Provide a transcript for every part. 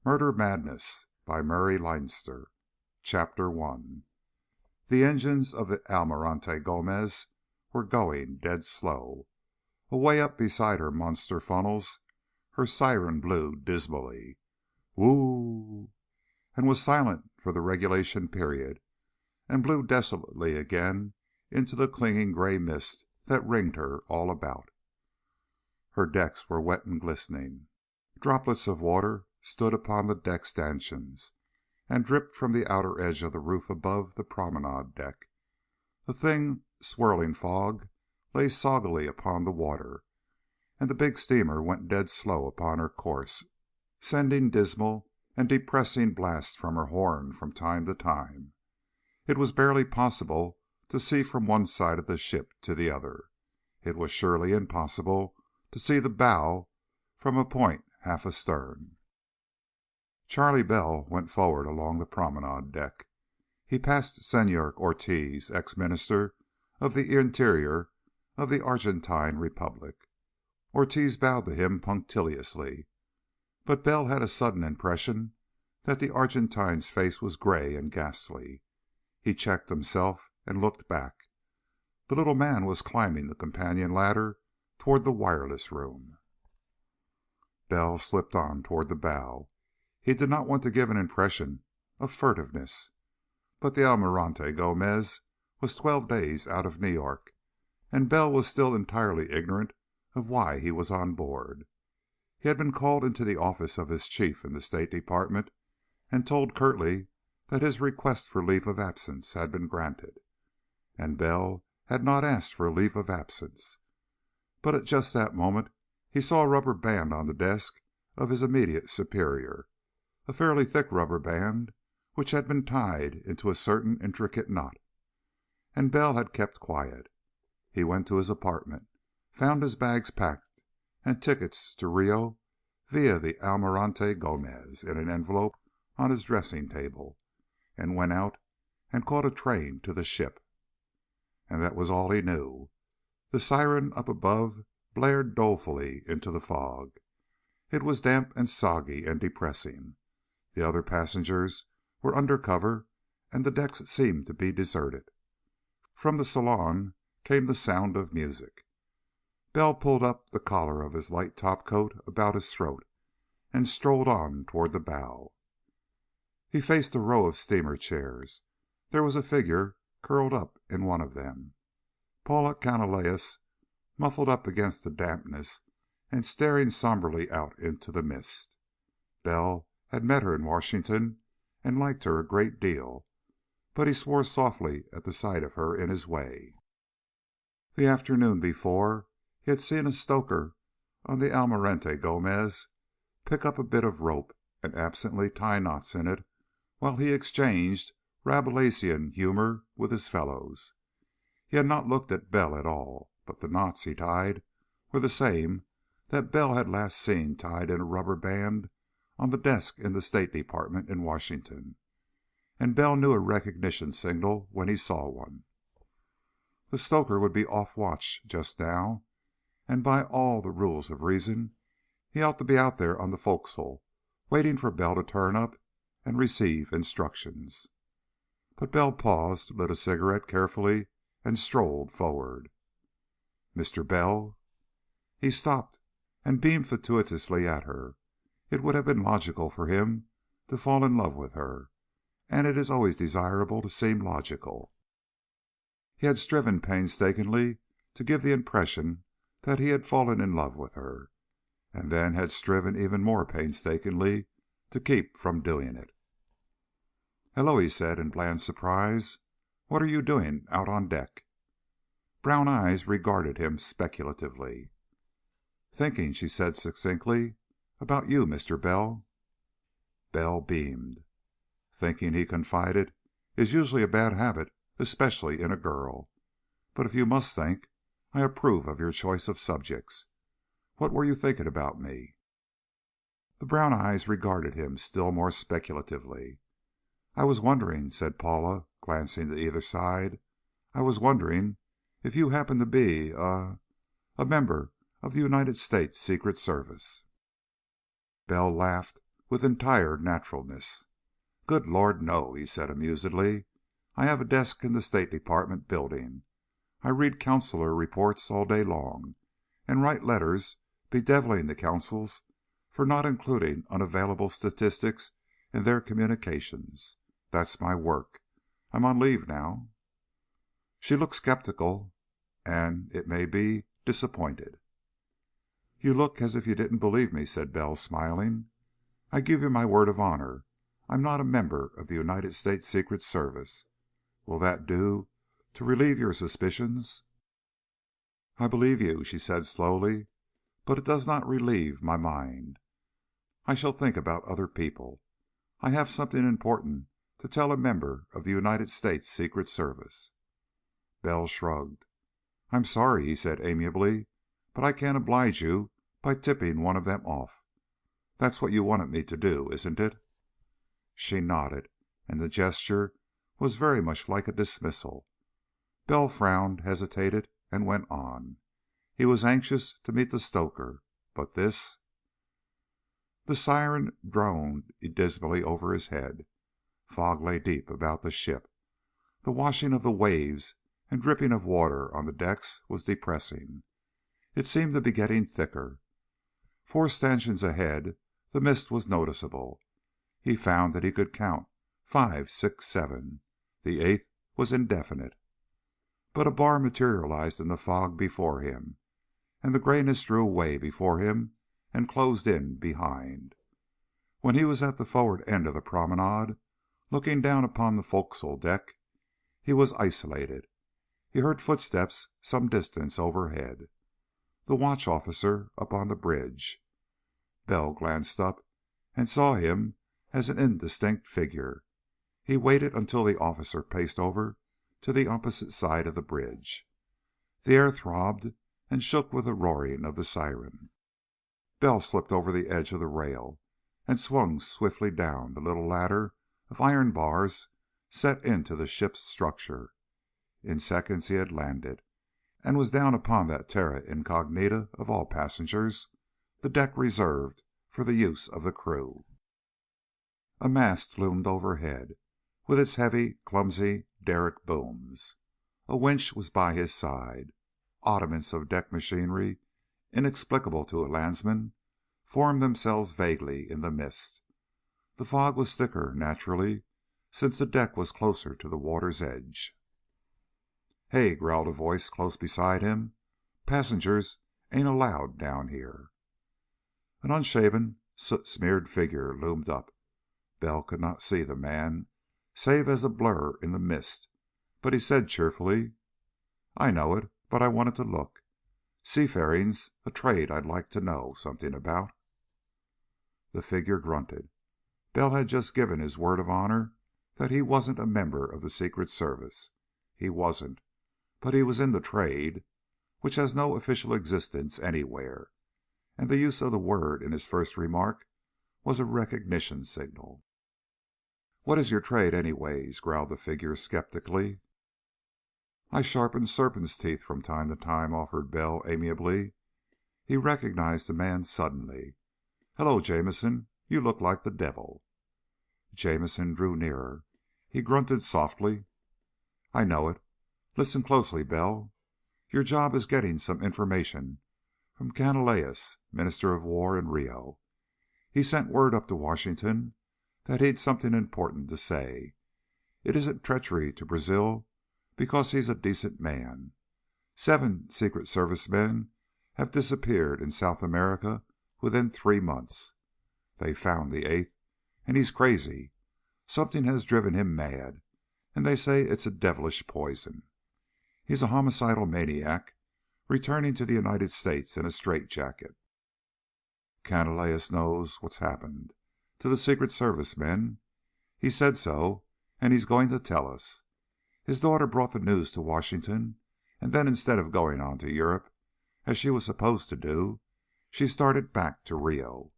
Murder Madness by Murray Leinster. Chapter 1. The engines of the Almirante Gomez were going dead slow. Away up beside her monster funnels, her siren blew dismally. Woo! And was silent for the regulation period, and blew desolately again into the clinging gray mist that ringed her all about. Her decks were wet and glistening. Droplets of water stood upon the deck stanchions and dripped from the outer edge of the roof above the promenade deck. A thin, swirling fog lay soggily upon the water, and the big steamer went dead slow upon her course, sending dismal and depressing blasts from her horn from time to time. It was barely possible to see from one side of the ship to the other. It was surely impossible to see the bow from a point half astern. Charlie Bell went forward along the promenade deck. He passed Senor Ortiz, ex-minister of the Interior of the Argentine Republic. Ortiz bowed to him punctiliously, but Bell had a sudden impression that the Argentine's face was gray and ghastly. He checked himself and looked back. The little man was climbing the companion ladder toward the wireless room. Bell slipped on toward the bow. He did not want to give an impression of furtiveness, but the Almirante Gomez was 12 days out of New York, and Bell was still entirely ignorant of why he was on board. He had been called into the office of his chief in the State Department and told curtly that his request for leave of absence had been granted, and Bell had not asked for a leave of absence. But at just that moment he saw a rubber band on the desk of his immediate superior, a fairly thick rubber band which had been tied into a certain intricate knot. And Bell had kept quiet. He went to his apartment, found his bags packed, and tickets to Rio via the Almirante Gomez in an envelope on his dressing table, and went out and caught a train to the ship. And that was all he knew. The siren up above blared dolefully into the fog. It was damp and soggy and depressing. The other passengers were under cover, and the decks seemed to be deserted. From the salon came the sound of music. Bell pulled up the collar of his light topcoat about his throat and strolled on toward the bow. He faced a row of steamer chairs. There was a figure curled up in one of them. Paula Canalejas, muffled up against the dampness and staring somberly out into the mist. Bell had met her in Washington and liked her a great deal, but he swore softly at the sight of her in his way. The afternoon before, he had seen a stoker on the Almirante Gomez pick up a bit of rope and absently tie knots in it while he exchanged Rabelaisian humor with his fellows. He had not looked at Bell at all, but the knots he tied were the same that Bell had last seen tied in a rubber band on the desk in the State Department in Washington, and Bell knew a recognition signal when he saw one. The stoker would be off watch just now, and by all the rules of reason he ought to be out there on the forecastle waiting for Bell to turn up and receive instructions. But Bell paused, lit a cigarette carefully, and strolled forward. "Mr. Bell?" He stopped and beamed fatuously at her. It would have been logical for him to fall in love with her, and it is always desirable to seem logical. He had striven painstakingly to give the impression that he had fallen in love with her, and then had striven even more painstakingly to keep from doing it. "Hello," he said in bland surprise. "What are you doing out on deck?" Brown eyes regarded him speculatively. "Thinking," she said succinctly. "About you, Mr. Bell." Bell beamed. "Thinking," he confided, "is usually a bad habit, especially in a girl. But if you must think, I approve of your choice of subjects. What were you thinking about me?" The brown eyes regarded him still more speculatively. "I was wondering," said Paula, glancing to either side. "I was wondering if you happen to be a member of the United States Secret Service." Bell laughed with entire naturalness. "Good Lord, no," he said amusedly. "I have a desk in the State Department building. I read consular reports all day long, and write letters bedeviling the consuls for not including unavailable statistics in their communications. That's my work. I'm on leave now." She looked skeptical and, it may be, disappointed. "You look as if you didn't believe me," said Bell, smiling. "I give you my word of honor I'm not a member of the United States Secret Service. Will that do to relieve your suspicions?" "I believe you," she said slowly, "but it does not relieve my mind. I shall think about other people. I have something important to tell a member of the United States Secret Service." Bell shrugged. "I'm sorry," he said amiably, "but I can't oblige you by tipping one of them off. That's what you wanted me to do, isn't it?" She nodded, and the gesture was very much like a dismissal. Bell frowned, hesitated, and went on. He was anxious to meet the stoker, but this... The siren droned dismally over his head. Fog lay deep about the ship. The washing of the waves and dripping of water on the decks was depressing. It seemed to be getting thicker. 4 stanchions ahead the mist was noticeable. He found that he could count 5, 6, 7. The 8th was indefinite. But a bar materialized in the fog before him, and the grayness drew away before him and closed in behind. When he was at the forward end of the promenade, looking down upon the forecastle deck, he was isolated. He heard footsteps some distance overhead. The watch officer up on the bridge. Bell glanced up and saw him as an indistinct figure. He waited until the officer paced over to the opposite side of the bridge. The air throbbed and shook with the roaring of the siren. Bell slipped over the edge of the rail and swung swiftly down the little ladder of iron bars set into the ship's structure. In seconds he had landed, and was down upon that terra incognita of all passengers, the deck reserved for the use of the crew. A mast loomed overhead, with its heavy, clumsy derrick booms. A winch was by his side. Oddments of deck machinery, inexplicable to a landsman, formed themselves vaguely in the mist. The fog was thicker, naturally, since the deck was closer to the water's edge. "Hey," growled a voice close beside him. "Passengers ain't allowed down here." An unshaven, soot-smeared figure loomed up. Bell could not see the man, save as a blur in the mist, but he said cheerfully, "I know it, but I wanted to look. Seafaring's a trade I'd like to know something about." The figure grunted. Bell had just given his word of honor that he wasn't a member of the Secret Service. He wasn't, but he was in the trade, which has no official existence anywhere, and the use of the word in his first remark was a recognition signal. "What is your trade, anyways?" growled the figure skeptically. "I sharpen serpents' teeth from time to time," offered Bell amiably. He recognized the man suddenly. "Hello, Jameson. You look like the devil." Jameson drew nearer. He grunted softly. "I know it. Listen closely, Bell. Your job is getting some information from Canalejas, Minister of War in Rio. He sent word up to Washington that he'd something important to say. It isn't treachery to Brazil because he's a decent man. 7 Secret Service men have disappeared in South America within 3 months. They found the 8th, and he's crazy. Something has driven him mad, and they say it's a devilish poison. He's a homicidal maniac returning to the United States in a straitjacket. Canalejas knows what's happened to the Secret Service men. He said so, and he's going to tell us. His daughter brought the news to Washington, and then instead of going on to Europe, as she was supposed to do, she started back to Rio.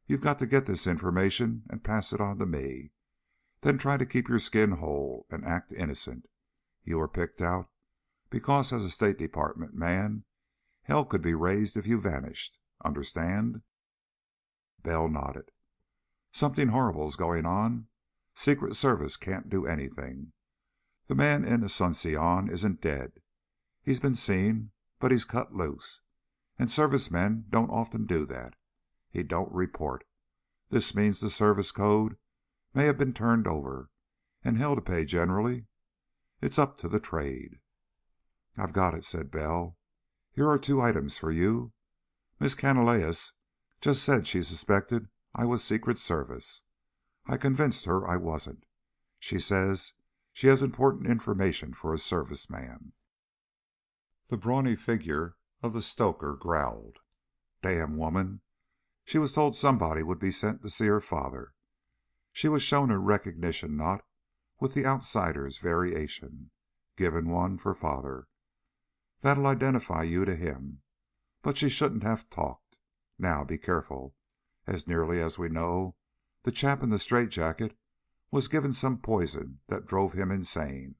You've got to get this information and pass it on to me. Then try to keep your skin whole and act innocent. You were picked out because, as a State Department man, hell could be raised if you vanished. Understand?" Bell nodded. Something horrible's going on. Secret Service can't do anything. The man in Asunción isn't dead. He's been seen, but he's cut loose. And service men don't often do that. He don't report. This means the service code may have been turned over, and hell to pay generally. It's up to the trade." "I've got it," said Bell. "Here are 2 items for you. Miss Canalejas just said she suspected I was Secret Service. I convinced her I wasn't. She says she has important information for a service man." The brawny figure of the stoker growled. "Damn woman. She was told somebody would be sent to see her father. She was shown a recognition knot with the outsider's variation. Given one for father. That'll identify you to him. But she shouldn't have talked. Now be careful. As nearly as we know, the chap in the straitjacket was given some poison that drove him insane.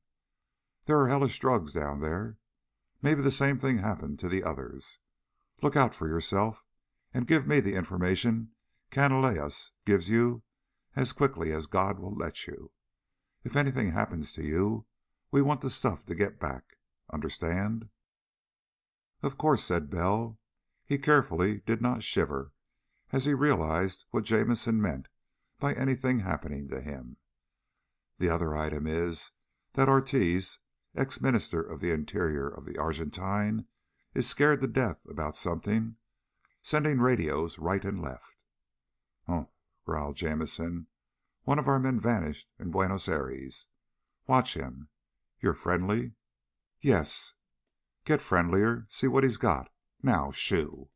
There are hellish drugs down there. Maybe the same thing happened to the others. Look out for yourself, and give me the information Canalejas gives you as quickly as God will let you. If anything happens to you, we want the stuff to get back. Understand?" "Of course," said Bell. He carefully did not shiver as he realized what Jamison meant by anything happening to him. "The other item is that Ortiz, ex-minister of the Interior of the Argentine, is scared to death about something, sending radios right and left." "Humph," growled Jamison. "One of our men vanished in Buenos Aires. Watch him. You're friendly?" "Yes." "Get friendlier. See what he's got. Now, shoo."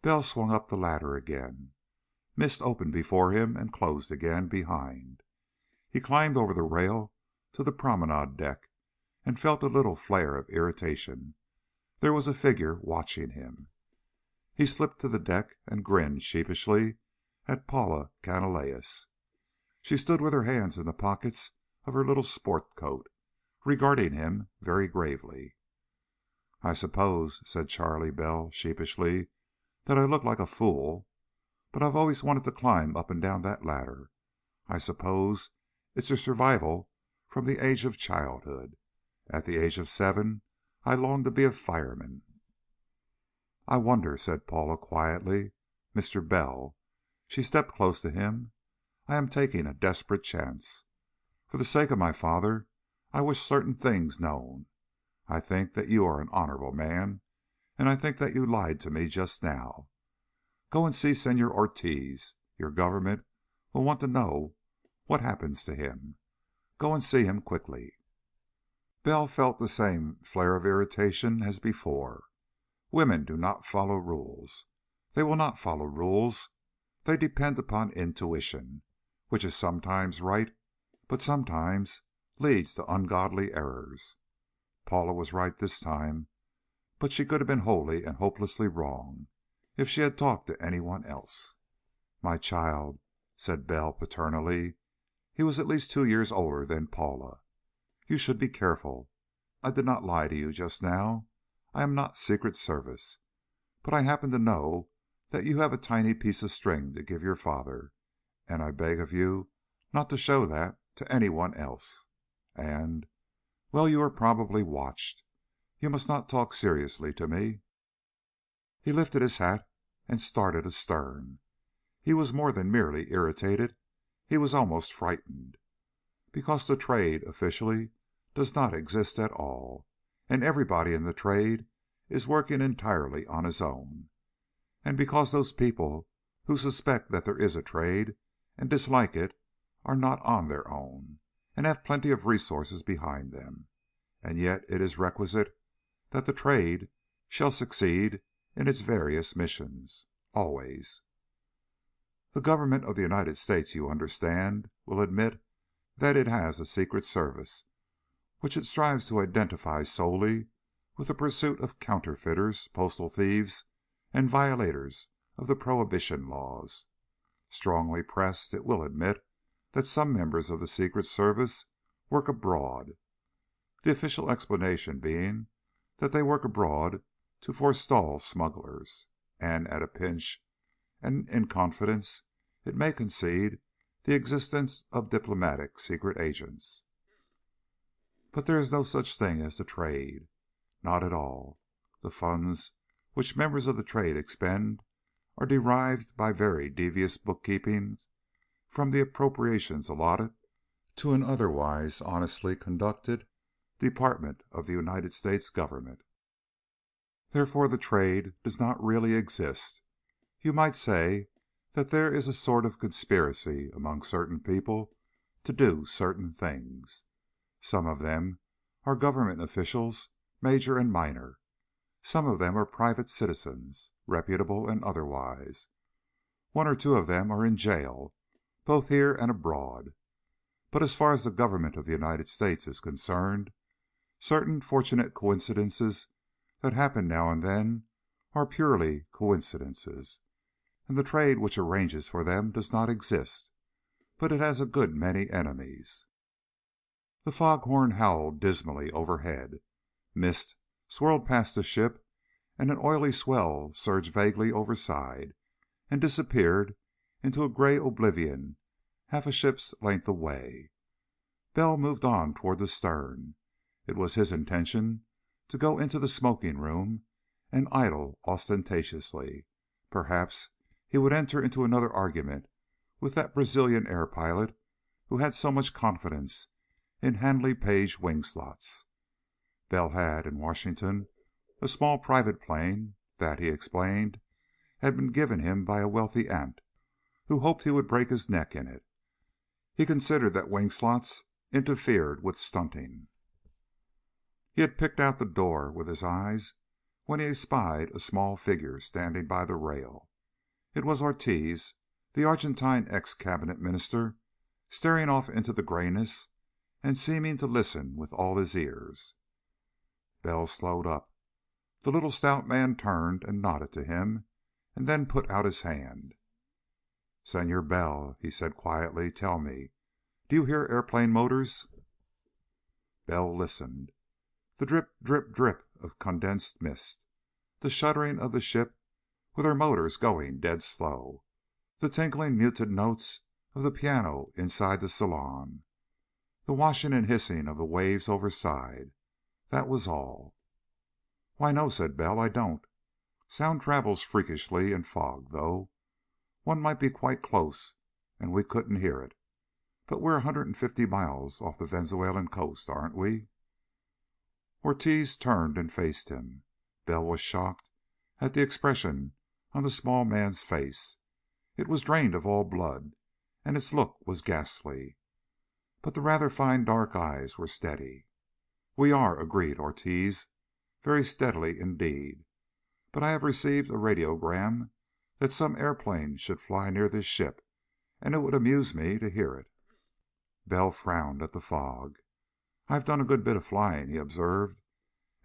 Bell swung up the ladder again. Mist opened before him and closed again behind. He climbed over the rail to the promenade deck and felt a little flare of irritation. There was a figure watching him. He slipped to the deck and grinned sheepishly at Paula Canalejas. She stood with her hands in the pockets of her little sport coat, regarding him very gravely. "I suppose," said Charley Bell sheepishly, "that I look like a fool, but I've always wanted to climb up and down that ladder. I suppose it's a survival from the age of childhood. At the age of 7 I longed to be a fireman." "I wonder," said Paula quietly. "Mr. Bell," she stepped close to him, "I am taking a desperate chance. For the sake of my father, I wish certain things known. I think that you are an honorable man, and I think that you lied to me just now. Go and see Senor Ortiz. Your government will want to know what happens to him. Go and see him quickly." Bell felt the same flare of irritation as before. Women do not follow rules. They will not follow rules. They depend upon intuition, which is sometimes right, but sometimes leads to ungodly errors. Paula was right this time, but she could have been wholly and hopelessly wrong if she had talked to anyone else. "My child," said Bell paternally. He was at least 2 years older than Paula. "You should be careful. I did not lie to you just now. I am not Secret Service. But I happen to know that you have a tiny piece of string to give your father, and I beg of you not to show that to anyone else. And, well, you are probably watched. You must not talk seriously to me." He lifted his hat and started astern. He was more than merely irritated. He was almost frightened. Because the trade, officially, does not exist at all, and everybody in the trade is working entirely on his own. And because those people who suspect that there is a trade and dislike it are not on their own, and have plenty of resources behind them. And yet it is requisite that the trade shall succeed in its various missions. Always. The government of the United States, you understand, will admit that it has a Secret Service, which it strives to identify solely with the pursuit of counterfeiters, postal thieves, and violators of the prohibition laws. Strongly pressed, it will admit that some members of the Secret Service work abroad, the official explanation being that they work abroad to forestall smugglers, and at a pinch and in confidence It may concede the existence of diplomatic secret agents. But there is no such thing as the trade. Not at all. The funds which members of the trade expend are derived by very devious bookkeeping from the appropriations allotted to an otherwise honestly conducted department of the United States government. Therefore the trade does not really exist. You might say that there is a sort of conspiracy among certain people to do certain things. Some of them are government officials, major and minor. Some of them are private citizens, reputable and otherwise. One or two of them are in jail, both here and abroad. But as far as the government of the United States is concerned, certain fortunate coincidences that happen now and then are purely coincidences, and the trade which arranges for them does not exist, but it has a good many enemies. The foghorn howled dismally overhead. Mist swirled past the ship, and an oily swell surged vaguely overside and disappeared into a gray oblivion half a ship's length away. Bell moved on toward the stern. It was his intention to go into the smoking room and idle ostentatiously. Perhaps he would enter into another argument with that Brazilian air pilot who had so much confidence in Handley Page wing slots. Bell had, in Washington, a small private plane that, he explained, had been given him by a wealthy aunt who hoped he would break his neck in it. He considered that wing slots interfered with stunting. He had picked out the door with his eyes when he espied a small figure standing by the rail. It was Ortiz, the Argentine ex-cabinet minister, staring off into the grayness and seeming to listen with all his ears. Bell slowed up. The little stout man turned and nodded to him, and then put out his hand. "Senor Bell," he said quietly, "tell me, do you hear airplane motors?" Bell listened. The drip, drip, drip of condensed mist, the shuddering of the ship with her motors going dead slow, the tinkling muted notes of the piano inside the salon, the washing and hissing of the waves overside. That was all. "Why, no," said Bell, "I don't. Sound travels freakishly in fog, though. One might be quite close and we couldn't hear it. But we're 150 miles off the Venezuelan coast, aren't we?" Ortiz turned and faced him. Bell was shocked at the expression on the small man's face. It was drained of all blood, and its look was ghastly. But the rather fine dark eyes were steady. "We are," agreed Ortiz, very steadily indeed. "But I have received a radiogram that some airplane should fly near this ship, and it would amuse me to hear it." Bell frowned at the fog. "I've done a good bit of flying," he observed,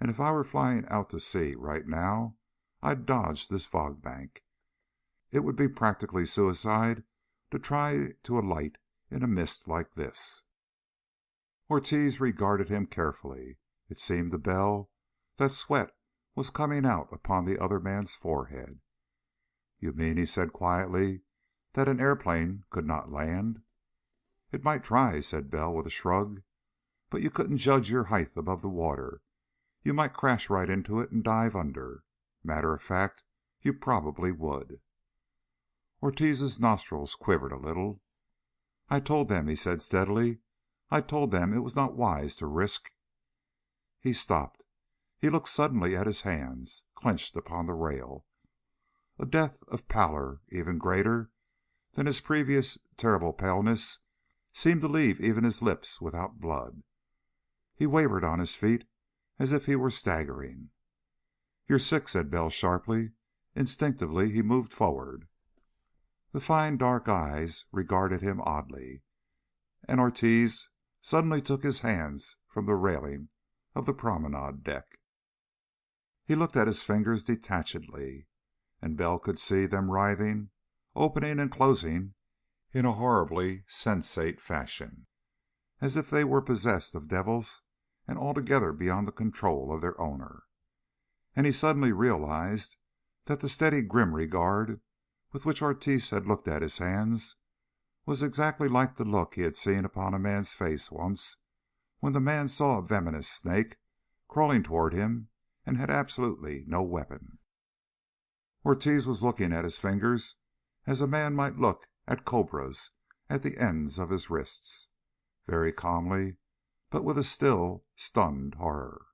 "and if I were flying out to sea right now, I'd dodge this fog bank. It would be practically suicide to try to alight in a mist like this." Ortiz regarded him carefully. It seemed to Bell that sweat was coming out upon the other man's forehead. "You mean," he said quietly, "that an airplane could not land?" "It might try," said Bell with a shrug. "But you couldn't judge your height above the water. You might crash right into it and dive under. Matter of fact, you probably would." Ortiz's nostrils quivered a little. "I told them," he said steadily. "I told them it was not wise to risk." He stopped. He looked suddenly at his hands, clenched upon the rail. A depth of pallor even greater than his previous terrible paleness seemed to leave even his lips without blood. He wavered on his feet as if he were staggering. "You're sick," said Bell sharply. Instinctively he moved forward. The fine dark eyes regarded him oddly, and Ortiz suddenly took his hands from the railing of the promenade deck. He looked at his fingers detachedly, and Bell could see them writhing, opening and closing in a horribly sensate fashion, as if they were possessed of devils and altogether beyond the control of their owner. And he suddenly realized that the steady grim regard with which Ortiz had looked at his hands was exactly like the look he had seen upon a man's face once, when the man saw a venomous snake crawling toward him and had absolutely no weapon. Ortiz was looking at his fingers as a man might look at cobras at the ends of his wrists, very calmly, but with a still, stunned horror.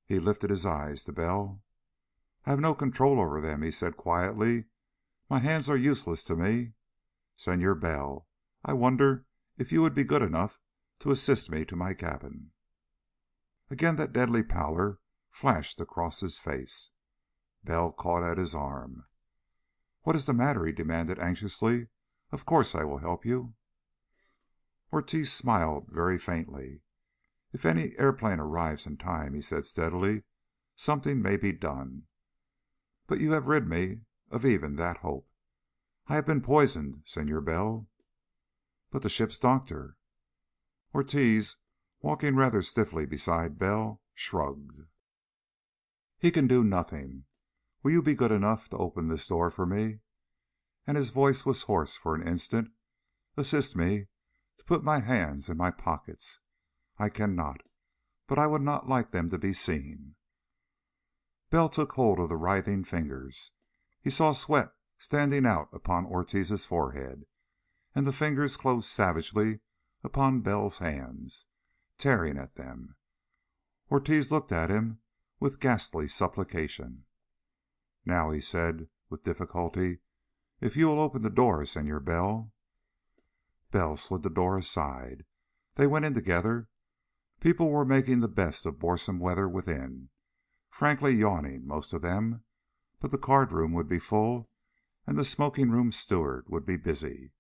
He lifted his eyes to Bell. "I have no control over them," he said quietly. "My hands are useless to me. Senor Bell, I wonder if you would be good enough to assist me to my cabin." Again that deadly pallor flashed across his face. Bell caught at his arm. "What is the matter?" he demanded anxiously. "Of course I will help you." Ortiz smiled very faintly. "If any airplane arrives in time," he said steadily, "something may be done. But you have rid me of even that hope. I have been poisoned, Senor Bell." "But the ship's doctor?" Ortiz, walking rather stiffly beside Bell, shrugged. "He can do nothing. Will you be good enough to open this door for me?" And his voice was hoarse for an instant. "Assist me to put my hands in my pockets. I cannot, but I would not like them to be seen." Bell took hold of the writhing fingers. He saw sweat standing out upon Ortiz's forehead, and the fingers closed savagely upon Bell's hands, tearing at them. Ortiz looked at him with ghastly supplication. "Now," he said with difficulty, "if you will open the door, Senor Bell." Bell slid the door aside. They went in together. People were making the best of boresome weather within, frankly yawning, most of them, but the card room would be full and the smoking room steward would be busy.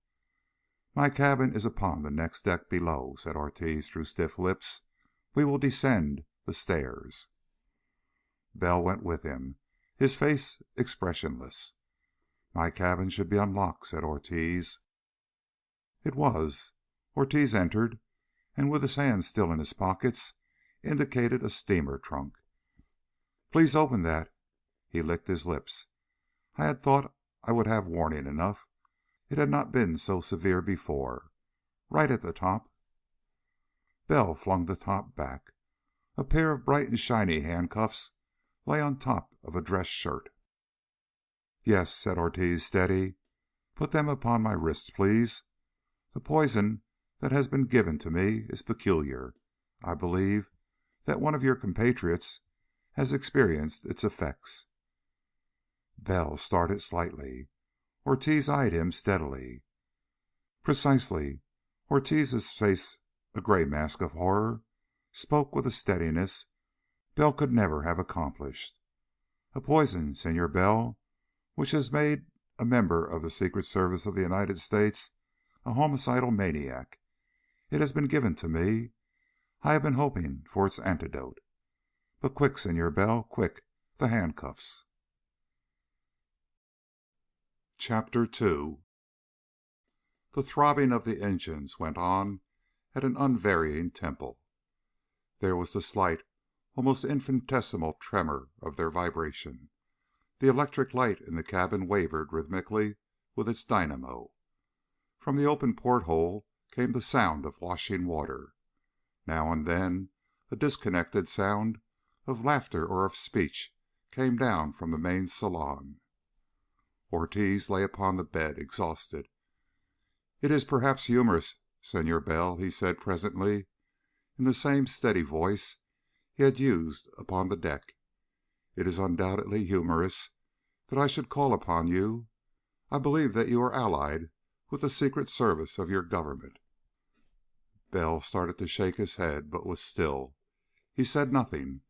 "My cabin is upon the next deck below," said Ortiz through stiff lips. "We will descend the stairs." Bell went with him, his face expressionless. "My cabin should be unlocked," said Ortiz. It was. Ortiz entered, and with his hands still in his pockets, indicated a steamer trunk. "Please open that." He licked his lips. "I had thought I would have warning enough. It had not been so severe before. Right at the top." Bell flung the top back. A pair of bright and shiny handcuffs lay on top of a dress shirt. "Yes," said Ortiz, steady. "Put them upon my wrists, please. The poison that has been given to me is peculiar. I believe that one of your compatriots has experienced its effects." Bell started slightly. Ortiz eyed him steadily. "Precisely." Ortiz's face, a gray mask of horror, spoke with a steadiness Bell could never have accomplished. "A poison, Senor Bell, which has made a member of the Secret Service of the United States a homicidal maniac. It has been given to me. I have been hoping for its antidote. But quick, Senor Bell, quick, the handcuffs." Chapter 2. The throbbing of the engines went on at an unvarying tempo. There was the slight, almost infinitesimal tremor of their vibration. The electric light in the cabin wavered rhythmically with its dynamo. From the open porthole came the sound of washing water. Now and then a disconnected sound of laughter or of speech came down from the main salon. Ortiz lay upon the bed, exhausted. "It is perhaps humorous, Senor Bell," he said presently, in the same steady voice he had used upon the deck. "It is undoubtedly humorous that I should call upon you. I believe that you are allied with the Secret Service of your government." Bell started to shake his head, but was still. He said nothing.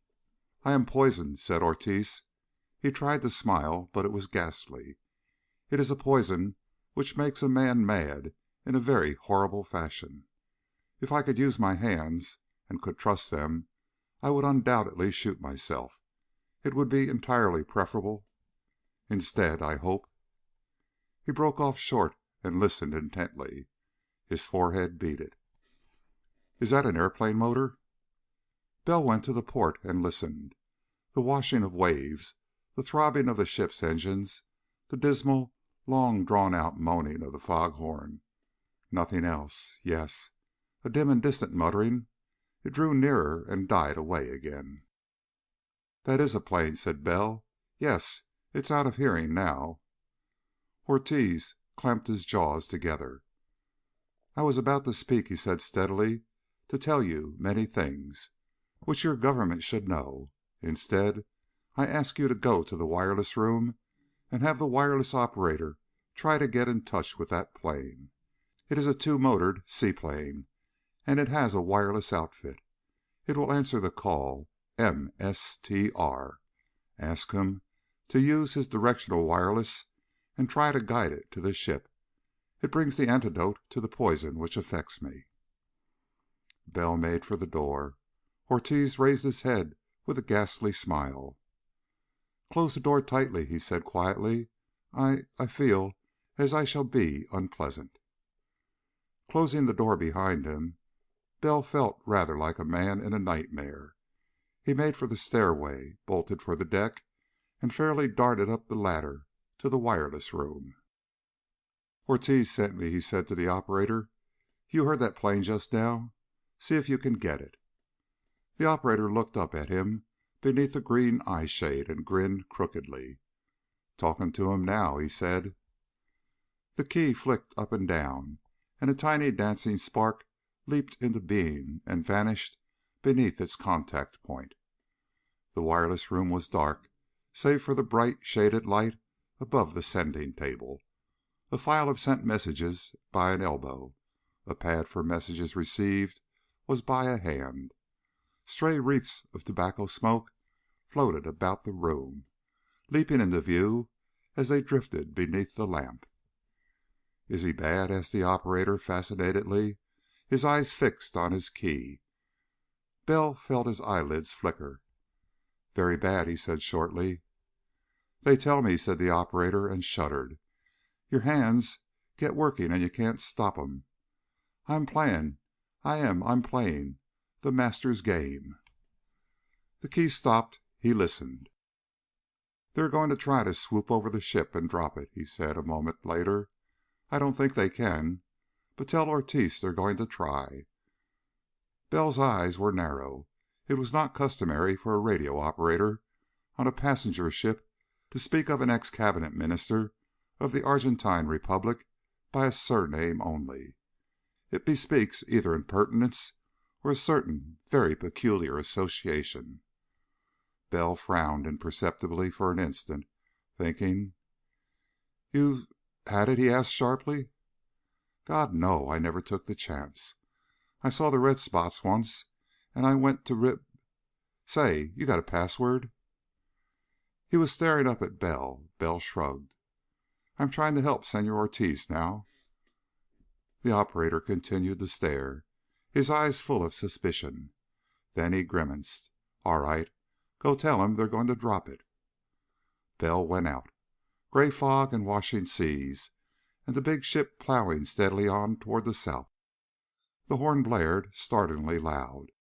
"I am poisoned," said Ortiz. He tried to smile, but it was ghastly. "It is a poison which makes a man mad in a very horrible fashion. If I could use my hands, and could trust them, I would undoubtedly shoot myself. It would be entirely preferable. Instead, I hope..." He broke off short and listened intently. His forehead beaded. "Is that an airplane motor?" Bell went to the port and listened. The washing of waves, the throbbing of the ship's engines, the dismal, long drawn-out moaning of the foghorn. Nothing else. Yes, a dim and distant muttering. It drew nearer and died away again. "That is a plane," said Bell. "Yes, it's out of hearing now." Ortiz clamped his jaws together. "I was about to speak," he said steadily, "to tell you many things which your government should know. Instead, I ask you to go to the wireless room and have the wireless operator try to get in touch with that plane. It is a two-motored seaplane, and it has a wireless outfit. It will answer the call MSTR. Ask him to use his directional wireless and try to guide it to the ship. It brings the antidote to the poison which affects me." Bell made for the door. Ortiz raised his head with a ghastly smile. "Close the door tightly," he said quietly. I feel as I shall be unpleasant." Closing the door behind him, Bell felt rather like a man in a nightmare. He made for the stairway, bolted for the deck, and fairly darted up the ladder to the wireless room. "Ortiz sent me," he said to the operator. "You heard that plane just now. See if you can get it." The operator looked up at him beneath a green eye shade and grinned crookedly. "Talking to him now," he said. The key flicked up and down, and a tiny dancing spark leaped into being and vanished beneath its contact point. The wireless room was dark, save for the bright, shaded light above the sending table. A file of sent messages by an elbow. A pad for messages received was by a hand. Stray wreaths of tobacco smoke floated about the room, leaping into view as they drifted beneath the lamp. "Is he bad?" asked the operator fascinatedly, his eyes fixed on his key. Bell felt his eyelids flicker. "Very bad," he said shortly. "They tell me," said the operator, and shuddered. "Your hands get working and you can't stop 'em. I'm playing. I'm playing the master's game." The key stopped. He listened. "They're going to try to swoop over the ship and drop it," he said a moment later. "I don't think they can, but tell Ortiz they're going to try." Bell's eyes were narrow. It was not customary for a radio operator on a passenger ship to speak of an ex-cabinet minister of the Argentine Republic by a surname only. It bespeaks either impertinence or a certain very peculiar association. Bell frowned imperceptibly for an instant, thinking. "You had it?" he asked sharply. "God, no! I never took the chance. I saw the red spots once, and I went to Say, you got a password?" He was staring up at Bell. Bell shrugged. "I'm trying to help Senor Ortiz now." The operator continued to stare, his eyes full of suspicion. Then he grimaced. "All right. Go tell him they're going to drop it." Bell went out. Gray fog and washing seas, and the big ship plowing steadily on toward the south. The horn blared, startlingly loud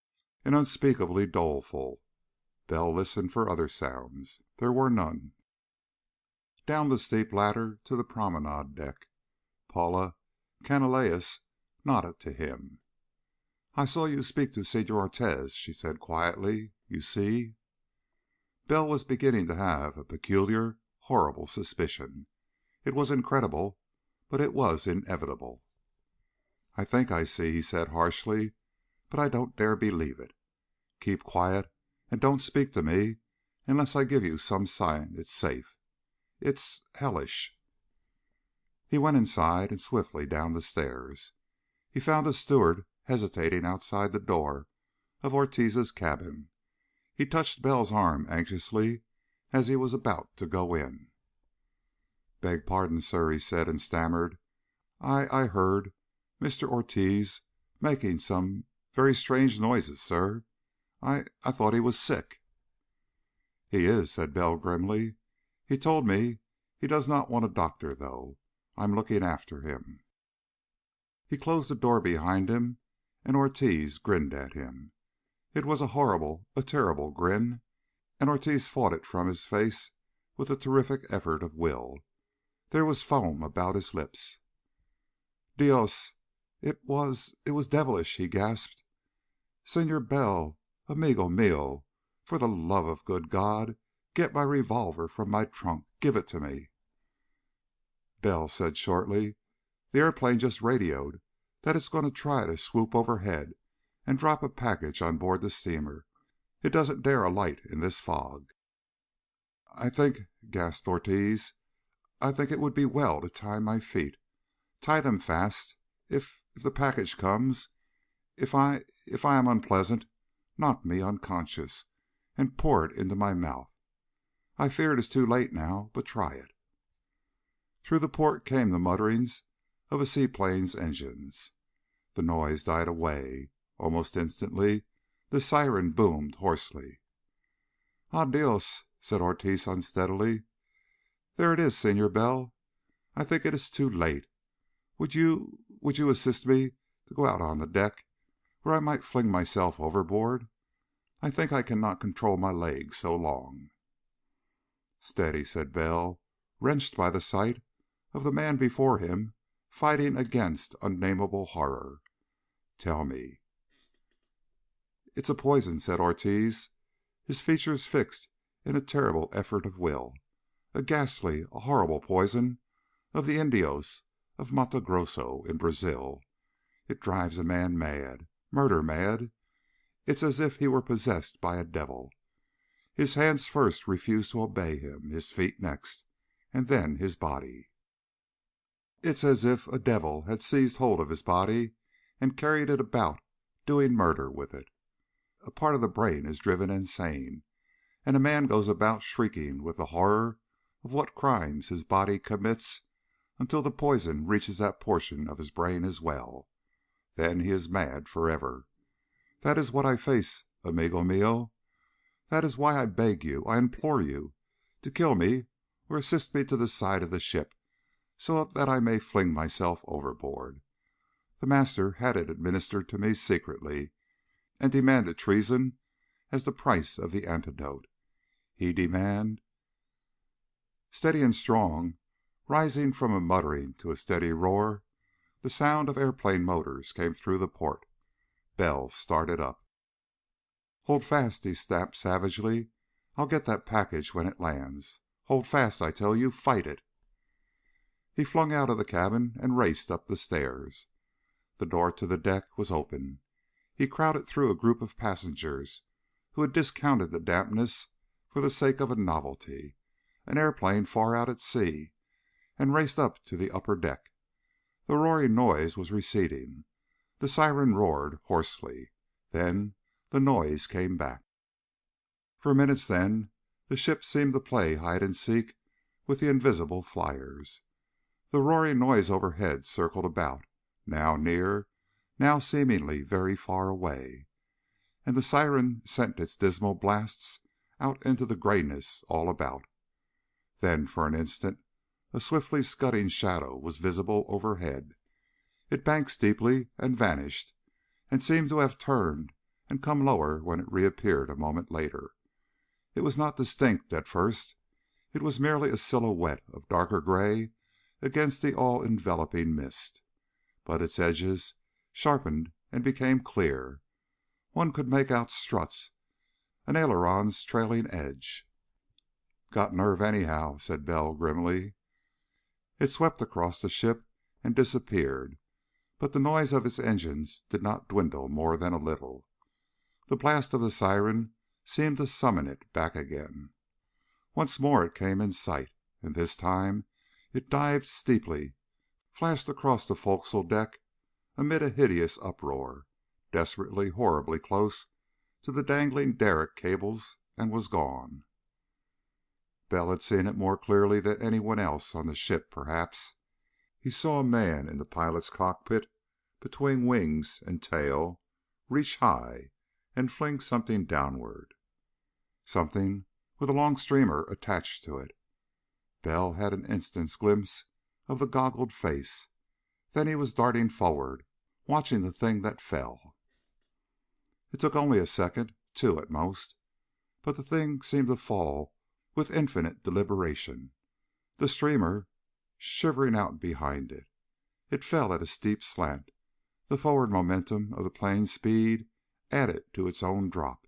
and unspeakably doleful. Bell listened for other sounds. There were none. Down the steep ladder to the promenade deck, Paula Canalejas nodded to him. "I saw you speak to Senor Ortiz," she said quietly. "You see?" Bell was beginning to have a peculiar, horrible suspicion. It was incredible, but it was inevitable. "I think I see," he said harshly, "but I don't dare believe it. Keep quiet and don't speak to me unless I give you some sign it's safe. It's hellish." He went inside and swiftly down the stairs. He found a steward hesitating outside the door of Ortiz's cabin. He touched Bell's arm anxiously as he was about to go in. "Beg pardon, sir," he said, and stammered. I heard Mr. Ortiz making some very strange noises, sir. I thought he was sick." "He is," said Bell grimly. "He told me he does not want a doctor, though. I'm looking after him." He closed the door behind him, and Ortiz grinned at him. It was a horrible, a terrible grin, and Ortiz fought it from his face with a terrific effort of will. There was foam about his lips. "Dios! It was devilish!" he gasped. "Senor Bell, amigo mío, for the love of good God, get my revolver from my trunk. Give it to me." Bell said shortly, "The airplane just radioed that it's going to try to swoop overhead and drop a package on board the steamer. It doesn't dare alight in this fog." "I think," gasped Ortiz, "I think it would be well to tie my feet. Tie them fast. If the package comes, if I am unpleasant, knock me unconscious and pour it into my mouth. I fear it is too late now, but try it." Through the port came the mutterings of a seaplane's engines. The noise died away. Almost instantly the siren boomed hoarsely. "Ah, Dios," said Ortiz unsteadily. "There it is, Senor Bell. I think it is too late. Would you assist me to go out on the deck where I might fling myself overboard? I think I cannot control my legs so long." "Steady," said Bell, wrenched by the sight of the man before him fighting against unnameable horror. "Tell me." "It's a poison," said Ortiz, his features fixed in a terrible effort of will. "A ghastly, a horrible poison of the Indios of Mato Grosso in Brazil. It drives a man mad, murder mad. It's as if he were possessed by a devil. His hands first refuse to obey him, his feet next, and then his body. It's as if a devil had seized hold of his body and carried it about, doing murder with it. A part of the brain is driven insane, and a man goes about shrieking with the horror of what crimes his body commits until the poison reaches that portion of his brain as well. Then he is mad forever. That is what I face, amigo mío. That is why I beg you, I implore you, to kill me or assist me to the side of the ship so that I may fling myself overboard. The master had it administered to me secretly, and demanded treason as the price of the antidote. He demand—" Steady and strong, rising from a muttering to a steady roar, the sound of airplane motors came through the port. Bell started up. "Hold fast," he snapped savagely. "I'll get that package when it lands. Hold fast, I tell you. Fight it." He flung out of the cabin and raced up the stairs. The door to the deck was open. He crowded through a group of passengers who had discounted the dampness for the sake of a novelty, an airplane far out at sea, and raced up to the upper deck. The roaring noise was receding. The siren roared hoarsely. Then the noise came back. For minutes then the ship seemed to play hide and seek with the invisible flyers. The roaring noise overhead circled about, now near, now seemingly very far away, and the siren sent its dismal blasts out into the grayness all about. Then for an instant a swiftly scudding shadow was visible overhead. It banked steeply and vanished, and seemed to have turned and come lower when it reappeared a moment later. It was not distinct at first. It was merely a silhouette of darker gray against the all-enveloping mist. But its edges sharpened and became clear. One could make out struts, an aileron's trailing edge. "Got nerve, anyhow," said Bell grimly. It swept across the ship and disappeared, but the noise of its engines did not dwindle more than a little. The blast of the siren seemed to summon it back again. Once more it came in sight, and this time it dived steeply, flashed across the forecastle deck amid a hideous uproar, desperately, horribly close to the dangling derrick cables, and was gone. Bell had seen it more clearly than anyone else on the ship, perhaps. He saw a man in the pilot's cockpit, between wings and tail, reach high and fling something downward. Something with a long streamer attached to it. Bell had an instant's glimpse of the goggled face. Then he was darting forward, watching the thing that fell. It took only a second, two at most, but the thing seemed to fall with infinite deliberation. The streamer shivering out behind it. It fell at a steep slant. The forward momentum of the plane's speed added to its own drop.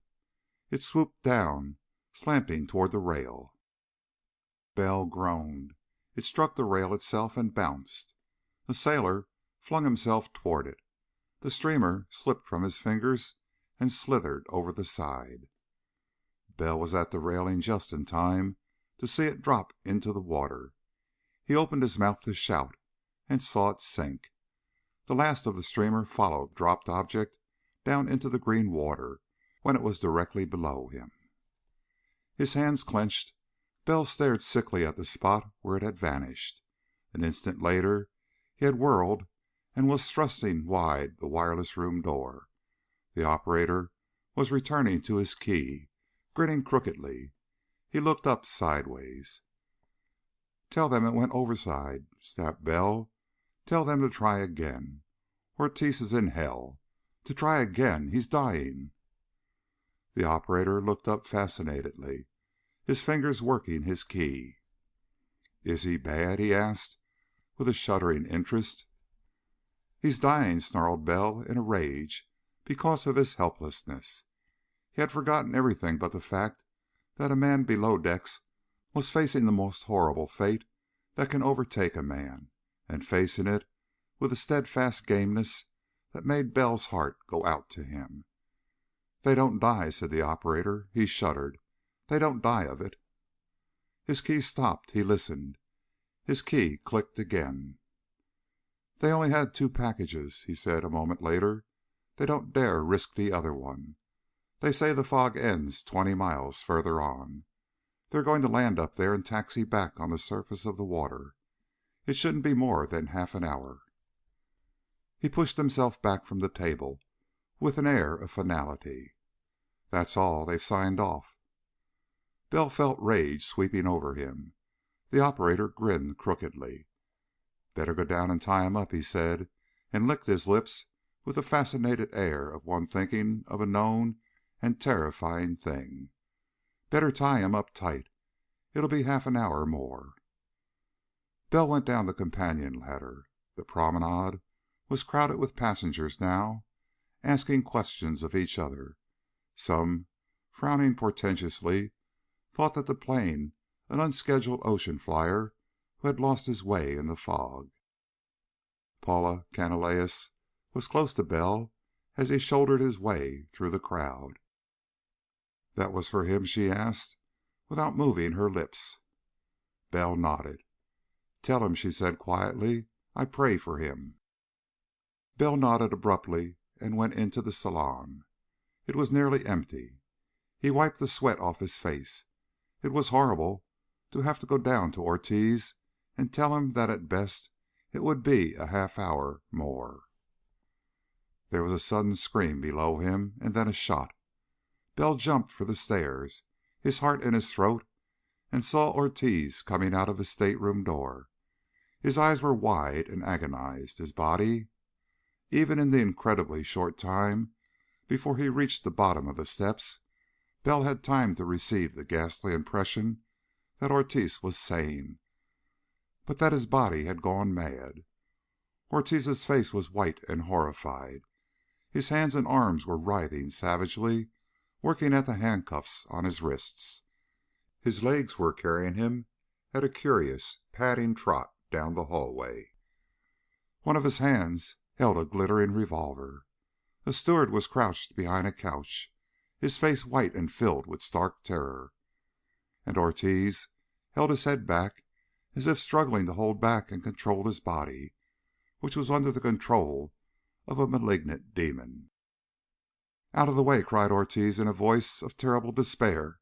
It swooped down, slanting toward the rail. Bell groaned. It struck the rail itself and bounced. A sailor flung himself toward it. The streamer slipped from his fingers and slithered over the side. Bell was at the railing just in time to see it drop into the water. He opened his mouth to shout and saw it sink. The last of the streamer followed the dropped object down into the green water when it was directly below him. His hands clenched. Bell stared sickly at the spot where it had vanished. An instant later he had whirled and was thrusting wide the wireless room door. The operator was returning to his key, grinning crookedly. He looked up sideways. "Tell them it went overside," snapped Bell. "Tell them to try again. Ortiz is in hell. To try again. He's dying." The operator looked up fascinatedly, his fingers working his key. "Is he bad?" he asked, with a shuddering interest. "He's dying," snarled Bell in a rage because of his helplessness. He had forgotten everything but the fact that a man below decks was facing the most horrible fate that can overtake a man, and facing it with a steadfast gameness that made Bell's heart go out to him. "They don't die," said the operator. He shuddered. "They don't die of it." His key stopped. He listened. His key clicked again. "They only had 2 packages," he said a moment later. "They don't dare risk the other one. They say the fog ends 20 miles further on. They're going to land up there and taxi back on the surface of the water. It shouldn't be more than half an hour." He pushed himself back from the table with an air of finality. "That's all. They've signed off." Bell felt rage sweeping over him. The operator grinned crookedly. "Better go down and tie him up," he said, and licked his lips with the fascinated air of one thinking of a known and terrifying thing. "Better tie him up tight. It'll be half an hour more." Bell went down the companion ladder. The promenade was crowded with passengers now, asking questions of each other. Some, frowning portentously, thought that the plane an unscheduled ocean flyer who had lost his way in the fog. Paula Canalejas was close to Bell as he shouldered his way through the crowd. "That was for him?" she asked, without moving her lips. Bell nodded. "Tell him," she said quietly, "I pray for him." Bell nodded abruptly and went into the salon. It was nearly empty. He wiped the sweat off his face. It was horrible to have to go down to Ortiz and tell him that at best it would be a half hour more. There was a sudden scream below him, and then a shot. Bell jumped for the stairs, his heart in his throat, and saw Ortiz coming out of his stateroom door. His eyes were wide and agonized. His body, even in the incredibly short time before he reached the bottom of the steps, Bell had time to receive the ghastly impression that Ortiz was sane, but that his body had gone mad. Ortiz's face was white and horrified. His hands and arms were writhing savagely, working at the handcuffs on his wrists. His legs were carrying him at a curious, padding trot down the hallway. One of his hands held a glittering revolver. A steward was crouched behind a couch, his face white and filled with stark terror. And Ortiz held his head back as if struggling to hold back and control his body, which was under the control of a malignant demon. "Out of the way!" cried Ortiz in a voice of terrible despair.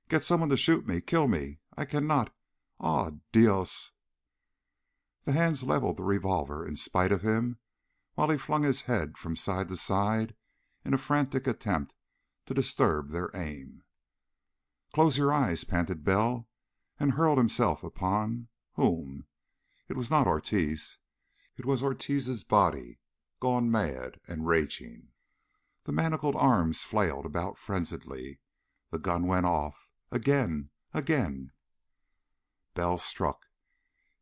"Get someone to shoot me! Kill me! I cannot! Ah, Dios!" The hands leveled the revolver in spite of him, while he flung his head from side to side in a frantic attempt to disturb their aim. "Close your eyes!" panted Bell, and hurled himself upon whom? It was not Ortiz. It was Ortiz's body, gone mad and raging. The manacled arms flailed about frenziedly. The gun went off. Again! Again! Bell struck.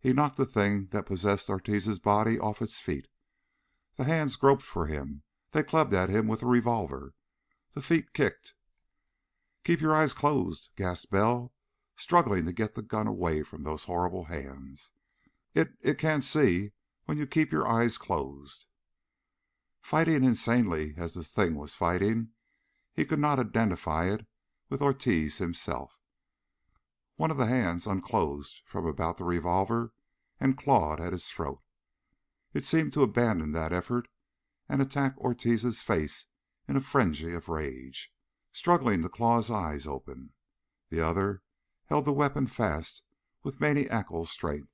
He knocked the thing that possessed Ortiz's body off its feet. The hands groped for him. They clubbed at him with the revolver. The feet kicked. "Keep your eyes closed," gasped Bell, struggling to get the gun away from those horrible hands. It can't see when you keep your eyes closed." Fighting insanely as this thing was fighting, he could not identify it with Ortiz himself. One of the hands unclosed from about the revolver and clawed at his throat. It seemed to abandon that effort and attack Ortiz's face in a frenzy of rage, struggling to claw his eyes open. The other held the weapon fast with maniacal strength.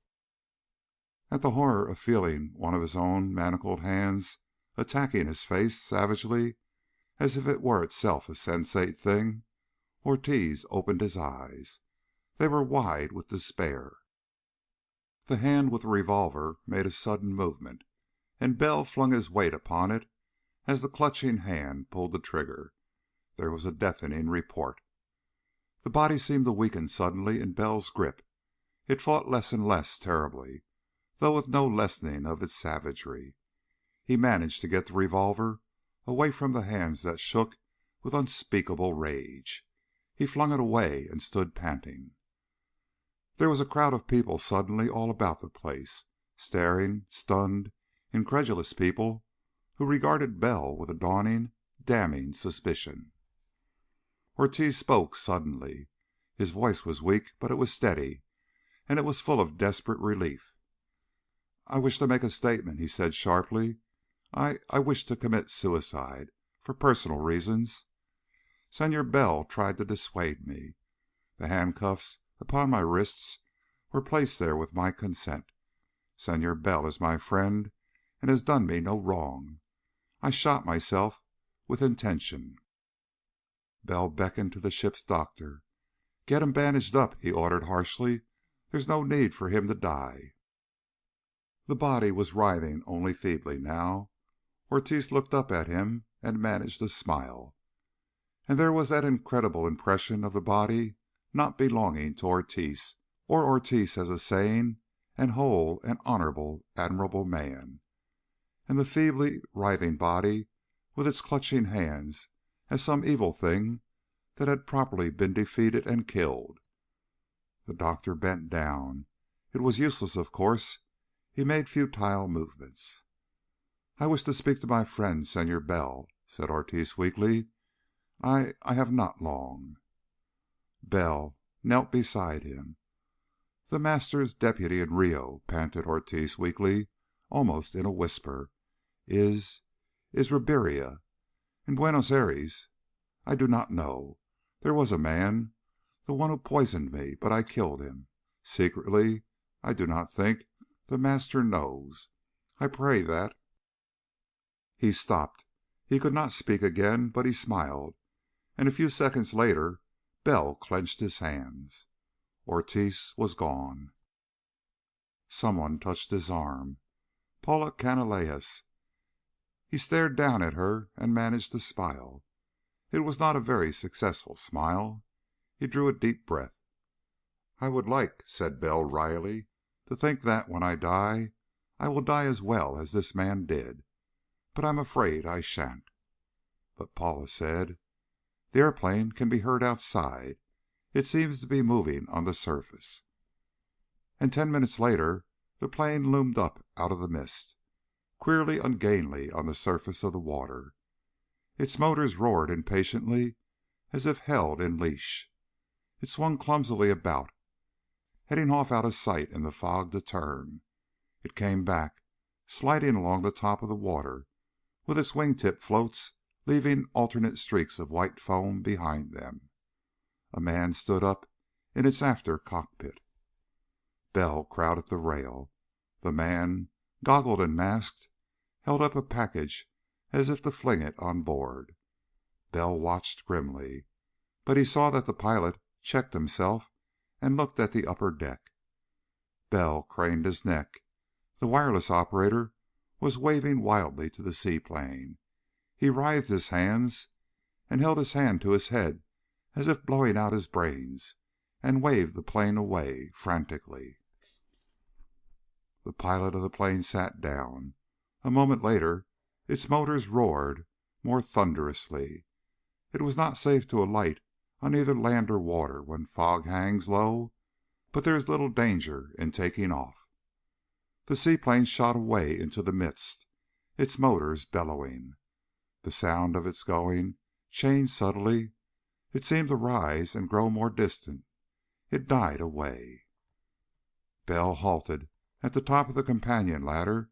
At the horror of feeling one of his own manacled hands attacking his face savagely, as if it were itself a sensate thing, Ortiz opened his eyes. They were wide with despair. The hand with the revolver made a sudden movement, and Bell flung his weight upon it as the clutching hand pulled the trigger. There was a deafening report. The body seemed to weaken suddenly in Bell's grip. It fought less and less terribly, though with no lessening of its savagery. He managed to get the revolver away from the hands that shook with unspeakable rage. He flung it away and stood panting. There was a crowd of people suddenly all about the place, staring, stunned, incredulous people who regarded Bell with a dawning, damning suspicion. Ortiz spoke suddenly. His voice was weak, but it was steady, and it was full of desperate relief. "I wish to make a statement," he said sharply. I wish to commit suicide, for personal reasons. Senor Bell tried to dissuade me. The handcuffs upon my wrists were placed there with my consent. Senor Bell is my friend and has done me no wrong. I shot myself with intention." Bell beckoned to the ship's doctor. "Get him bandaged up," he ordered harshly. "There's no need for him to die." The body was writhing only feebly now. Ortiz looked up at him and managed a smile. And there was that incredible impression of the body not belonging to Ortiz, or Ortiz as a sane and whole and honorable, admirable man, and the feebly writhing body with its clutching hands as some evil thing that had properly been defeated and killed. The doctor bent down. It was useless, of course. He made futile movements. "I wish to speak to my friend, Senor Bell," said Ortiz weakly. I have not long." Bell knelt beside him. "The Master's deputy in Rio," panted Ortiz weakly, almost in a whisper, is Ribiera. In Buenos Aires, I do not know. There was a man, the one who poisoned me, but I killed him. Secretly, I do not think the Master knows. I pray that..." He stopped. He could not speak again, but he smiled, and a few seconds later Bell clenched his hands. Ortiz was gone. Someone touched his arm. Paula Canalejas. He stared down at her and managed to smile. It was not a very successful smile. He drew a deep breath. "I would like," said Bell wryly, "to think that when I die I will die as well as this man did. But I'm afraid I shan't." But Paula said, "The airplane can be heard outside. It seems to be moving on the surface." And 10 minutes later the plane loomed up out of the mist, queerly ungainly on the surface of the water. Its motors roared impatiently as if held in leash. It swung clumsily about, heading off out of sight in the fog to turn. It came back, sliding along the top of the water, with its wingtip floats leaving alternate streaks of white foam behind them. A man stood up in its after cockpit. Bell crowded the rail. The man, goggled and masked, held up a package as if to fling it on board. Bell watched grimly, but he saw that the pilot checked himself and looked at the upper deck. Bell craned his neck. The wireless operator was waving wildly to the seaplane. He writhed his hands and held his hand to his head as if blowing out his brains, and waved the plane away frantically. The pilot of the plane sat down. A moment later its motors roared more thunderously. It was not safe to alight on either land or water when fog hangs low, but there is little danger in taking off. The seaplane shot away into the mist, its motors bellowing. The sound of its going changed subtly. It seemed to rise and grow more distant. It died away. Bell halted at the top of the companion ladder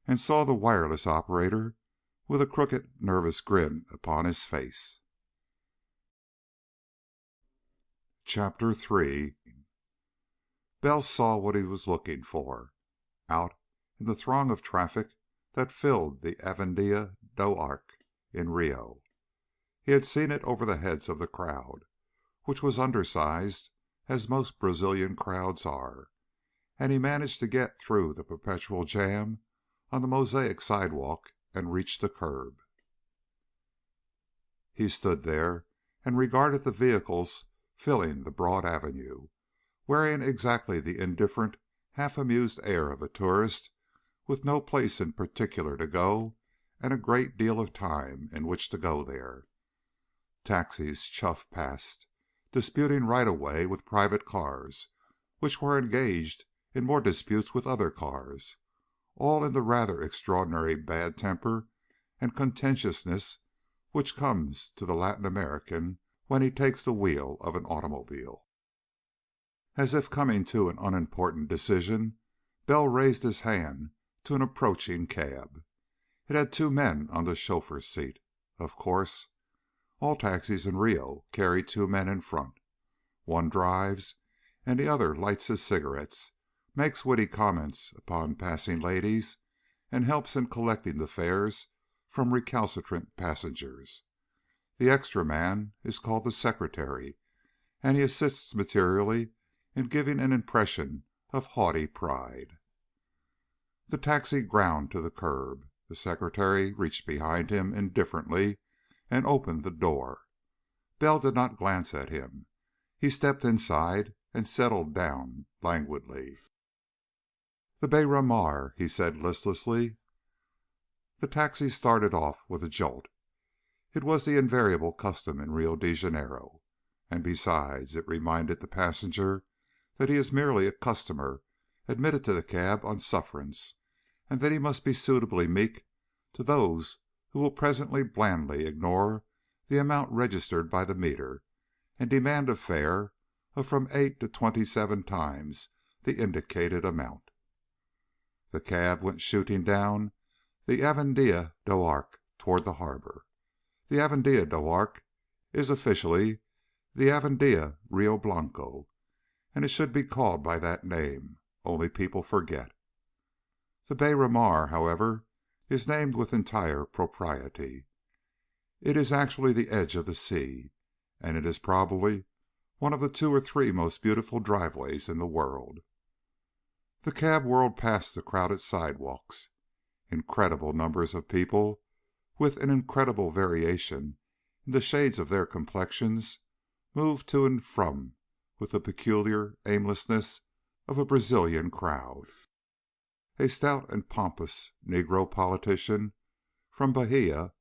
and saw the wireless operator with a crooked, nervous grin upon his face. Chapter 3. Bell saw what he was looking for. Out in the throng of traffic that filled the Avenida do Arco in Rio. He had seen it over the heads of the crowd, which was undersized, as most Brazilian crowds are, and he managed to get through the perpetual jam on the mosaic sidewalk and reach the curb. He stood there and regarded the vehicles filling the broad avenue, wearing exactly the indifferent, half-amused air of a tourist with no place in particular to go and a great deal of time in which to go there. Taxis chuffed past, disputing right-of-way with private cars, which were engaged in more disputes with other cars, all in the rather extraordinary bad temper and contentiousness which comes to the Latin American when he takes the wheel of an automobile. As if coming to an unimportant decision, Bell raised his hand to an approaching cab. It had two men on the chauffeur's seat. Of course, all taxis in Rio carry two men in front. One drives, and the other lights his cigarettes, makes witty comments upon passing ladies, and helps in collecting the fares from recalcitrant passengers. The extra man is called the secretary, and he assists materially in giving an impression of haughty pride. The taxi ground to the curb. The secretary reached behind him indifferently and opened the door. Bell did not glance at him. He stepped inside and settled down languidly. "The Beira Mar," he said listlessly. The taxi started off with a jolt. It was the invariable custom in Rio de Janeiro, and besides, it reminded the passenger that he is merely a customer admitted to the cab on sufferance, and that he must be suitably meek to those who will presently blandly ignore the amount registered by the meter and demand a fare of from 8 to 27 times the indicated amount. The cab went shooting down the Avenida do Arco toward the harbor. The Avenida do Arco is officially the Avenida Rio Blanco, and it should be called by that name, only people forget. The Beira Mar, however, is named with entire propriety. It is actually the edge of the sea, and it is probably one of the 2 or 3 most beautiful driveways in the world. The cab whirled past the crowded sidewalks. Incredible numbers of people, with an incredible variation in the shades of their complexions, moved to and from with the peculiar aimlessness of a Brazilian crowd. A stout and pompous Negro politician from Bahia,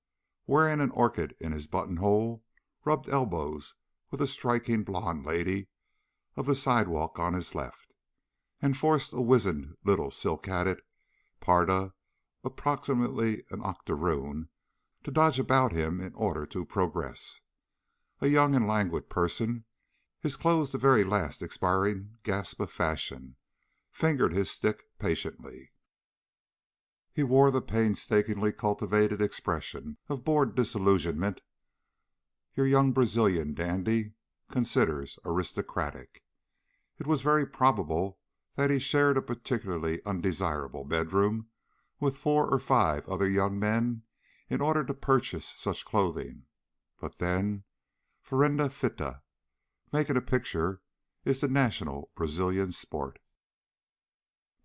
wearing an orchid in his buttonhole, rubbed elbows with a striking blonde lady of the sidewalk on his left, and forced a wizened little silk-hatted parda, approximately an octoroon, to dodge about him in order to progress. A young and languid person, his clothes the very last expiring gasp of fashion, fingered his stick patiently. He wore the painstakingly cultivated expression of bored disillusionment your young Brazilian dandy considers aristocratic. It was very probable that he shared a particularly undesirable bedroom with 4 or 5 other young men in order to purchase such clothing, but then, ferenda fita, making a picture is the national Brazilian sport.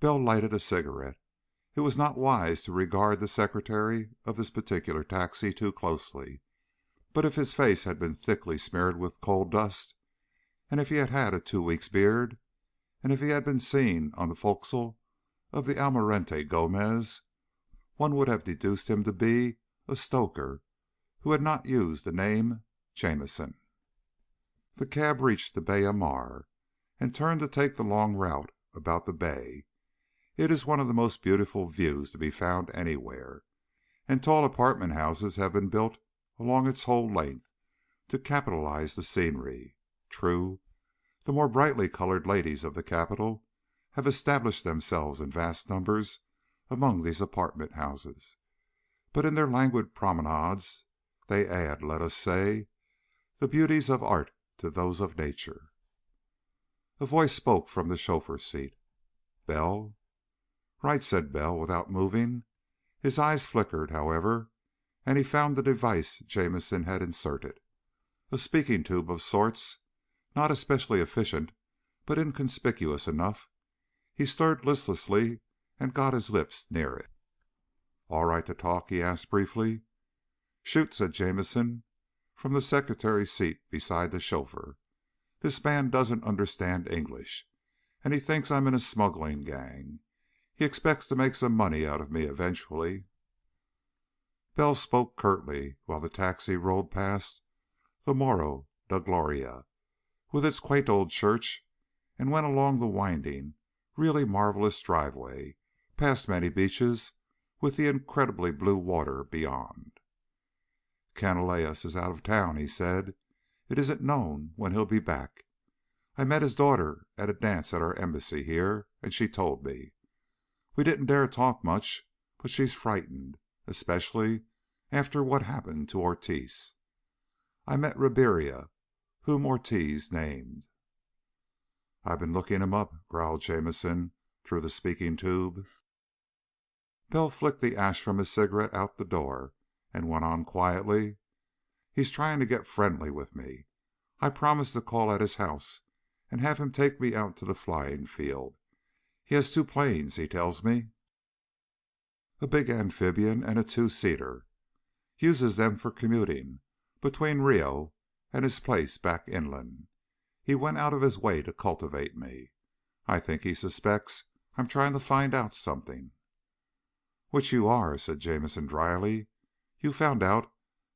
Bell lighted a cigarette. It was not wise to regard the secretary of this particular taxi too closely, but if his face had been thickly smeared with coal dust, and if he had had a 2 weeks' beard, and if he had been seen on the forecastle of the Almirante Gomez, one would have deduced him to be a stoker who had not used the name Jamison. The cab reached the Baie Mar and turned to take the long route about the bay. It is one of the most beautiful views to be found anywhere, and tall apartment houses have been built along its whole length to capitalize the scenery. True, the more brightly colored ladies of the capital have established themselves in vast numbers among these apartment houses, but in their languid promenades they add, let us say, the beauties of art to those of nature. A voice spoke from the chauffeur's seat. "Bell?" "Right," said Bell, without moving. His eyes flickered, however, and he found the device Jamison had inserted. A speaking tube of sorts, not especially efficient, but inconspicuous enough. He stirred listlessly and got his lips near it. "All right to talk?" he asked briefly. "Shoot," said Jamison from the secretary's seat beside the chauffeur. "This man doesn't understand English, and he thinks I'm in a smuggling gang. He expects to make some money out of me eventually." Bell spoke curtly while the taxi rolled past the Morro da Gloria, with its quaint old church, and went along the winding, really marvelous driveway, past many beaches, with the incredibly blue water beyond. "Canalejas is out of town," he said. "It isn't known when he'll be back. I met his daughter at a dance at our embassy here, and she told me. We didn't dare talk much, but she's frightened, especially after what happened to Ortiz. I met Ribiera, whom Ortiz named." "I've been looking him up," growled Jamison through the speaking tube. Bell flicked the ash from his cigarette out the door and went on quietly. "He's trying to get friendly with me. I promised to call at his house and have him take me out to the flying field. He has 2 planes, he tells me, a big amphibian and a 2-seater. Uses them for commuting between Rio and his place back inland. He went out of his way to cultivate me. I think he suspects I'm trying to find out something." "Which you are," said Jamison dryly. "You found out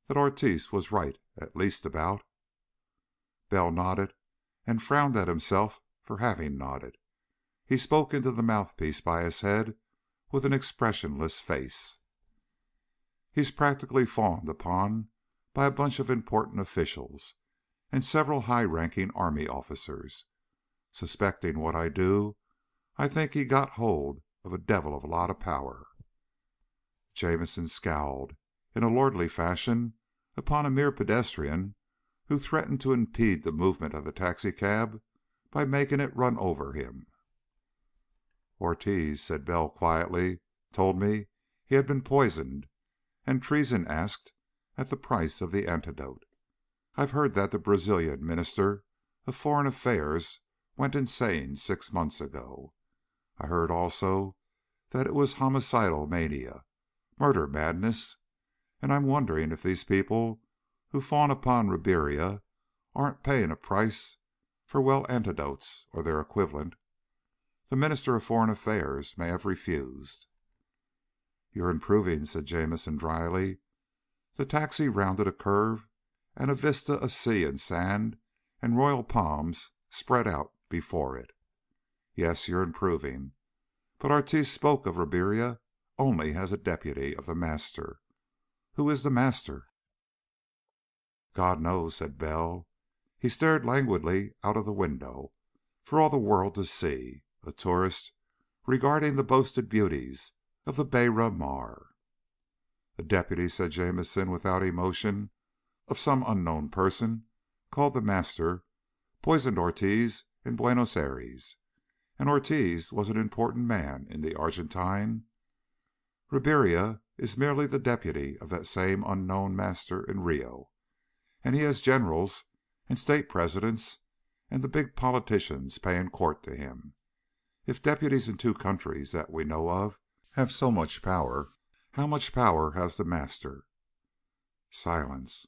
that Ortiz was right, at least about." Bell nodded and frowned at himself for having nodded. He spoke into the mouthpiece by his head with an expressionless face. "He's practically fawned upon by a bunch of important officials and several high-ranking army officers. Suspecting what I do, I think he got hold of a devil of a lot of power." Jamison scowled in a lordly fashion upon a mere pedestrian who threatened to impede the movement of the taxicab by making it run over him. "Ortiz," said Bell quietly, "told me he had been poisoned, and treason asked at the price of the antidote. I've heard that the Brazilian Minister of Foreign Affairs went insane 6 months ago. I heard also that it was homicidal mania, murder madness, and I'm wondering if these people who fawn upon Ribiera aren't paying a price for, well, antidotes or their equivalent. The Minister of Foreign Affairs may have refused." "You're improving," said Jamison dryly. The taxi rounded a curve, and a vista of sea and sand and royal palms spread out before it. "Yes, you're improving. But Ortiz spoke of Ribiera only as a deputy of the Master. Who is the Master?" "God knows," said Bell. He stared languidly out of the window for all the world to see, a tourist regarding the boasted beauties of the Beira Mar. "A deputy," said Jamison without emotion, "of some unknown person called the Master poisoned Ortiz in Buenos Aires, and Ortiz was an important man in the Argentine. Ribiera is merely the deputy of that same unknown Master in Rio, and he has generals and state presidents and the big politicians paying court to him. If deputies in 2 countries that we know of have so much power, how much power has the Master?" Silence.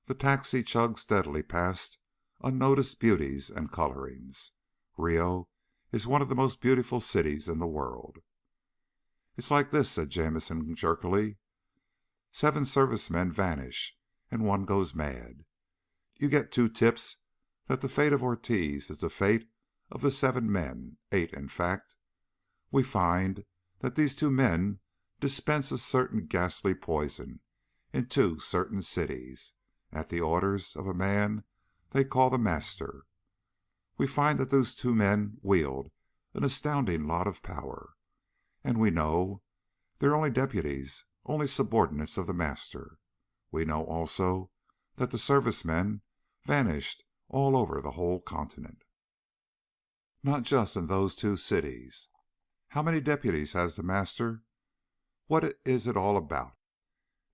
The taxi chugged steadily past unnoticed beauties and colorings. Rio is one of the most beautiful cities in the world. It's like this," said Jamison jerkily. "7 service men vanish and one goes mad. You get 2 tips that the fate of Ortiz is the fate of the 7 men, 8 in fact. We find that these 2 men dispense a certain ghastly poison in 2 certain cities, at the orders of a man they call the Master. We find that those 2 men wield an astounding lot of power. And we know they're only deputies, only subordinates of the Master. We know also that the service men vanished all over the whole continent, not just in those 2 cities. How many deputies has the Master? What is it all about?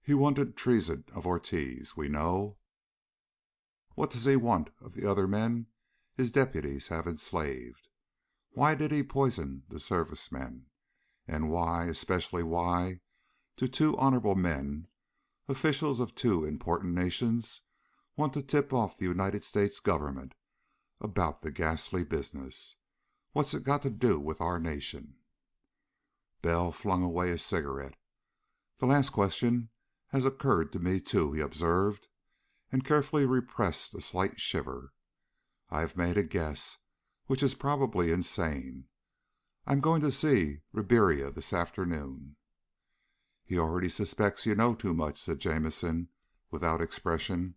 He wanted treason of Ortiz, we know. What does he want of the other men his deputies have enslaved? Why did he poison the service men? And why, especially why, do 2 honorable men, officials of 2 important nations, want to tip off the United States government about the ghastly business? What's it got to do with our nation?" Bell flung away his cigarette. "The last question has occurred to me, too," he observed, and carefully repressed a slight shiver. "I have made a guess, which is probably insane. I'm going to see Ribiera this afternoon." "He already suspects you know too much," said Jamison without expression.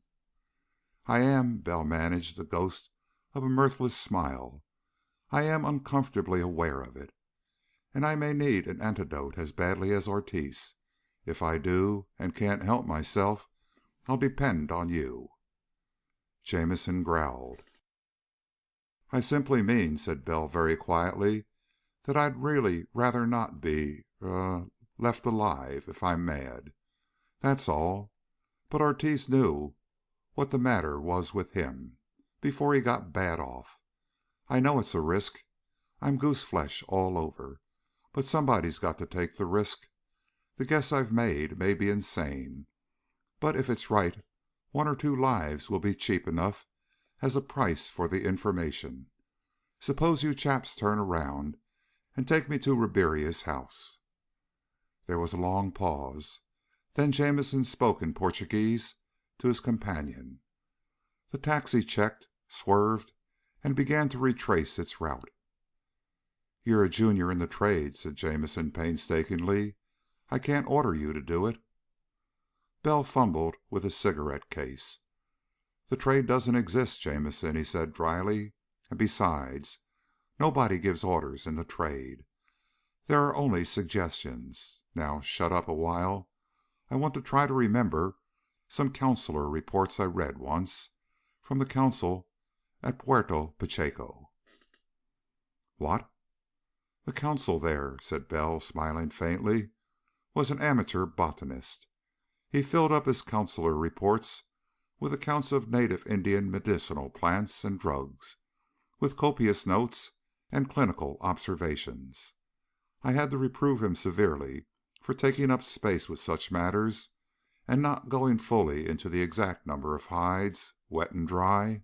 "I am," Bell managed the ghost of a mirthless smile. "I am uncomfortably aware of it. And I may need an antidote as badly as Ortiz. If I do, and can't help myself, I'll depend on you." Jamison growled. "I simply mean," said Bell very quietly, "that I'd really rather not be left alive if I'm mad. That's all. But Ortiz knew what the matter was with him before he got bad off. I know it's a risk. I'm gooseflesh all over. But somebody's got to take the risk. The guess I've made may be insane, but if it's right, 1 or 2 lives will be cheap enough as a price for the information. Suppose you chaps turn around and take me to Ribiera's house." There was a long pause. Then Jamison spoke in Portuguese to his companion. The taxi checked, swerved, and began to retrace its route. "You're a junior in the trade," said Jamison painstakingly. "I can't order you to do it." Bell fumbled with his cigarette case. "The trade doesn't exist, Jamison," he said dryly. "And besides, nobody gives orders in the trade. There are only suggestions. Now shut up a while. I want to try to remember some consular reports I read once, from the consul at Puerto Pacheco." "What?" "The consul there," said Bell, smiling faintly, "was an amateur botanist. He filled up his consular reports with accounts of native Indian medicinal plants and drugs, with copious notes and clinical observations. I had to reprove him severely for taking up space with such matters and not going fully into the exact number of hides, wet and dry,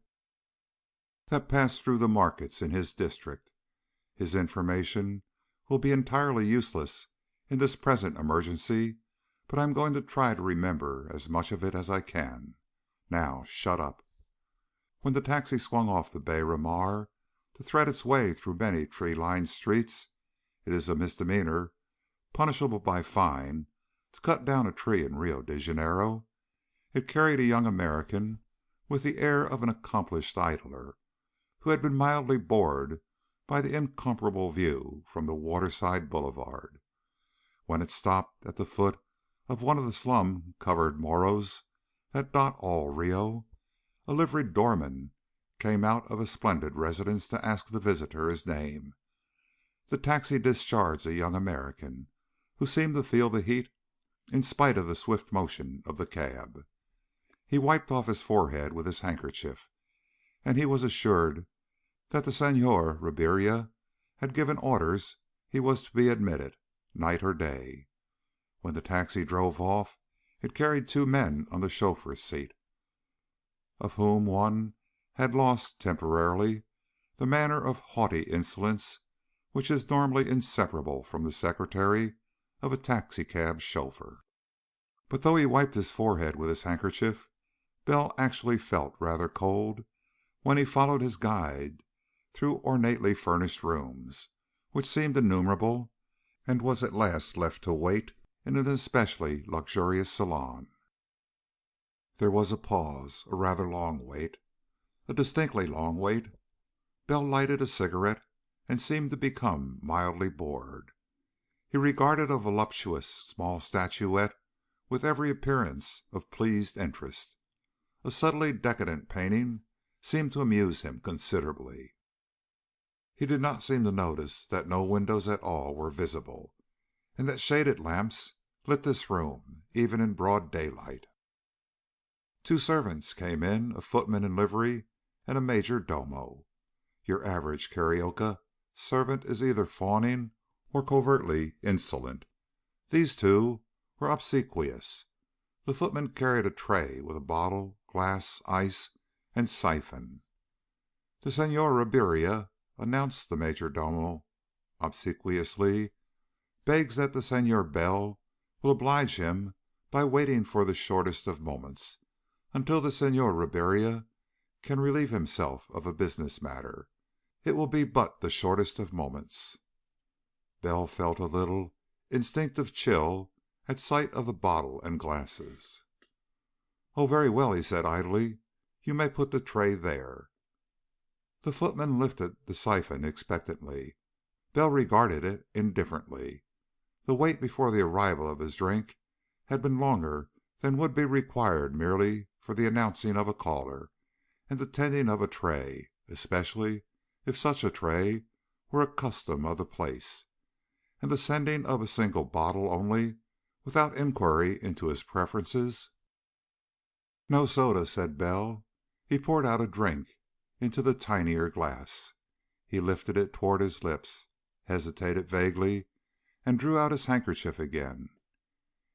that pass through the markets in his district. His information will be entirely useless in this present emergency, but I'm going to try to remember as much of it as I can. Now, shut up." When the taxi swung off the Beira Mar to thread its way through many tree-lined streets, it is a misdemeanor, punishable by fine, to cut down a tree in Rio de Janeiro, it carried a young American with the air of an accomplished idler who had been mildly bored by the incomparable view from the waterside boulevard. When it stopped at the foot of one of the slum-covered morros that dot all Rio, a liveried doorman came out of a splendid residence to ask the visitor his name. The taxi discharged a young American who seemed to feel the heat in spite of the swift motion of the cab. He wiped off his forehead with his handkerchief, and he was assured that the Senhor Ribiera had given orders he was to be admitted, night or day. When the taxi drove off, it carried 2 men on the chauffeur's seat, of whom one had lost, temporarily, the manner of haughty insolence which is normally inseparable from the secretary of a taxicab chauffeur. But though he wiped his forehead with his handkerchief, Bell actually felt rather cold when he followed his guide through ornately furnished rooms, which seemed innumerable, and was at last left to wait in an especially luxurious salon. There was a pause, a rather long wait, a distinctly long wait. Bell lighted a cigarette and seemed to become mildly bored. He regarded a voluptuous small statuette with every appearance of pleased interest. A subtly decadent painting seemed to amuse him considerably. He did not seem to notice that no windows at all were visible, and that shaded lamps lit this room even in broad daylight. Two servants came in, a footman in livery and a major domo. Your average Carioca servant is either fawning or covertly insolent. These two were obsequious. The footman carried a tray with a bottle, glass, ice, and siphon. "The Senhor Ribiera," announced the major domo obsequiously, "begs that the Senhor Bell will oblige him by waiting for the shortest of moments until the Senhor Ribiera can relieve himself of a business matter. It will be but the shortest of moments." Bell felt a little instinctive chill at sight of the bottle and glasses. "Oh, very well," he said idly. "You may put the tray there." The footman lifted the siphon expectantly. Bell regarded it indifferently. The wait before the arrival of his drink had been longer than would be required merely for the announcing of a caller and the tending of a tray, especially if such a tray were a custom of the place, and the sending of a single bottle only, without inquiry into his preferences. "No soda," said Bell. He poured out a drink into the tinier glass. He lifted it toward his lips, hesitated vaguely, and drew out his handkerchief again.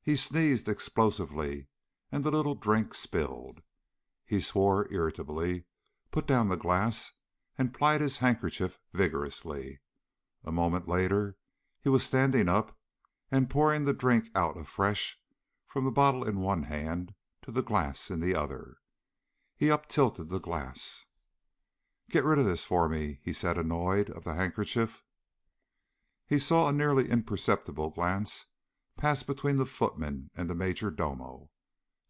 He sneezed explosively, and the little drink spilled. He swore irritably, put down the glass, and plied his handkerchief vigorously. A moment later he was standing up and pouring the drink out afresh from the bottle in one hand to the glass in the other. He uptilted the glass. "Get rid of this for me," he said, annoyed of the handkerchief. He saw a nearly imperceptible glance pass between the footman and the major domo.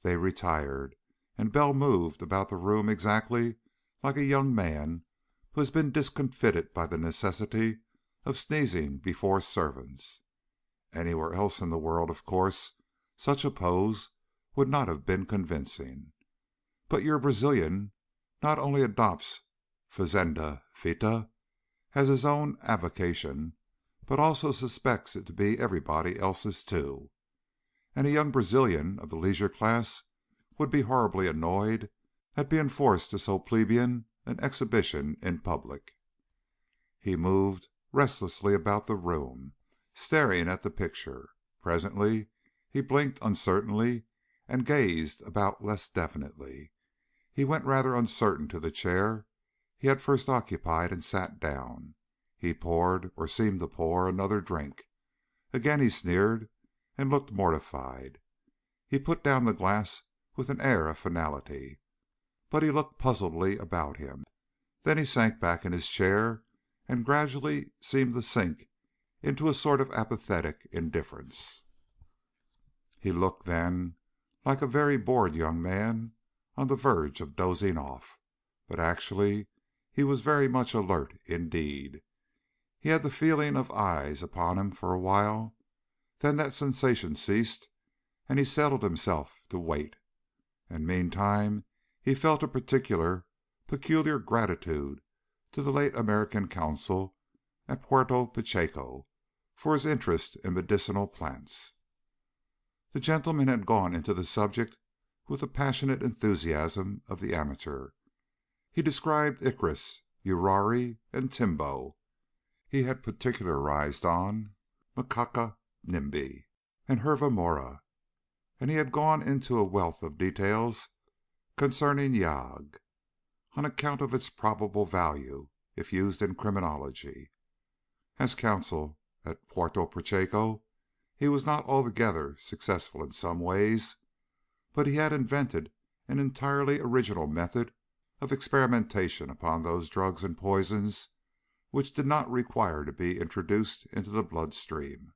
They retired, and Bell moved about the room exactly like a young man who has been discomfited by the necessity of sneezing before servants. Anywhere else in the world, of course, such a pose would not have been convincing. But your Brazilian not only adopts fazenda fita as his own avocation, but also suspects it to be everybody else's too. And a young Brazilian of the leisure class would be horribly annoyed at being forced to so plebeian an exhibition in public. He moved restlessly about the room, staring at the picture. Presently he blinked uncertainly and gazed about less definitely. He went rather uncertain to the chair he had first occupied and sat down. He poured, or seemed to pour, another drink. Again he sneered and looked mortified. He put down the glass with an air of finality, but he looked puzzledly about him. Then he sank back in his chair and gradually seemed to sink into a sort of apathetic indifference. He looked then like a very bored young man on the verge of dozing off, but actually he was very much alert indeed. He had the feeling of eyes upon him for a while, then that sensation ceased, and he settled himself to wait. And meantime he felt a peculiar gratitude to the late American consul at Puerto Pacheco for his interest in medicinal plants. The gentleman had gone into the subject with the passionate enthusiasm of the amateur. He described Icarus, Urari, and Timbo. He had particularized on Macaca nimbi and Hervamora, and he had gone into a wealth of details concerning Yag, on account of its probable value if used in criminology. As consul at Puerto Pacheco, He was not altogether successful in some ways, but he had invented an entirely original method of experimentation upon those drugs and poisons which did not require to be introduced into the blood stream.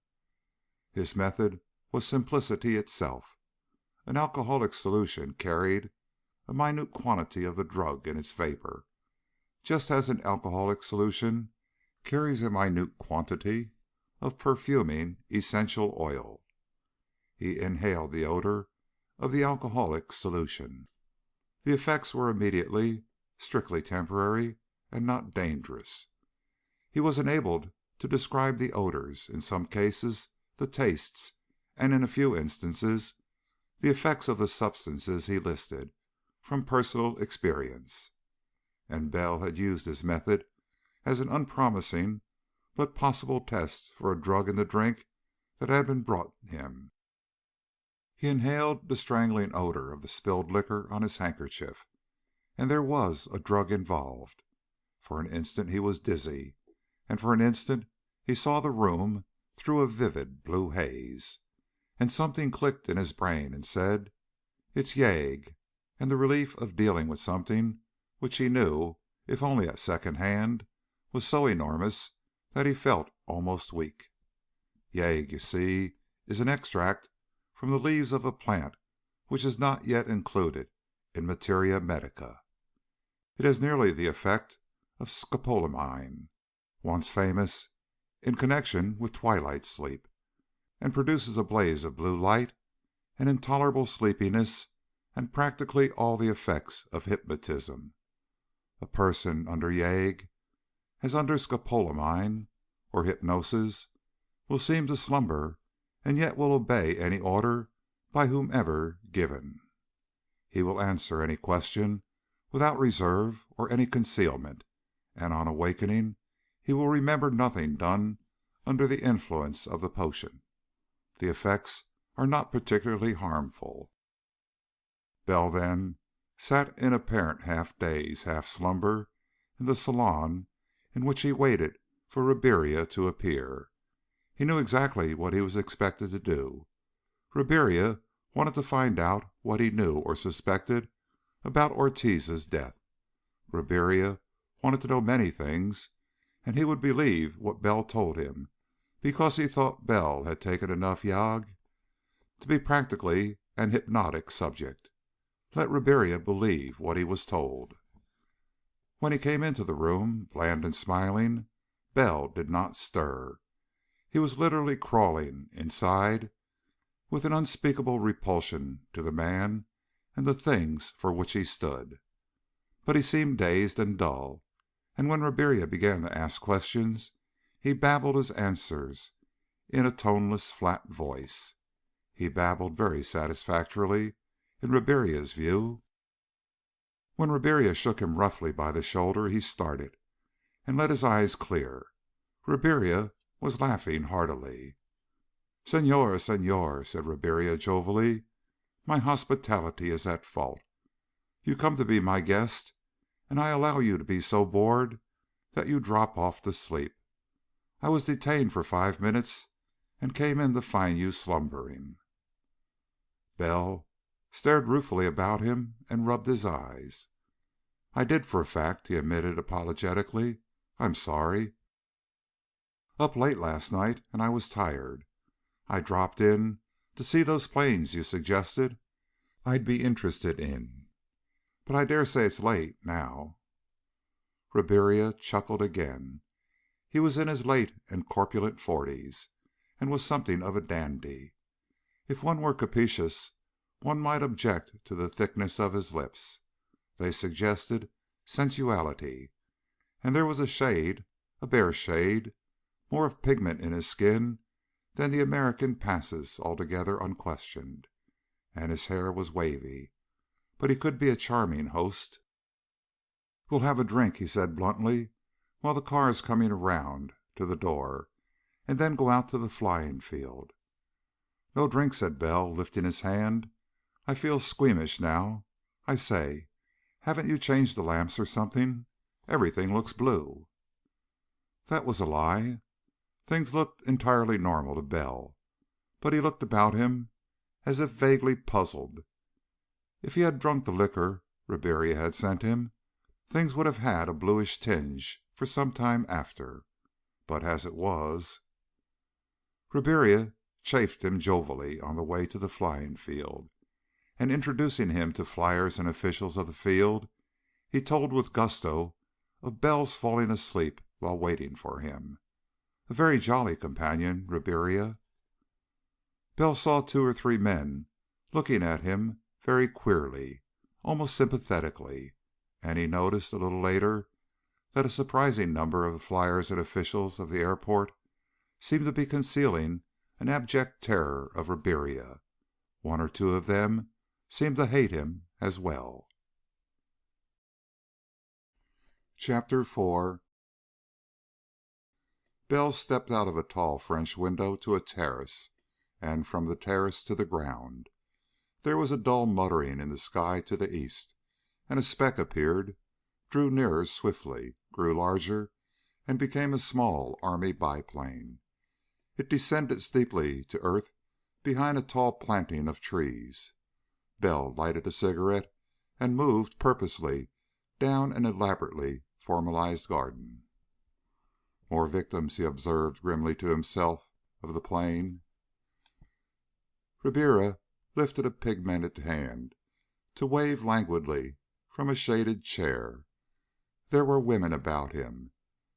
His method was simplicity itself. An alcoholic solution carried a minute quantity of the drug in its vapor, just as an alcoholic solution carries a minute quantity of perfuming essential oil. He inhaled the odor of the alcoholic solution. The effects were immediately strictly temporary and not dangerous. He was enabled to describe the odors, in some cases the tastes, and in a few instances the effects of the substances he listed, from personal experience. And Bell had used his method as an unpromising but possible test for a drug in the drink that had been brought him. He inhaled the strangling odor of the spilled liquor on his handkerchief, and there was a drug involved. For an instant he was dizzy, and for an instant he saw the room through a vivid blue haze, and something clicked in his brain and said, "It's Yegg," and the relief of dealing with something which he knew, if only at second hand, was so enormous that he felt almost weak. Yegg, you see, is an extract from the leaves of a plant which is not yet included in materia medica. It has nearly the effect of scopolamine, once famous in connection with twilight sleep, and produces a blaze of blue light and intolerable sleepiness and practically all the effects of hypnotism. A person under Yegg, as under scopolamine or hypnosis, will seem to slumber and yet will obey any order by whomever given. He will answer any question without reserve or any concealment, and on awakening he will remember nothing done under the influence of the potion. The effects are not particularly harmful. Bell then sat in apparent half daze, half slumber in the salon in which he waited for Ribiera to appear. He knew exactly what he was expected to do. Ribiera wanted to find out what he knew or suspected about Ortiz's death. Ribiera wanted to know many things, and he would believe what Bell told him because he thought Bell had taken enough yag to be practically an hypnotic subject. Let Ribiera believe what he was told. When he came into the room, bland and smiling, Bell did not stir. He was literally crawling inside with an unspeakable repulsion to the man and the things for which he stood. But he seemed dazed and dull, and when Ribiera began to ask questions, he babbled his answers in a toneless, flat voice. He babbled very satisfactorily, in Ribiera's view. When Ribiera shook him roughly by the shoulder, he started, and let his eyes clear. Ribiera was laughing heartily. "Senor, senor," said Ribiera jovially, "my hospitality is at fault. You come to be my guest, and I allow you to be so bored that you drop off to sleep. I was detained for 5 minutes, and came in to find you slumbering." Bell stared ruefully about him and rubbed his eyes. "I did, for a fact," he admitted apologetically. "I'm sorry. Up late last night, and I was tired. I dropped in to see those planes you suggested I'd be interested in. But I dare say it's late now." Ribiera chuckled again. He was in his late and corpulent 40s, and was something of a dandy. If one were captious, one might object to the thickness of his lips. They suggested sensuality, and there was a shade, a bare shade, more of pigment in his skin than the American passes altogether unquestioned, and his hair was wavy, but he could be a charming host. "We'll have a drink," he said bluntly, "while the car is coming around to the door, and then go out to the flying field." "No drink," said Bell, lifting his hand. "I feel squeamish now. I say, haven't you changed the lamps or something? Everything looks blue." That was a lie. Things looked entirely normal to Bell, but he looked about him as if vaguely puzzled. If he had drunk the liquor Ribiera had sent him, things would have had a bluish tinge for some time after. But as it was... Ribiera chaffed him jovially on the way to the flying field, and introducing him to flyers and officials of the field, he told with gusto of Bell's falling asleep while waiting for him. A very jolly companion, Ribiera. Bell saw 2 or 3 men looking at him very queerly, almost sympathetically, and he noticed a little later that a surprising number of the flyers and officials of the airport seemed to be concealing an abject terror of Ribiera. 1 or 2 of them seemed to hate him as well. Chapter 4. Bell stepped out of a tall French window to a terrace, and from the terrace to the ground. There was a dull muttering in the sky to the east, and a speck appeared, drew nearer swiftly, grew larger, and became a small army biplane. It descended steeply to earth behind a tall planting of trees. Bell lighted a cigarette and moved purposely down an elaborately formalized garden. More victims, he observed grimly to himself, of the plane. Ribiera lifted a pigmented hand to wave languidly from a shaded chair. There were women about him,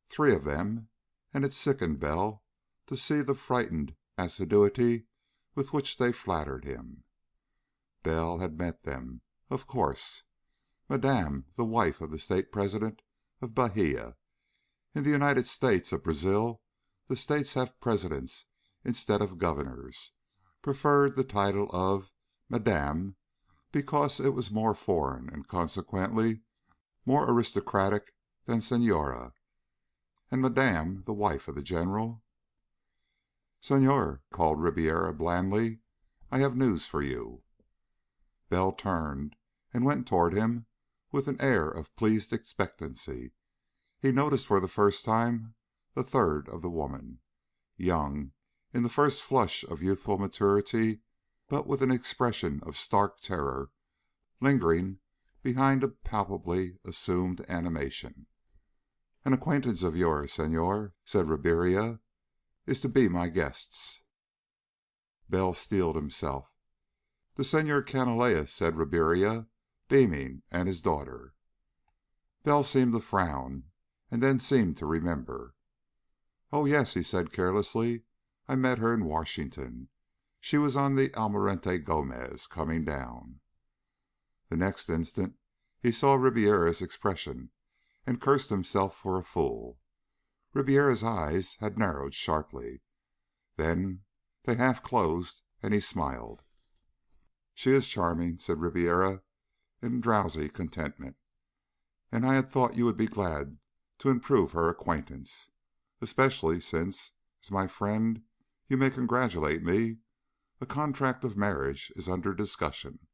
3 of them, and it sickened Bell to see the frightened assiduity with which they flattered him. Bell had met them, of course. Madame, the wife of the State President of Bahia. In the United States of Brazil, the states have presidents instead of governors, preferred the title of Madame because it was more foreign and consequently more aristocratic than Senora, and Madame, the wife of the general. "Senor," called Ribiera blandly, "I have news for you." Bell turned and went toward him with an air of pleased expectancy. He noticed for the first time the third of the woman, young, in the first flush of youthful maturity, but with an expression of stark terror lingering behind a palpably assumed animation. "An acquaintance of yours, Senor," said Ribiera, "is to be my guests." Bell steeled himself. "The Senor Canalejas," said Ribiera, beaming, "and his daughter." Bell seemed to frown, and then seemed to remember. "Oh, yes," he said carelessly. "I met her in Washington. She was on the Almirante Gomez, coming down." The next instant he saw Ribiera's expression, and cursed himself for a fool. Ribiera's eyes had narrowed sharply. Then they half closed, and he smiled. "She is charming," said Ribiera in drowsy contentment, "and I had thought you would be glad to improve her acquaintance, especially since, as my friend, you may congratulate me, a contract of marriage is under discussion."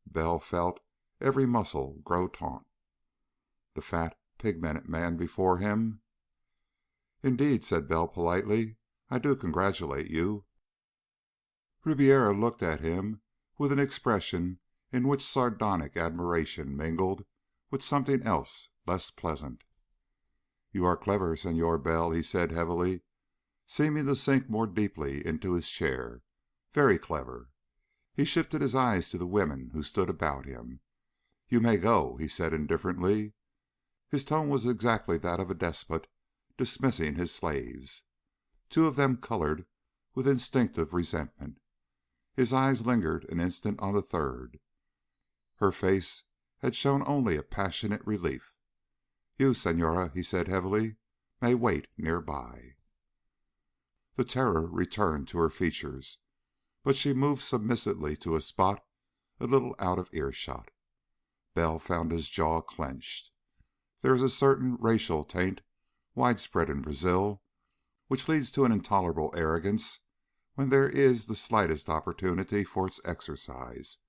Bell felt every muscle grow taut. The fat, pigmented man before him. "Indeed," said Bell politely, "I do congratulate you." Ribiera looked at him with an expression in which sardonic admiration mingled with something else less pleasant. "You are clever, Senor Bell," he said heavily, seeming to sink more deeply into his chair. "Very clever." He shifted his eyes to the women who stood about him. "You may go," he said indifferently. His tone was exactly that of a despot dismissing his slaves. 2 of them colored with instinctive resentment. His eyes lingered an instant on the third. Her face had shown only a passionate relief. "You, Senora," he said heavily, "may wait nearby." The terror returned to her features, but she moved submissively to a spot a little out of earshot. Bell found his jaw clenched. There is a certain racial taint, widespread in Brazil, which leads to an intolerable arrogance when there is the slightest opportunity for its exercise.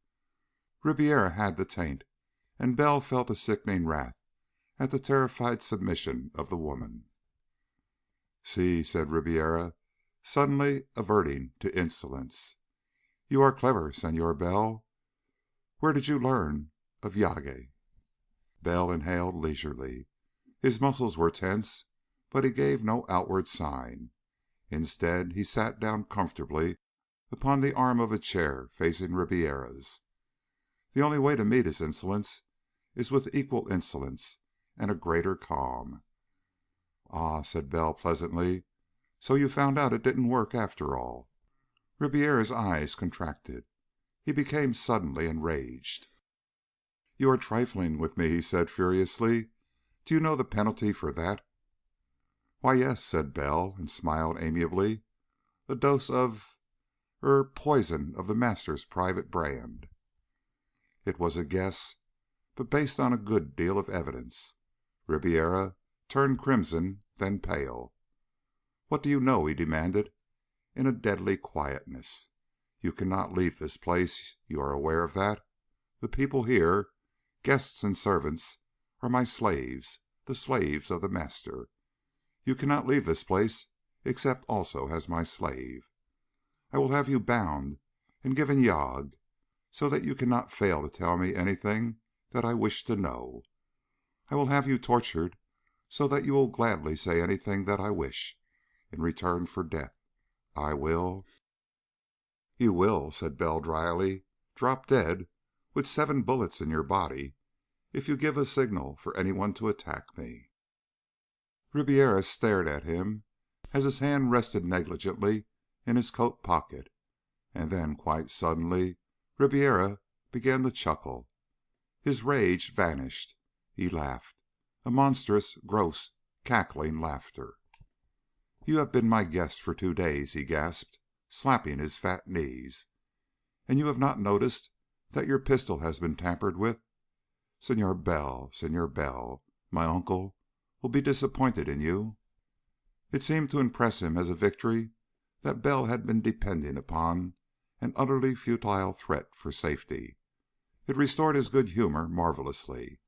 Ribiera had the taint, and Bell felt a sickening wrath at the terrified submission of the woman. "See," said Ribiera, suddenly averting to insolence. "You are clever, Senor Bell. Where did you learn of Yagé?" Bell inhaled leisurely. His muscles were tense, but he gave no outward sign. Instead, he sat down comfortably upon the arm of a chair facing Ribiera's. "The only way to meet his insolence is with equal insolence and a greater calm." "Ah," said Bell pleasantly, "so you found out it didn't work after all." Ribiera's eyes contracted. He became suddenly enraged. "You are trifling with me," he said furiously. "Do you know the penalty for that?" "Why, yes," said Bell, and smiled amiably. "A dose of poison of The Master's private brand." It was a guess, but based on a good deal of evidence. Ribiera turned crimson, then pale. "What do you know?" he demanded in a deadly quietness. "You cannot leave this place. You are aware of that. The people here, guests and servants, are my slaves, the slaves of The Master. You cannot leave this place except also as my slave. I will have you bound and given yog, so that you cannot fail to tell me anything that I wish to know. I will have you tortured, so that you will gladly say anything that I wish, in return for death. I will—" "You will," said Bell dryly, "drop dead with 7 bullets in your body if you give a signal for anyone to attack me." Ribiera stared at him as his hand rested negligently in his coat pocket, and then quite suddenly Ribiera began to chuckle. His rage vanished. He laughed, a monstrous, gross, cackling laughter. "You have been my guest for 2 days," he gasped, slapping his fat knees, "and you have not noticed that your pistol has been tampered with? Senor Bell, my uncle will be disappointed in you." It seemed to impress him as a victory that Bell had been depending upon an utterly futile threat for safety. It restored his good humor marvelously.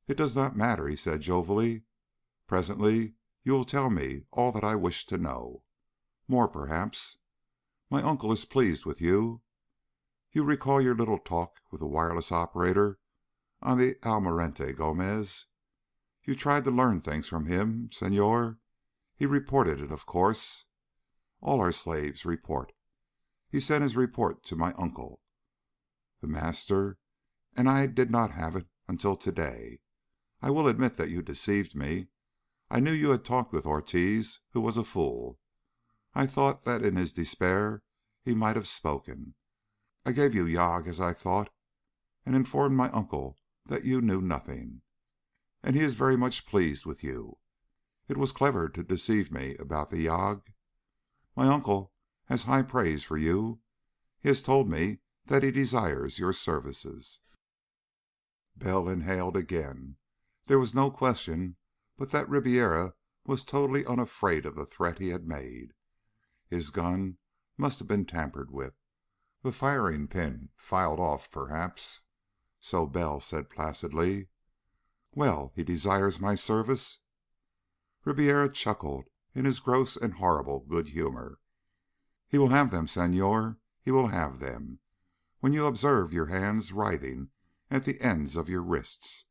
"It does not matter," he said jovially. "Presently you will tell me all that I wish to know. More, perhaps. My uncle is pleased with you. You recall your little talk with the wireless operator on the Almirante Gomez? You tried to learn things from him, Senor. He reported it, of course. All our slaves report. He sent his report to my uncle, The Master, and I did not have it until to day. I will admit that you deceived me. I knew you had talked with Ortiz, who was a fool. I thought that in his despair he might have spoken. I gave you yog as I thought, and informed my uncle that you knew nothing, and he is very much pleased with you. It was clever to deceive me about the yog. My uncle has high praise for you. He has told me that he desires your services." Bell inhaled again. There was no question but that Ribiera was totally unafraid of the threat he had made. His gun must have been tampered with, the firing pin filed off, perhaps. So Bell said placidly, "Well, he desires my service?" Ribiera chuckled in his gross and horrible good humor. "He will have them, Senor. He will have them. When you observe your hands writhing at the ends of your wrists,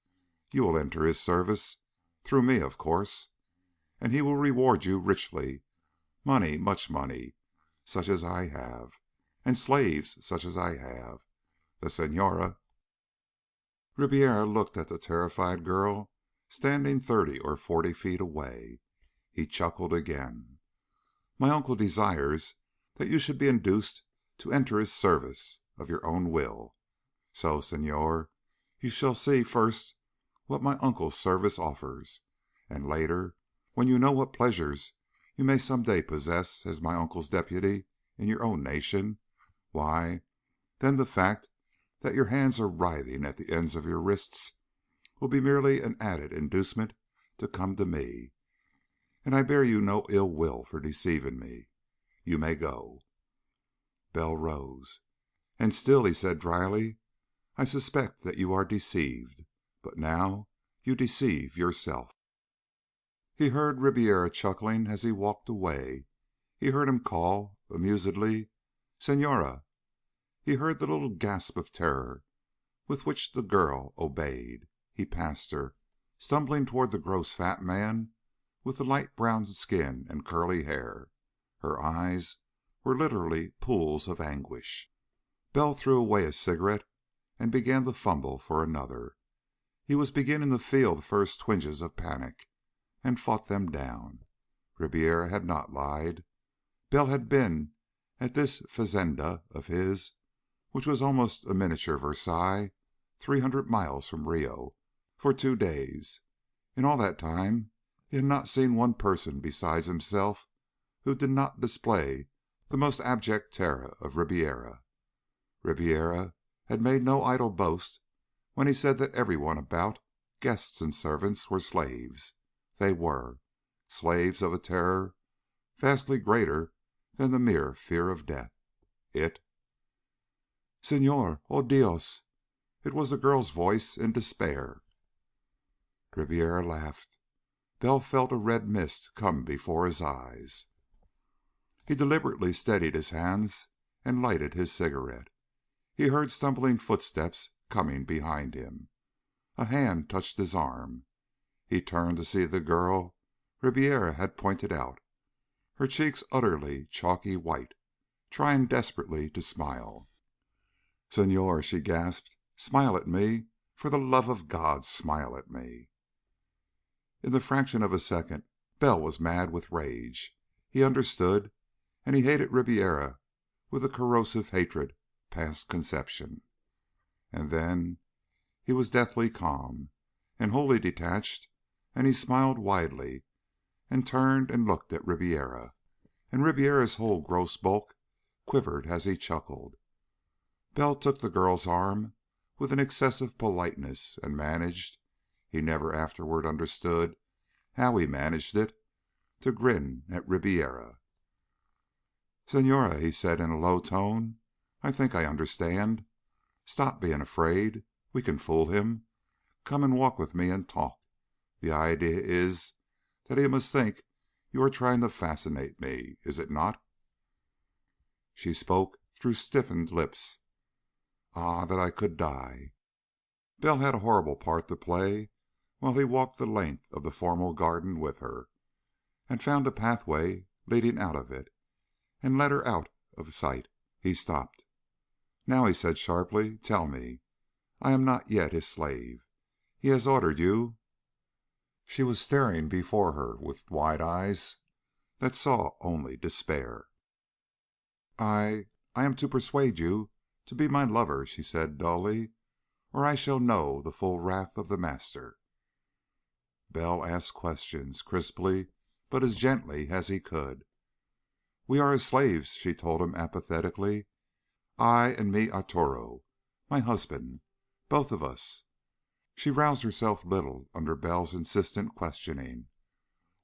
you will enter his service, through me, of course, and he will reward you richly. Money, much money, such as I have, and slaves such as I have. The Senora—" Ribiera looked at the terrified girl standing 30 or 40 feet away. He chuckled again. "My uncle desires that you should be induced to enter his service of your own will. So, Senor, you shall see first what my uncle's service offers, and later, when you know what pleasures you may some day possess as my uncle's deputy in your own nation, why, then the fact that your hands are writhing at the ends of your wrists will be merely an added inducement to come to me, and I bear you no ill will for deceiving me. You may go." Bell rose. "And still," he said dryly, "I suspect that you are deceived. But now you deceive yourself." He heard Ribiera chuckling as he walked away. He heard him call, amusedly, "Senora!" He heard the little gasp of terror with which the girl obeyed. He passed her, stumbling toward the gross fat man with the light brown skin and curly hair. Her eyes were literally pools of anguish. Bell threw away his cigarette and began to fumble for another. He was beginning to feel the first twinges of panic, and fought them down. Ribiera had not lied. Bell had been at this fazenda of his, which was almost a miniature Versailles, 300 miles from Rio, for 2 days. In all that time he had not seen one person besides himself who did not display the most abject terror of Ribiera. Ribiera had made no idle boast when he said that everyone about, guests and servants, were slaves. They were slaves of a terror vastly greater than the mere fear of death. It "Senor! Oh, Dios!" It was the girl's voice in despair. Ribiera laughed. Bell felt a red mist come before his eyes. He deliberately steadied his hands and lighted his cigarette. He heard stumbling footsteps coming behind him. A hand touched his arm. He turned to see the girl Ribiera had pointed out, her cheeks utterly chalky white, trying desperately to smile. "Senor," she gasped, "smile at me. For the love of God, smile at me." In the fraction of a second Bell was mad with rage. He understood, and he hated Ribiera with a corrosive hatred past conception. And then he was deathly calm and wholly detached, and he smiled widely and turned and looked at Ribiera, and Ribiera's whole gross bulk quivered as he chuckled. Bell took the girl's arm with an excessive politeness and managed he never afterward understood how he managed it to grin at Ribiera. "Senora," he said in a low tone, "I think I understand. Stop being afraid. We can fool him. Come and walk with me and talk. The idea is that he must think you are trying to fascinate me, is it not?" She spoke through stiffened lips. "Ah, that I could die!" Bell had a horrible part to play while he walked the length of the formal garden with her, and found a pathway leading out of it, and led her out of sight. He stopped. "Now," he said sharply, "tell me. I am not yet his slave. He has ordered you." She was staring before her with wide eyes that saw only despair. I am to persuade you to be my lover," she said dully, "or I shall know the full wrath of the Master." Bell asked questions, crisply, but as gently as he could. "We are his slaves," she told him apathetically. "I and mi Arturo, my husband. Both of us." She roused herself little under Bell's insistent questioning.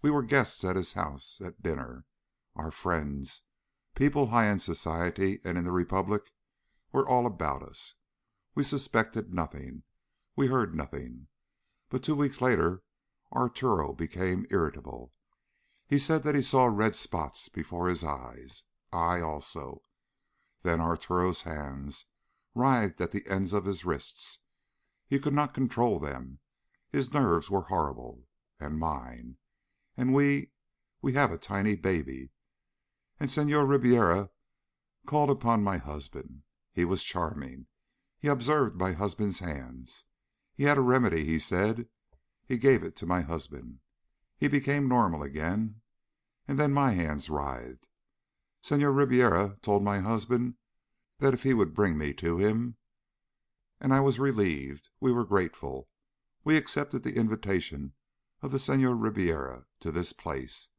"We were guests at his house, at dinner. Our friends, people high in society and in the Republic, were all about us. We suspected nothing. We heard nothing. But 2 weeks later Arturo became irritable. He said that he saw red spots before his eyes. I also. Then Arturo's hands writhed at the ends of his wrists. He could not control them. His nerves were horrible. And mine. And we have a tiny baby. And Senhor Ribiera called upon my husband. He was charming. He observed my husband's hands. He had a remedy, he said. He gave it to my husband. He became normal again. And then my hands writhed. Senhor Ribiera told my husband that if he would bring me to him, and I was relieved. We were grateful. We accepted the invitation of the Senhor Ribiera to this place.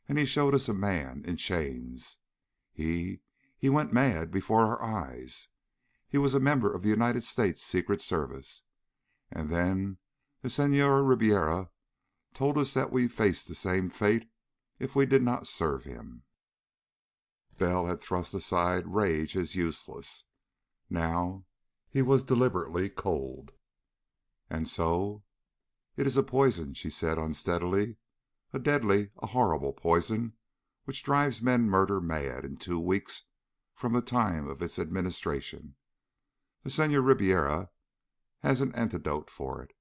And he showed us a man in chains. He went mad before our eyes. He was a member of the United States Secret Service. And then the Senhor Ribiera told us that we faced the same fate if we did not serve him." Bell had thrust aside rage as useless. Now he was deliberately cold. "And so?" "It is a poison," she said unsteadily. "A deadly, a horrible poison which drives men murder mad in 2 weeks from the time of its administration. The Senhor Ribiera has an antidote for it,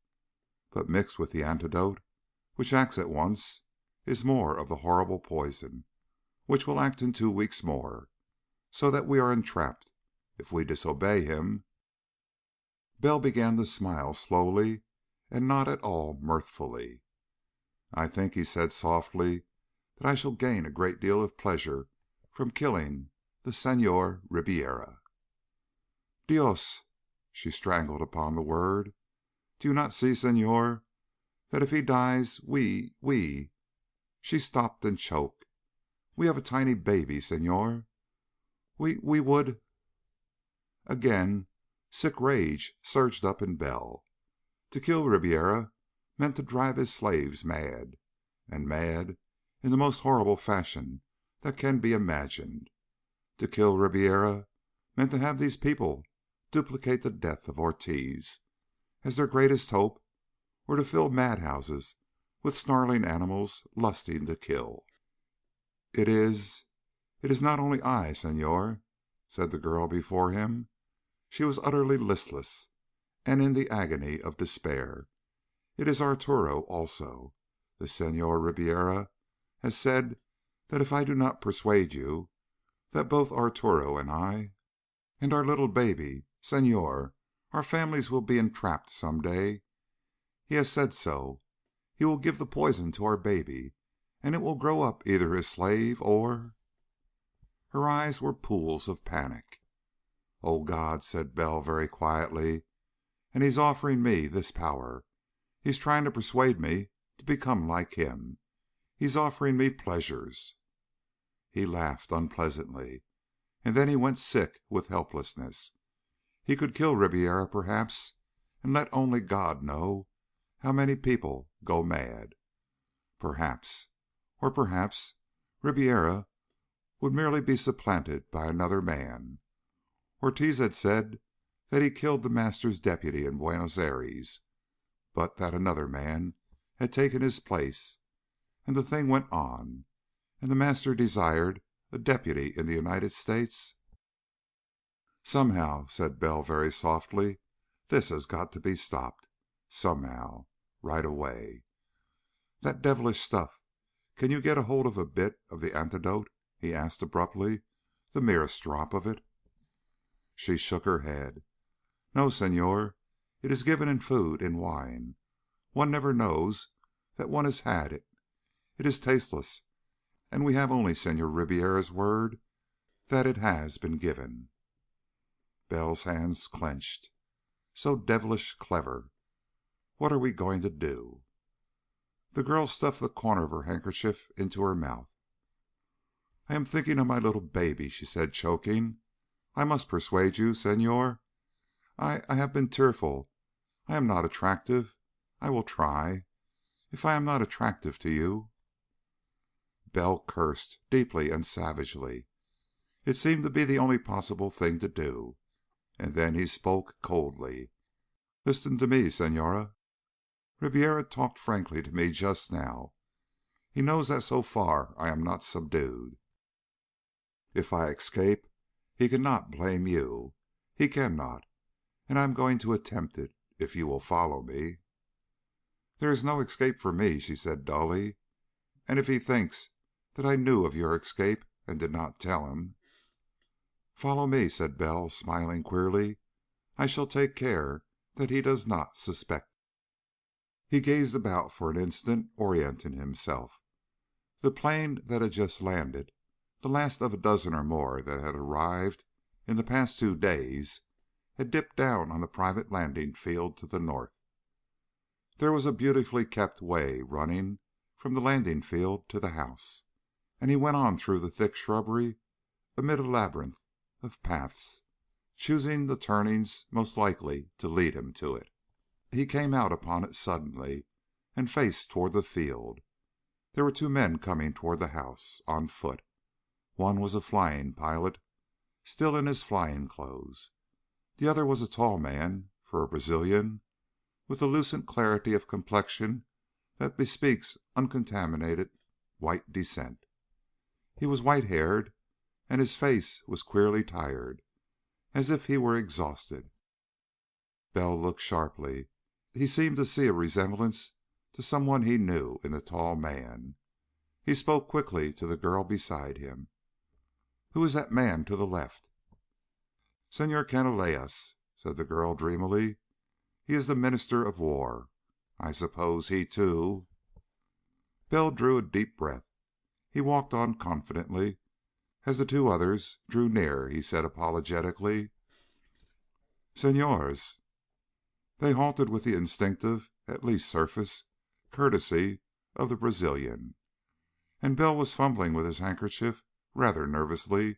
but mixed with the antidote, which acts at once, is more of the horrible poison, which will act in 2 weeks more, so that we are entrapped. If we disobey him." Bell began to smile slowly and not at all mirthfully. "I think," he said softly, "that I shall gain a great deal of pleasure from killing the Senhor Ribiera." "Dios!" She strangled upon the word. "Do you not see, Senhor, that if he dies we She stopped and choked. "We have a tiny baby, Senhor. We would..." Again sick rage surged up in Bell. To kill Ribiera meant to drive his slaves mad, and mad in the most horrible fashion that can be imagined. To kill Ribiera meant to have these people duplicate the death of Ortiz as their greatest hope, or to fill madhouses with snarling animals lusting to kill. "It is not only I, Senhor," said the girl before him. She was utterly listless and in the agony of despair. "It is Arturo also. The Senhor Ribiera has said that if I do not persuade you, that both Arturo and I, and our little baby, Senhor, our families will be entrapped some day. He has said so. He will give the poison to our baby, and it will grow up either his slave or..." Her eyes were pools of panic. "Oh, God," said Bell very quietly, "and he's offering me this power. He's trying to persuade me to become like him. He's offering me pleasures." He laughed unpleasantly, and then he went sick with helplessness. He could kill Ribiera, perhaps, and let only God know how many people go mad. Perhaps. Or perhaps Ribiera would merely be supplanted by another man. Ortiz had said that he killed the Master's deputy in Buenos Aires, but that another man had taken his place. And the thing went on. And the Master desired a deputy in the United States. "Somehow," said Bell very softly, "this has got to be stopped. Somehow. Right away. That devilish stuff. Can you get hold of a bit of the antidote?" he asked abruptly. "The merest drop of it?" She shook her head. "No, Senhor. It is given in food, in wine. One never knows that one has had it. It is tasteless, and we have only Senhor Ribiera's word that it has been given." Bell's hands clenched. "So devilish clever. What are we going to do?" The girl stuffed the corner of her handkerchief into her mouth. "I am thinking of my little baby," she said, choking. "I must persuade you, Senhor. I have been tearful. I am not attractive. I will try. If I am not attractive to you..." Bell cursed, deeply and savagely. It seemed to be the only possible thing to do. And then he spoke coldly. "Listen to me, Senhora. Ribiera talked frankly to me just now. He knows that so far I am not subdued. If I escape, he cannot blame you. He cannot. And I am going to attempt it, if you will follow me." "There is no escape for me," she said dully. "And if he thinks that I knew of your escape and did not tell him..." "Follow me," said Bell, smiling queerly. "I shall take care that he does not suspect." He gazed about for an instant, orienting himself. The plane that had just landed, the last of a dozen or more that had arrived in the past 2 days, had dipped down on the private landing field to the north. There was a beautifully kept way running from the landing field to the house, and he went on through the thick shrubbery amid a labyrinth of paths, choosing the turnings most likely to lead him to it. He came out upon it suddenly and faced toward the field. There were 2 men coming toward the house, on foot. One was a flying pilot, still in his flying clothes. The other was a tall man, for a Brazilian, with the lucent clarity of complexion that bespeaks uncontaminated white descent. He was white-haired, and his face was queerly tired, as if he were exhausted. Bell looked sharply. He seemed to see a resemblance to someone he knew in the tall man. He spoke quickly to the girl beside him. "Who is that man to the left?" "Senor Canalejas," said the girl dreamily. "He is the Minister of War. I suppose he, too." Bell drew a deep breath. He walked on confidently. As the two others drew near, he said apologetically, "Senores." They halted with the instinctive, at least surface, courtesy of the Brazilian, and Bell was fumbling with his handkerchief rather nervously,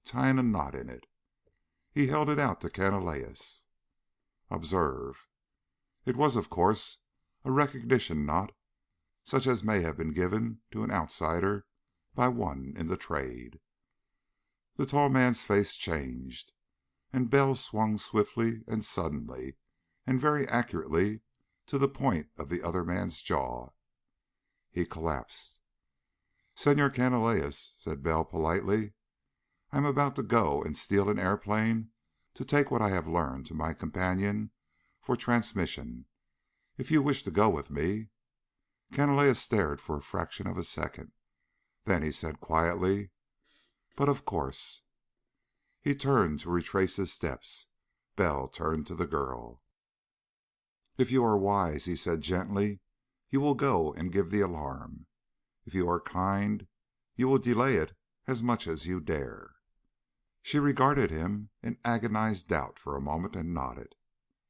tying a knot in it. He held it out to Canalejas. "Observe." It was, of course, a recognition knot, such as may have been given to an outsider by one in the trade. The tall man's face changed, and Bell swung swiftly and suddenly and very accurately to the point of the other man's jaw. He collapsed. "Senor Canalejas," said Bell politely, "I am about to go and steal an airplane to take what I have learned to my companion for transmission. If you wish to go with me." Canalejas stared for a fraction of a second. Then he said quietly, "But of course." He turned to retrace his steps. Bell turned to the girl. "If you are wise," he said gently, "you will go and give the alarm. If you are kind, you will delay it as much as you dare." She regarded him in agonized doubt for a moment and nodded.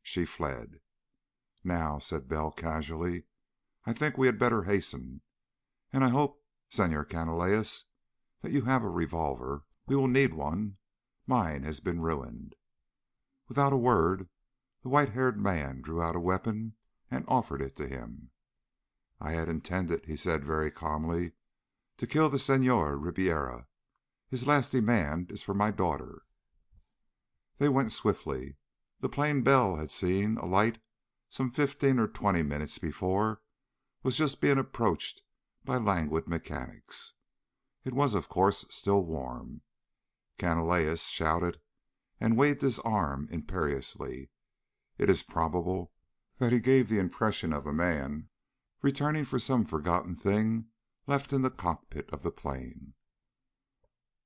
She fled. "Now," said Bell casually, "I think we had better hasten. And I hope, Senor Canalejas, that you have a revolver. We will need one. Mine has been ruined." Without a word, the white-haired man drew out a weapon and offered it to him. "I had intended," he said very calmly, "to kill the Senhor Ribiera. His last demand is for my daughter." They went swiftly. The plane Bell had seen alight some 15 or 20 minutes before was just being approached by languid mechanics. It was, of course, still warm. Canalejas shouted and waved his arm imperiously. It is probable that he gave the impression of a man returning for some forgotten thing left in the cockpit of the plane.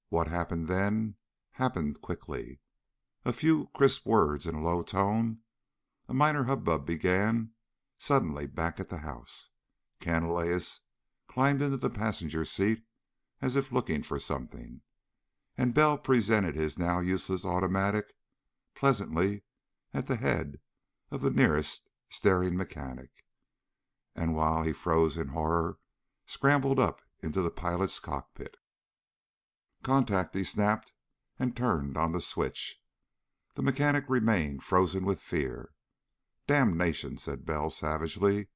What happened then happened quickly. A few crisp words in a low tone. A minor hubbub began suddenly back at the house. Canalejas climbed into the passenger seat as if looking for something, and Bell presented his now useless automatic pleasantly at the head of the nearest staring mechanic, and while he froze in horror, scrambled up into the pilot's cockpit. "Contact," he snapped, and turned on the switch. The mechanic remained frozen with fear. "Damnation," said Bell savagely.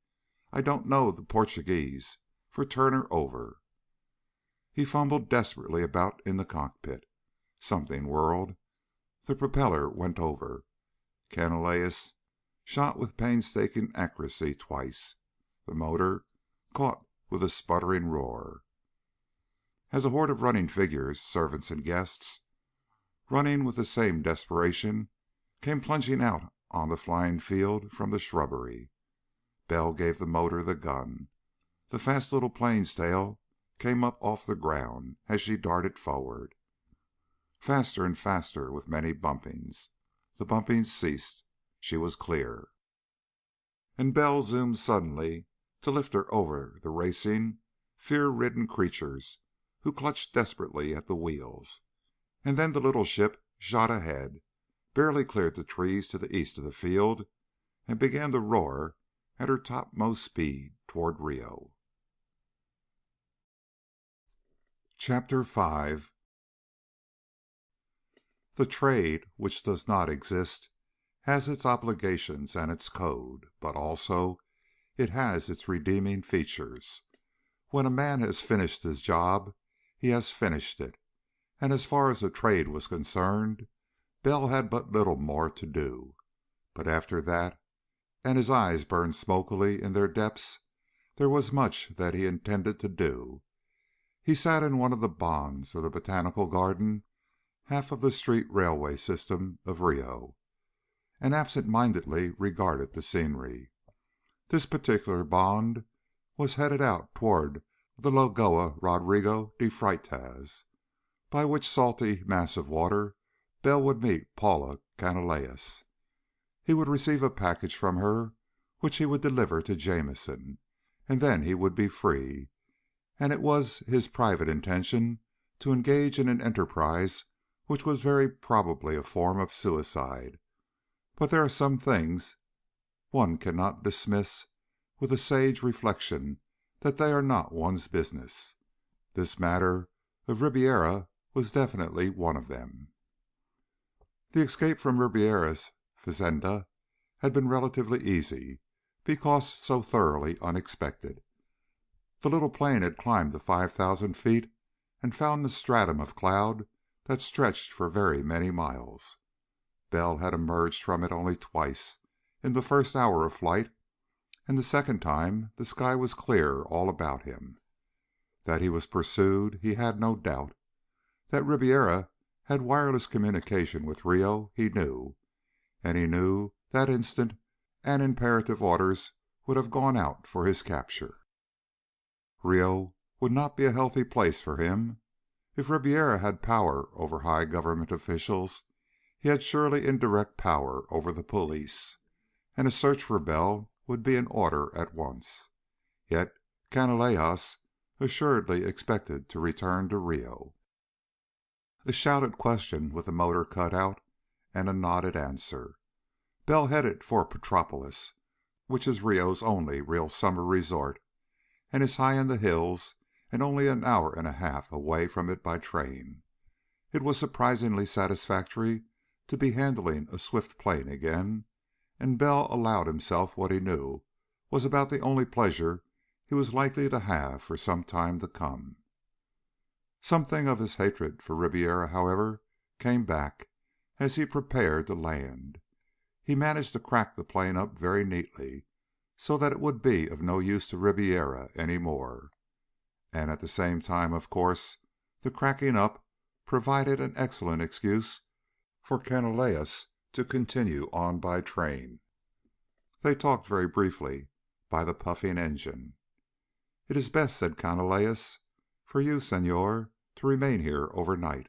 "I don't know the Portuguese for turn her over." He fumbled desperately about in the cockpit. Something whirled. The propeller went over. Canalejas shot with painstaking accuracy twice. The motor caught with a sputtering roar. As a horde of running figures, servants and guests, running with the same desperation, came plunging out on the flying field from the shrubbery, Bell gave the motor the gun. The fast little plane's tail came up off the ground as she darted forward. Faster and faster, with many bumpings. The bumpings ceased. She was clear. And Bell zoomed suddenly to lift her over the racing, fear-ridden creatures who clutched desperately at the wheels. And then the little ship shot ahead, barely cleared the trees to the east of the field, and began to roar at her topmost speed toward Rio. Chapter 5. The trade, which does not exist, has its obligations and its code, but also it has its redeeming features. When a man has finished his job, he has finished it, and as far as the trade was concerned, Bell had but little more to do. But after that, and his eyes burned smokily in their depths, there was much that he intended to do. He sat in one of the bondes of the botanical garden, half of the street railway system of Rio, and absent-mindedly regarded the scenery. This particular bond was headed out toward the Lagoa Rodrigo de Freitas, by which salty mass of water Bell would meet Paula Canalejas. He would receive a package from her, which he would deliver to Jameson, and then he would be free, and it was his private intention to engage in an enterprise which was very probably a form of suicide. But there are some things one cannot dismiss with a sage reflection that they are not one's business. This matter of Ribiera was definitely one of them. The escape from Ribiera's fazenda had been relatively easy, because so thoroughly unexpected. The little plane had climbed to 5,000 feet and found the stratum of cloud that stretched for very many miles. Bell had emerged from it only twice in the first hour of flight, and the second time the sky was clear all about him. That he was pursued, he had no doubt. That Ribiera had wireless communication with Rio, he knew, and he knew that instant and imperative orders would have gone out for his capture. Rio would not be a healthy place for him. If Ribiera had power over high government officials, he had surely indirect power over the police, and a search for Bell would be in order at once. Yet Canalejas assuredly expected to return to Rio. A shouted question with the motor cut out, and a nodded answer. Bell headed for Petropolis, which is Rio's only real summer resort, and is high in the hills and only an hour and a half away from it by train. It was surprisingly satisfactory to be handling a swift plane again, and Bell allowed himself what he knew was about the only pleasure he was likely to have for some time to come. Something of his hatred for Ribiera, however, came back as he prepared to land. He managed to crack the plane up very neatly, so that it would be of no use to Ribiera any more. And at the same time, of course, the cracking up provided an excellent excuse for Canalejas to continue on by train. They talked very briefly by the puffing engine. "It is best," said Canalejas, "for you, Senor, to remain here overnight.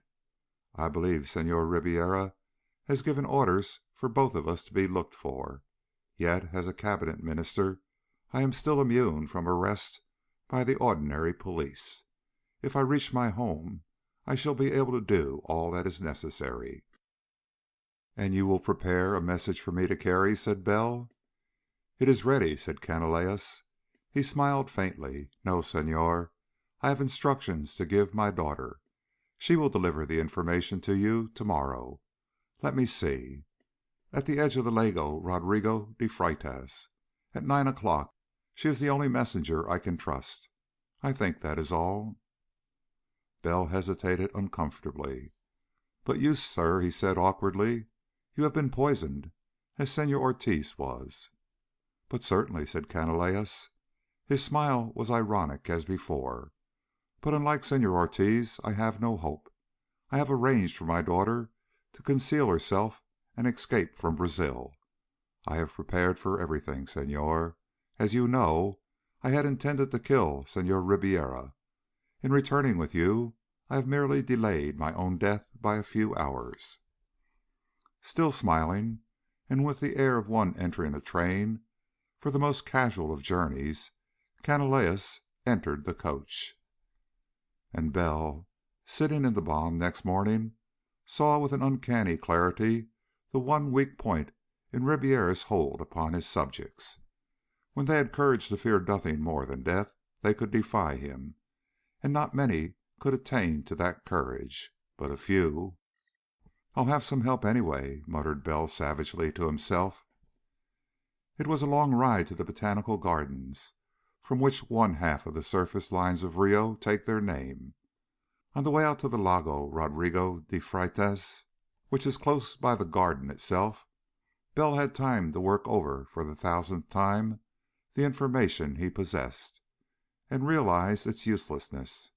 I believe Senor Ribiera has given orders for both of us to be looked for. Yet, as a cabinet minister, I am still immune from arrest by the ordinary police. If I reach my home, I shall be able to do all that is necessary." "And you will prepare a message for me to carry?" said Bell. "It is ready," said Canalejas. He smiled faintly. "No, Senor. I have instructions to give my daughter. She will deliver the information to you tomorrow. Let me see. At the edge of the Lago Rodrigo de Freitas, at 9 o'clock. She is the only messenger I can trust. I think that is all." Bell hesitated uncomfortably. "But you, sir," he said awkwardly, "you have been poisoned, as Senor Ortiz was." "But certainly," said Canalejas. His smile was ironic as before. "But unlike Senor Ortiz, I have no hope. I have arranged for my daughter to conceal herself and escape from Brazil. I have prepared for everything, Senor. As you know, I had intended to kill Senor Ribiera. In returning with you, I have merely delayed my own death by a few hours." Still smiling, and with the air of one entering a train for the most casual of journeys, Canalejas entered the coach. And Bell, sitting in the bonde next morning, saw with an uncanny clarity the one weak point in Ribiera's hold upon his subjects. When they had courage to fear nothing more than death, they could defy him, and not many could attain to that courage, but a few. "I'll have some help anyway," muttered Bell savagely to himself. It was a long ride to the Botanical Gardens, from which one half of the surface lines of Rio take their name. On the way out to the Lago Rodrigo de Freitas, which is close by the garden itself, Bell had time to work over for the 1,000th time the information he possessed, and realize its uselessness.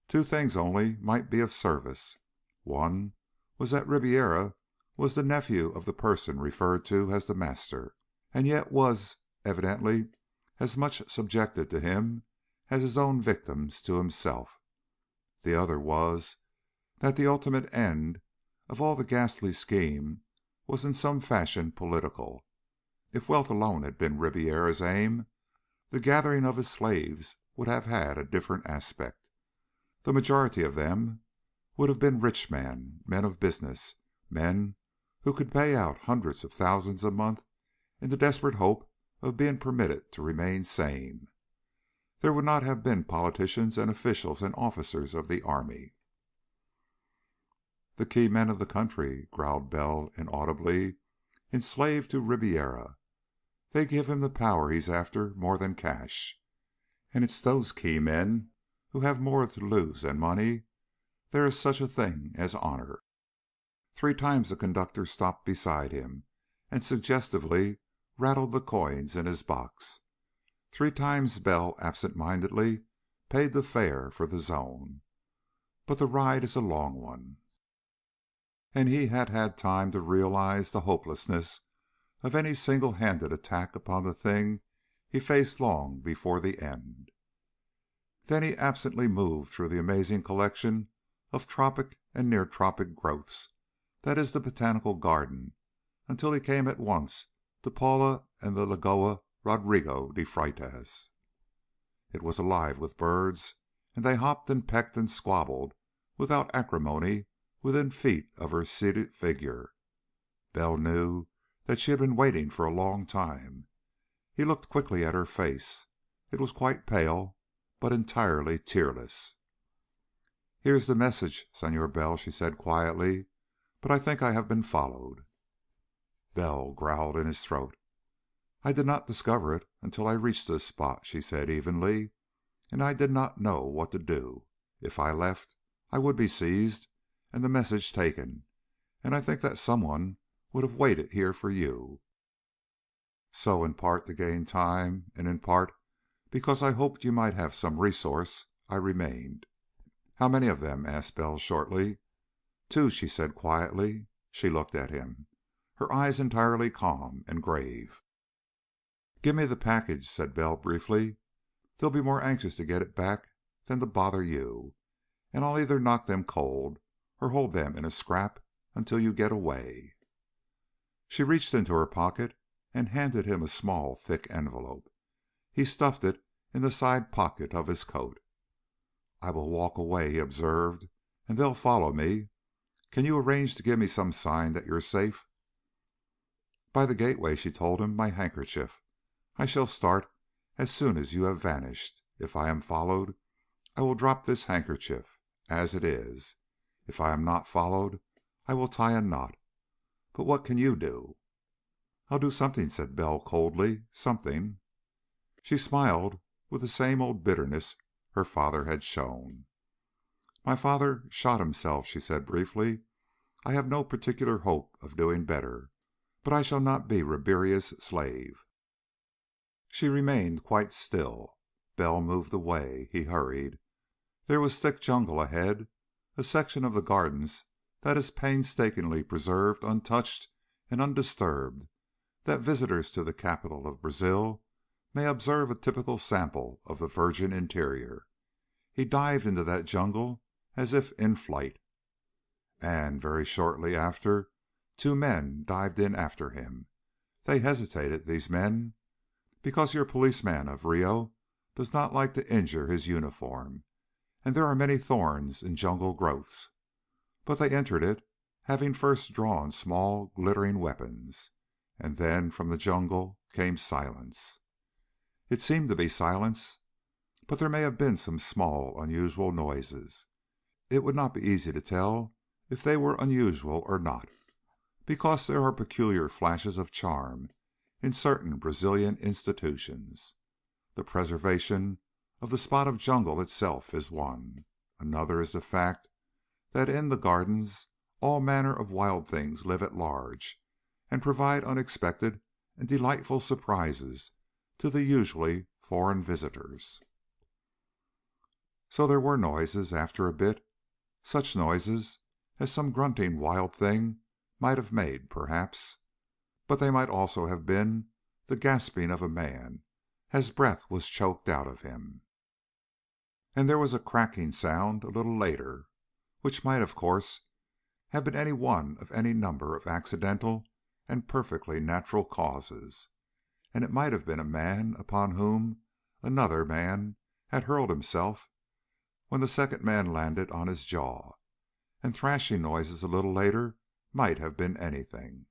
Two things only might be of service. One was that Ribiera was the nephew of the person referred to as the master, and yet was evidently as much subjected to him as his own victims to himself. The other was that the ultimate end of all the ghastly scheme was in some fashion political. If wealth alone had been Ribiera's aim, the gathering of his slaves would have had a different aspect. The majority of them would have been rich men of business, men who could pay out hundreds of thousands a month in the desperate hope of being permitted to remain sane. There would not have been politicians and officials and officers of the army. "The key men of the country," growled Bell inaudibly, "enslaved to Ribiera. They give him the power he's after more than cash. And it's those key men who have more to lose than money. There is such a thing as honor." Three times the conductor stopped beside him and suggestively rattled the coins in his box. Three times Bell absent-mindedly paid the fare for the zone. But the ride is a long one, and he had had time to realize the hopelessness of any single-handed attack upon the thing he faced long before the end. Then he absently moved through the amazing collection of tropic and near-tropic growths that is the botanical garden until he came at once to Paula and the Lagoa Rodrigo de Freitas. It was alive with birds, and they hopped and pecked and squabbled without acrimony within feet of her seated figure. Bell knew that she had been waiting for a long time. He looked quickly at her face. It was quite pale, but entirely tearless. "Here is the message, Senor Bell," she said quietly, "but I think I have been followed." Bell growled in his throat. "I did not discover it until I reached this spot," she said evenly, "and I did not know what to do. If I left, I would be seized and the message taken, and I think that someone would have waited here for you. So, in part to gain time, and in part because I hoped you might have some resource, I remained." "How many of them?" asked Bell shortly. "Two," she said quietly. She looked at him, her eyes entirely calm and grave. "Give me the package," said Bell briefly. "They'll be more anxious to get it back than to bother you, and I'll either knock them cold or hold them in a scrap until you get away." She reached into her pocket and handed him a small, thick envelope. He stuffed it in the side pocket of his coat. "I will walk away," he observed, "and they'll follow me. Can you arrange to give me some sign that you're safe?" "By the gateway," she told him. "My handkerchief. I shall start as soon as you have vanished. If I am followed, I will drop this handkerchief as it is. If I am not followed, I will tie a knot. But what can you do?" "I'll do something," said Bell coldly. "Something." She smiled with the same old bitterness her father had shown. "My father shot himself," she said briefly. "I have no particular hope of doing better, but I shall not be Ribiera's slave." She remained quite still. Bell moved away. He hurried. There was thick jungle ahead, a section of the gardens that is painstakingly preserved untouched and undisturbed, that visitors to the capital of Brazil may observe a typical sample of the virgin interior. He dived into that jungle as if in flight, and very shortly after two men dived in after him. They hesitated, these men, because your policeman of Rio does not like to injure his uniform, and there are many thorns in jungle growths. But they entered it, having first drawn small, glittering weapons, and then from the jungle came silence. It seemed to be silence, but there may have been some small, unusual noises. It would not be easy to tell if they were unusual or not, because there are peculiar flashes of charm in certain Brazilian institutions. The preservation of the spot of jungle itself is one. Another is the fact that in the gardens all manner of wild things live at large and provide unexpected and delightful surprises to the usually foreign visitors. So there were noises after a bit, such noises as some grunting wild thing might have made, perhaps. But they might also have been the gasping of a man as breath was choked out of him. And there was a cracking sound a little later, which might, of course, have been any one of any number of accidental and perfectly natural causes, and it might have been a man upon whom another man had hurled himself when the second man landed on his jaw, and thrashing noises a little later might have been anything.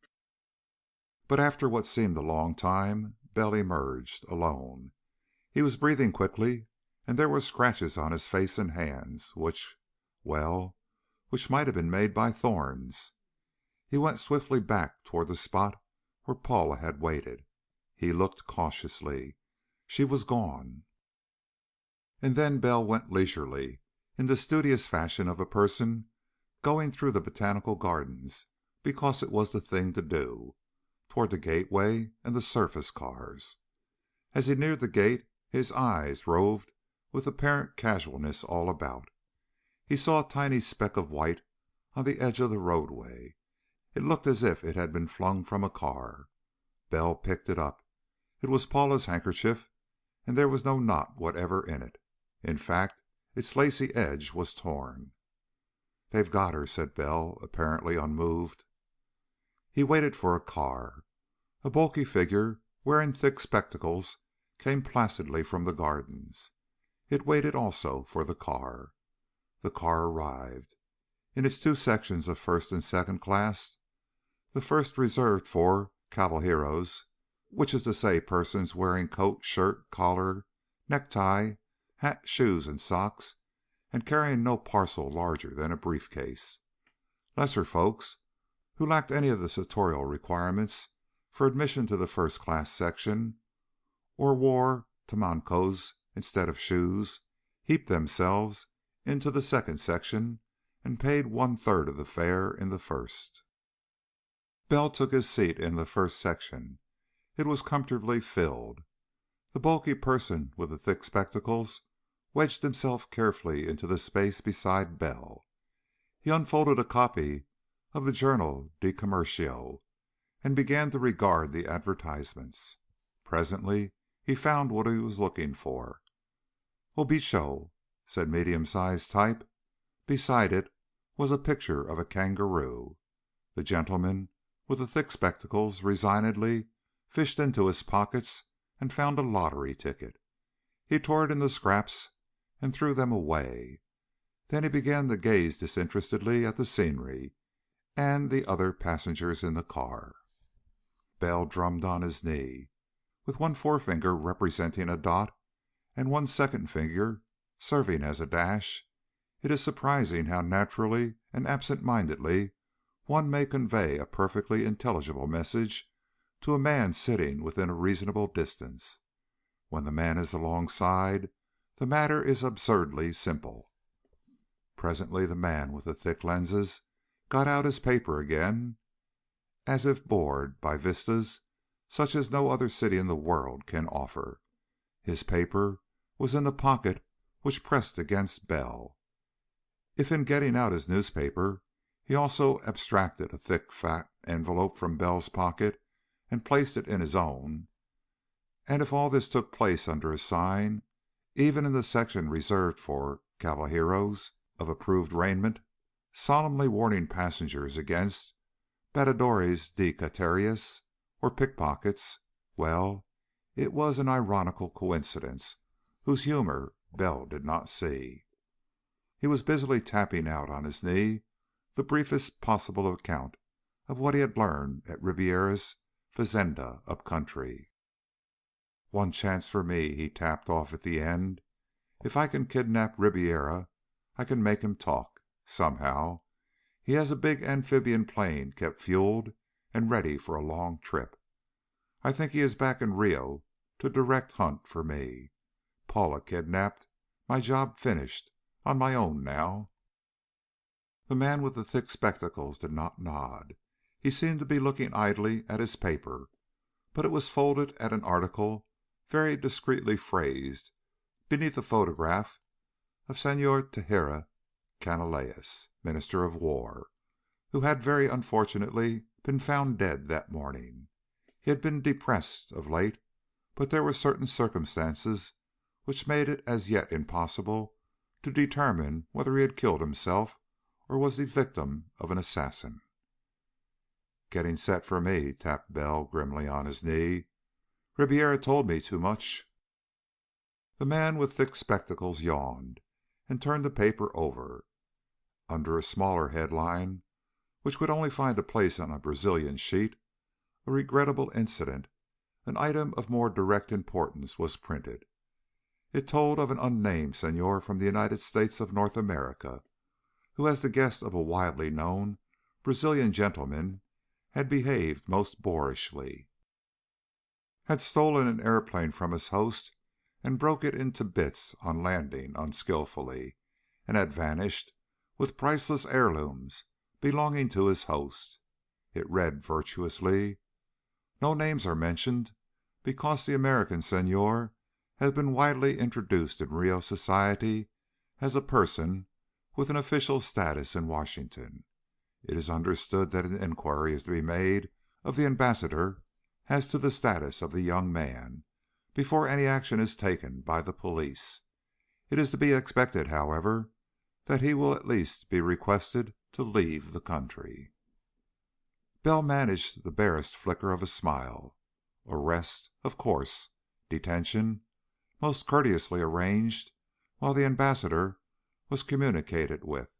But after what seemed a long time, Bell emerged, alone. He was breathing quickly, and there were scratches on his face and hands, which might have been made by thorns. He went swiftly back toward the spot where Paula had waited. He looked cautiously. She was gone. And then Bell went leisurely, in the studious fashion of a person going through the botanical gardens because it was the thing to do, toward the gateway and the surface cars. As he neared the gate, his eyes roved with apparent casualness all about. He saw a tiny speck of white on the edge of the roadway. It looked as if it had been flung from a car. Bell picked it up. It was Paula's handkerchief, and there was no knot whatever in it. In fact, its lacy edge was torn. "They've got her," said Bell, apparently unmoved. He waited for a car. A bulky figure wearing thick spectacles came placidly from the gardens. It waited also for the car. The car arrived. In its two sections of first and second class, the first reserved for caballeros, which is to say persons wearing coat, shirt, collar, necktie, hat, shoes, and socks, and carrying no parcel larger than a briefcase. Lesser folks, who lacked any of the sartorial requirements for admission to the first class section, or wore tamancos instead of shoes, heaped themselves into the second section and paid 1/3 of the fare in the first. Bell took his seat in the first section. It was comfortably filled. The bulky person with the thick spectacles wedged himself carefully into the space beside Bell. He unfolded a copy of the Journal de Comercio and began to regard the advertisements. Presently he found what he was looking for. "Obicho," said medium-sized type. Beside it was a picture of a kangaroo. The gentleman with the thick spectacles resignedly fished into his pockets and found a lottery ticket. He tore it into scraps and threw them away. Then he began to gaze disinterestedly at the scenery and the other passengers in the car. Bell drummed on his knee, with one forefinger representing a dot and one second finger serving as a dash. It is surprising how naturally and absent-mindedly one may convey a perfectly intelligible message to a man sitting within a reasonable distance. When the man is alongside, the matter is absurdly simple. Presently the man with the thick lenses got out his paper again, as if bored by vistas such as no other city in the world can offer. His paper was in the pocket which pressed against Bell. If in getting out his newspaper he also abstracted a thick fat envelope from Bell's pocket and placed it in his own, and if all this took place under a sign, even in the section reserved for caballeros of approved raiment, solemnly warning passengers against batidores de carteras, or pickpockets, well, it was an ironical coincidence whose humor Bell did not see. He was busily tapping out on his knee the briefest possible account of what he had learned at Ribiera's fazenda up country. "One chance for me," he tapped off at the end. "If I can kidnap Ribiera, I can make him talk. Somehow. He has a big amphibian plane kept fueled and ready for a long trip. I think he is back in Rio to direct hunt for me. Paula kidnapped. My job finished. On my own now." The man with the thick spectacles did not nod. He seemed to be looking idly at his paper, but it was folded at an article very discreetly phrased beneath a photograph of Senor Tejera Canalejas, Minister of War, who had very unfortunately been found dead that morning. He had been depressed of late, but there were certain circumstances which made it as yet impossible to determine whether he had killed himself or was the victim of an assassin. "Getting set for me," tapped Bell grimly on his knee. "Ribiera told me too much." The man with thick spectacles yawned and turned the paper over. Under a smaller headline, which would only find a place on a Brazilian sheet, "A Regrettable Incident," an item of more direct importance was printed. It told of an unnamed senor from the United States of North America, who as the guest of a widely known Brazilian gentleman had behaved most boorishly, had stolen an airplane from his host and broke it into bits on landing unskilfully, and had vanished with priceless heirlooms belonging to his host. It read virtuously: "No names are mentioned because the American senor has been widely introduced in Rio society as a person with an official status in Washington. It is understood that an inquiry is to be made of the ambassador as to the status of the young man before any action is taken by the police. It is to be expected, however, that he will at least be requested to leave the country." Bell managed the barest flicker of a smile. Arrest, of course. Detention, most courteously arranged while the ambassador was communicated with.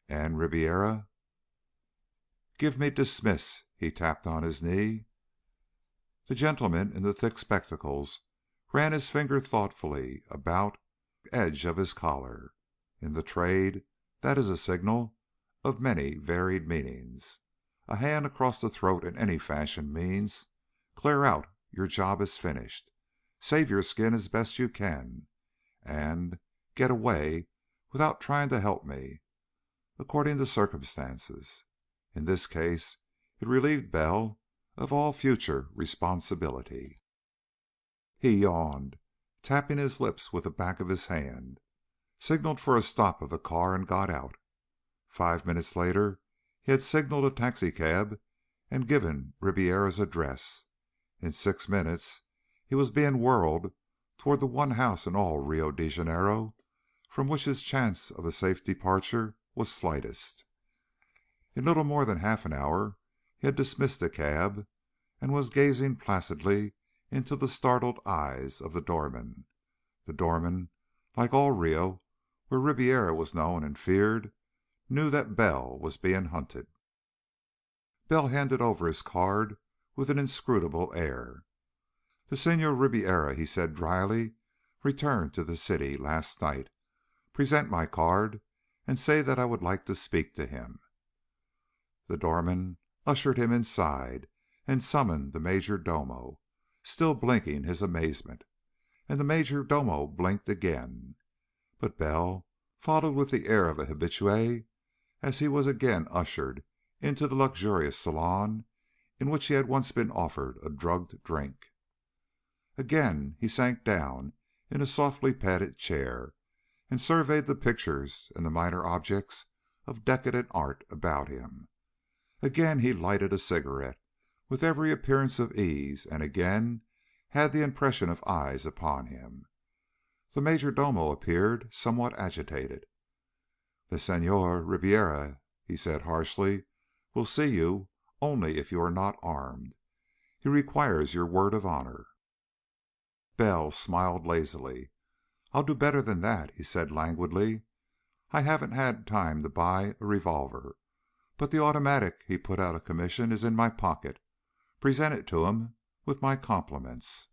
And Ribiera? "Give me dismiss." He tapped on his knee. The gentleman in the thick spectacles ran his finger thoughtfully about the edge of his collar. In the trade that is a signal of many varied meanings. A hand across the throat in any fashion means: "Clear out. Your job is finished. Save your skin as best you can," and "Get away without trying to help me," according to circumstances. In this case it relieved Bell of all future responsibility. He yawned, tapping his lips with the back of his hand, signaled for a stop of the car, and got out. 5 minutes later he had signaled a taxicab and given Ribiera's address. In 6 minutes he was being whirled toward the one house in all Rio de Janeiro from which his chance of a safe departure was slightest. In little more than half an hour he had dismissed the cab and was gazing placidly into the startled eyes of the doorman. The doorman, like all Rio, where Ribiera was known and feared, knew that Bell was being hunted. Bell handed over his card with an inscrutable air. "The Senor Ribiera," he said dryly, "returned to the city last night. Present my card and say that I would like to speak to him." The doorman ushered him inside and summoned the major domo, still blinking his amazement, and the major domo blinked again. But Bell followed with the air of a habitué as he was again ushered into the luxurious salon in which he had once been offered a drugged drink. Again he sank down in a softly padded chair and surveyed the pictures and the minor objects of decadent art about him. Again he lighted a cigarette with every appearance of ease, and again had the impression of eyes upon him. The major domo appeared somewhat agitated. "The Senhor Ribiera," he said harshly, "will see you only if you are not armed. He requires your word of honor." Bell smiled lazily. "I'll do better than that," he said languidly. "I haven't had time to buy a revolver, but the automatic he put out of commission is in my pocket. Present it to him with my compliments."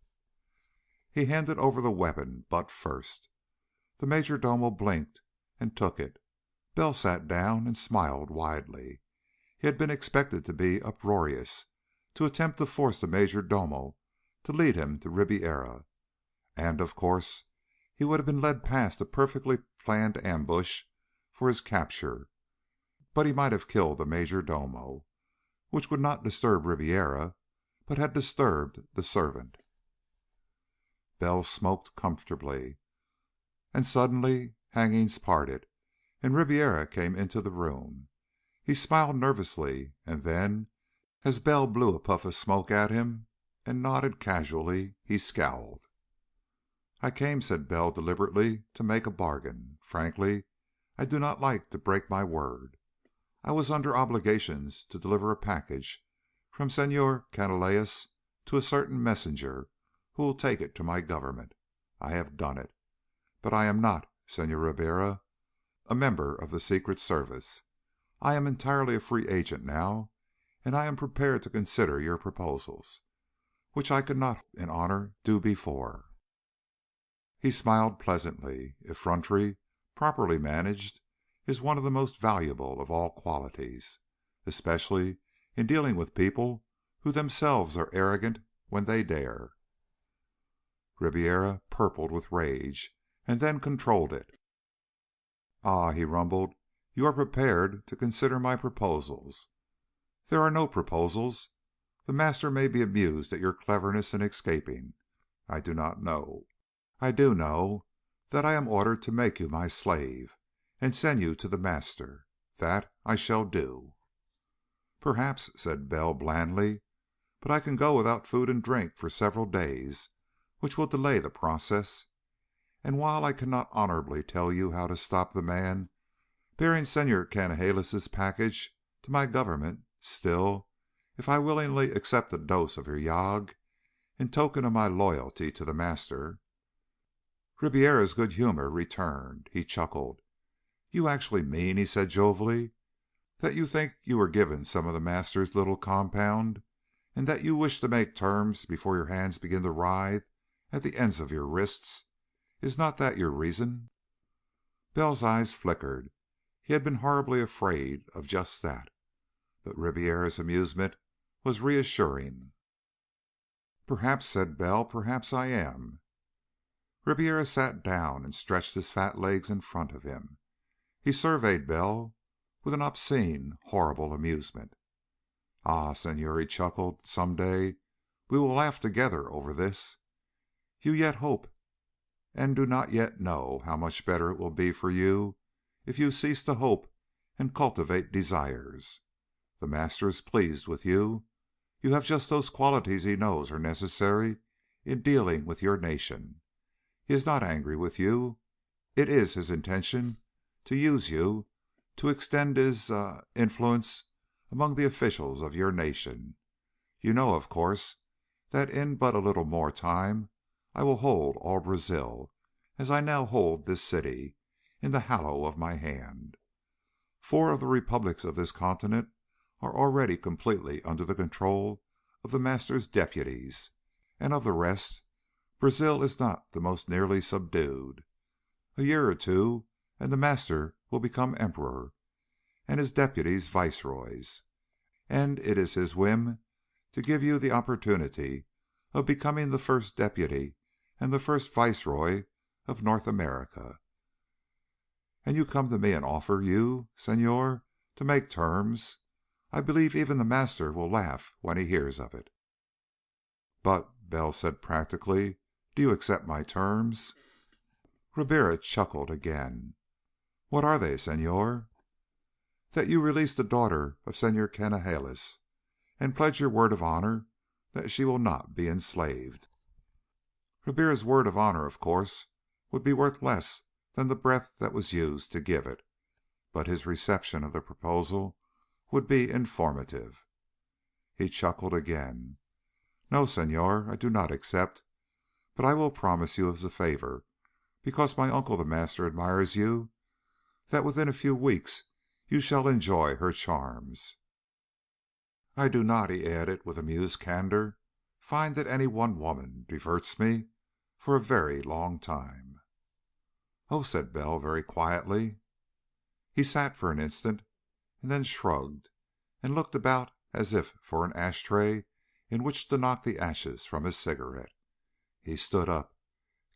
He handed over the weapon, butt first. The major domo blinked and took it. Bell sat down and smiled widely. He had been expected to be uproarious, to attempt to force the major domo to lead him to Ribiera, and, of course, he would have been led past a perfectly planned ambush for his capture, but he might have killed the major domo, which would not disturb Ribiera, but had disturbed the servant. Bell smoked comfortably, and suddenly hangings parted, and Ribiera came into the room. He smiled nervously, and then, as Bell blew a puff of smoke at him and nodded casually, he scowled. "I came," said Bell deliberately, "to make a bargain. Frankly, I do not like to break my word. I was under obligations to deliver a package from Senor Canalejas to a certain messenger who will take it to my government. I have done it. But I am not, Senor Ribiera, a member of the Secret Service. I am entirely a free agent now, and I am prepared to consider your proposals, which I could not in honor do before." He smiled pleasantly. Effrontery, properly managed, is one of the most valuable of all qualities, especially in dealing with people who themselves are arrogant when they dare. Ribiera purpled with rage, and then controlled it. "Ah," he rumbled, "you are prepared to consider my proposals. There are no proposals. The Master may be amused at your cleverness in escaping. I do not know. I do know that I am ordered to make you my slave and send you to the Master. That I shall do." "Perhaps," said Bell blandly, "but I can go without food and drink for several days, which will delay the process. And while I cannot honorably tell you how to stop the man bearing Senor Canalejas' package to my government, still, if I willingly accept a dose of your yag in token of my loyalty to the Master." Ribiera's good humor returned. He chuckled. "You actually mean," he said jovially, "that you think you were given some of the Master's little compound, and that you wish to make terms before your hands begin to writhe at the ends of your wrists? Is not that your reason?" Bell's eyes flickered. He had been horribly afraid of just that. But Ribiera's amusement was reassuring. "Perhaps," said Bell, "perhaps I am." Ribiera sat down and stretched his fat legs in front of him. He surveyed Bell with an obscene, horrible amusement. "Ah, Senor," he chuckled, "some day we will laugh together over this. You yet hope, and do not yet know how much better it will be for you if you cease to hope and cultivate desires. The Master is pleased with you. You have just those qualities he knows are necessary in dealing with your nation. He is not angry with you. It is his intention to use you to extend his influence among the officials of your nation. You know, of course, that in but a little more time I will hold all Brazil, as I now hold this city, in the hollow of my hand. 4 of the republics of this continent are already completely under the control of the Master's deputies, and of the rest, Brazil is not the most nearly subdued. A year or two, and the Master will become Emperor, and his deputies Viceroys, and it is his whim to give you the opportunity of becoming the first Deputy and the first Viceroy of North America. And you come to me and offer, you, Senor, to make terms. I believe even the Master will laugh when he hears of it." "But," Bell said practically, "do you accept my terms?" Ribiera chuckled again. "What are they, Senor?" "That you release the daughter of Senor Canalejas, and pledge your word of honor that she will not be enslaved." Ribiera's word of honor, of course, would be worth less than the breath that was used to give it, but his reception of the proposal would be informative. He chuckled again. "No, Senor, I do not accept, but I will promise you as a favor, because my uncle the Master admires you, that within a few weeks you shall enjoy her charms. I do not," he added with amused candor, "find that any one woman diverts me for a very long time." "Oh," said Bell very quietly. He sat for an instant, and then shrugged, and looked about as if for an ash tray in which to knock the ashes from his cigarette. He stood up,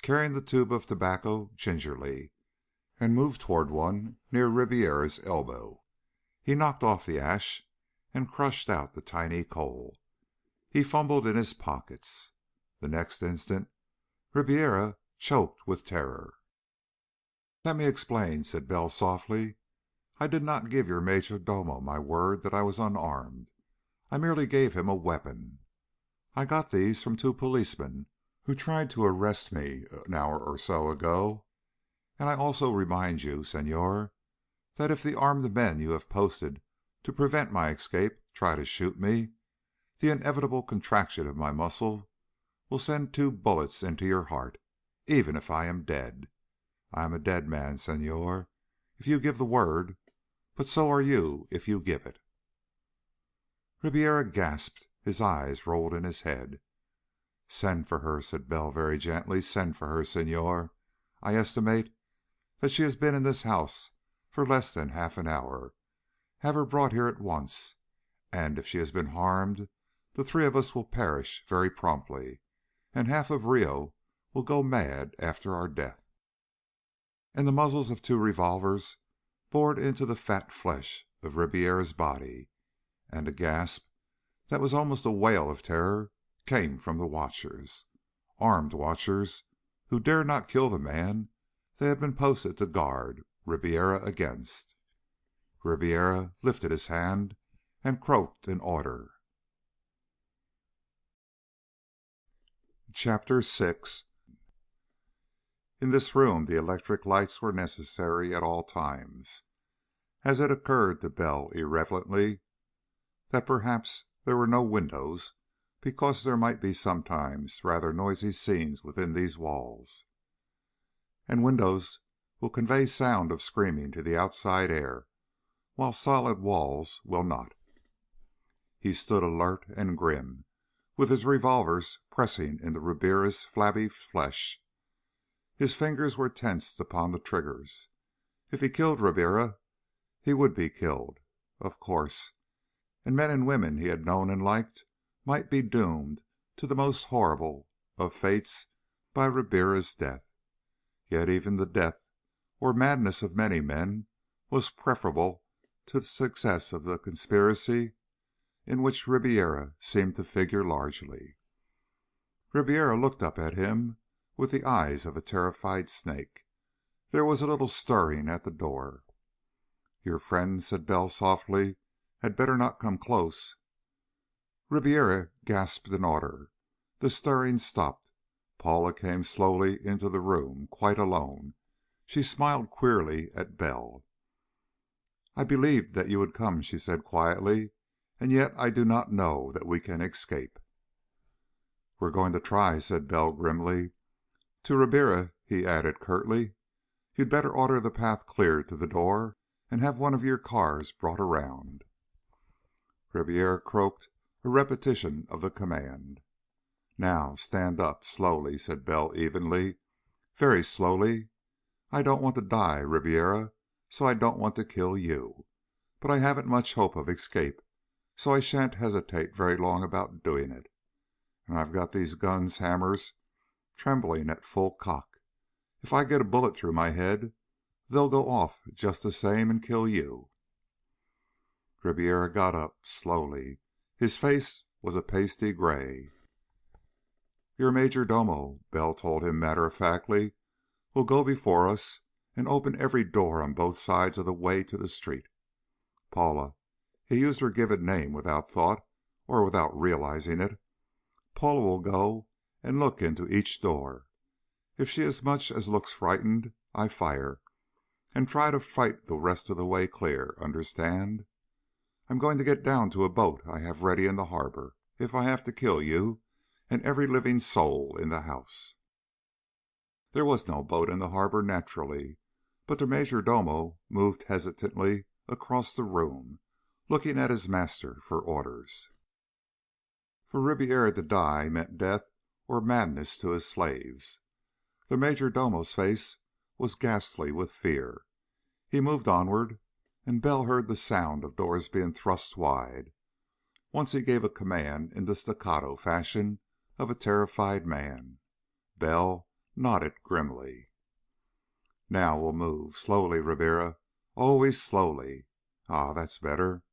carrying the tube of tobacco gingerly, and moved toward one near Ribiera's elbow. He knocked off the ash and crushed out the tiny coal. He fumbled in his pockets. The next instant Ribiera choked with terror. "Let me explain," said Bell softly. "I did not give your major domo my word that I was unarmed. I merely gave him a weapon. I got these from two policemen who tried to arrest me an hour or so ago. And I also remind you, Senor, that if the armed men you have posted to prevent my escape try to shoot me, the inevitable contraction of my muscle will send two bullets into your heart, even if I am dead. I am a dead man, Senor, if you give the word, but so are you if you give it." Ribiera gasped. His eyes rolled in his head. "Send for her," said Bell very gently. "Send for her, Senor. I estimate that she has been in this house for less than half an hour. Have her brought here at once, and if she has been harmed, the three of us will perish very promptly, and half of Rio will go mad after our death." And the muzzles of two revolvers bored into the fat flesh of Ribiera's body, and a gasp that was almost a wail of terror came from the watchers, armed watchers who dared not kill the man they had been posted to guard Ribiera against. Ribiera lifted his hand and croaked an order. Chapter 6. In this room the electric lights were necessary at all times. As it occurred to Bell irrelevantly that perhaps there were no windows because there might be sometimes rather noisy scenes within these walls, and windows will convey sound of screaming to the outside air, while solid walls will not. He stood alert and grim, with his revolvers pressing into Ribiera's flabby flesh. His fingers were tensed upon the triggers. If he killed Ribiera, he would be killed, of course, and men and women he had known and liked might be doomed to the most horrible of fates by Ribiera's death. Yet even the death or madness of many men was preferable to the success of the conspiracy in which Ribiera seemed to figure largely. Ribiera looked up at him with the eyes of a terrified snake. There was a little stirring at the door. "Your friend," said Bell softly, "had better not come close." Ribiera gasped an order. The stirring stopped. Paula came slowly into the room, quite alone. She smiled queerly at Bell. "I believed that you would come," she said quietly, "and yet I do not know that we can escape." "We're going to try," said Bell grimly. To Ribiera he added curtly, "You'd better order the path cleared to the door and have one of your cars brought around." Ribiera croaked a repetition of the command. "Now stand up, slowly," said Bell evenly, "very slowly. I don't want to die, Ribiera, so I don't want to kill you. But I haven't much hope of escape, so I shan't hesitate very long about doing it. And I've got these guns' hammers trembling at full cock. If I get a bullet through my head, they'll go off just the same and kill you." Ribiera got up slowly. His face was a pasty gray. "Your major domo," Bell told him matter-of-factly, "will go before us and open every door on both sides of the way to the street. Paula," he used her given name without thought or without realizing it, "Paula will go and look into each door. If she as much as looks frightened, I fire, and try to fight the rest of the way clear. Understand? I'm going to get down to a boat I have ready in the harbor, if I have to kill you and every living soul in the house." There was no boat in the harbor, naturally, but the major domo moved hesitantly across the room, looking at his master for orders. For Ribiera to die meant death or madness to his slaves. The major domo's face was ghastly with fear. He moved onward, and Bell heard the sound of doors being thrust wide. Once he gave a command in the staccato fashion of a terrified man. Bell nodded grimly. "Now we'll move. Slowly, Ribiera. Always slowly. Ah, that's better.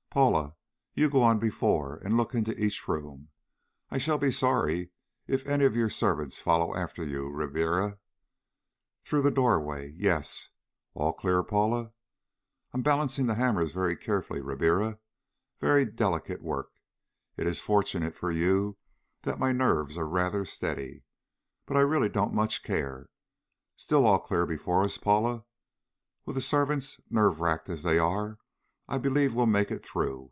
Paula, you go on before and look into each room. I shall be sorry if any of your servants follow after you, Ribiera." Through the doorway, yes. All clear, Paula? I'm balancing the hammers very carefully, Ribiera. Very delicate work. It is fortunate for you that my nerves are rather steady, but I really don't much care. Still all clear before us, Paula? With the servants nerve-racked as they are, I believe we'll make it through,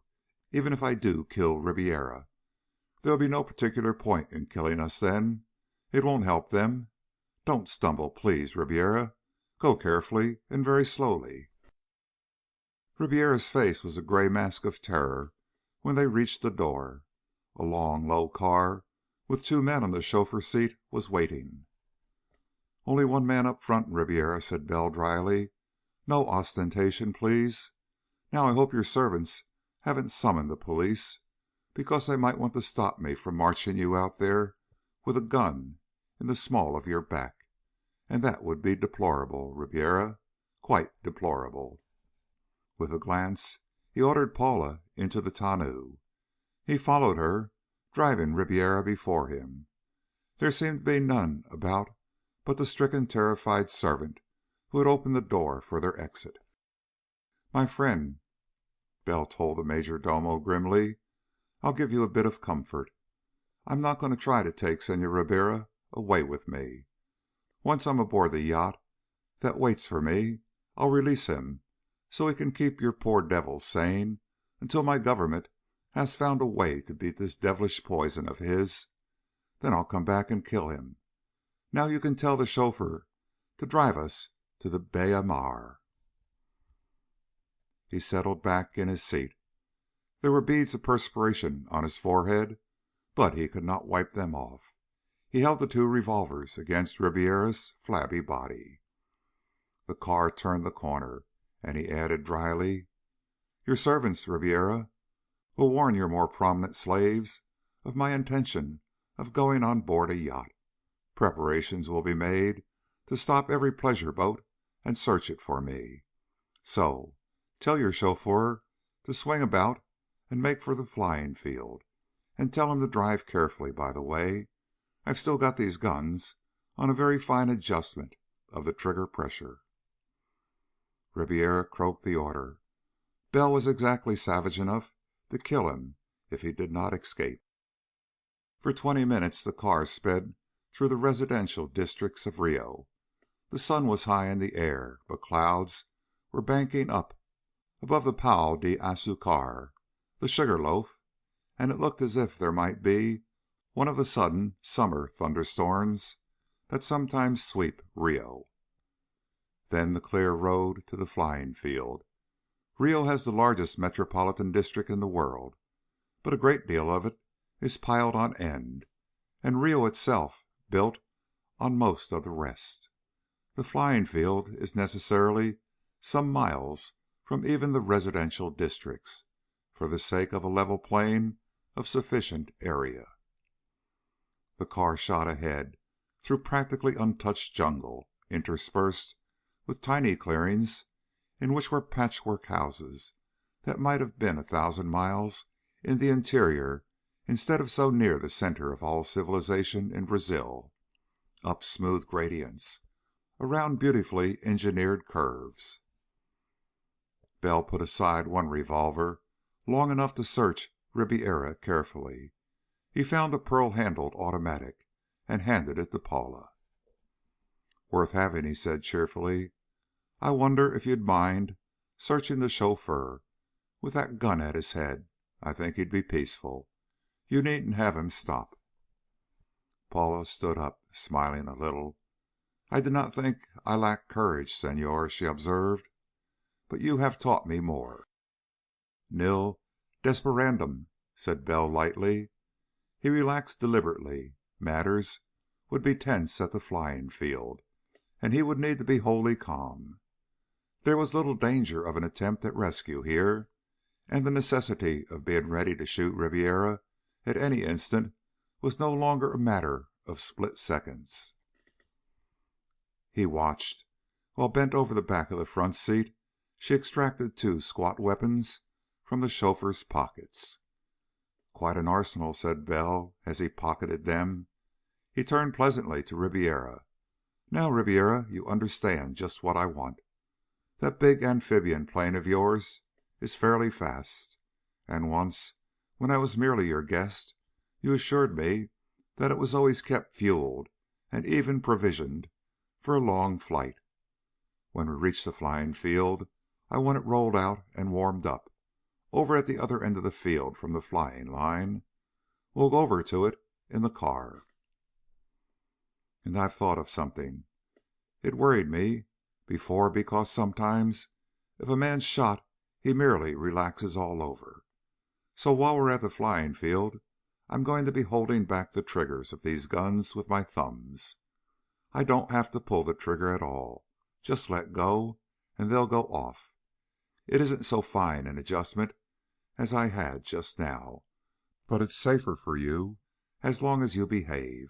even if I do kill Ribiera. There'll be no particular point in killing us then. It won't help them. Don't stumble, please, Ribiera. Go carefully and very slowly." Ribiera's face was a gray mask of terror when they reached the door. A long, low car with two men on the chauffeur's seat was waiting. "Only one man up front, Ribiera," said Bell dryly. "No ostentation, please. Now I hope your servants haven't summoned the police, because they might want to stop me from marching you out there with a gun in the small of your back. And that would be deplorable, Ribiera. Quite deplorable." With a glance, he ordered Paula into the tonneau. He followed her, driving Ribiera before him. There seemed to be none about but the stricken, terrified servant who had opened the door for their exit. "My friend," Bell told the major domo grimly, "I'll give you a bit of comfort. I'm not going to try to take Senor Ribiera away with me. Once I'm aboard the yacht that waits for me, I'll release him so he can keep your poor devil sane until my government has found a way to beat this devilish poison of his. Then I'll come back and kill him. Now you can tell the chauffeur to drive us to the Beira Mar." He settled back in his seat. There were beads of perspiration on his forehead, but he could not wipe them off. He held the two revolvers against Ribiera's flabby body. The car turned the corner, and he added dryly, "Your servants, Ribiera, will warn your more prominent slaves of my intention of going on board a yacht. Preparations will be made to stop every pleasure boat and search it for me. So, tell your chauffeur to swing about and make for the flying field. And tell him to drive carefully, by the way. I've still got these guns on a very fine adjustment of the trigger pressure." Ribiera croaked the order. Bell was exactly savage enough to kill him if he did not escape. For 20 minutes the car sped through the residential districts of Rio. The sun was high in the air, but clouds were banking up above the Pao de Azucar, the sugar loaf, and it looked as if there might be one of the sudden summer thunderstorms that sometimes sweep Rio. Then the clear road to the flying field. Rio has the largest metropolitan district in the world, but a great deal of it is piled on end, and Rio itself built on most of the rest. The flying field is necessarily some miles from even the residential districts, for the sake of a level plain of sufficient area. The car shot ahead through practically untouched jungle, interspersed with tiny clearings in which were patchwork houses that might have been 1,000 miles in the interior instead of so near the center of all civilization in Brazil, up smooth gradients, around beautifully engineered curves. Bell put aside one revolver long enough to search Ribiera carefully. He found a pearl-handled automatic and handed it to Paula. "Worth having," he said cheerfully. "I wonder if you'd mind searching the chauffeur with that gun at his head. I think he'd be peaceful. You needn't have him stop." Paula stood up, smiling a little. "I did not think I lacked courage, Senhor," she observed, "but you have taught me more." "Nil desperandum," said Bell lightly. He relaxed deliberately. Matters would be tense at the flying field, and he would need to be wholly calm. There was little danger of an attempt at rescue here, and the necessity of being ready to shoot Ribiera at any instant was no longer a matter of split seconds. He watched, while bent over the back of the front seat, she extracted two squat weapons from the chauffeur's pockets. "Quite an arsenal," said Bell as he pocketed them. He turned pleasantly to Ribiera. Now, Ribiera, you understand just what I want. That big amphibian plane of yours is fairly fast, and once, when I was merely your guest, you assured me that it was always kept fueled and even provisioned for a long flight. When we reach the flying field, I want it rolled out and warmed up, over at the other end of the field from the flying line. We'll go over to it in the car. And I've thought of something. It worried me before because sometimes if a man's shot he merely relaxes all over. So while we're at the flying field, I'm going to be holding back the triggers of these guns with my thumbs. I don't have to pull the trigger at all. Just let go, and they'll go off. It isn't so fine an adjustment as I had just now, but it's safer for you as long as you behave.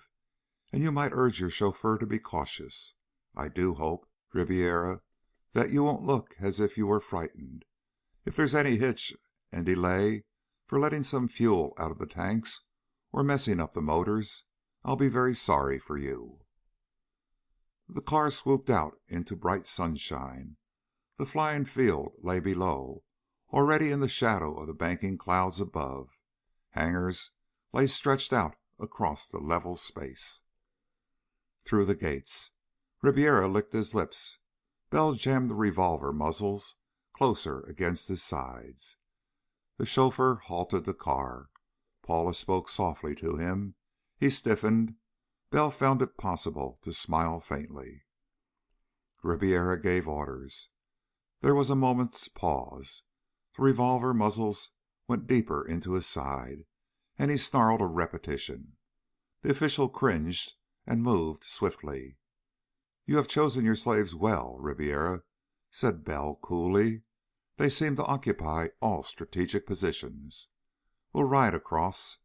And you might urge your chauffeur to be cautious. I do hope, Ribiera, that you won't look as if you were frightened. If there's any hitch and delay for letting some fuel out of the tanks or messing up the motors, I'll be very sorry for you. The car swooped out into bright sunshine. The flying field lay below, already in the shadow of the banking clouds above. Hangars lay stretched out across the level space. Through the gates, Ribiera licked his lips. Bell jammed the revolver muzzles closer against his sides. The chauffeur halted the car. Paula spoke softly to him. He stiffened. Bell found it possible to smile faintly. Ribiera gave orders. There was a moment's pause. The revolver muzzles went deeper into his side, and he snarled a repetition. The official cringed and moved swiftly. "You have chosen your slaves well, Ribiera," said Bell coolly. "They seem to occupy all strategic positions. We'll ride across."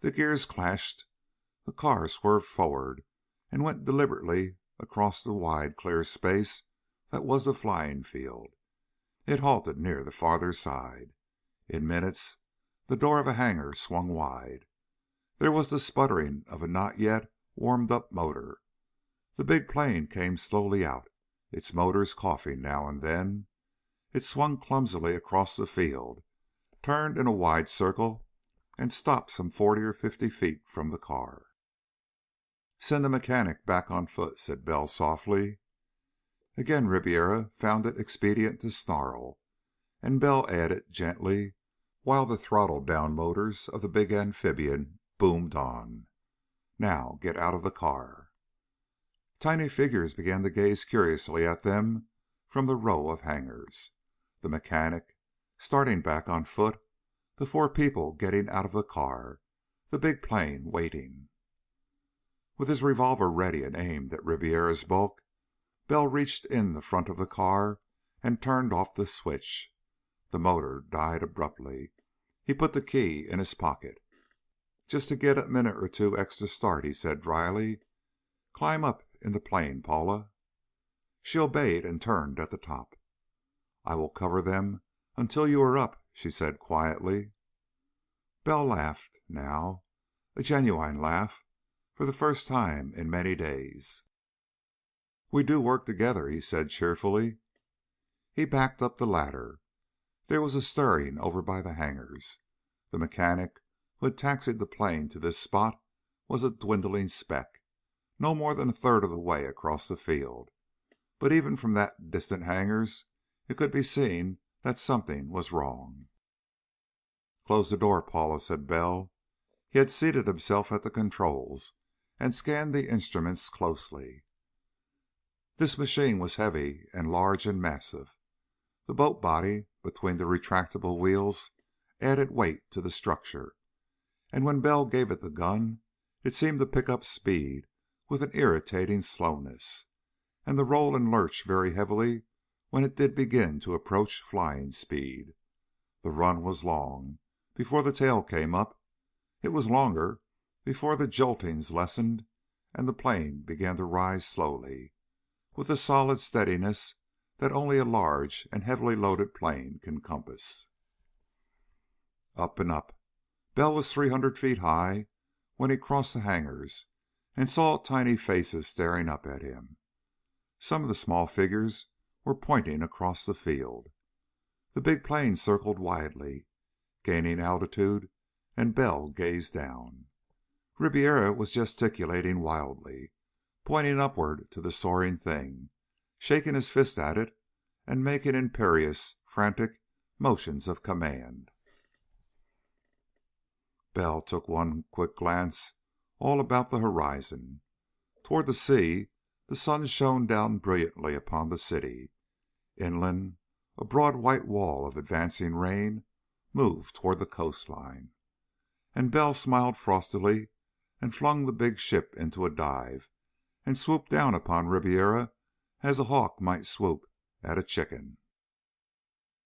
The gears clashed. The car swerved forward and went deliberately across the wide, clear space that was the flying field. It halted near the farther side. In minutes, the door of a hangar swung wide. There was the sputtering of a not yet warmed-up motor. The big plane came slowly out, its motors coughing now and then. It swung clumsily across the field, turned in a wide circle, and stopped some 40 or 50 feet from the car. "Send the mechanic back on foot," said Bell softly. Again Ribiera found it expedient to snarl, and Bell added gently, while the throttled-down motors of the big amphibian boomed on, "Now get out of the car." Tiny figures began to gaze curiously at them from the row of hangars. The mechanic starting back on foot, the 4 people getting out of the car, the big plane waiting. With his revolver ready and aimed at Ribiera's bulk, Bell reached in the front of the car and turned off the switch. The motor died abruptly. He put the key in his pocket. "Just to get a minute or two extra start," he said dryly. "Climb up in the plane, Paula." She obeyed and turned at the top. "I will cover them until you are up," she said quietly. Bell laughed, now. A genuine laugh, for the first time in many days. "We do work together," he said cheerfully. He backed up the ladder. There was a stirring over by the hangars. The mechanic who had taxied the plane to this spot was a dwindling speck, no more than a third of the way across the field. But even from that distant hangars it could be seen that something was wrong. "Close the door, Paula," said Bell. He had seated himself at the controls and scanned the instruments closely. This machine was heavy and large and massive. The boat body between the retractable wheels added weight to the structure, and when Bell gave it the gun it seemed to pick up speed with an irritating slowness, and to roll and lurch very heavily when it did begin to approach flying speed. The run was long before the tail came up. It was longer before the joltings lessened and the plane began to rise slowly, with the solid steadiness that only a large and heavily loaded plane can compass. Up and up. Bell was 300 feet high when he crossed the hangars and saw tiny faces staring up at him. Some of the small figures were pointing across the field. The big plane circled widely, gaining altitude, and Bell gazed down. Ribiera was gesticulating wildly, pointing upward to the soaring thing, shaking his fist at it, and making imperious, frantic motions of command. Bell took one quick glance all about the horizon. Toward the sea, the sun shone down brilliantly upon the city. Inland, a broad white wall of advancing rain moved toward the coastline. And Bell smiled frostily and flung the big ship into a dive and swooped down upon Ribiera as a hawk might swoop at a chicken.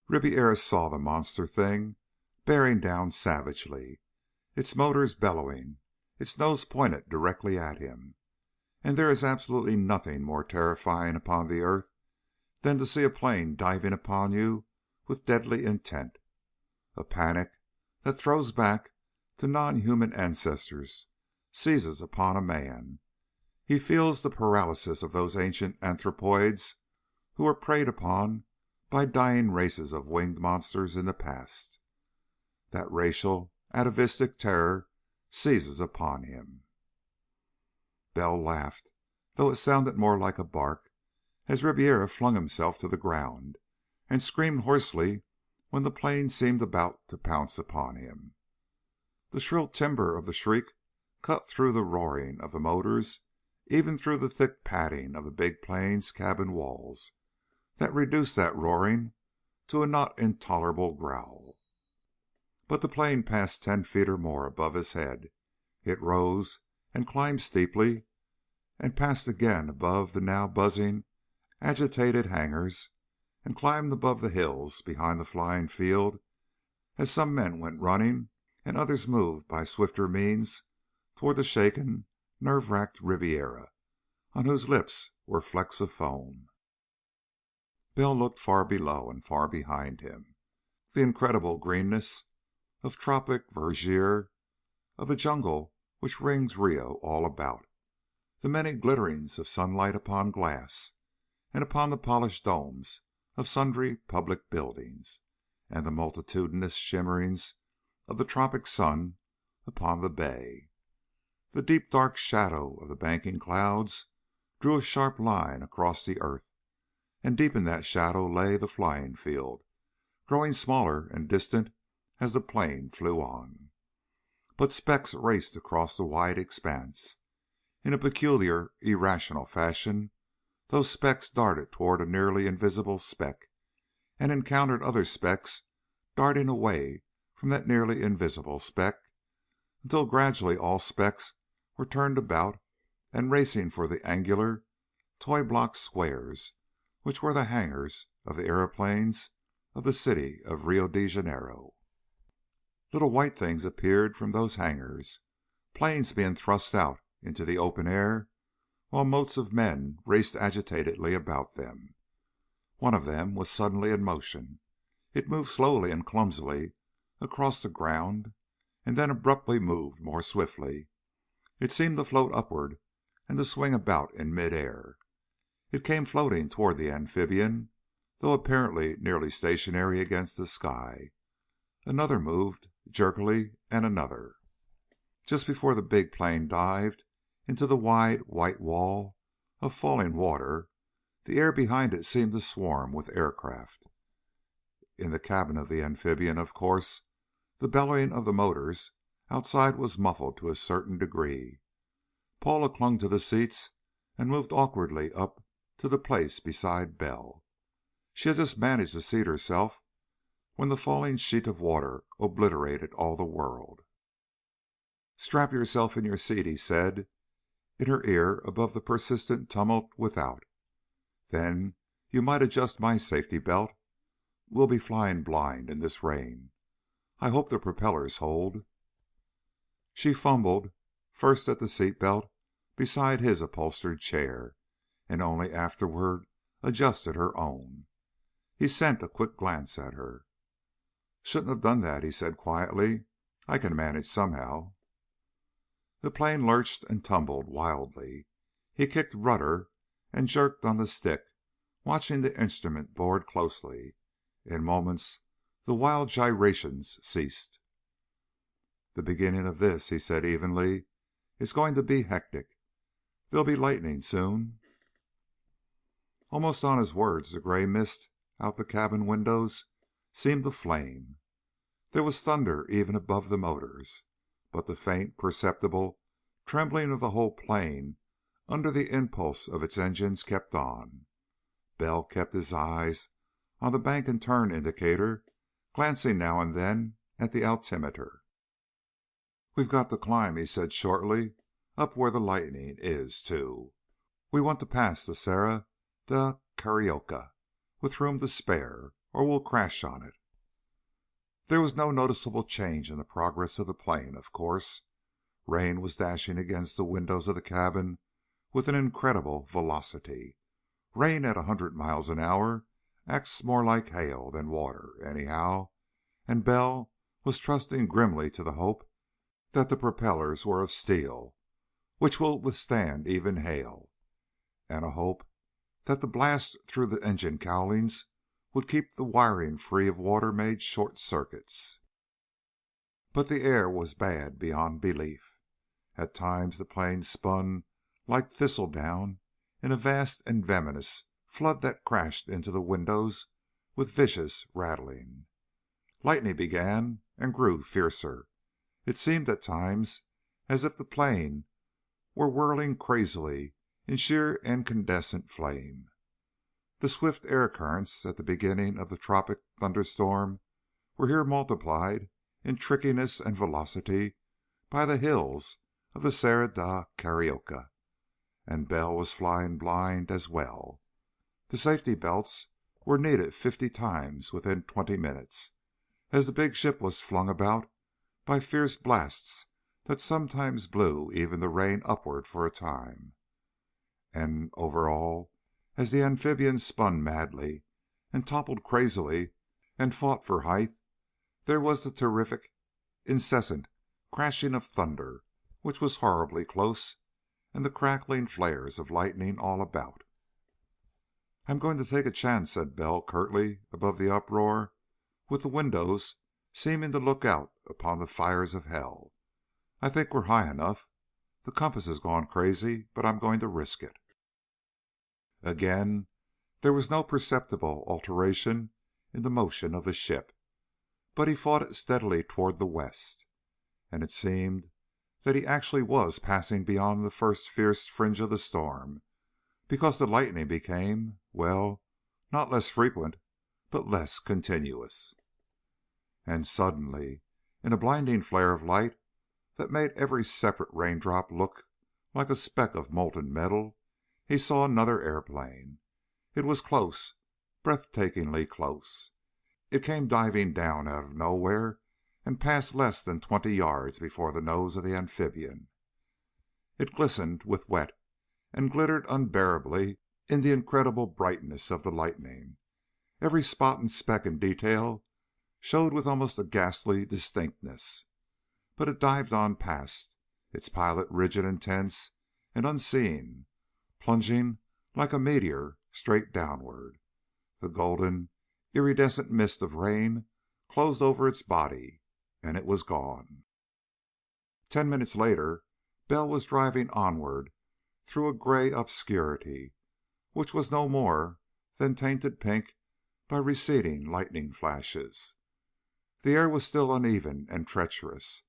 Ribiera saw the monster thing bearing down savagely, its motors bellowing, its nose pointed directly at him. And there is absolutely nothing more terrifying upon the earth than to see a plane diving upon you with deadly intent. A panic that throws back to non-human ancestors seizes upon a man. He feels the paralysis of those ancient anthropoids who were preyed upon by dying races of winged monsters in the past. That racial, atavistic terror seizes upon him. Bell laughed, though it sounded more like a bark, as Ribiera flung himself to the ground and screamed hoarsely when the plane seemed about to pounce upon him. The shrill timbre of the shriek cut through the roaring of the motors, even through the thick padding of the big plane's cabin walls, that reduced that roaring to a not intolerable growl. But the plane passed 10 feet or more above his head. It rose and climbed steeply, and passed again above the now buzzing, agitated hangars, and climbed above the hills behind the flying field, as some men went running and others moved by swifter means toward the shaken, nerve-racked Ribiera, on whose lips were flecks of foam. Bell looked far below and far behind him. The incredible greenness of tropic verdure, of the jungle which rings Rio all about, the many glitterings of sunlight upon glass and upon the polished domes of sundry public buildings, and the multitudinous shimmerings of the tropic sun upon the bay. The deep dark shadow of the banking clouds drew a sharp line across the earth, and deep in that shadow lay the flying field, growing smaller and distant as the plane flew on. But specks raced across the wide expanse. In a peculiar, irrational fashion, those specks darted toward a nearly invisible speck, and encountered other specks darting away from that nearly invisible speck, until gradually all specks were turned about and racing for the angular, toy-block squares which were the hangars of the aeroplanes of the city of Rio de Janeiro. Little white things appeared from those hangars, planes being thrust out into the open air, while motes of men raced agitatedly about them. One of them was suddenly in motion. It moved slowly and clumsily across the ground, and then abruptly moved more swiftly. It seemed to float upward and to swing about in mid-air. It came floating toward the amphibian, though apparently nearly stationary against the sky. Another moved jerkily, and another. Just before the big plane dived into the wide white wall of falling water, the air behind it seemed to swarm with aircraft. In the cabin of the amphibian, of course, the bellowing of the motors outside was muffled to a certain degree. Paula clung to the seats and moved awkwardly up to the place beside Bell. She had just managed to seat herself when the falling sheet of water obliterated all the world. "Strap yourself in your seat," he said in her ear above the persistent tumult without. "Then you might adjust my safety belt. We'll be flying blind in this rain. I hope the propellers hold." She fumbled, first at the seat belt beside his upholstered chair, and only afterward adjusted her own. He sent a quick glance at her. "Shouldn't have done that," he said quietly. "I can manage somehow." The plane lurched and tumbled wildly. He kicked rudder and jerked on the stick, watching the instrument board closely. In moments the wild gyrations ceased. "The beginning of this," he said evenly, "is going to be hectic. There'll be lightning soon." Almost on his words the gray mist out the cabin windows seemed to flame. There was thunder even above the motors, but the faint, perceptible trembling of the whole plane under the impulse of its engines kept on. Bell kept his eyes on the bank and turn indicator, glancing now and then at the altimeter. "We've got to climb," he said shortly, "up where the lightning is, too. We want to pass the Serra da Carioca with room to spare, or we'll crash on it." There was no noticeable change in the progress of the plane, of course. Rain was dashing against the windows of the cabin with an incredible velocity. Rain at 100 miles an hour acts more like hail than water, anyhow, and Bell was trusting grimly to the hope that the propellers were of steel, which will withstand even hail, and a hope that the blast through the engine cowlings would keep the wiring free of water-made short circuits. But the air was bad beyond belief. At times the plane spun like thistledown in a vast and venomous flood that crashed into the windows with vicious rattling. Lightning began and grew fiercer. It seemed at times as if the plane were whirling crazily in sheer incandescent flame. The swift air currents at the beginning of the tropic thunderstorm were here multiplied in trickiness and velocity by the hills of the Serra da Carioca, and Bell was flying blind as well. The safety belts were needed 50 times within 20 minutes, as the big ship was flung about by fierce blasts that sometimes blew even the rain upward for a time. And over all, as the amphibian spun madly and toppled crazily and fought for height, there was the terrific, incessant crashing of thunder, which was horribly close, and the crackling flares of lightning all about. "I'm going to take a chance," said Bell curtly above the uproar, with the windows seeming to look out upon the fires of hell. "I think we're high enough. The compass has gone crazy, but I'm going to risk it." Again there was no perceptible alteration in the motion of the ship, but he fought it steadily toward the west, and it seemed that he actually was passing beyond the first fierce fringe of the storm, because the lightning became, well, not less frequent, but less continuous. And suddenly, in a blinding flare of light that made every separate raindrop look like a speck of molten metal, he saw another airplane. It was close, breathtakingly close. It came diving down out of nowhere and passed less than 20 yards before the nose of the amphibian. It glistened with wet and glittered unbearably in the incredible brightness of the lightning. Every spot and speck and detail showed with almost a ghastly distinctness. But it dived on past, its pilot rigid and tense and unseeing, plunging like a meteor straight downward. The golden, iridescent mist of rain closed over its body, and it was gone. 10 minutes later, Bell was driving onward through a gray obscurity, which was no more than tainted pink by receding lightning flashes. The air was still uneven and treacherous.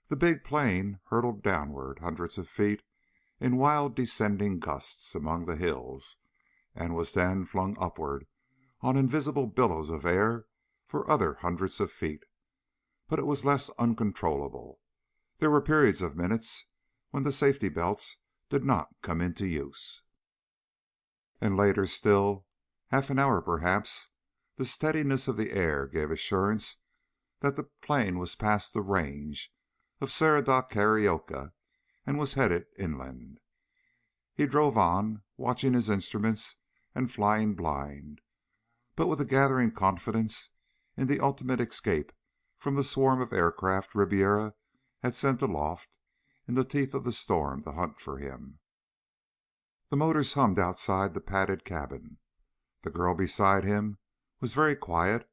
The big plane hurtled downward hundreds of feet in wild descending gusts among the hills, and was then flung upward on invisible billows of air for other hundreds of feet. But it was less uncontrollable. There were periods of minutes when the safety belts did not come into use. And later still, half an hour perhaps, the steadiness of the air gave assurance that the plane was past the range of Serra da Carioca and was headed inland. He drove on, watching his instruments and flying blind, but with a gathering confidence in the ultimate escape from the swarm of aircraft Ribiera had sent aloft in the teeth of the storm to hunt for him. The motors hummed outside the padded cabin. The girl beside him was very quiet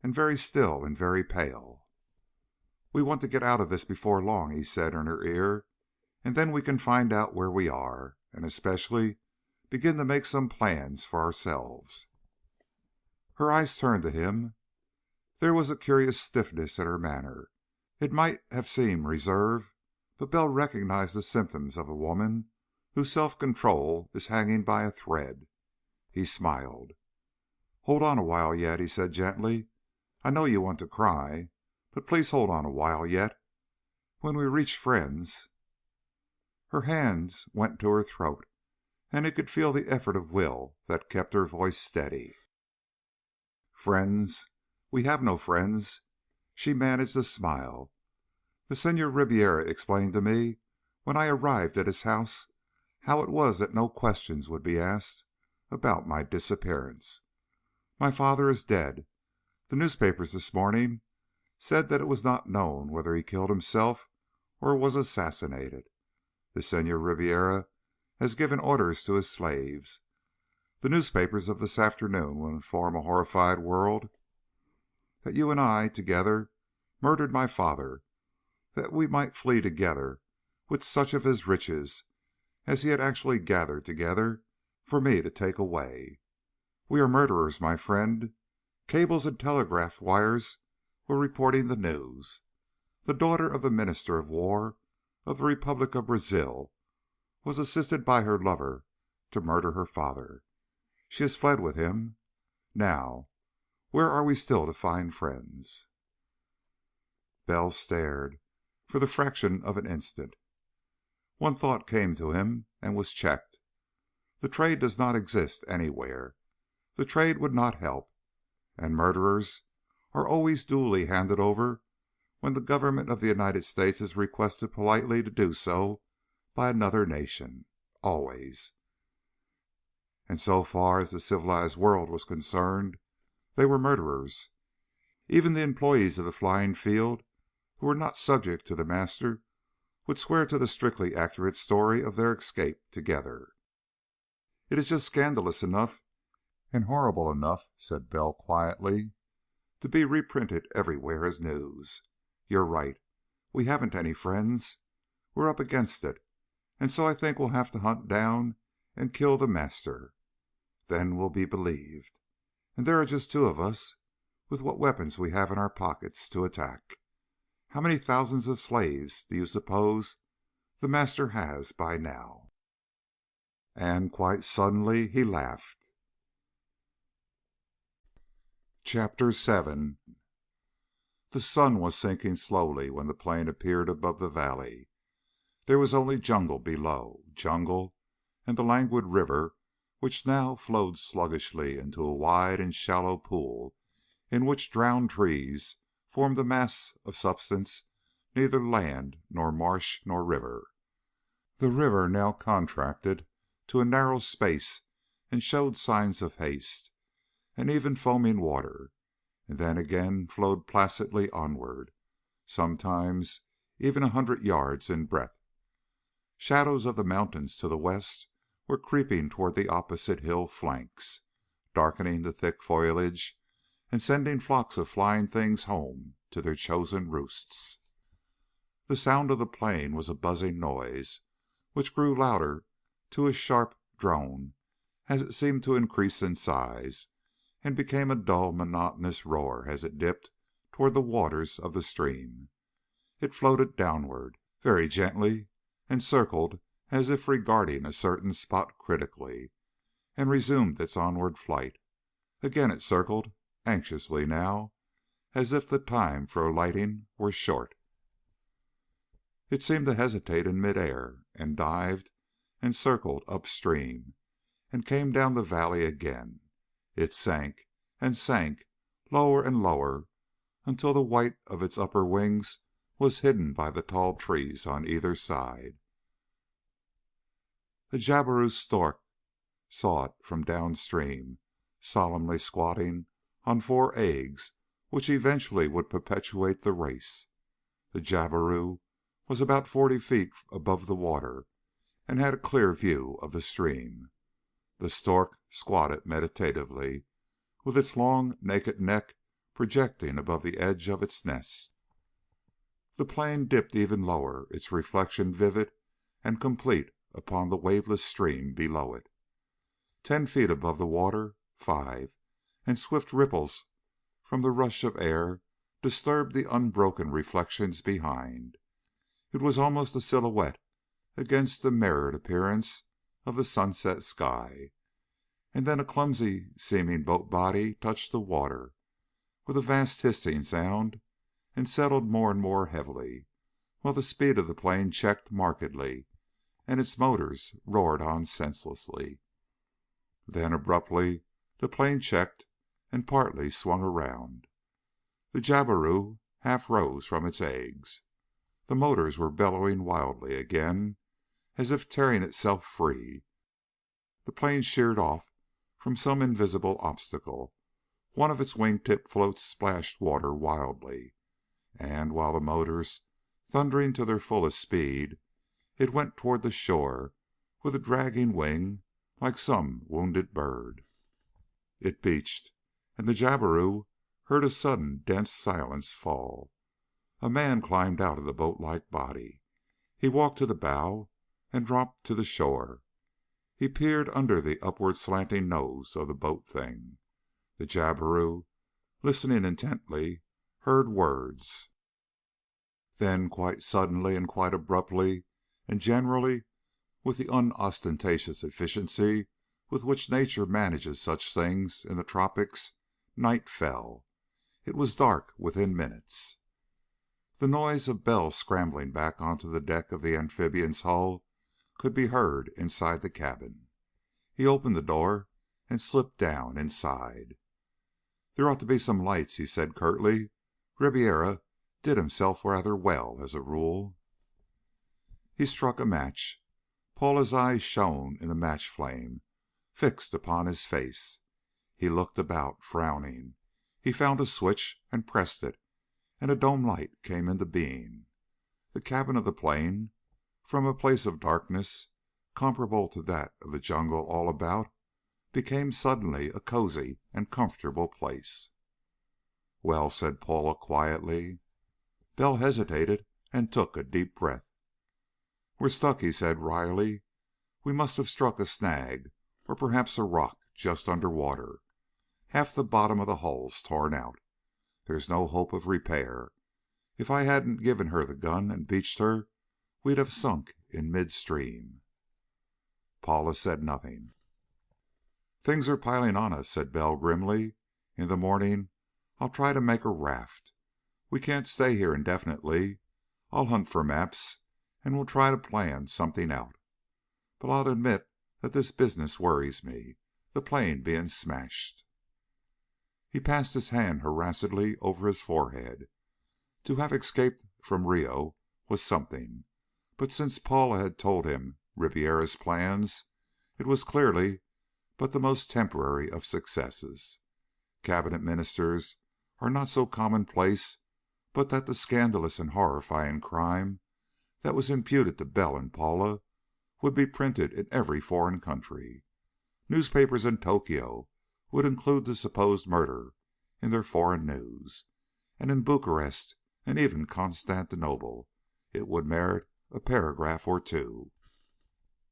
and very still and very pale. "We want to get out of this before long," he said in her ear, "and then we can find out where we are, and especially begin to make some plans for ourselves." Her eyes turned to him. There was a curious stiffness in her manner. It might have seemed reserve, but Bell recognized the symptoms of a woman whose self-control is hanging by a thread. He smiled. "Hold on a while yet," he said gently. "I know you want to cry, but please hold on a while yet. When we reach friends..." Her hands went to her throat, and he could feel the effort of will that kept her voice steady. "Friends? We have no friends." She managed a smile. "The Senhor Ribiera explained to me when I arrived at his house how it was that no questions would be asked about my disappearance. My father is dead. The newspapers this morning said that it was not known whether he killed himself or was assassinated. The Senhor Ribiera has given orders to his slaves. The newspapers of this afternoon will inform a horrified world that you and I together murdered my father, that we might flee together with such of his riches as he had actually gathered together for me to take away. We are murderers, my friend. Cables and telegraph wires were reporting the news. The daughter of the Minister of War of the Republic of Brazil was assisted by her lover to murder her father. She has fled with him. Now, where are we still to find friends?" Bell stared for the fraction of an instant. One thought came to him and was checked. The Trade does not exist anywhere. The Trade would not help, and murderers are always duly handed over when the government of the United States is requested politely to do so by another nation. Always. And so far as the civilized world was concerned, they were murderers. Even the employees of the flying field who were not subject to the master would swear to the strictly accurate story of their escape together. "It is just scandalous enough and horrible enough," said Bell quietly, "to be reprinted everywhere as news. You're right. We haven't any friends. We're up against it, and so I think we'll have to hunt down and kill the master. Then we'll be believed. And there are just two of us, with what weapons we have in our pockets to attack. How many thousands of slaves do you suppose the master has by now?" And quite suddenly he laughed. Chapter 7. The sun was sinking slowly when the plane appeared above the valley. There was only jungle below, jungle and the languid river which now flowed sluggishly into a wide and shallow pool in which drowned trees formed a mass of substance neither land nor marsh nor river. The river now contracted to a narrow space and showed signs of haste, and even foaming water, and then again flowed placidly onward, sometimes even 100 yards in breadth. Shadows of the mountains to the west were creeping toward the opposite hill flanks, darkening the thick foliage and sending flocks of flying things home to their chosen roosts. The sound of the plane was a buzzing noise, which grew louder to a sharp drone as it seemed to increase in size, and became a dull, monotonous roar as it dipped toward the waters of the stream. It floated downward, very gently, and circled as if regarding a certain spot critically, and resumed its onward flight. Again it circled, anxiously now, as if the time for alighting were short. It seemed to hesitate in midair, and dived and circled upstream, and came down the valley again. It sank and sank, lower and lower, until the white of its upper wings was hidden by the tall trees on either side. A jabiru stork saw it from downstream, solemnly squatting on 4 eggs which eventually would perpetuate the race. The jabiru was about 40 feet above the water and had a clear view of the stream. The stork squatted meditatively, with its long, naked neck projecting above the edge of its nest. The plane dipped even lower, its reflection vivid and complete upon the waveless stream below it. 10 feet above the water, 5, and swift ripples from the rush of air disturbed the unbroken reflections behind. It was almost a silhouette against the mirrored appearance of the sunset sky. And then a clumsy seeming boat body touched the water with a vast hissing sound and settled more and more heavily, while the speed of the plane checked markedly and its motors roared on senselessly. Then abruptly the plane checked and partly swung around. The jabiru half rose from its eggs. The motors were bellowing wildly again, as if tearing itself free. The plane sheered off from some invisible obstacle. One of its wing-tip floats splashed water wildly, and while the motors, thundering to their fullest speed, it went toward the shore with a dragging wing like some wounded bird. It beached, and the jabiru heard a sudden dense silence fall. A man climbed out of the boat-like body. He walked to the bow and dropped to the shore. He peered under the upward slanting nose of the boat thing. The jabiru, listening intently, heard words. Then, quite suddenly and quite abruptly, and generally with the unostentatious efficiency with which nature manages such things in the tropics, night fell. It was dark within minutes. The noise of Bell scrambling back onto the deck of the amphibian's hull could be heard inside the cabin. He opened the door and slipped down inside. "There ought to be some lights," he said curtly. "Ribiera did himself rather well, as a rule." He struck a match. Paula's eyes shone in the match flame, fixed upon his face. He looked about, frowning. He found a switch and pressed it, and a dome light came into being. The cabin of the plane, from a place of darkness comparable to that of the jungle all about, became suddenly a cozy and comfortable place. "Well," said Paula quietly. Bell hesitated and took a deep breath. "We're stuck," he said wryly. "We must have struck a snag, or perhaps a rock just under water. Half the bottom of the hull's torn out. There's no hope of repair. If I hadn't given her the gun and beached her, we'd have sunk in midstream." Paula said nothing. "Things are piling on us," said Bell grimly. "In the morning I'll try to make a raft. We can't stay here indefinitely. I'll hunt for maps, and we'll try to plan something out. But I'll admit that this business worries me, the plane being smashed." He passed his hand harassedly over his forehead. To have escaped from Rio was something, but since Paula had told him Ribiera's plans, it was clearly but the most temporary of successes. Cabinet ministers are not so commonplace but that the scandalous and horrifying crime that was imputed to Bell and Paula would be printed in every foreign country. Newspapers in Tokyo would include the supposed murder in their foreign news, and in Bucharest and even Constantinople it would merit a paragraph or two.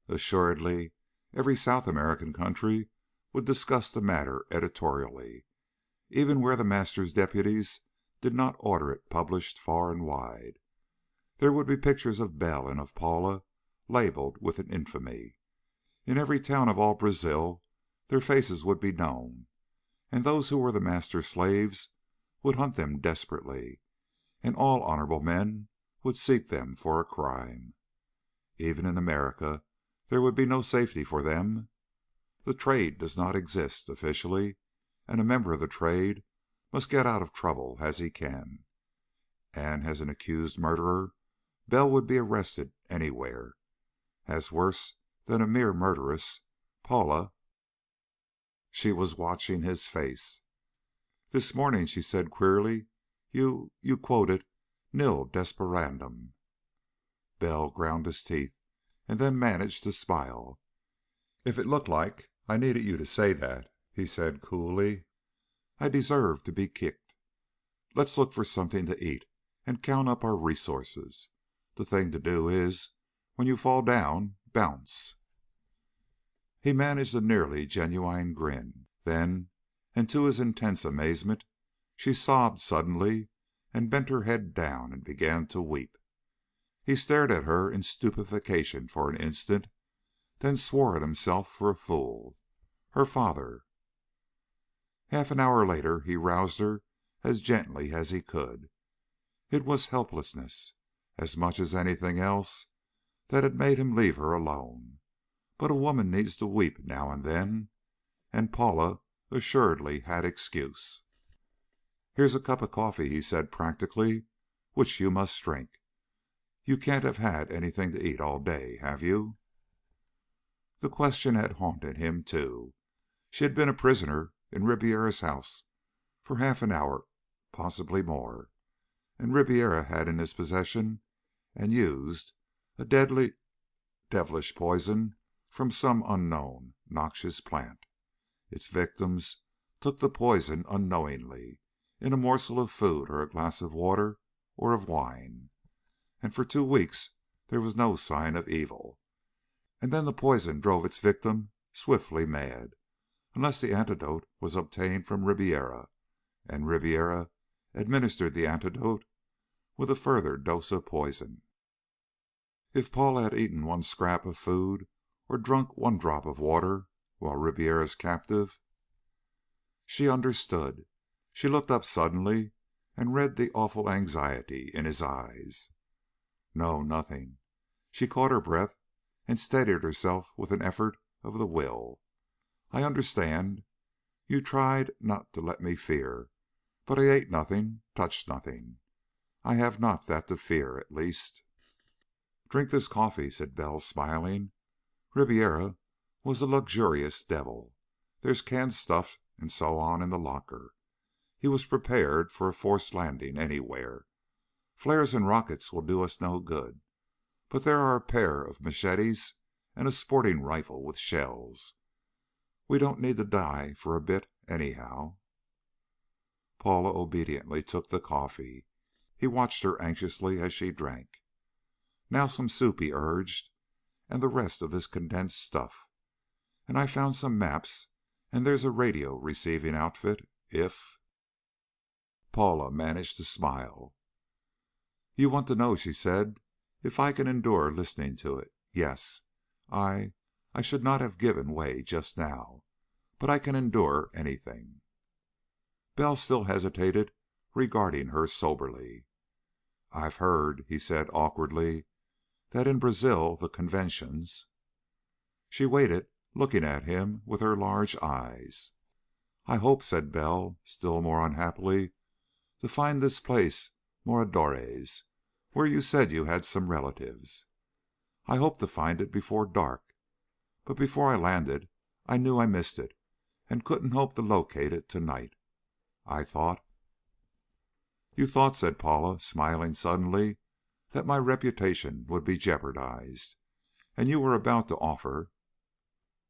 Assuredly, every South American country would discuss the matter editorially, even where the master's deputies did not order it published far and wide. There would be pictures of Bell and of Paula, labeled with an infamy. In every town of all Brazil their faces would be known, and those who were the master's slaves would hunt them desperately, and all honorable men would seek them for a crime. Even in America there would be no safety for them. The trade does not exist, officially, and a member of the trade must get out of trouble as he can. And as an accused murderer, Bell would be arrested anywhere. As worse than a mere murderess, Paula... She was watching his face. "This morning," she said queerly, you quoted nil desperandum." Bell ground his teeth and then managed to smile. "If it looked like I needed you to say that," he said coolly, "I deserve to be kicked. Let's look for something to eat and count up our resources. The thing to do is, when you fall down, bounce." He managed a nearly genuine grin. Then, and to his intense amazement, she sobbed suddenly and bent her head down and began to weep. He stared at her in stupefaction for an instant, then swore at himself for a fool. Her father! Half an hour later he roused her as gently as he could. It was helplessness, as much as anything else, that had made him leave her alone. But a woman needs to weep now and Paula assuredly had excuse. "Here's a cup of coffee," he said practically, "which you must drink. You can't have had anything to eat all day, have you?" The question had haunted him, too. She had been a prisoner in Ribiera's house for half an hour, possibly more, and Ribiera had in his possession and used a deadly, devilish poison from some unknown, noxious plant. Its victims took the poison unknowingly, in a morsel of food or a glass of water or of wine, and for 2 weeks there was no sign of evil. And then the poison drove its victim swiftly mad, unless the antidote was obtained from Ribiera, and Ribiera administered the antidote with a further dose of poison. If Paula had eaten one scrap of food or drunk one drop of water while Ribiera's captive... She understood. She looked up suddenly and read the awful anxiety in his eyes. "No, nothing." She caught her breath and steadied herself with an effort of the will. "I understand. You tried not to let me fear, but I ate nothing, touched nothing. I have not that to fear, at least." "Drink this coffee," said Bell, smiling. "Ribiera was a luxurious devil. There's canned stuff and so on in the locker. He was prepared for a forced landing anywhere. Flares and rockets will do us no good, but there are a pair of machetes and a sporting rifle with shells. We don't need to die for a bit, anyhow." Paula obediently took the coffee. He watched her anxiously as she drank. "Now some soup," he urged, "and the rest of this condensed stuff. And I found some maps, and there's a radio receiving outfit, if..." Paula managed to smile. "You want to know," she said, "if I can endure listening to it. Yes. I should not have given way just now, but I can endure anything." Bell still hesitated, regarding her soberly. "I've heard," he said awkwardly, "that in Brazil the conventions..." She waited, looking at him with her large eyes. "I hope," said Bell, still more unhappily, "to find this place Moradores, where you said you had some relatives. I hoped to find it before dark, but before I landed I knew I missed it and couldn't hope to locate it tonight. I thought..." "You thought," said Paula, smiling suddenly, "that my reputation would be jeopardized, and you were about to offer..."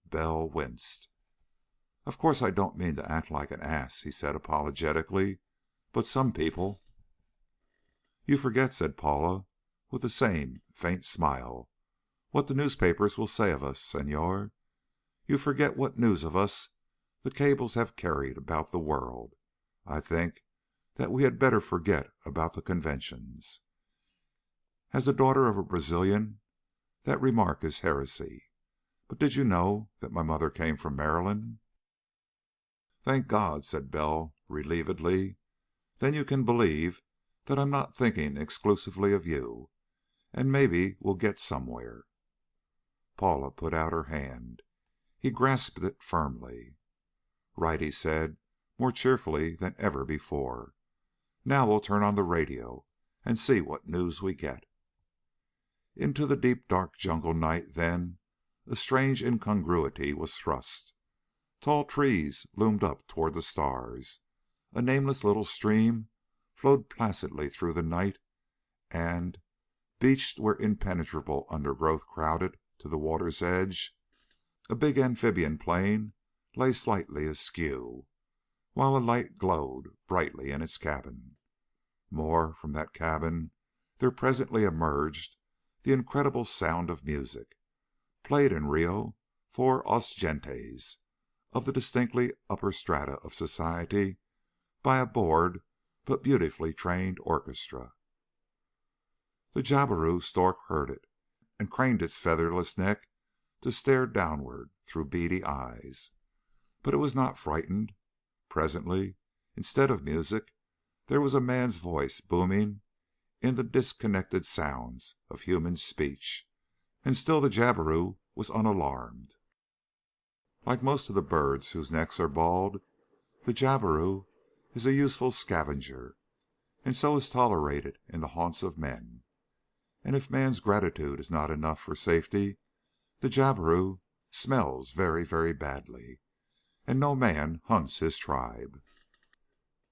Bell winced. "Of course I don't mean to act like an ass," he said apologetically, "but some people..." "You forget," said Paula, with the same faint smile, "what the newspapers will say of us, Senhor. You forget what news of us the cables have carried about the world. I think that we had better forget about the conventions. As the daughter of a Brazilian, that remark is heresy. But did you know that my mother came from Maryland?" "Thank God," said Bell relievedly. "Then you can believe that I'm not thinking exclusively of you, and maybe we'll get somewhere." Paula put out her hand. He grasped it firmly. "Right," he said, more cheerfully than ever before. "Now we'll turn on the radio and see what news we get." Into the deep dark jungle night, then, a strange incongruity was thrust. Tall trees loomed up toward the stars. A nameless little stream flowed placidly through the night, and Beached where impenetrable undergrowth crowded to the water's edge, a big amphibian plane lay slightly askew, while a light glowed brightly in its cabin. More, from that cabin there presently emerged the incredible sound of music, played in Rio for os gentes of the distinctly upper strata of society by a bored but beautifully trained orchestra. The jabiru stork heard it, and craned its featherless neck to stare downward through beady eyes. But it was not frightened. Presently, instead of music, there was a man's voice booming in the disconnected sounds of human speech, and still the jabiru was unalarmed. Like most of the birds whose necks are bald, the jabiru is a useful scavenger, and so is tolerated in the haunts of men. And if man's gratitude is not enough for safety, the jabiru smells very, very badly, and no man hunts his tribe.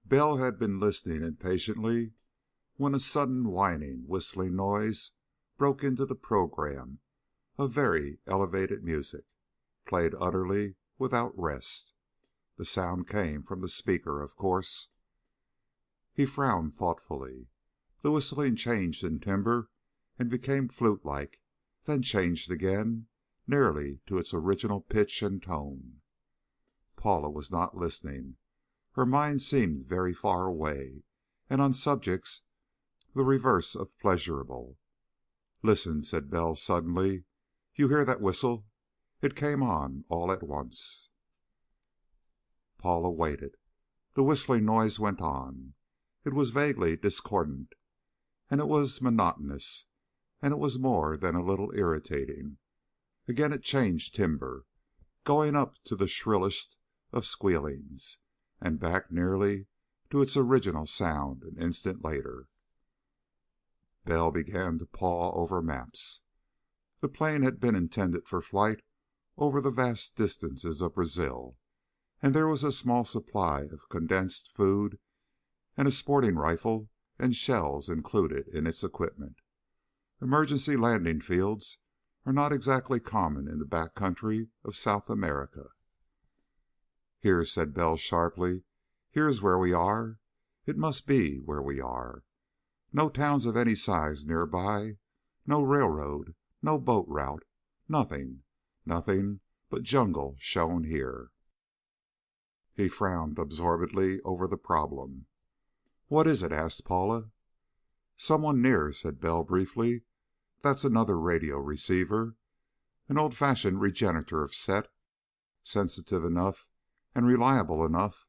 Bell had been listening impatiently when a sudden whining, whistling noise broke into the program of very elevated music, played utterly without rest. The sound came from the speaker, of course. He frowned thoughtfully. The whistling changed in timbre and became flute-like, then changed again, nearly to its original pitch and tone. Paula was not listening. Her mind seemed very far away, and on subjects the reverse of pleasurable. "Listen," said Bell suddenly. "You hear that whistle? It came on all at once." Paula waited. The whistling noise went on. It was vaguely discordant, and it was monotonous, and it was more than a little irritating. Again it changed timbre, going up to the shrillest of squealings, and back nearly to its original sound an instant later. Bell began to paw over maps. The plane had been intended for flight over the vast distances of Brazil, and there was a small supply of condensed food and a sporting rifle and shells included in its equipment. Emergency landing fields are not exactly common in the back country of South America. "Here," said Bell sharply. "Here is where we are. It must be where we are. No towns of any size nearby, no railroad, no boat route, nothing, nothing but jungle shown here." He frowned absorbedly over the problem. "What is it?" asked Paula. "Someone near," said Bell briefly. "That's another radio receiver. An old-fashioned regenerative set, sensitive enough and reliable enough,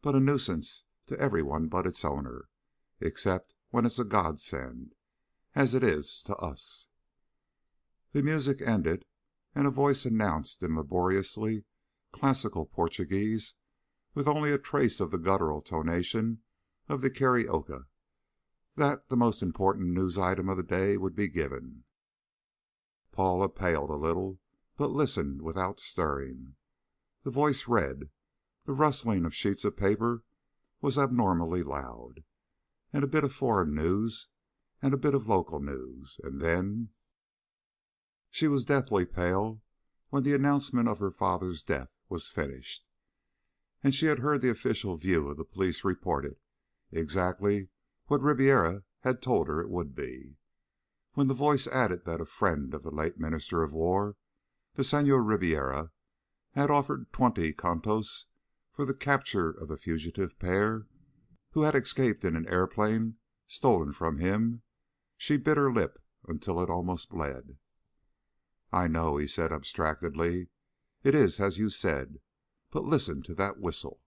but a nuisance to everyone but its owner, except when it's a godsend, as it is to us." The music ended, and a voice announced in laboriously classical Portuguese, with only a trace of the guttural tonation of the carioca, that the most important news item of the day would be given. Paula paled a little, but listened without stirring. The voice read. The rustling of sheets of paper was abnormally loud. And a bit of foreign news, and a bit of local news, and then... She was deathly pale when the announcement of her father's death was finished, and she had heard the official view of the police reported, exactly what Ribiera had told her it would be. When the voice added that a friend of the late Minister of War, the Senor Ribiera, had offered 20 contos for the capture of the fugitive pair who had escaped in an airplane stolen from him, she bit her lip until it almost bled. "I know," he said abstractedly. "It is as you said. But listen to that whistle."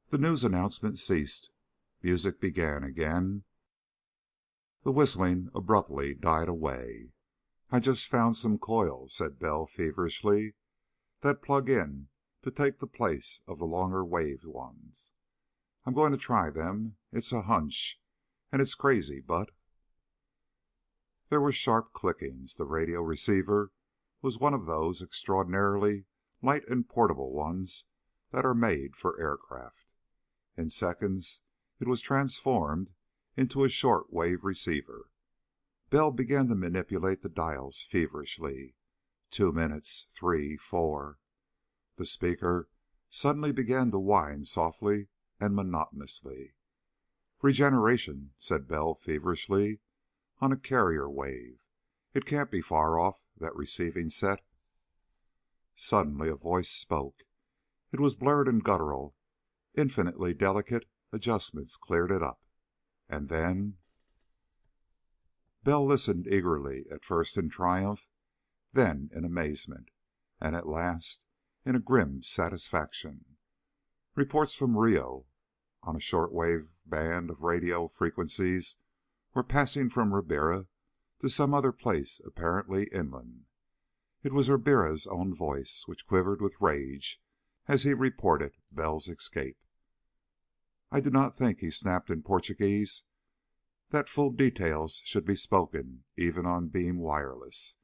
The news announcement ceased. Music began again. The whistling abruptly died away. "I just found some coils," said Bell feverishly, "that plug in to take the place of the longer wave ones. I'm going to try them. It's a hunch, and it's crazy, but..." There were sharp clickings. The radio receiver was one of those extraordinarily light and portable ones that are made for aircraft. In seconds it was transformed into a short wave receiver. Bell began to manipulate the dials feverishly. 2 minutes, 3, 4. The speaker suddenly began to whine softly and monotonously. "Regeneration," said Bell feverishly, "on a carrier wave. It can't be far off, that receiving set." Suddenly a voice spoke. It was blurred and guttural. Infinitely delicate adjustments cleared it up. And then... Bell listened eagerly, at first in triumph, then in amazement, and at last in a grim satisfaction. Reports from Rio, on a short-wave band of radio frequencies, were passing from Ribiera to some other place apparently inland. It was Ribiera's own voice, which quivered with rage as he reported Bell's escape. "I do not think," he snapped in Portuguese, "that full details should be spoken, even on beam wireless.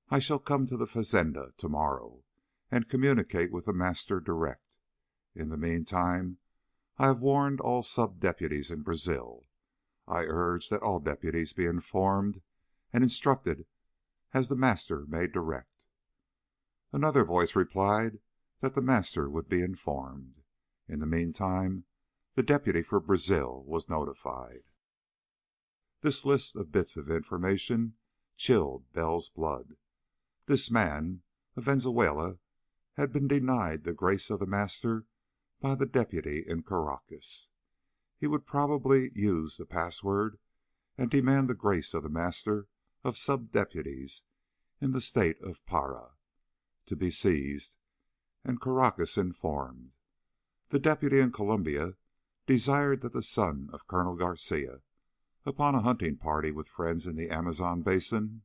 I shall come to the fazenda tomorrow and communicate with the Master direct. In the meantime, I have warned all sub-deputies in Brazil. I urge that all deputies be informed and instructed as the Master may direct." Another voice replied that the Master would be informed. In the meantime, the deputy for Brazil was notified. This list of bits of information chilled Bell's blood. This man of Venezuela had been denied the grace of the Master by the deputy in Caracas. He would probably use the password and demand the grace of the Master of sub-deputies in the state of Para, to be seized, and Caracas informed. The deputy in Colombia desired that the son of Colonel Garcia, upon a hunting party with friends in the Amazon basin,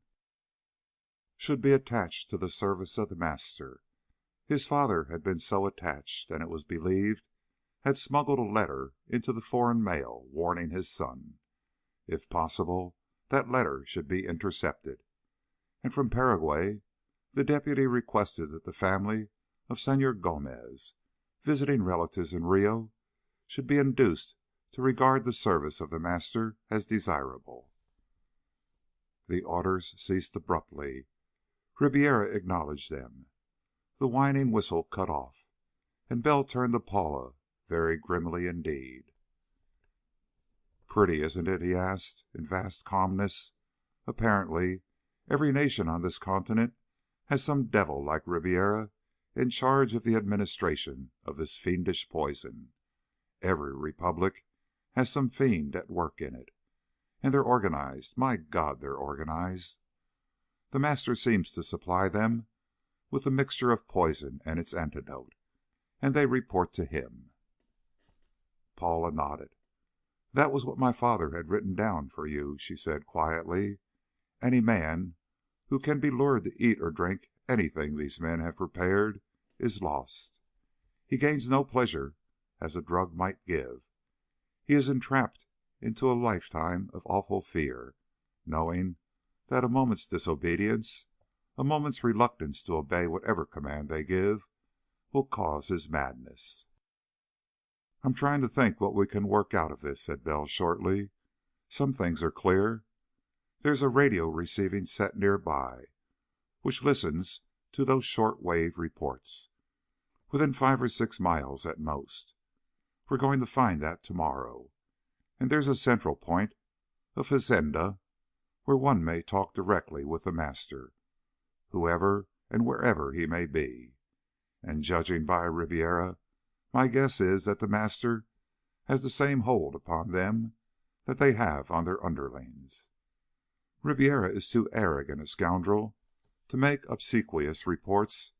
should be attached to the service of the Master. His father had been so attached, and it was believed had smuggled a letter into the foreign mail warning his son. If possible, that letter should be intercepted. And from Paraguay, the deputy requested that the family of Senor Gomez, visiting relatives in Rio, should be induced to regard the service of the Master as desirable. The orders ceased abruptly. Ribiera acknowledged them. The whining whistle cut off, and Bell turned to Paula very grimly indeed. "Pretty, isn't it?" he asked, in vast calmness. "Apparently, every nation on this continent has some devil like Ribiera in charge of the administration of this fiendish poison. Every republic has some fiend at work in it. And they're organized. My God, they're organized. The Master seems to supply them with the mixture of poison and its antidote, and they report to him." Paula nodded. "That was what my father had written down for you," she said quietly. "Any man who can be lured to eat or drink anything these men have prepared is lost. He gains no pleasure as a drug might give. He is entrapped into a lifetime of awful fear, knowing that a moment's disobedience, a moment's reluctance to obey whatever command they give, will cause his madness." "I'm trying to think what we can work out of this," said Bell shortly. "Some things are clear. There's a radio receiving set nearby which listens to those short-wave reports, within 5 or 6 miles at most. We're going to find that tomorrow. And there's a central point, a fazenda, where one may talk directly with the Master, whoever and wherever he may be. And judging by Ribiera, my guess is that the Master has the same hold upon them that they have on their underlings. Ribiera is too arrogant a scoundrel to make obsequious reports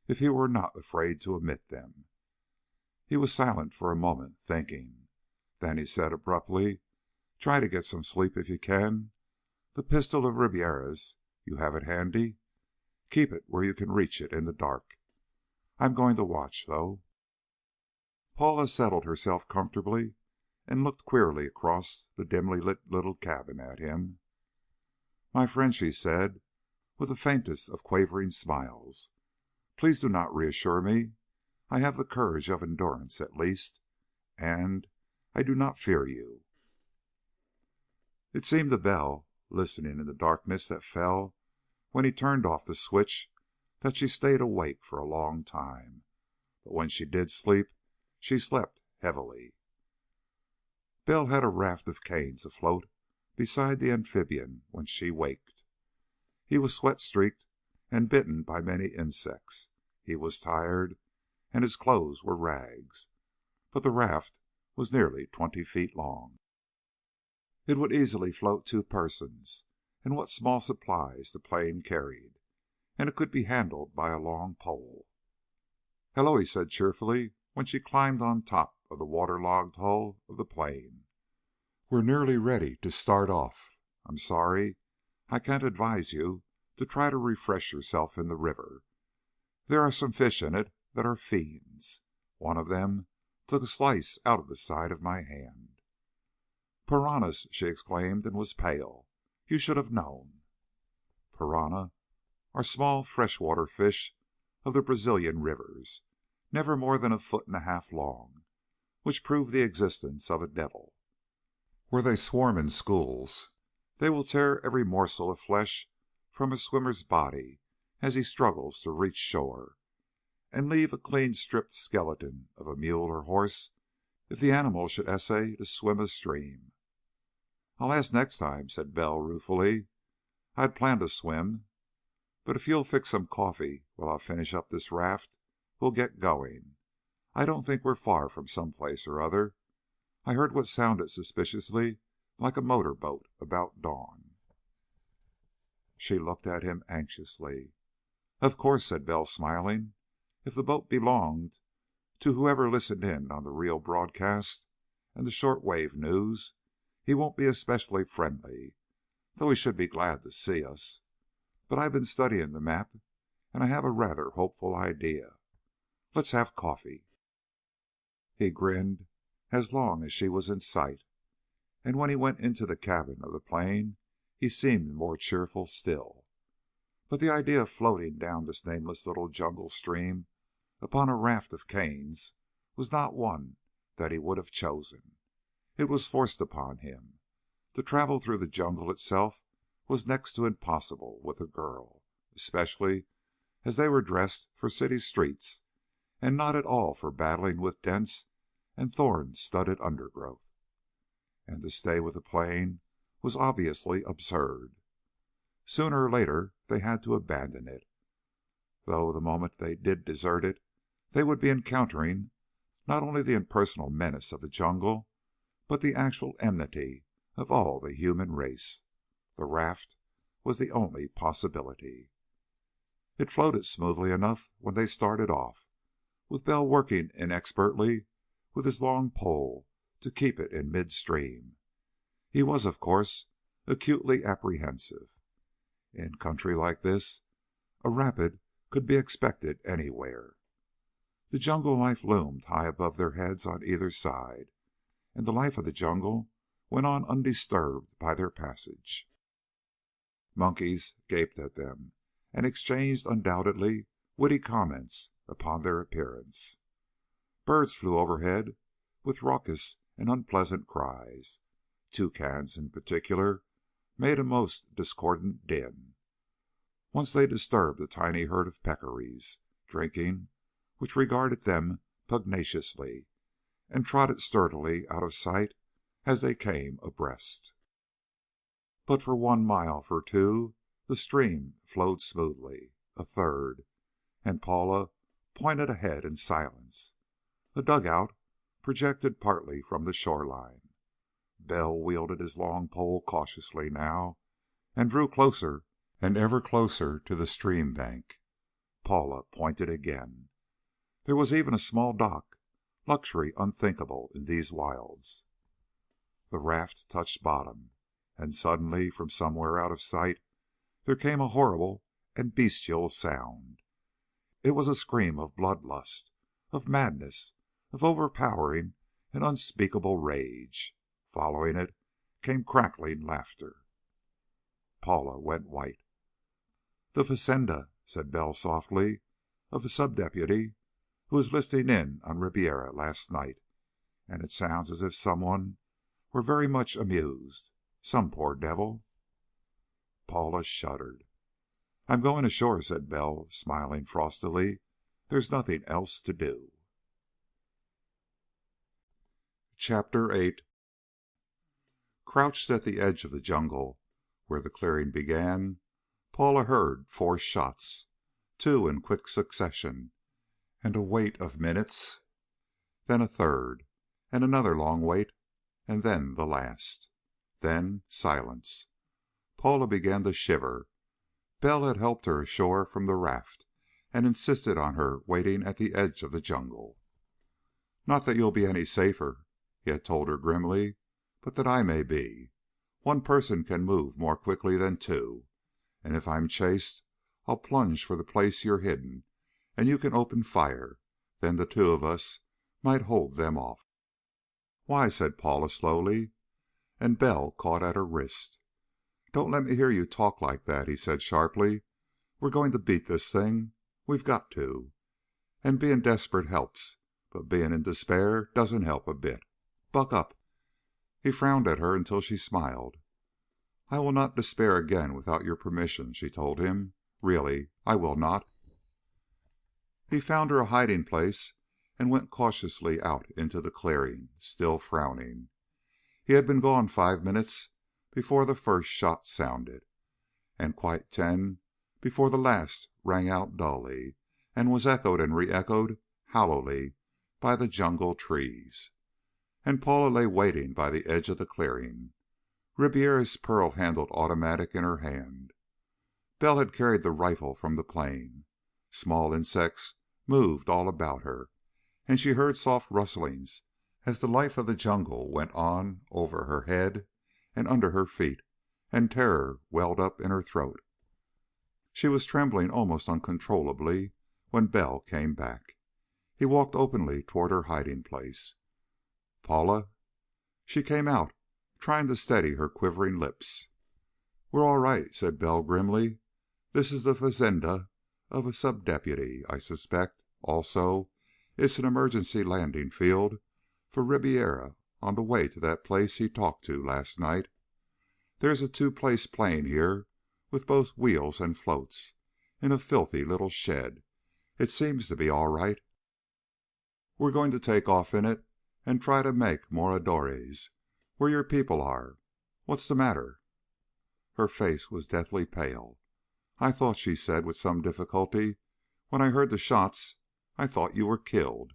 if he were not afraid to omit them." He was silent for a moment, thinking. Then he said abruptly, "Try to get some sleep if you can. The pistol of Ribiera's, you have it handy? Keep it where you can reach it in the dark. I'm going to watch, though." Paula settled herself comfortably and looked queerly across the dimly lit little cabin at him. "My friend," she said, with the faintest of quavering smiles, "please do not reassure me. I have the courage of endurance, at least, and I do not fear you." It seemed to Bell listening in the darkness that fell when he turned off the switch, that she stayed awake for a long time. But when she did sleep, she slept heavily. Bell had a raft of canes afloat beside the amphibian when she waked. He was sweat-streaked and bitten by many insects. He was tired, and his clothes were rags, but the raft was nearly 20 feet long. It would easily float 2 persons and what small supplies the plane carried, and it could be handled by a long pole. "Hello," he said cheerfully when she climbed on top of the waterlogged hull of the plane. "We're nearly ready to start off. I'm sorry I can't advise you to try to refresh yourself in the river. There are some fish in it that are fiends. One of them took a slice out of the side of my hand." "Piranhas!" she exclaimed, and was pale. "You should have known." Piranha are small freshwater fish of the Brazilian rivers, never more than 1.5 feet long, which prove the existence of a devil. Where they swarm in schools, they will tear every morsel of flesh from a swimmer's body as he struggles to reach shore, and leave a clean stripped skeleton of a mule or horse if the animal should essay to swim a stream. "I'll ask next time," said Bell ruefully. "I'd planned to swim, but if you'll fix some coffee while I finish up this raft, we'll get going. I don't think we're far from some place or other. I heard what sounded suspiciously like a motor boat about dawn." She looked at him anxiously. "Of course," said Bell, smiling. "If the boat belonged to whoever listened in on the Rio broadcast and the shortwave news, he won't be especially friendly, though he should be glad to see us. But I've been studying the map, and I have a rather hopeful idea. Let's have coffee." He grinned as long as she was in sight, and when he went into the cabin of the plane he seemed more cheerful still. But the idea of floating down this nameless little jungle stream upon a raft of canes was not one that he would have chosen. It was forced upon him. To travel through the jungle itself was next to impossible with a girl, especially as they were dressed for city streets and not at all for battling with dense and thorn-studded undergrowth. And to stay with the plane was obviously absurd. Sooner or later they had to abandon it, though the moment they did desert it, they would be encountering not only the impersonal menace of the jungle, but the actual enmity of all the human race. The raft was the only possibility. It floated smoothly enough when they started off, with Bell working inexpertly with his long pole to keep it in midstream. He was, of course, acutely apprehensive. In country like this, a rapid could be expected anywhere. The jungle life loomed high above their heads on either side, and the life of the jungle went on undisturbed by their passage. Monkeys gaped at them and exchanged undoubtedly witty comments upon their appearance. Birds flew overhead with raucous and unpleasant cries. Toucans, in particular, made a most discordant din. Once they disturbed a tiny herd of peccaries, drinking, which regarded them pugnaciously, and trotted sturdily out of sight as they came abreast. But for 1 mile, for 2, the stream flowed smoothly. A third, and Paula pointed ahead in silence. A dugout projected partly from the shoreline. Bell wielded his long pole cautiously now, and drew closer and ever closer to the stream bank. Paula pointed again. There was even a small dock, luxury unthinkable in these wilds. The raft touched bottom, and suddenly, from somewhere out of sight, there came a horrible and bestial sound. It was a scream of bloodlust, of madness, of overpowering and unspeakable rage. Following it came crackling laughter. Paula went white. "The fazenda," said Bell softly, "of the sub-deputy who was listening in on Ribiera last night, and it sounds as if someone were very much amused. Some poor devil." Paula shuddered. "I'm going ashore," said Bell, smiling frostily. "There's nothing else to do." Chapter 8. Crouched at the edge of the jungle, where the clearing began, Paula heard 4 shots, 2 in quick succession, and a wait of minutes, then a third, and another long wait, and then the last. Then silence. Paula began to shiver. Bell had helped her ashore from the raft, and insisted on her waiting at the edge of the jungle. "Not that you'll be any safer," he had told her grimly, "but that I may be. One person can move more quickly than 2, and if I'm chased I'll plunge for the place you're hidden, and you can open fire. Then the 2 of us might hold them off." "Why?" said Paula slowly, and Bell caught at her wrist. "Don't let me hear you talk like that," he said sharply. "We're going to beat this thing. We've got to. And being desperate helps, but being in despair doesn't help a bit. Buck up." He frowned at her until she smiled. "I will not despair again without your permission," she told him. "Really, I will not." He found her a hiding place and went cautiously out into the clearing, still frowning. He had been gone 5 minutes before the first shot sounded, and quite 10 before the last rang out dully, and was echoed and re-echoed hollowly by the jungle trees. And Paula lay waiting by the edge of the clearing, Ribiera's pearl-handled automatic in her hand. Bell had carried the rifle from the plane. Small insects moved all about her, and she heard soft rustlings as the life of the jungle went on over her head and under her feet, and terror welled up in her throat. She was trembling almost uncontrollably when Bell came back. He walked openly toward her hiding place. "Paula?" She came out, trying to steady her quivering lips. "We're all right," said Bell grimly. "This is the fazenda of a sub-deputy, I suspect. Also, it's an emergency landing field for Ribiera on the way to that place he talked to last night. There's a 2-place plane here with both wheels and floats, in a filthy little shed. It seems to be all right. We're going to take off in it and try to make Moradores, where your people are. What's the matter?" Her face was deathly pale. "I thought," she said with some difficulty, "when I heard the shots, I thought you were killed."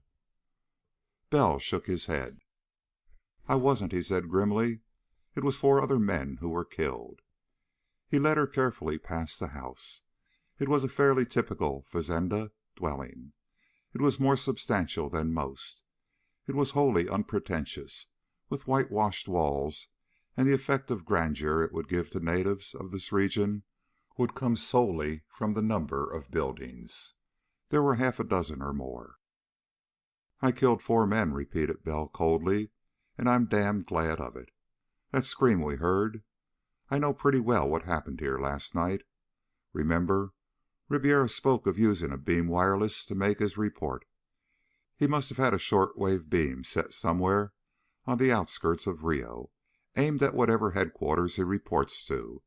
Bell shook his head. "I wasn't," he said grimly. "It was 4 other men who were killed." He led her carefully past the house. It was a fairly typical fazenda dwelling. It was more substantial than most. It was wholly unpretentious, with whitewashed walls, and the effect of grandeur it would give to natives of this region would come solely from the number of buildings. There were half a dozen or more. "I killed 4 men," repeated Bell coldly, "and I'm damned glad of it. That scream we heard, I know pretty well what happened here last night. Remember, Ribiera spoke of using a beam wireless to make his report. He must have had a short wave beam set somewhere on the outskirts of Rio, aimed at whatever headquarters he reports to.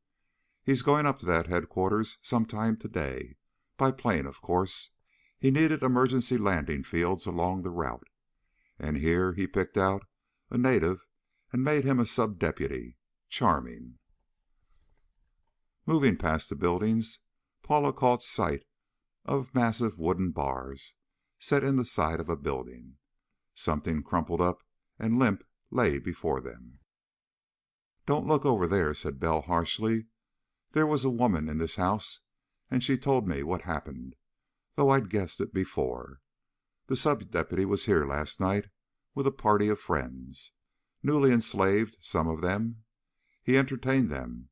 He's going up to that headquarters sometime today, by plane, of course. He needed emergency landing fields along the route, and here he picked out a native and made him a sub-deputy. Charming." Moving past the buildings, Paula caught sight of massive wooden bars set in the side of a building. Something crumpled up and limp lay before them. "Don't look over there," said Bell harshly. "There was a woman in this house, and she told me what happened, though I'd guessed it before. The sub-deputy was here last night with a party of friends. Newly enslaved, some of them. He entertained them.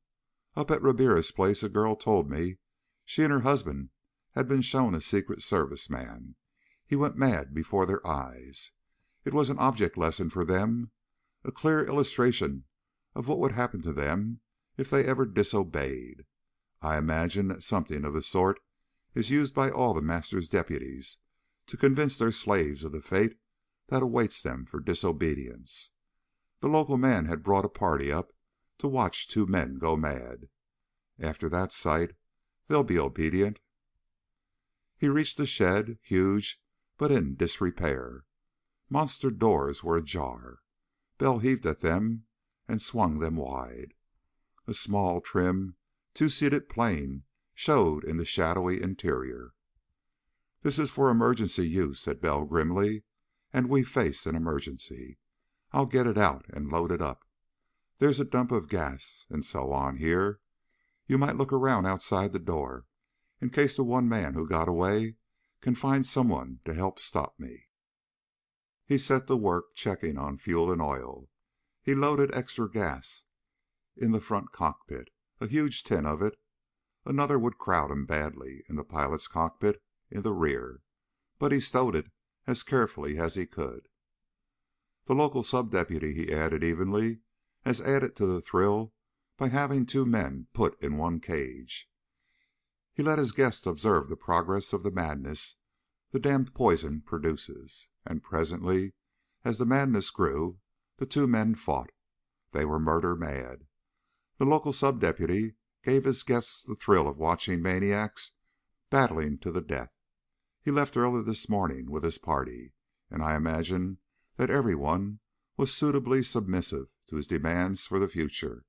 Up at Ribiera's place a girl told me she and her husband had been shown a Secret Service man. He went mad before their eyes. It was an object lesson for them, a clear illustration of what would happen to them if they ever disobeyed. I imagine that something of the sort is used by all the master's deputies to convince their slaves of the fate that awaits them for disobedience. The local man had brought a party up to watch 2 men go mad. After that sight, they'll be obedient. He reached the shed, huge but in disrepair. Monster doors were ajar. Bell heaved at them and swung them wide. A small, trim, two-seated plane showed in the shadowy interior. "This is for emergency use," said Bell grimly, "and we face an emergency. I'll get it out and load it up. There's a dump of gas and so on here. You might look around outside the door, in case the one man who got away can find someone to help stop me." He set to work checking on fuel and oil. He loaded extra gas in the front cockpit, a huge tin of it. Another would crowd him badly in the pilot's cockpit in the rear, but he stowed it as carefully as he could. "The local sub-deputy," he added evenly, "has added to the thrill by having two men put in one cage." He let his guest observe the progress of the madness the damned poison produces, and presently, as the madness grew, the two men fought. They were murder mad. The local sub-deputy gave his guests the thrill of watching maniacs battling to the death. He left early this morning with his party, and I imagine that everyone was suitably submissive to his demands for the future.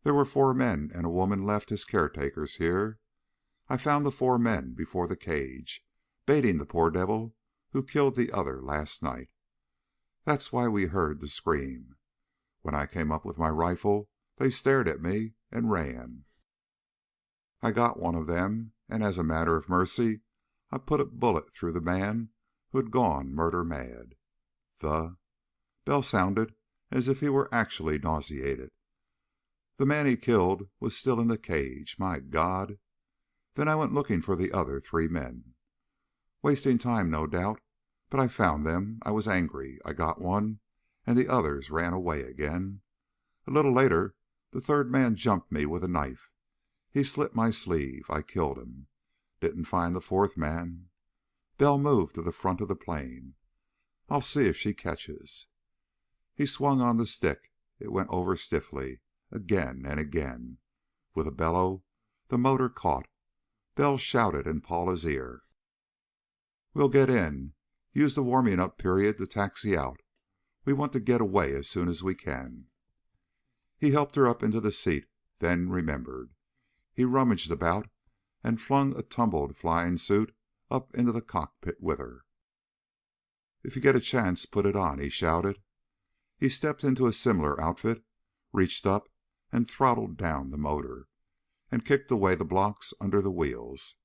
There were 4 men and a woman left as caretakers here. I found the 4 men before the cage, baiting the poor devil who killed the other last night. That's why we heard the scream. When I came up with my rifle, they stared at me and ran. I got one of them, and as a matter of mercy, I put a bullet through the man who had gone murder mad. The Bell sounded as if he were actually nauseated. The man he killed was still in the cage. My God! Then I went looking for the other 3 men. Wasting time, no doubt, but I found them. I was angry. I got one, and the others ran away again. A little later, the 3rd man jumped me with a knife. He slit my sleeve. I killed him. Didn't find the 4th man." Bell moved to the front of the plane. "I'll see if she catches." He swung on the stick. It went over stiffly, again and again. With a bellow, the motor caught. Bell shouted in Paula's ear. "We'll get in. Use the warming up period to taxi out. We want to get away as soon as we can." He helped her up into the seat, then remembered. He rummaged about and flung a tumbled flying suit up into the cockpit with her. "If you get a chance, put it on," he shouted. He stepped into a similar outfit, reached up and throttled down the motor, and kicked away the blocks under the wheels.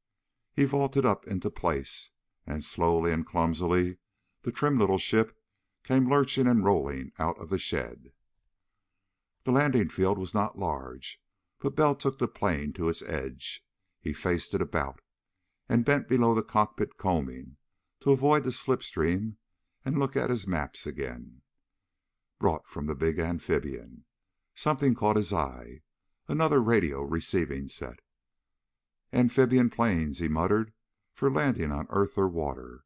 He vaulted up into place, and slowly and clumsily the trim little ship came lurching and rolling out of the shed. The landing field was not large, but Bell took the plane to its edge. He faced it about, and bent below the cockpit combing to avoid the slipstream and look at his maps again. Brought from the big amphibian. Something caught his eye. Another radio receiving set. "Amphibian planes," he muttered, "for landing on earth or water.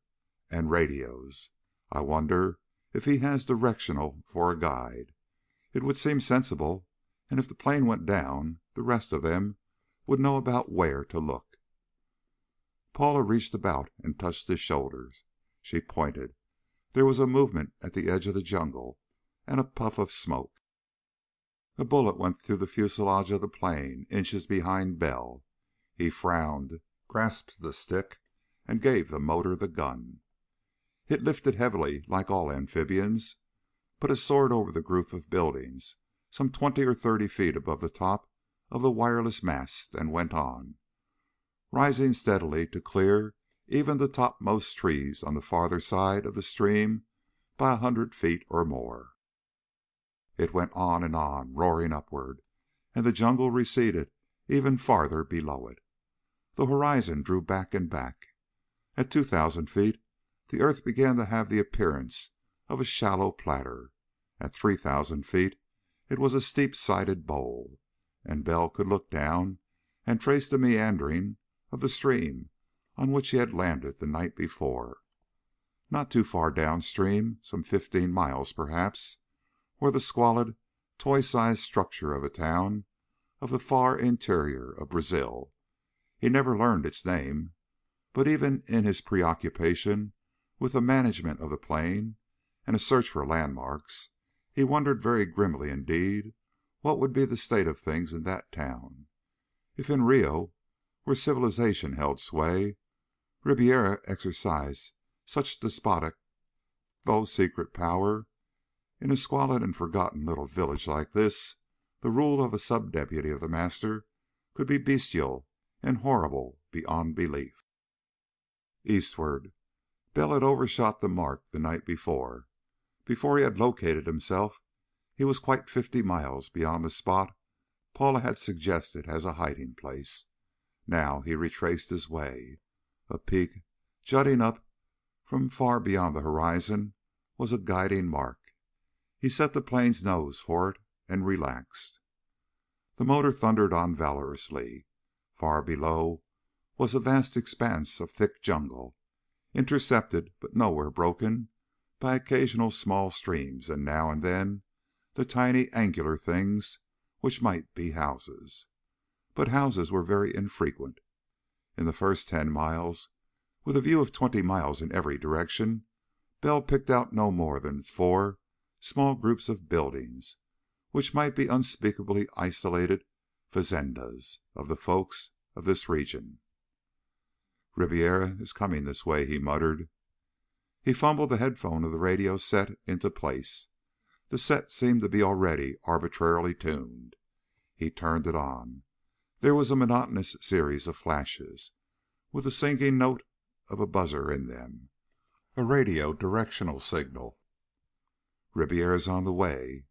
And radios. I wonder if he has directional for a guide. It would seem sensible, and if the plane went down, the rest of them would know about where to look." Paula reached about and touched his shoulders. She pointed. There was a movement at the edge of the jungle, and a puff of smoke. A bullet went through the fuselage of the plane, inches behind Bell. He frowned, grasped the stick, and gave the motor the gun. It lifted heavily, like all amphibians, but it soared over the group of buildings some 20 or 30 feet above the top of the wireless mast and went on, rising steadily to clear even the topmost trees on the farther side of the stream by 100 feet or more. It went on and on, roaring upward, and the jungle receded even farther below it. The horizon drew back and back. At 2,000 feet, the earth began to have the appearance of a shallow platter. At 3,000 feet, it was a steep-sided bowl, and Bell could look down and trace the meandering of the stream on which he had landed the night before. Not too far downstream, some 15 miles perhaps, were the squalid, toy-sized structure of a town of the far interior of Brazil. He never learned its name, but even in his preoccupation with the management of the plane and a search for landmarks, he wondered very grimly indeed what would be the state of things in that town. If in Rio, where civilization held sway, Ribiera exercised such despotic though secret power, in a squalid and forgotten little village like this, the rule of a sub-deputy of the master could be bestial and horrible beyond belief. Eastward, Bell had overshot the mark the night before. Before he had located himself, he was quite 50 miles beyond the spot Paula had suggested as a hiding place. Now he retraced his way. A peak jutting up from far beyond the horizon was a guiding mark. He set the plane's nose for it and relaxed. The motor thundered on valorously. Far below was a vast expanse of thick jungle, intercepted but nowhere broken by occasional small streams and now and then the tiny angular things which might be houses. But houses were very infrequent. In the first 10 miles, with a view of 20 miles in every direction, Bell picked out no more than 4 small groups of buildings, which might be unspeakably isolated fazendas of the folks of this region. "Ribiera is coming this way," he muttered. He fumbled the headphone of the radio set into place. The set seemed to be already arbitrarily tuned. He turned it on. There was a monotonous series of flashes, with the singing note of a buzzer in them. A radio directional signal. "Ribiera's on the way."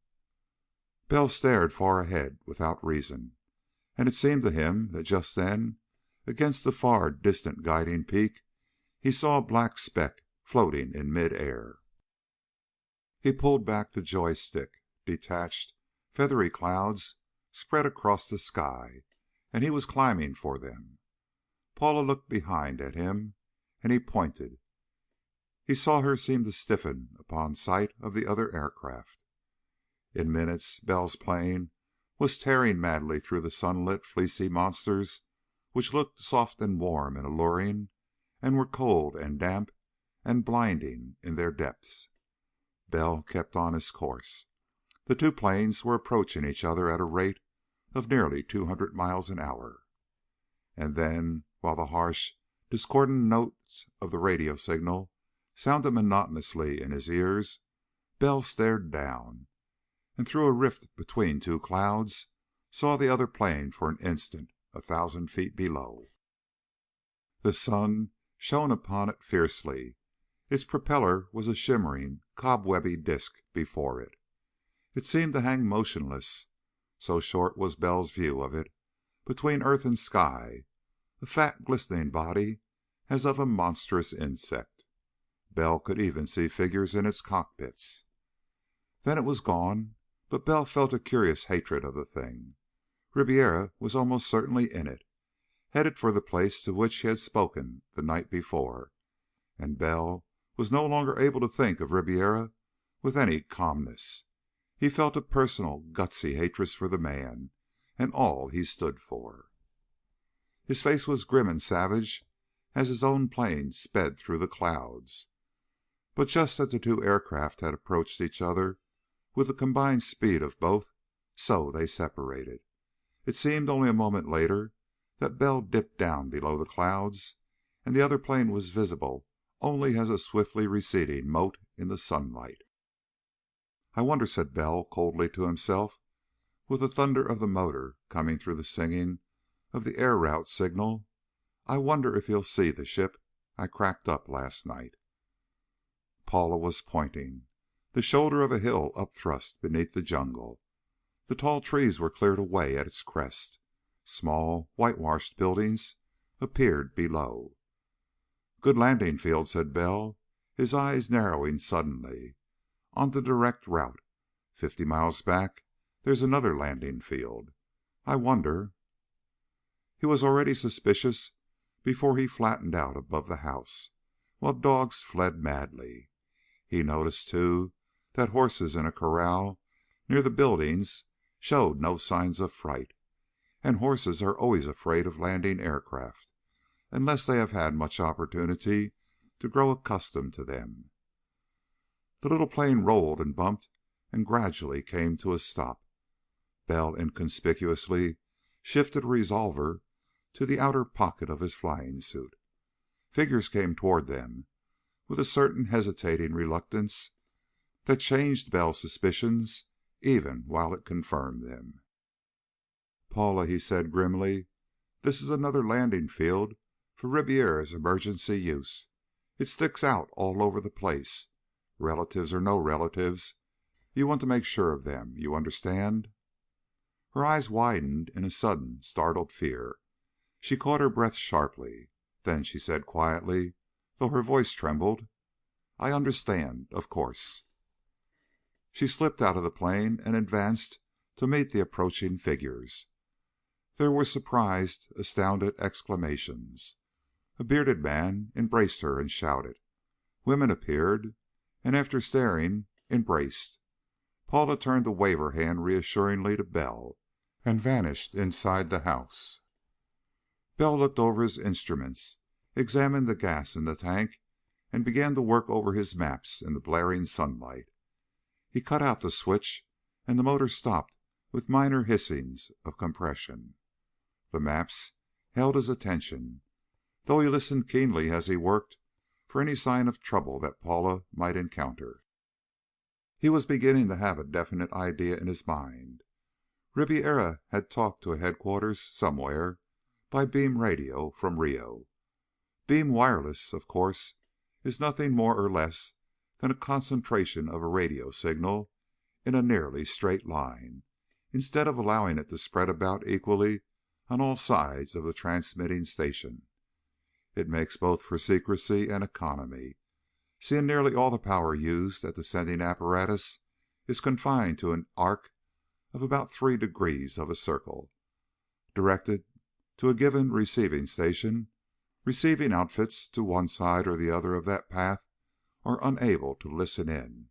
Bell stared far ahead without reason, and it seemed to him that just then, against the far distant guiding peak, he saw a black speck floating in mid-air. He pulled back the joystick. Detached, feathery clouds spread across the sky, and he was climbing for them. Paula looked behind at him, and he pointed. He saw her seem to stiffen upon sight of the other aircraft. In minutes, Bell's plane was tearing madly through the sunlit, fleecy monsters which looked soft and warm and alluring and were cold and damp and blinding in their depths. Bell kept on his course. The 2 planes were approaching each other at a rate of nearly 200 miles an hour. And then, while the harsh, discordant notes of the radio signal sounded monotonously in his ears, Bell stared down, and through a rift between 2 clouds saw the other plane for an instant 1,000 feet below. The sun shone upon it fiercely. Its propeller was a shimmering, cobwebby disk before it. It seemed to hang motionless, so short was Bell's view of it, between earth and sky, a fat, glistening body as of a monstrous insect. Bell could even see figures in its cockpits. Then it was gone, but Bell felt a curious hatred of the thing. Ribiera was almost certainly in it, headed for the place to which he had spoken the night before, and Bell was no longer able to think of Ribiera with any calmness. He felt a personal, gutsy hatred for the man and all he stood for. His face was grim and savage as his own plane sped through the clouds. But just as the 2 aircraft had approached each other with the combined speed of both, so they separated. It seemed only a moment later that Bell dipped down below the clouds, and the other plane was visible only as a swiftly receding mote in the sunlight. "I wonder," said Bell coldly to himself, with the thunder of the motor coming through the singing of the air route signal, "I wonder if he'll see the ship I cracked up last night." Paula was pointing. The shoulder of a hill upthrust beneath the jungle. The tall trees were cleared away at its crest. Small, whitewashed buildings appeared below. "Good landing field," said Bell, his eyes narrowing suddenly. "On the direct route. 50 miles back there's another landing field. I wonder—" He was already suspicious before he flattened out above the house, while dogs fled madly. He noticed, too, that horses in a corral near the buildings showed no signs of fright. and horses are always afraid of landing aircraft, unless they have had much opportunity to grow accustomed to them. The little plane rolled and bumped and gradually came to a stop. Bell inconspicuously shifted a revolver to the outer pocket of his flying suit. Figures came toward them with a certain hesitating reluctance that changed Bell's suspicions even while it confirmed them. "Paula," he said grimly, "this is another landing field for Ribiera's emergency use. It sticks out all over the place. Relatives or no relatives, you want to make sure of them. You understand?" Her eyes widened in a sudden startled fear. She caught her breath sharply. Then she said quietly, though her voice trembled, "I understand, of course." She slipped out of the plane and advanced to meet the approaching figures. There were surprised, astounded exclamations. A bearded man embraced her and shouted. Women appeared, and after staring, embraced. Paula turned to wave her hand reassuringly to Bell, and vanished inside the house. Bell looked over his instruments, examined the gas in the tank, and began to work over his maps in the blaring sunlight. He cut out the switch, and the motor stopped with minor hissings of compression. The maps held his attention, though he listened keenly as he worked for any sign of trouble that Paula might encounter. He was beginning to have a definite idea in his mind. Ribiera had talked to a headquarters somewhere by beam radio from Rio. Beam wireless, of course, is nothing more or less than a concentration of a radio signal in a nearly straight line, instead of allowing it to spread about equally on all sides of the transmitting station. It makes both for secrecy and economy, seeing nearly all the power used at the sending apparatus is confined to an arc of about 3 degrees of a circle, directed to a given receiving station. Receiving outfits to one side or the other of that path are unable to listen in,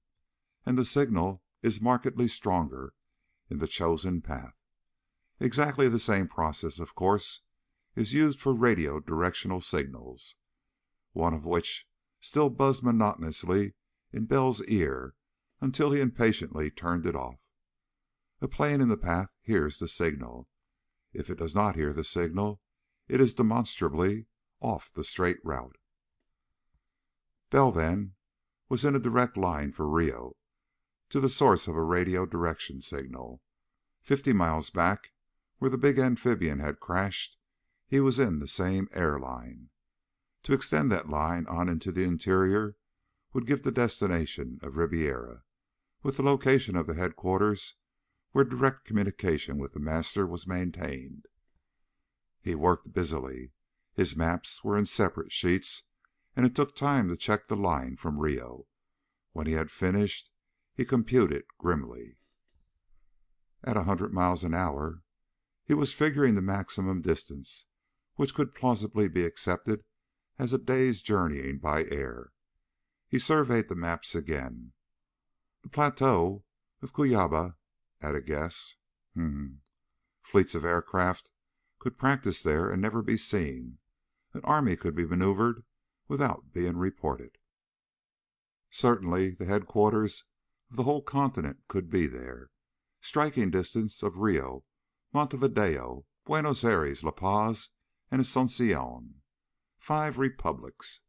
and the signal is markedly stronger in the chosen path. Exactly the same process, of course, is used for radio directional signals, one of which still buzzed monotonously in Bell's ear until he impatiently turned it off. A plane in the path hears the signal. If it does not hear the signal, it is demonstrably off the straight route. Bell, then, was in a direct line for Rio, to the source of a radio direction signal. 50 miles back, where the big amphibian had crashed, he was in the same air line. To extend that line on into the interior would give the destination of Ribiera, with the location of the headquarters where direct communication with the Master was maintained. He worked busily. His maps were in separate sheets, and it took time to check the line from Rio. When he had finished, he computed grimly. At 100 miles an hour, he was figuring the maximum distance which could plausibly be accepted as a day's journeying by air. He surveyed the maps again. The plateau of Cuyaba, at a guess. Fleets of aircraft could practice there and never be seen. An army could be maneuvered without being reported. Certainly the headquarters of the whole continent could be there. Striking distance of Rio, Montevideo, Buenos Aires, La Paz, and Asunción. 5 republics.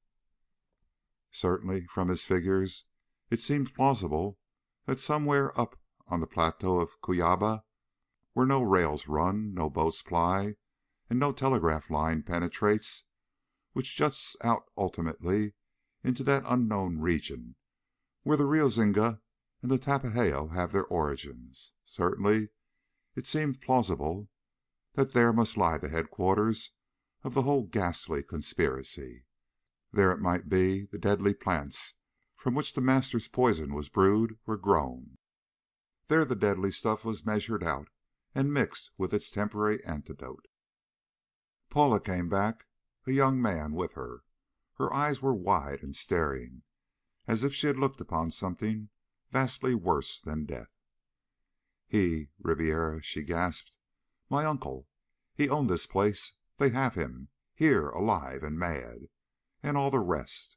Certainly, from his figures, it seemed plausible that somewhere up on the plateau of Cuyaba, where no rails run, no boats ply, and no telegraph line penetrates, which juts out ultimately into that unknown region where the Rio Zinga and the Tapajeo have their origins. Certainly, it seemed plausible that there must lie the headquarters of the whole ghastly conspiracy. There, it might be, the deadly plants from which the Master's poison was brewed were grown. There the deadly stuff was measured out and mixed with its temporary antidote. Paula came back, a young man with her. Her eyes were wide and staring, as if she had looked upon something vastly worse than death. "He, Ribiera," she gasped. "My uncle. He owned this place. They have him, here, alive and mad. And all the rest.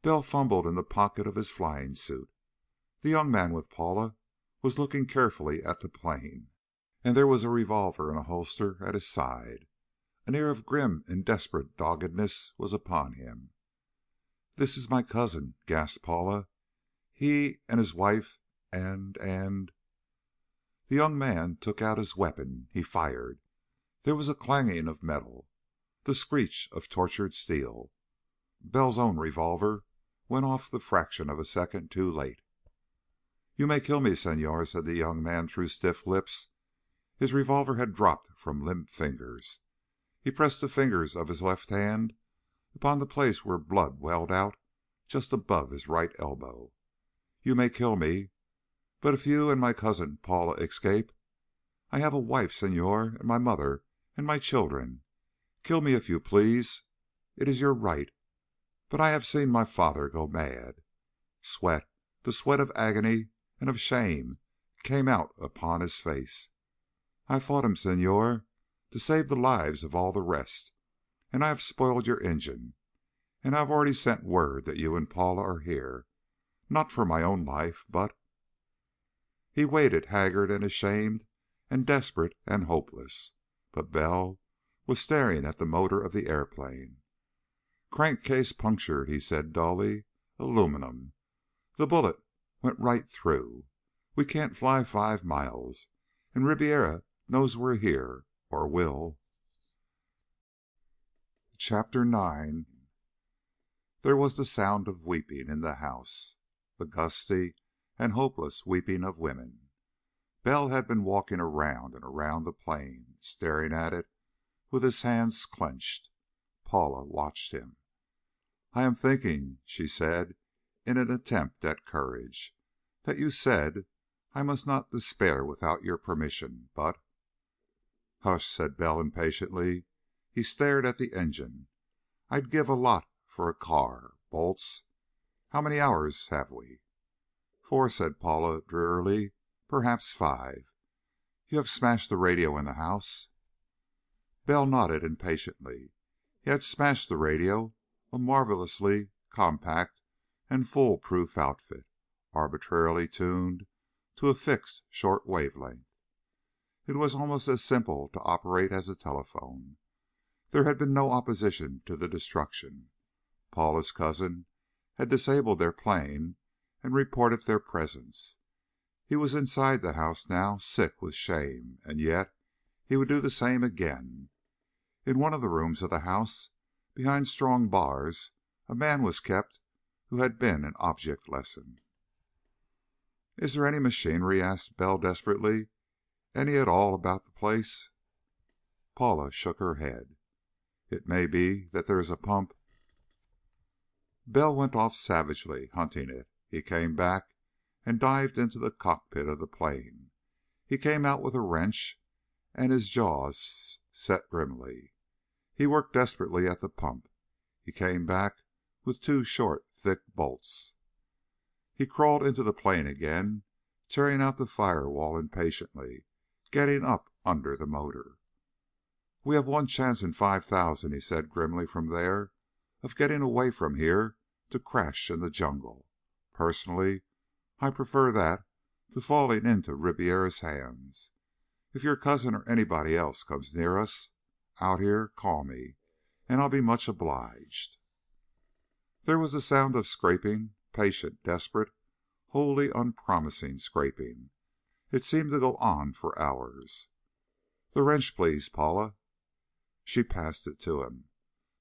Bell fumbled in the pocket of his flying suit. The young man with Paula was looking carefully at the plane, and there was a revolver in a holster at his side. An air of grim and desperate doggedness was upon him. "This is my cousin," gasped Paula. "He and his wife and The young man took out his weapon. He fired. There was a clanging of metal, the screech of tortured steel. Bell's own revolver went off the fraction of a second too late. "You may kill me, Senor," said the young man through stiff lips. His revolver had dropped from limp fingers. He pressed the fingers of his left hand upon the place where blood welled out just above his right elbow. "You may kill me, but if you and my cousin Paula escape, I have a wife, Senor, and my mother, and my children. Kill me if you please. It is your right. But I have seen my father go mad." Sweat, the sweat of agony and of shame, came out upon his face. "I fought him, Senor, to save the lives of all the rest, and I have spoiled your engine, and I have already sent word that you and Paula are here. Not for my own life, but—" He waited, haggard and ashamed and desperate and hopeless, but Bell was staring at the motor of the airplane. "Crankcase punctured," he said dully. "Aluminum. The bullet went right through. We can't fly 5 miles, and Ribiera knows we're here, or will." Chapter 9. There was the sound of weeping in the house, the gusty and hopeless weeping of women. Bell had been walking around and around the plane, staring at it with his hands clenched. Paula watched him. "I am thinking," she said in an attempt at courage, "that you said I must not despair without your permission, but—" "Hush," said Bell impatiently. He stared at the engine. "I'd give a lot for a car. Bolts. How many hours have we?" "4," said Paula drearily. "Perhaps 5. You have smashed the radio in the house?" Bell nodded impatiently. He had smashed the radio, a marvelously compact and fool-proof outfit, arbitrarily tuned to a fixed short wavelength. It was almost as simple to operate as a telephone. There had been no opposition to the destruction. Paula's cousin had disabled their plane and reported their presence. He was inside the house now, sick with shame, and yet he would do the same again. In one of the rooms of the house, behind strong bars, a man was kept who had been an object lesson. "Is there any machinery?" asked Bell desperately. "Any at all about the place?" Paula shook her head. "It may be that there is a pump." Bell went off savagely, hunting it. He came back and dived into the cockpit of the plane. He came out with a wrench and his jaws set grimly. He worked desperately at the pump. He came back with 2 short, thick bolts. He crawled into the plane again, tearing out the firewall impatiently, getting up under the motor. "We have 1 chance in 5,000," he said grimly from there, "of getting away from here to crash in the jungle. Personally, I prefer that to falling into Ribiera's hands. If your cousin or anybody else comes near us out here, call me, and I'll be much obliged." There was the sound of scraping, patient, desperate, wholly unpromising scraping. It seemed to go on for hours. "The wrench, please, Paula." She passed it to him.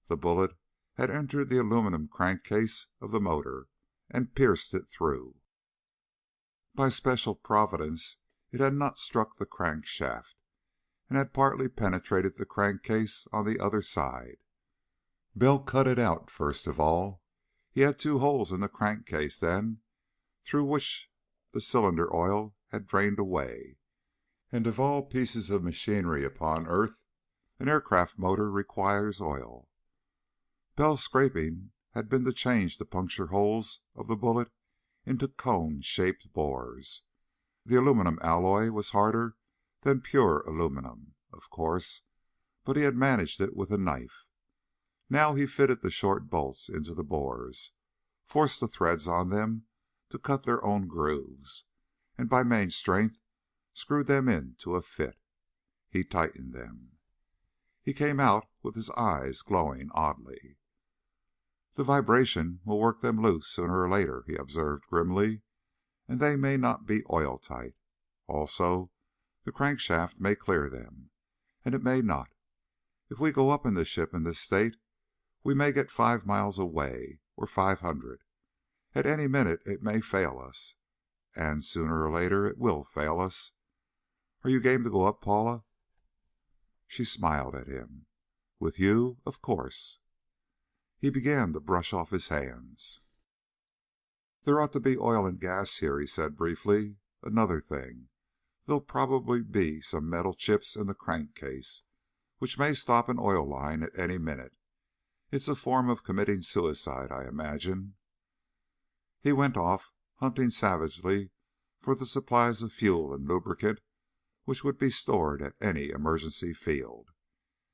The bullet had entered the aluminum crankcase of the motor and pierced it through. By special providence it had not struck the crankshaft, and had partly penetrated the crankcase on the other side. Bell cut it out first of all. He had 2 holes in the crankcase then, through which the cylinder oil had drained away. And of all pieces of machinery upon earth, an aircraft motor requires oil. Bell's scraping had been to change the puncture holes of the bullet into cone-shaped bores. The aluminum alloy was harder than pure aluminum, of course, but he had managed it with a knife. Now he fitted the short bolts into the bores, forced the threads on them to cut their own grooves, and by main strength screwed them into a fit. He tightened them. He came out with his eyes glowing oddly. "The vibration will work them loose sooner or later," he observed grimly, "and they may not be oil tight. Also, the crankshaft may clear them, and it may not. If we go up in the ship in this state, we may get 5 miles away, or 500. At any minute it may fail us, and sooner or later it will fail us. Are you game to go up, Paula?" She smiled at him. "With you, of course." He began to brush off his hands. "There ought to be oil and gas here," he said briefly. "Another thing, there'll probably be some metal chips in the crankcase, which may stop an oil line at any minute. It's a form of committing suicide, I imagine." He went off, hunting savagely for the supplies of fuel and lubricant which would be stored at any emergency field.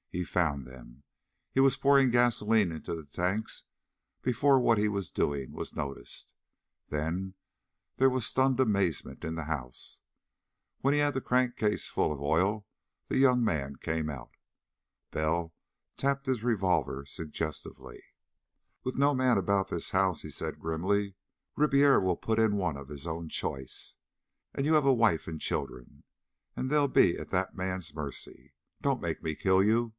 He found them. He was pouring gasoline into the tanks before what he was doing was noticed. Then there was stunned amazement in the house. When he had the crankcase full of oil, the young man came out. Bell tapped his revolver suggestively. "With no man about this house," he said grimly, "Ribiera will put in one of his own choice. And you have a wife and children, and they'll be at that man's mercy. Don't make me kill you.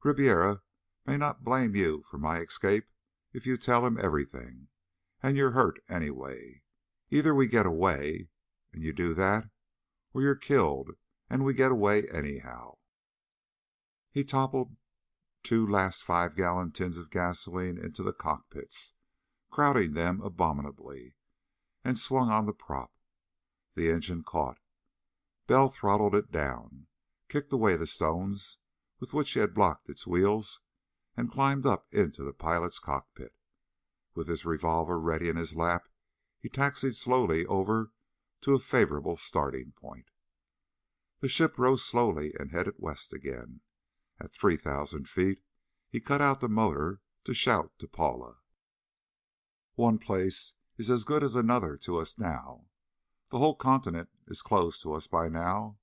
Ribiera may not blame you for my escape if you tell him everything, and you're hurt anyway. Either we get away, and you do that, or you're killed, and we get away anyhow." He toppled 2 last 5-gallon tins of gasoline into the cockpits, crowding them abominably, and swung on the prop. The engine caught. Bell throttled it down, kicked away the stones with which he had blocked its wheels, and climbed up into the pilot's cockpit. With his revolver ready in his lap, he taxied slowly over to a favorable starting point. The ship rose slowly and headed west again. At 3,000 feet, he cut out the motor to shout to Paula. "One place is as good as another to us now. The whole continent is closed to us by now.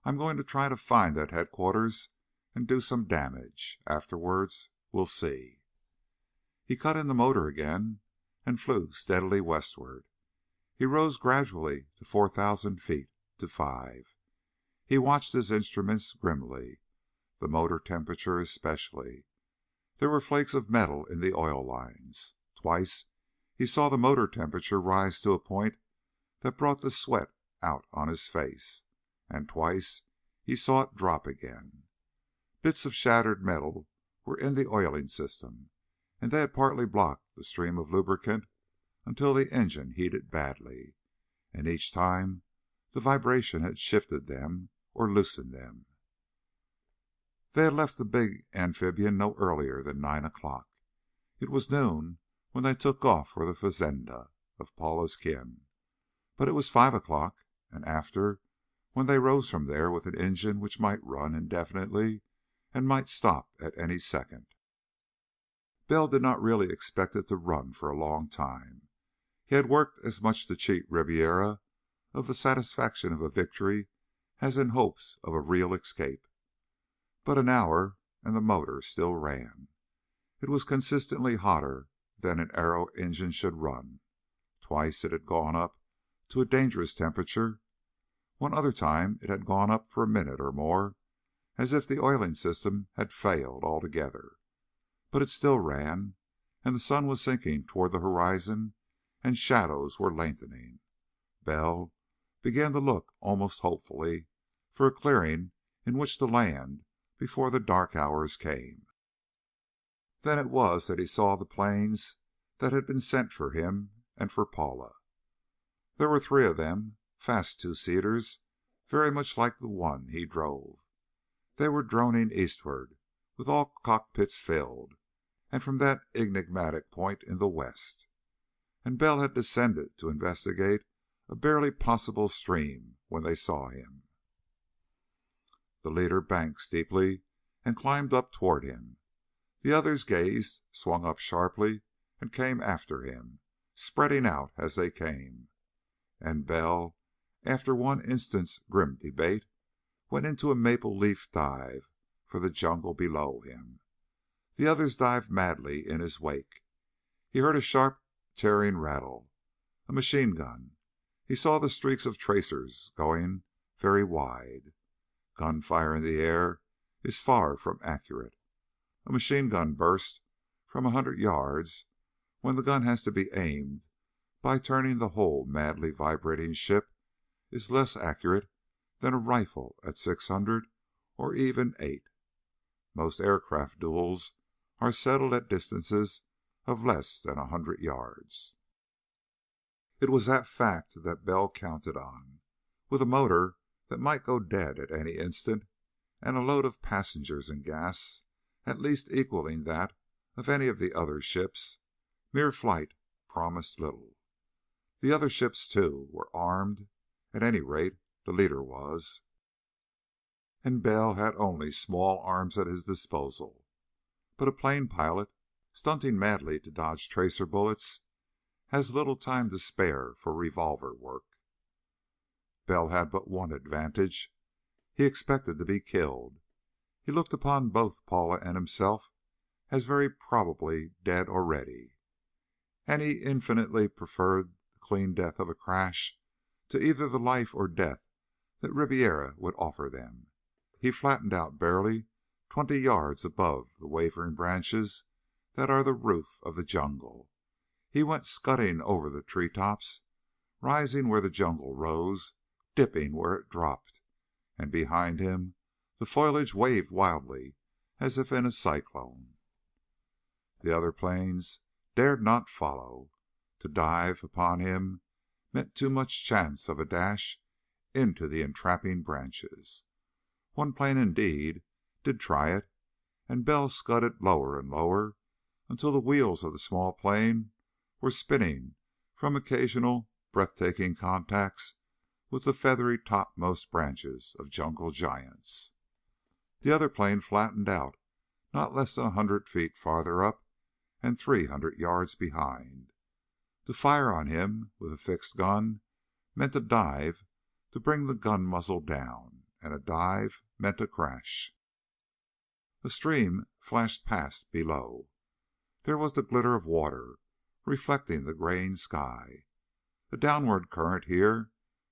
I'm going to try to find that headquarters and do some damage. Afterwards, we'll see." He cut in the motor again and flew steadily westward. He rose gradually to 4,000 feet, to 5. He watched his instruments grimly, the motor temperature especially. There were flakes of metal in the oil lines. Twice he saw the motor temperature rise to a point that brought the sweat out on his face, and twice he saw it drop again. Bits of shattered metal were in the oiling system, and they had partly blocked the stream of lubricant until the engine heated badly, and each time the vibration had shifted them or loosened them. They had left the big amphibian no earlier than 9 o'clock. It was noon when they took off for the fazenda of Paula's kin, but it was 5 o'clock and after when they rose from there with an engine which might run indefinitely and might stop at any second. Bell did not really expect it to run for a long time. He had worked as much to cheat Ribiera of the satisfaction of a victory as in hopes of a real escape. But an hour and the motor still ran. It was consistently hotter than an aero engine should run. Twice it had gone up to a dangerous temperature. One other time it had gone up for a minute or more, as if the oiling system had failed altogether. But it still ran, and the sun was sinking toward the horizon and shadows were lengthening. Bell began to look almost hopefully for a clearing in which to land before the dark hours came. Then it was that he saw the planes that had been sent for him and for Paula. There were 3 of them, fast 2-seaters, very much like the one he drove. They were droning eastward, with all cockpits filled, and from that enigmatic point in the west. And Bell had descended to investigate a barely possible stream when they saw him. The leader banked steeply and climbed up toward him. The others gazed, swung up sharply, and came after him, spreading out as they came. And Bell, after one instant's grim debate, went into a maple leaf dive for the jungle below him. The others dived madly in his wake. He heard a sharp, tearing rattle. A machine gun. He saw the streaks of tracers going very wide. Gunfire in the air is far from accurate. A machine gun burst from 100 yards when the gun has to be aimed by turning the whole madly vibrating ship is less accurate than a rifle at 600 or even 8. Most aircraft duels are settled at distances of less than 100 yards. It was that fact that Bell counted on. With a motor that might go dead at any instant, and a load of passengers and gas at least equaling that of any of the other ships, mere flight promised little. The other ships, too, were armed. At any rate, the leader was. And Bell had only small arms at his disposal. But a plane pilot, stunting madly to dodge tracer bullets, has little time to spare for revolver work. Bell had but one advantage. He expected to be killed. He looked upon both Paula and himself as very probably dead already, and he infinitely preferred the clean death of a crash to either the life or death that Ribiera would offer them. He flattened out barely 20 yards above the wavering branches that are the roof of the jungle. He went scudding over the treetops, rising where the jungle rose, dipping where it dropped, and behind him the foliage waved wildly as if in a cyclone. The other planes dared not follow. To dive upon him meant too much chance of a dash into the entrapping branches. One plane, indeed, did try it, and Bell scudded lower and lower until the wheels of the small plane were spinning from occasional breathtaking contacts with the feathery topmost branches of jungle giants. The other plane flattened out not less than 100 feet farther up and 300 yards behind. To fire on him with a fixed gun meant a dive to bring the gun muzzle down, and a dive meant a crash. A stream flashed past below. There was the glitter of water reflecting the graying sky. A downward current here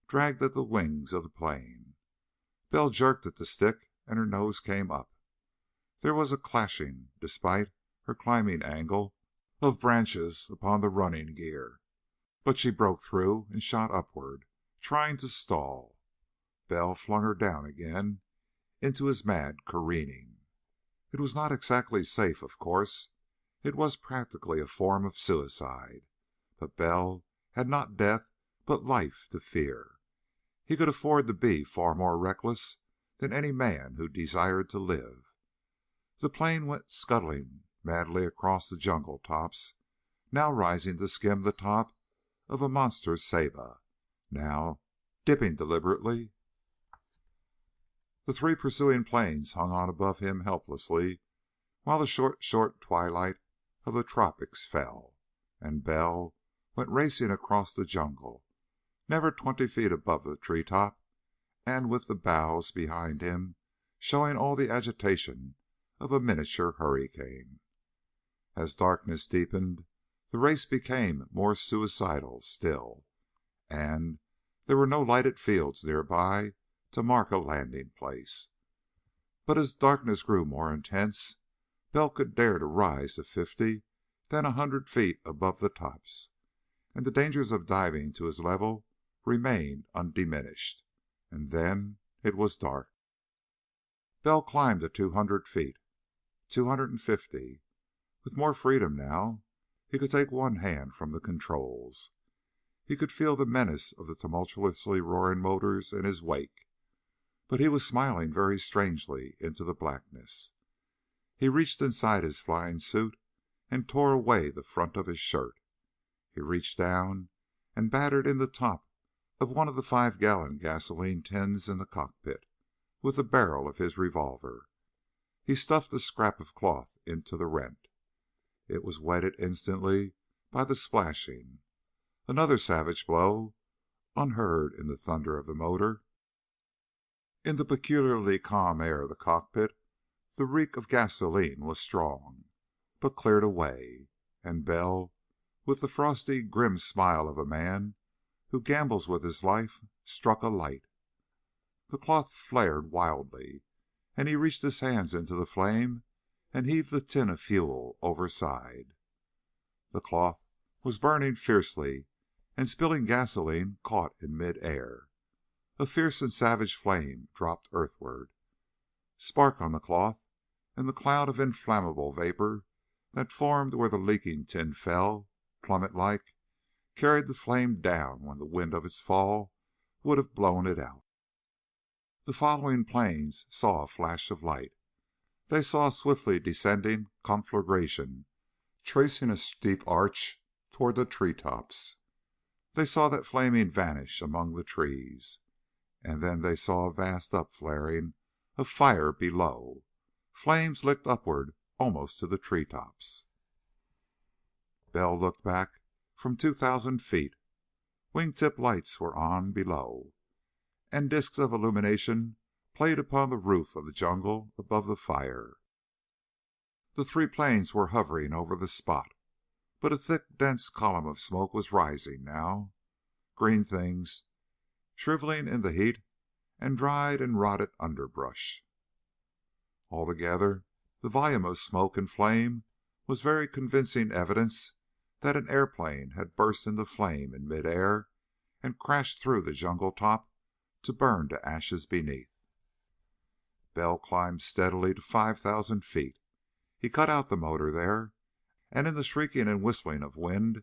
dragged at the wings of the plane. Bell jerked at the stick and her nose came up. There was a clashing, despite her climbing angle, of branches upon the running gear. But she broke through and shot upward, trying to stall. Bell flung her down again into his mad careening. It was not exactly safe, of course. It was practically a form of suicide. But Bell had not death but life to fear. He could afford to be far more reckless than any man who desired to live. The plane went scuttling madly across the jungle tops, now rising to skim the top of a monster ceiba, now dipping deliberately. The three pursuing planes hung on above him helplessly while the short twilight of the tropics fell, and Bell went racing across the jungle, never 20 feet above the treetop, and with the boughs behind him showing all the agitation of a miniature hurricane. As darkness deepened, the race became more suicidal still, and there were no lighted fields nearby to mark a landing place. But as darkness grew more intense, Bell could dare to rise to 50, then 100 feet above the tops, and the dangers of diving to his level remained undiminished. And then it was dark. Bell climbed to 200 feet, 250. With more freedom now, he could take one hand from the controls. He could feel the menace of the tumultuously roaring motors in his wake. But he was smiling very strangely into the blackness. He reached inside his flying suit and tore away the front of his shirt. He reached down and battered in the top of one of the 5-gallon gasoline tins in the cockpit, with the barrel of his revolver. He stuffed the scrap of cloth into the rent. It was wetted instantly by the splashing. Another savage blow, unheard in the thunder of the motor. In the peculiarly calm air of the cockpit, the reek of gasoline was strong, but cleared away, and Bell, with the frosty, grim smile of a man who gambles with his life, struck a light. The cloth flared wildly, and he reached his hands into the flame and heaved the tin of fuel overside. The cloth was burning fiercely, and spilling gasoline caught in mid-air. A fierce and savage flame dropped earthward. Spark on the cloth, and the cloud of inflammable vapor that formed where the leaking tin fell, plummet-like, carried the flame down when the wind of its fall would have blown it out. The following planes saw a flash of light. They saw a swiftly descending conflagration tracing a steep arch toward the treetops. They saw that flaming vanish among the trees, and then they saw a vast upflaring of fire below. Flames licked upward almost to the treetops. Bell looked back from 2,000 feet. Wingtip lights were on below, and discs of illumination played upon the roof of the jungle above the fire. The three planes were hovering over the spot, but a thick, dense column of smoke was rising now. Green things shriveling in the heat, and dried and rotted underbrush. Altogether, the volume of smoke and flame was very convincing evidence that an airplane had burst into flame in midair and crashed through the jungle top to burn to ashes beneath. Bell climbed steadily to 5,000 feet. He cut out the motor there, and in the shrieking and whistling of wind,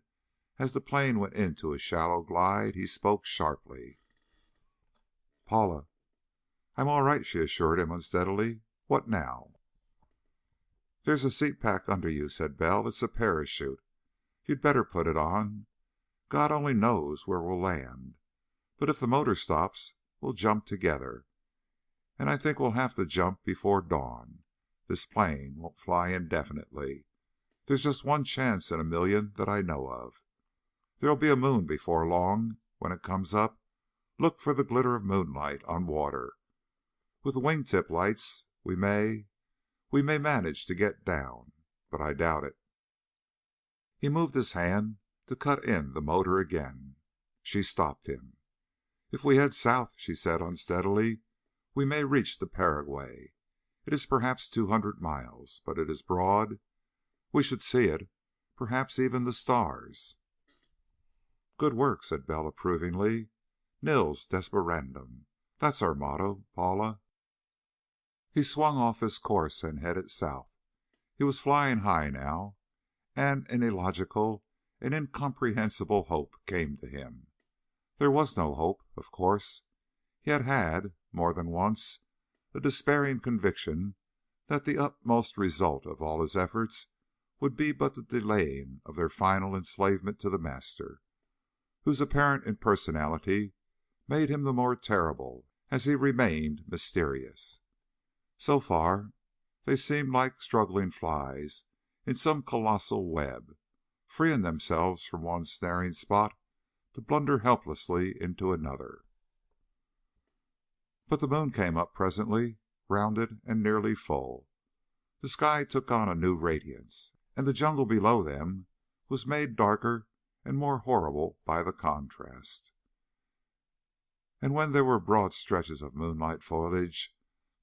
as the plane went into a shallow glide, he spoke sharply. "Paula." "I'm all right," she assured him unsteadily. "What now?" "There's a seat pack under you," said Bell. "It's a parachute. You'd better put it on. God only knows where we'll land, but if the motor stops, we'll jump together. And I think we'll have to jump before dawn. This plane won't fly indefinitely. There's just one chance in a million that I know of. There'll be a moon before long. When it comes up, look for the glitter of moonlight on water. With the wingtip lights, we may manage to get down, but I doubt it." He moved his hand to cut in the motor again. She stopped him. "If we head south," she said unsteadily, "we may reach the Paraguay. It is perhaps 200 miles, but it is broad. We should see it, perhaps even the stars." "Good work," said Bell approvingly. "Nils desperandum. That's our motto, Paula." He swung off his course and headed south. He was flying high now, and an illogical and incomprehensible hope came to him. There was no hope, of course. He had had, more than once, a despairing conviction that the utmost result of all his efforts would be but the delaying of their final enslavement to the master, whose apparent impersonality made him the more terrible as he remained mysterious. So far, they seemed like struggling flies in some colossal web, freeing themselves from one snaring spot to blunder helplessly into another. But the moon came up presently, rounded and nearly full. The sky took on a new radiance, and the jungle below them was made darker and more horrible by the contrast. And when there were broad stretches of moonlit foliage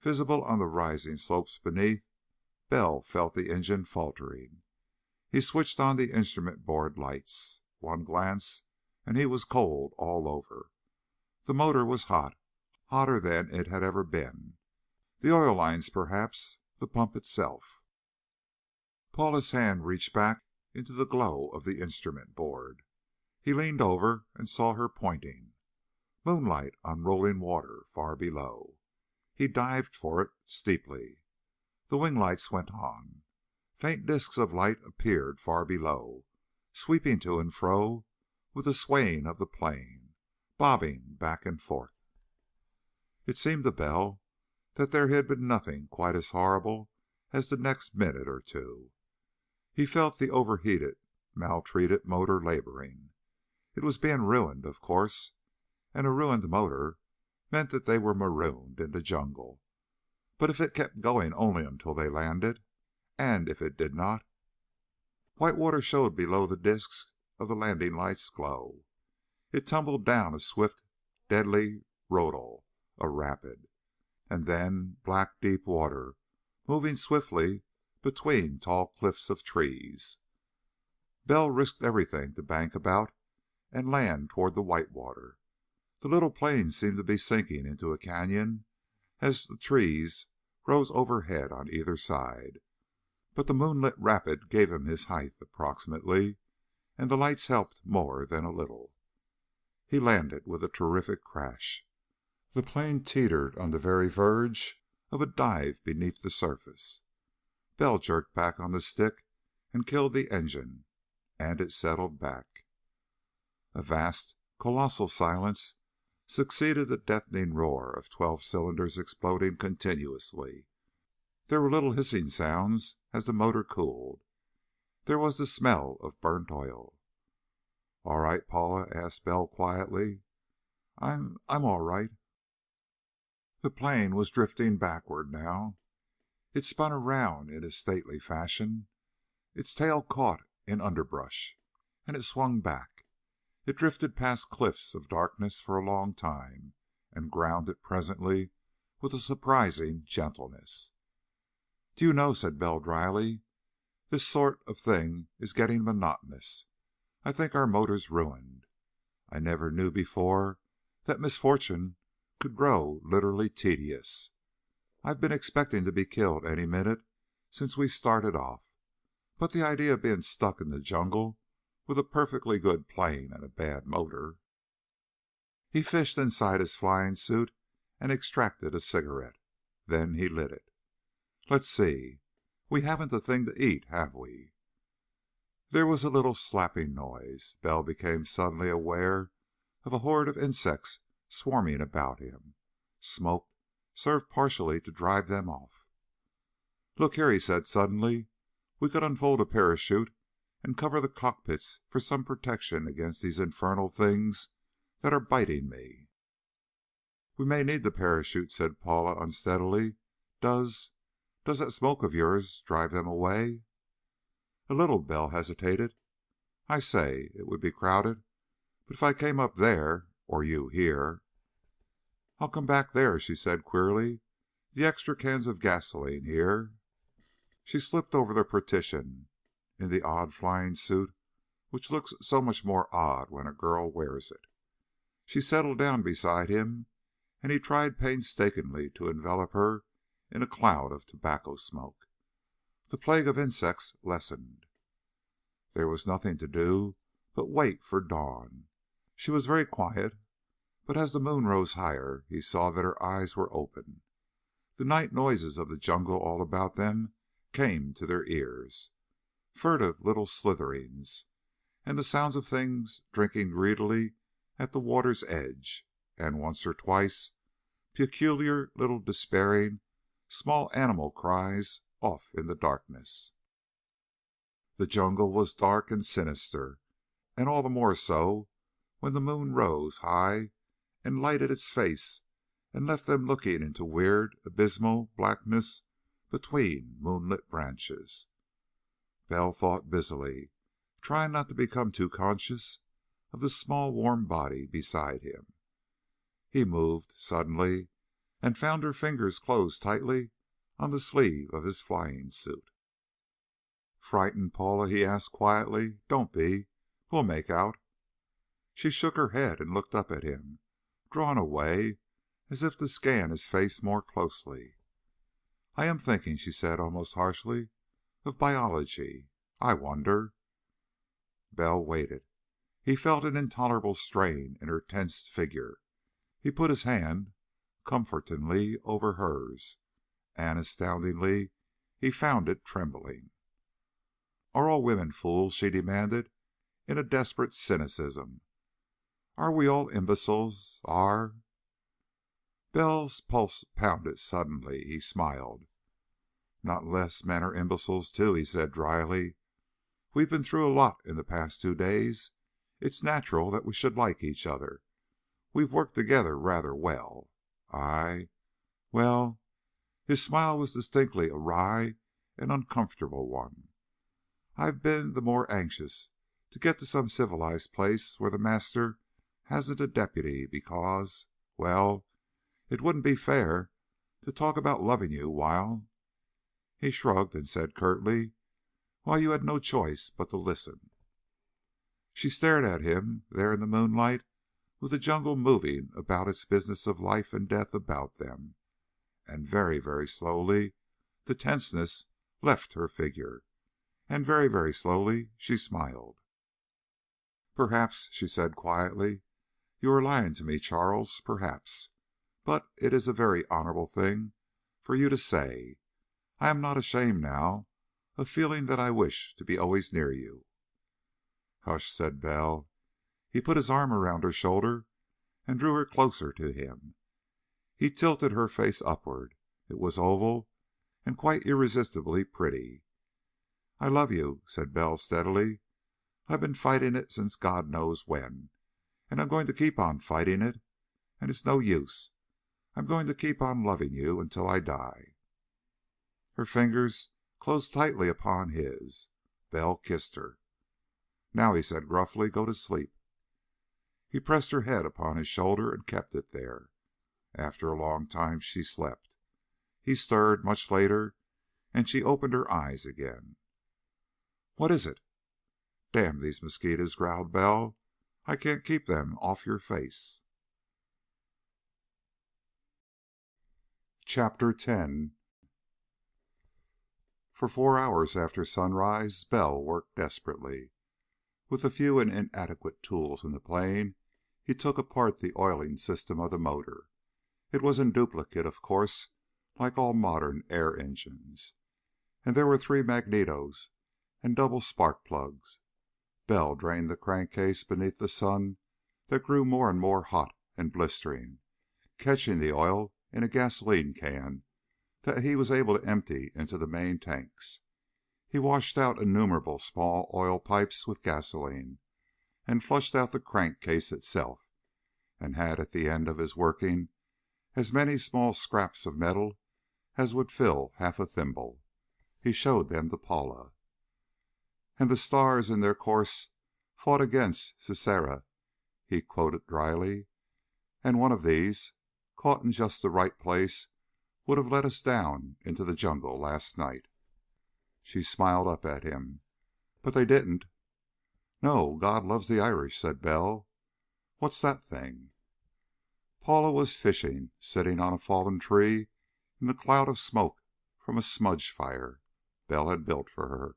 visible on the rising slopes beneath, Bell felt the engine faltering. He switched on the instrument board lights. One glance, and he was cold all over. The motor was hot, hotter than it had ever been. The oil lines, perhaps, the pump itself. Paula's hand reached back into the glow of the instrument board. He leaned over and saw her pointing. Moonlight on rolling water far below. He dived for it steeply. The wing lights went on. Faint discs of light appeared far below, sweeping to and fro with the swaying of the plane, bobbing back and forth. It seemed to Bell that there had been nothing quite as horrible as the next minute or two. He felt the overheated, maltreated motor laboring. It was being ruined, of course, and a ruined motor meant that they were marooned in the jungle. But if it kept going only until they landed, and if it did not, white water showed below the discs of the landing light's glow. It tumbled down a swift, deadly rodel, a rapid, and then black deep water moving swiftly between tall cliffs of trees. Bell risked everything to bank about and land toward the white water. The little plane seemed to be sinking into a canyon as the trees rose overhead on either side. But the moonlit rapid gave him his height approximately, and the lights helped more than a little. He landed with a terrific crash. The plane teetered on the very verge of a dive beneath the surface. Bell jerked back on the stick and killed the engine, and it settled back. A vast, colossal silence succeeded the deafening roar of 12 cylinders exploding continuously. There were little hissing sounds as the motor cooled. There was the smell of burnt oil. "All right, Paula?" asked Bell quietly. I'm all right." The plane was drifting backward now. It spun around in a stately fashion. Its tail caught in underbrush, and it swung back. It drifted past cliffs of darkness for a long time, and grounded presently with a surprising gentleness. "Do you know," said Bell dryly, "this sort of thing is getting monotonous. I think our motor's ruined. I never knew before that misfortune could grow literally tedious. I've been expecting to be killed any minute since we started off, but the idea of being stuck in the jungle with a perfectly good plane and a bad motor." He fished inside his flying suit and extracted a cigarette. Then he lit it. "Let's see. We haven't a thing to eat, have we?" There was a little slapping noise. Bell became suddenly aware of a horde of insects swarming about him. Smoke served partially to drive them off. "Look here," he said suddenly. "We could unfold a parachute and cover the cockpits for some protection against these infernal things that are biting me." "We may need the parachute," said Paula unsteadily. Does that smoke of yours drive them away?" "A little." Bell hesitated. "I say, it would be crowded, but if I came up there, or you here—" "I'll come back there," she said queerly. "The extra cans of gasoline here." She slipped over the partition in the odd flying suit which looks so much more odd when a girl wears it. She settled down beside him, and he tried painstakingly to envelop her in a cloud of tobacco smoke. The plague of insects lessened. There was nothing to do but wait for dawn. She was very quiet, but as the moon rose higher, he saw that her eyes were open. The night noises of the jungle all about them came to their ears. Furtive little slitherings, and the sounds of things drinking greedily at the water's edge, and once or twice peculiar little despairing small animal cries off in the darkness. The jungle was dark and sinister, and all the more so when the moon rose high and lighted its face and left them looking into weird, abysmal blackness between moonlit branches. Bell thought busily, trying not to become too conscious of the small warm body beside him. He moved suddenly and found her fingers closed tightly on the sleeve of his flying suit. "Frightened, Paula?" he asked quietly. "Don't be. We'll make out." She shook her head and looked up at him, drawn away as if to scan his face more closely. "I am thinking," she said almost harshly, "of biology. I wonder—" Bell waited. He felt an intolerable strain in her tensed figure. He put his hand comfortingly over hers, and astoundingly he found it trembling. "Are all women fools?" she demanded in a desperate cynicism. "Are we all imbeciles? Are—" Bell's pulse pounded suddenly. He smiled. "Not unless men are imbeciles, too," he said dryly. "We've been through a lot in the past 2 days. It's natural that we should like each other. We've worked together rather well. Well," his smile was distinctly a wry and uncomfortable one, "I've been the more anxious to get to some civilized place where The Master hasn't a deputy because, well, it wouldn't be fair to talk about loving you while—" He shrugged and said curtly, "while you had no choice but to listen." She stared at him there in the moonlight, with the jungle moving about its business of life and death about them, and very, very slowly the tenseness left her figure, and very, very slowly she smiled. "Perhaps," she said quietly, "you are lying to me, Charles, perhaps. But it is a very honorable thing for you to say. I am not ashamed now of feeling that I wish to be always near you." "Hush," said Bell. He put his arm around her shoulder and drew her closer to him. He tilted her face upward. It was oval and quite irresistibly pretty. "I love you," said Bell steadily. "I've been fighting it since God knows when, and I'm going to keep on fighting it, and it's no use. I'm going to keep on loving you until I die." Her fingers closed tightly upon his. Bell kissed her. "Now," he said gruffly, "go to sleep." He pressed her head upon his shoulder and kept it there. After a long time she slept. He stirred much later, and she opened her eyes again. "What is it?" "Damn these mosquitoes," growled Bell. "I can't keep them off your face." Chapter 10. For 4 hours after sunrise, Bell worked desperately. With the few and inadequate tools in the plane, he took apart the oiling system of the motor. It was in duplicate, of course, like all modern air engines, and there were 3 magnetos and double spark plugs. Bell drained the crankcase beneath the sun that grew more and more hot and blistering, catching the oil in a gasoline can that he was able to empty into the main tanks. He washed out innumerable small oil pipes with gasoline, and flushed out the crankcase itself, and had at the end of his working as many small scraps of metal as would fill half a thimble. He showed them to Paula. "And the stars in their course fought against Sisera," he quoted dryly. "And one of these, caught in just the right place, would have let us down into the jungle last night." She smiled up at him. "But they didn't." "No, God loves the Irish," said Bell. "What's that thing?" Paula was fishing, sitting on a fallen tree in the cloud of smoke from a smudge fire Bell had built for her.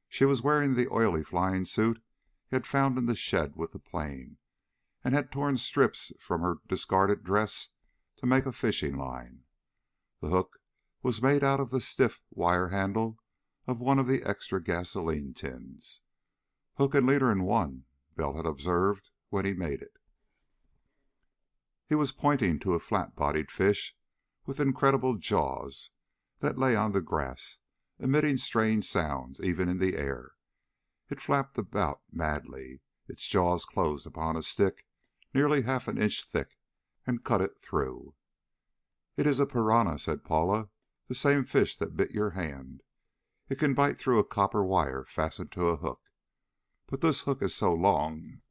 She was wearing the oily flying suit he had found in the shed with the plane, and had torn strips from her discarded dress to make a fishing line. The hook was made out of the stiff wire handle of one of the extra gasoline tins. "Hook and leader in one," Bell had observed when he made it. He was pointing to a flat-bodied fish with incredible jaws that lay on the grass, emitting strange sounds even in the air. It flapped about madly. Its jaws closed upon a stick nearly half an inch thick and cut it through. "It is a piranha," said Paula, "the same fish that bit your hand. It can bite through a copper wire fastened to a hook. But this hook is so long—"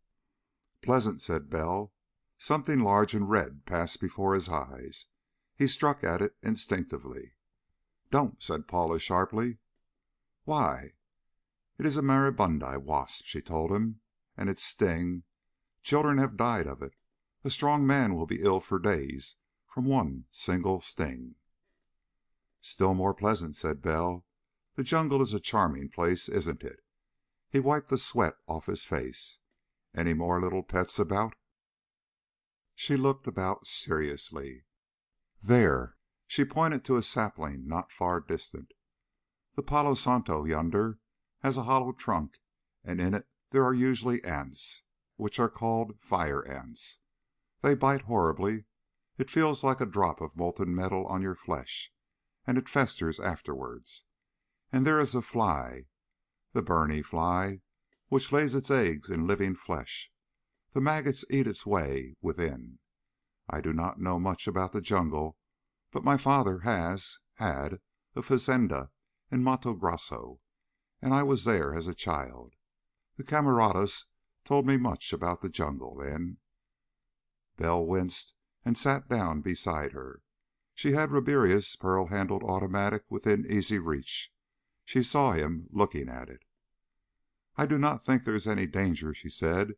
"Pleasant," said Bell. Something large and red passed before his eyes. He struck at it instinctively. "Don't," said Paula sharply. "Why?" "It is a maribundi wasp," she told him. "And its sting, children have died of it. A strong man will be ill for days from one single sting." "Still more pleasant," said Bell. "The jungle is a charming place, isn't it?" He wiped the sweat off his face. "Any more little pets about?" She looked about seriously. "There." She pointed to a sapling not far distant. "The Palo Santo yonder has a hollow trunk, and in it there are usually ants, which are called fire ants. They bite horribly, It feels like a drop of molten metal on your flesh, and it festers afterwards. And there is a fly, the bernie fly, which lays its eggs in living flesh. The maggots eat its way within. I do not know much about the jungle, but my father has had a fazenda in Mato Grosso, and I was there as a child. The camaradas told me much about the jungle then." Bell winced and sat down beside her. She had Ribiera's pearl-handled automatic within easy reach. She saw him looking at it. "I do not think there is any danger," she said,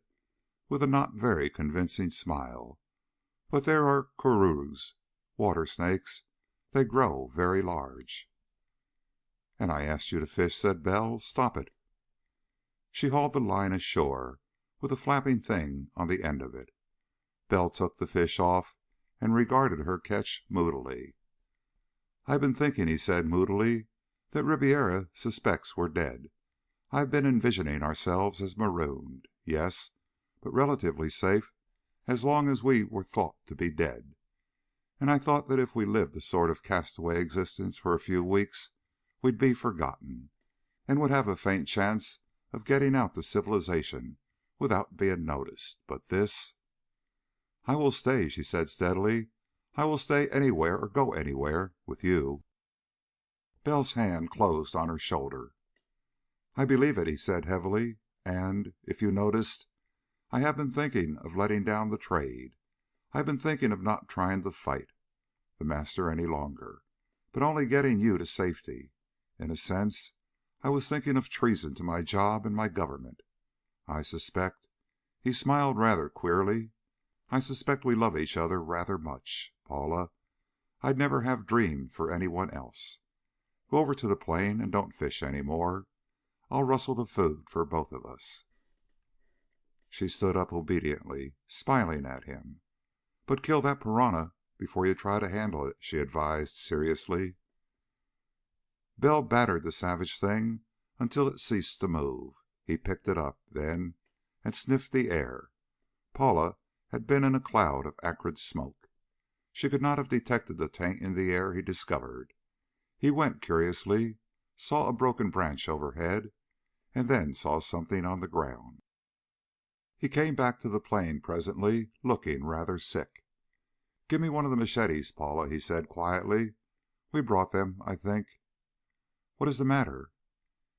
with a not very convincing smile. "But there are cururus, water snakes. They grow very large." "And I asked you to fish," said Bell. "Stop it." She hauled the line ashore, with a flapping thing on the end of it. Bell took the fish off and regarded her catch moodily. "I've been thinking," he said moodily, "that Ribiera suspects we're dead. I've been envisioning ourselves as marooned. Yes, but relatively safe as long as we were thought to be dead. And I thought that if we lived a sort of castaway existence for a few weeks, we'd be forgotten, and would have a faint chance of getting out to civilization without being noticed. But this—" "I will stay," she said steadily. "I will stay anywhere or go anywhere with you." Bell's hand closed on her shoulder. "I believe it," he said heavily. "And, if you noticed, I have been thinking of letting down the trade. I've been thinking of not trying to fight The Master any longer, but only getting you to safety. In a sense, I was thinking of treason to my job and my government. I suspect," he smiled rather queerly, "I suspect we love each other rather much, Paula. I'd never have dreamed for anyone else. Go over to the plane and don't fish any more. I'll rustle the food for both of us." She stood up obediently, smiling at him. "But kill that piranha before you try to handle it," she advised seriously. Bell battered the savage thing until it ceased to move. He picked it up, then, and sniffed the air. Paula had been in a cloud of acrid smoke. She could not have detected the taint in the air he discovered. He went curiously, saw a broken branch overhead, and then saw something on the ground. He came back to the plane presently, looking rather sick. "Give me one of the machetes, Paula," he said quietly. "We brought them, I think." "What is the matter?"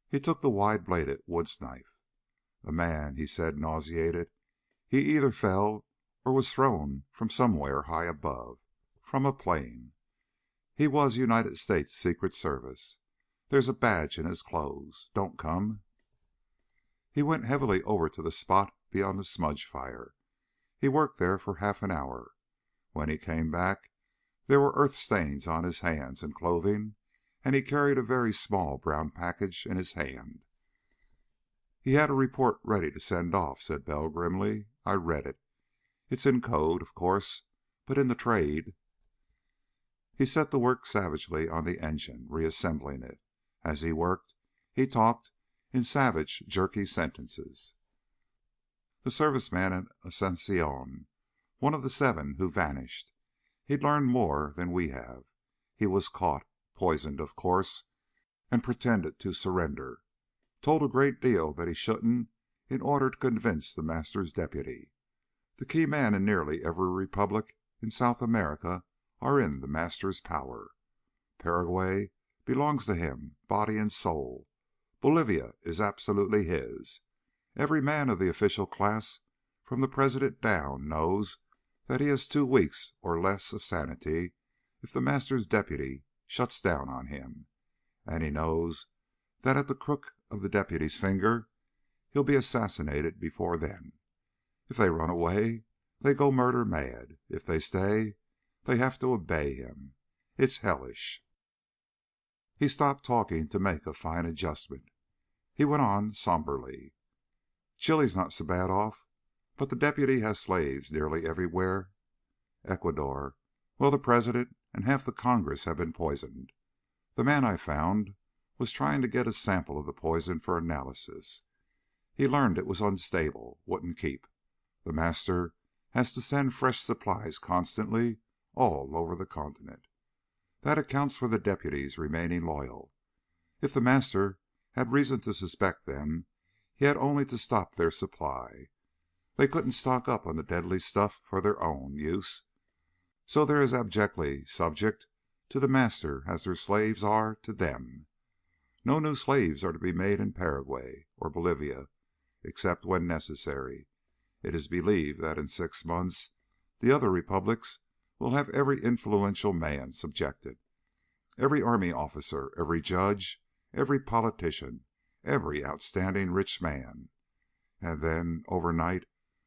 He took the wide-bladed woods knife. "A man," he said, nauseated. "He either fell or was thrown from somewhere high above. From a plane. He was United States Secret Service. There's a badge in his clothes. Don't come." He went heavily over to the spot beyond the smudge fire. He worked there for half an hour. When he came back, there were earth stains on his hands and clothing, and he carried a very small brown package in his hand. "He had a report ready to send off," said Bell grimly. "I read it. It's in code, of course, but in the trade." He set to work savagely on the engine, reassembling it. As he worked, he talked in savage, jerky sentences. "The service man at Asunción, one of the 7 who vanished. He'd learned more than we have. He was caught, poisoned, of course, and pretended to surrender. Told a great deal that he shouldn't in order to convince the Master's deputy. The key men in nearly every republic in South America are in the Master's power. Paraguay belongs to him, body and soul. Bolivia is absolutely his. Every man of the official class, from the President down, knows that he has 2 weeks or less of sanity if the Master's deputy shuts down on him. And he knows that at the crook of the deputy's finger he'll be assassinated before then. If they run away, they go murder mad. If they stay, they have to obey him. It's hellish." He stopped talking to make a fine adjustment. He went on somberly. "Chile's not so bad off, but the deputy has slaves nearly everywhere. Ecuador, well, the President and half the Congress have been poisoned. The man I found was trying to get a sample of the poison for analysis. He learned it was unstable, wouldn't keep. The Master has to send fresh supplies constantly, all over the continent. That accounts for the deputies remaining loyal. If the master had reason to suspect them, he had only to stop their supply. They couldn't stock up on the deadly stuff for their own use, so they're as abjectly subject to the master as their slaves are to them. No new slaves are to be made in Paraguay or Bolivia, except when necessary. It is believed that in 6 months the other republics will have every influential man subjected, every army officer, every judge, every politician, every outstanding rich man. And then, overnight,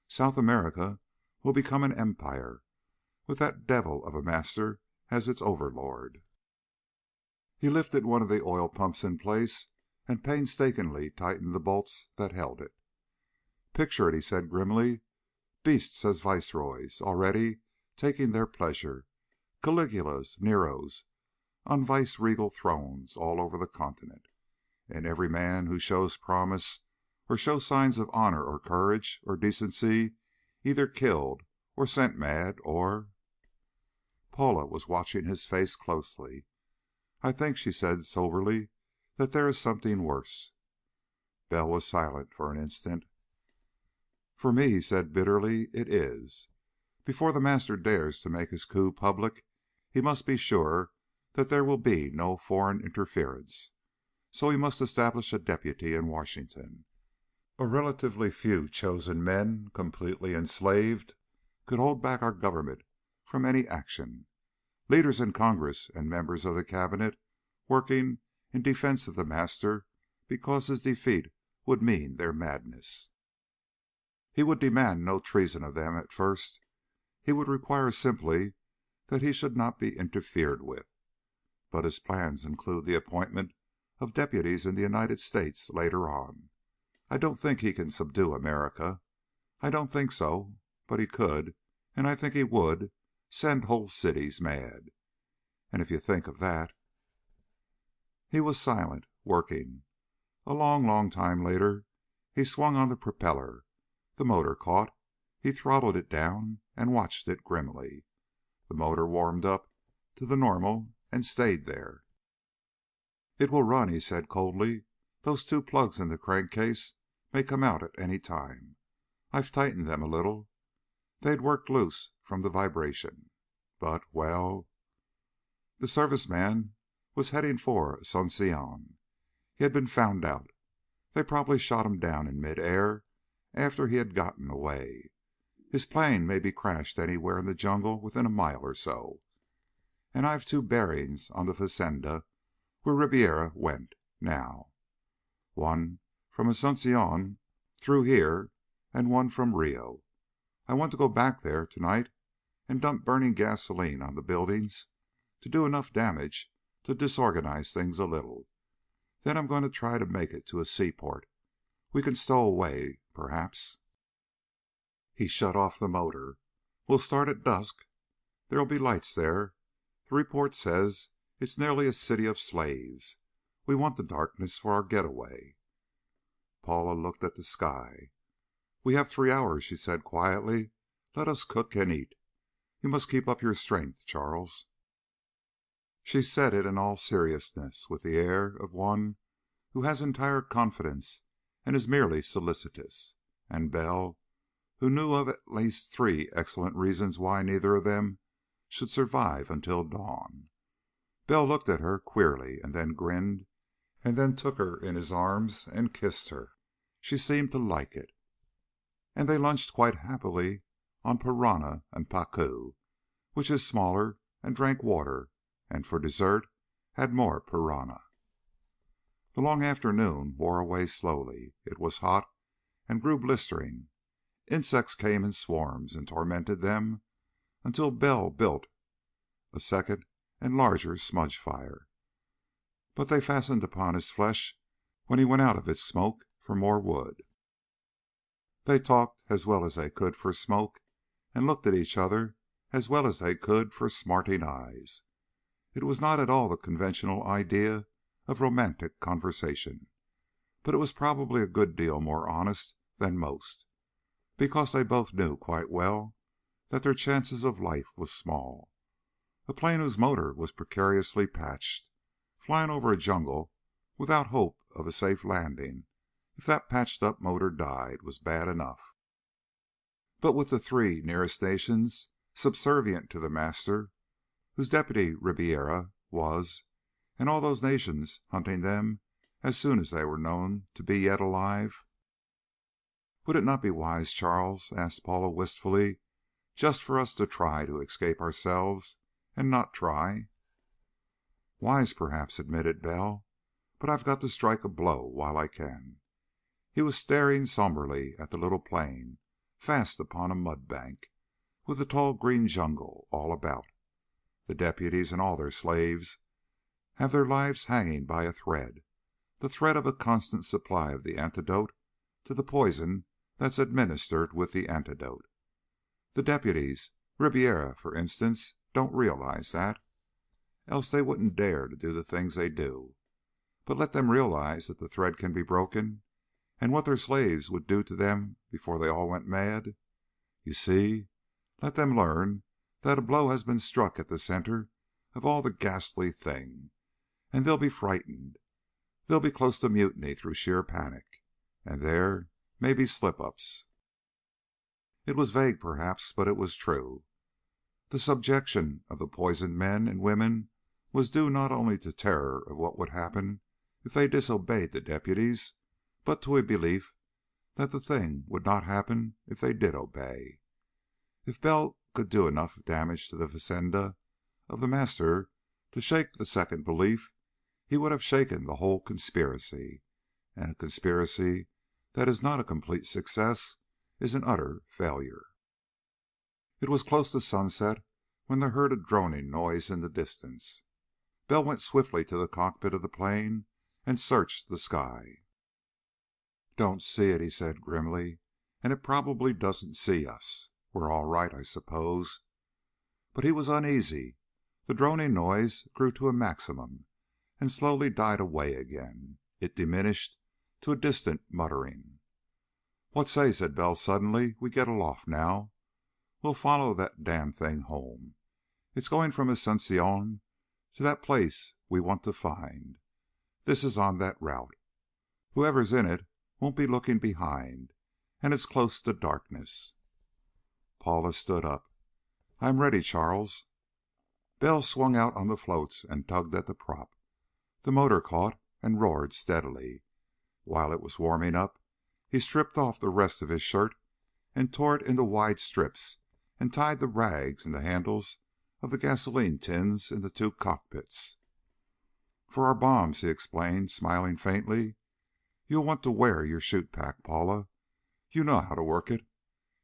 South America will become an empire, with that devil of a master as its overlord. He lifted one of the oil pumps in place and painstakingly tightened the bolts that held it. "Picture it," he said grimly. "Beasts as viceroys, already taking their pleasure. Caligulas, Neros, on vice-regal thrones all over the continent. And every man who shows promise or shows signs of honor or courage or decency either killed or sent mad or..." Paula was watching his face closely. "I think," she said soberly, "that there is something worse." Bell was silent for an instant. "For me," he said bitterly, "it is. Before the master dares to make his coup public, he must be sure that there will be no foreign interference. So he must establish a deputy in Washington. A relatively few chosen men, completely enslaved, could hold back our government from any action. Leaders in Congress and members of the Cabinet working in defense of the master because his defeat would mean their madness. He would demand no treason of them at first. He would require simply that he should not be interfered with. But his plans include the appointment of deputies in the United States later on. I don't think he can subdue America. I don't think so. But he could, and I think he would, send whole cities mad. And if you think of that..." He was silent, working. A long, long time later he swung on the propeller. The motor caught. He throttled it down and watched it grimly. The motor warmed up to the normal and stayed there. "It will run," he said coldly. "Those two plugs in the crankcase may come out at any time. I've tightened them a little. They'd worked loose from the vibration. But, well..." The service man was heading for Asunción. He had been found out. They probably shot him down in midair after he had gotten away. His plane may be crashed anywhere in the jungle within a mile or so. And I've two bearings on the fazenda where Ribiera went, now. One from Asunción through here, and one from Rio. I want to go back there tonight and dump burning gasoline on the buildings to do enough damage to disorganize things a little. Then I'm going to try to make it to a seaport. We can stow away, perhaps." He shut off the motor. "We'll start at dusk. There'll be lights there. The report says it's nearly a city of slaves. We want the darkness for our getaway." Paula looked at the sky. "We have 3 hours," she said quietly. "Let us cook and eat. You must keep up your strength, Charles." She said it in all seriousness, with the air of one who has entire confidence and is merely solicitous. And Bell, who knew of at least 3 excellent reasons why neither of them should survive until dawn. Bell looked at her queerly, and then grinned, and then took her in his arms and kissed her. She seemed to like it. And they lunched quite happily on piranha and pacu, which is smaller, and drank water, and for dessert had more piranha. The long afternoon wore away slowly. It was hot and grew blistering. Insects came in swarms and tormented them until Bell built a second and larger smudge fire. But they fastened upon his flesh when he went out of its smoke for more wood. They talked as well as they could for smoke, and looked at each other as well as they could for smarting eyes. It was not at all the conventional idea of romantic conversation, but it was probably a good deal more honest than most, because they both knew quite well that their chances of life was small. A plane whose motor was precariously patched, flying over a jungle without hope of a safe landing if that patched-up motor died, was bad enough. But with the three nearest nations subservient to the master, whose deputy Ribiera was, and all those nations hunting them as soon as they were known to be yet alive. "Would it not be wise, Charles," asked Paula wistfully, "just for us to try to escape ourselves and not try?" "Wise, perhaps," admitted Bell, "but I've got to strike a blow while I can." He was staring somberly at the little plane, fast upon a mud bank, with the tall green jungle all about. The deputies and all their slaves have their lives hanging by a thread, the thread of a constant supply of the antidote to the poison that's administered with the antidote. The deputies, Ribiera, for instance, don't realize that, else they wouldn't dare to do the things they do. But let them realize that the thread can be broken, and what their slaves would do to them before they all went mad. You see, let them learn that a blow has been struck at the center of all the ghastly thing, and they'll be frightened. They'll be close to mutiny through sheer panic, and there may be slip-ups. It was vague, perhaps, but it was true. The subjection of the poisoned men and women was due not only to terror of what would happen if they disobeyed the deputies, but to a belief that the thing would not happen if they did obey. If Bell could do enough damage to the fazenda of the master to shake the second belief, he would have shaken the whole conspiracy, and a conspiracy that is not a complete success is an utter failure. It was close to sunset when they heard a droning noise in the distance. Bell went swiftly to the cockpit of the plane and searched the sky. "Don't see it," he said grimly, "and it probably doesn't see us. We're all right, I suppose." But he was uneasy. The droning noise grew to a maximum and slowly died away again. It diminished to a distant muttering. "What say," said Bell suddenly, "we get aloft now? We'll follow that damned thing home. It's going from Ascension to that place we want to find. This is on that route. Whoever's in it won't be looking behind, and it's close to darkness." Paula stood up. "I'm ready, Charles." Bell swung out on the floats and tugged at the prop. The motor caught and roared steadily. While it was warming up, he stripped off the rest of his shirt and tore it into wide strips and tied the rags in the handles of the gasoline tins in the two cockpits. "For our bombs," he explained, smiling faintly. "You'll want to wear your chute pack, Paula. You know how to work it.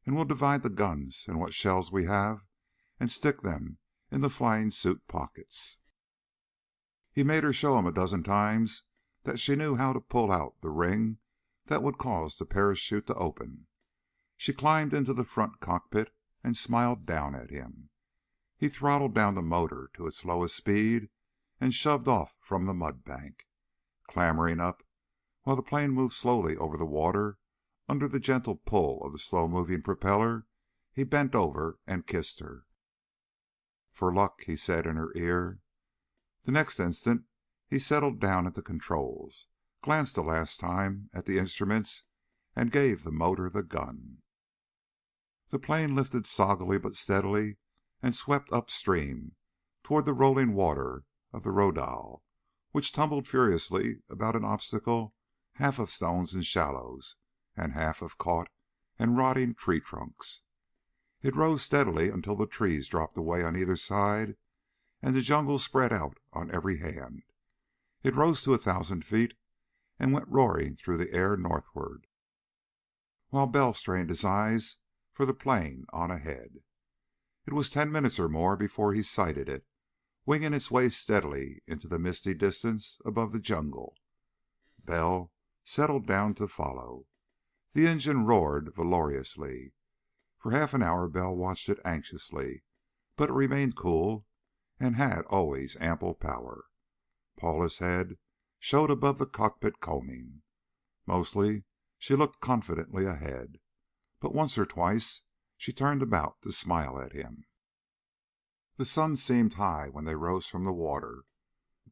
And we'll divide the guns and what shells we have and stick them in the flying suit pockets." He made her show him a dozen times that she knew how to pull out the ring that would cause the parachute to open. She climbed into the front cockpit and smiled down at him. He throttled down the motor to its lowest speed and shoved off from the mud bank. Clambering up, while the plane moved slowly over the water under the gentle pull of the slow-moving propeller, he bent over and kissed her. "For luck," he said in her ear. The next instant he settled down at the controls, glanced a last time at the instruments, and gave the motor the gun. The plane lifted soggily but steadily and swept upstream toward the rolling water of the Rodal, which tumbled furiously about an obstacle half of stones and shallows, and half of caught and rotting tree trunks. It rose steadily until the trees dropped away on either side and the jungle spread out on every hand. It rose to 1,000 feet and went roaring through the air northward, while Bell strained his eyes for the plane on ahead. It was 10 minutes or more before he sighted it, winging its way steadily into the misty distance above the jungle. Bell settled down to follow. The engine roared valorously. For half an hour Bell watched it anxiously, but it remained cool and had always ample power. Paula's head showed above the cockpit combing. Mostly she looked confidently ahead, but once or twice she turned about to smile at him. The sun seemed high when they rose from the water,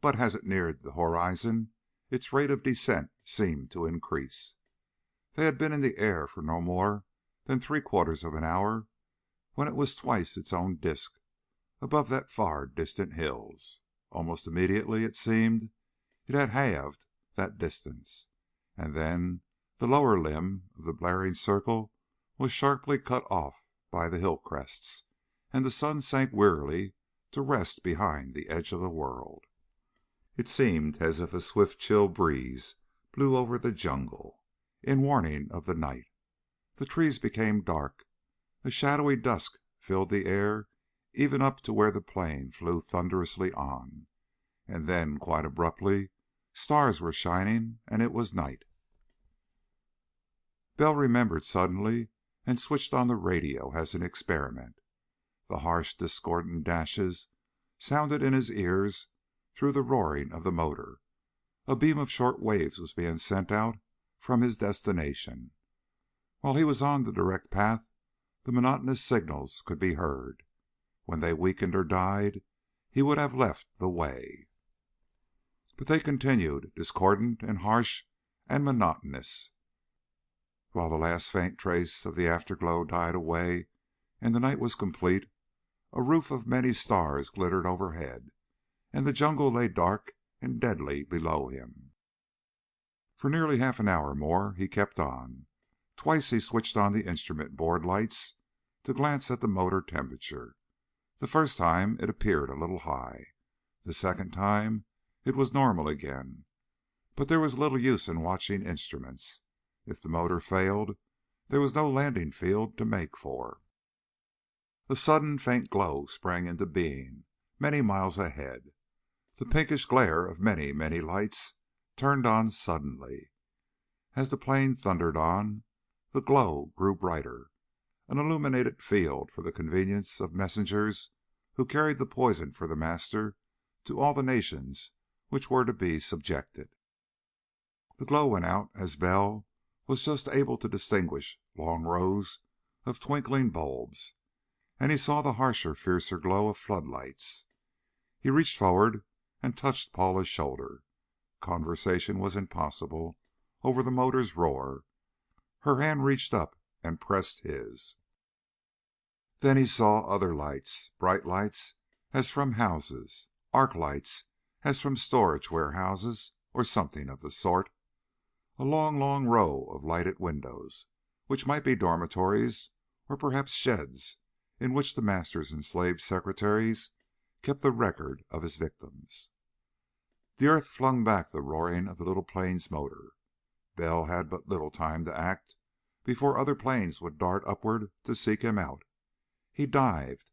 but as it neared the horizon its rate of descent seemed to increase. They had been in the air for no more than three-quarters of an hour when it was twice its own disk above the far distant hills. Almost immediately, it seemed, it had halved that distance, and then the lower limb of the blaring circle was sharply cut off by the hill crests, and the sun sank wearily to rest behind the edge of the world. It seemed as if a swift chill breeze blew over the jungle, in warning of the night. The trees became dark. A shadowy dusk filled the air even up to where the plane flew thunderously on. And then, quite abruptly, stars were shining, and it was night. Bell remembered suddenly and switched on the radio as an experiment. The harsh, discordant dashes sounded in his ears through the roaring of the motor. A beam of short waves was being sent out from his destination. While he was on the direct path, the monotonous signals could be heard. When they weakened or died, he would have left the way. But they continued, discordant and harsh and monotonous. While the last faint trace of the afterglow died away and the night was complete, a roof of many stars glittered overhead, and the jungle lay dark and deadly below him. For nearly half an hour more he kept on. Twice he switched on the instrument board lights to glance at the motor temperature. The first time it appeared a little high. The second time it was normal again. But there was little use in watching instruments. If the motor failed, there was no landing field to make for. A sudden faint glow sprang into being, many miles ahead. The pinkish glare of many, many lights turned on suddenly. As the plane thundered on, the glow grew brighter, an illuminated field for the convenience of messengers who carried the poison for the Master to all the nations which were to be subjected. The glow went out as Bell was just able to distinguish long rows of twinkling bulbs, and he saw the harsher, fiercer glow of floodlights. He reached forward and touched Paula's shoulder. Conversation was impossible over the motor's roar. Her hand reached up and pressed his. Then he saw other lights, bright lights as from houses, arc lights as from storage warehouses or something of the sort. A long, long row of lighted windows, which might be dormitories or perhaps sheds in which the Master's enslaved secretaries kept the record of his victims. The earth flung back the roaring of the little plane's motor. Bell had but little time to act before other planes would dart upward to seek him out. He dived,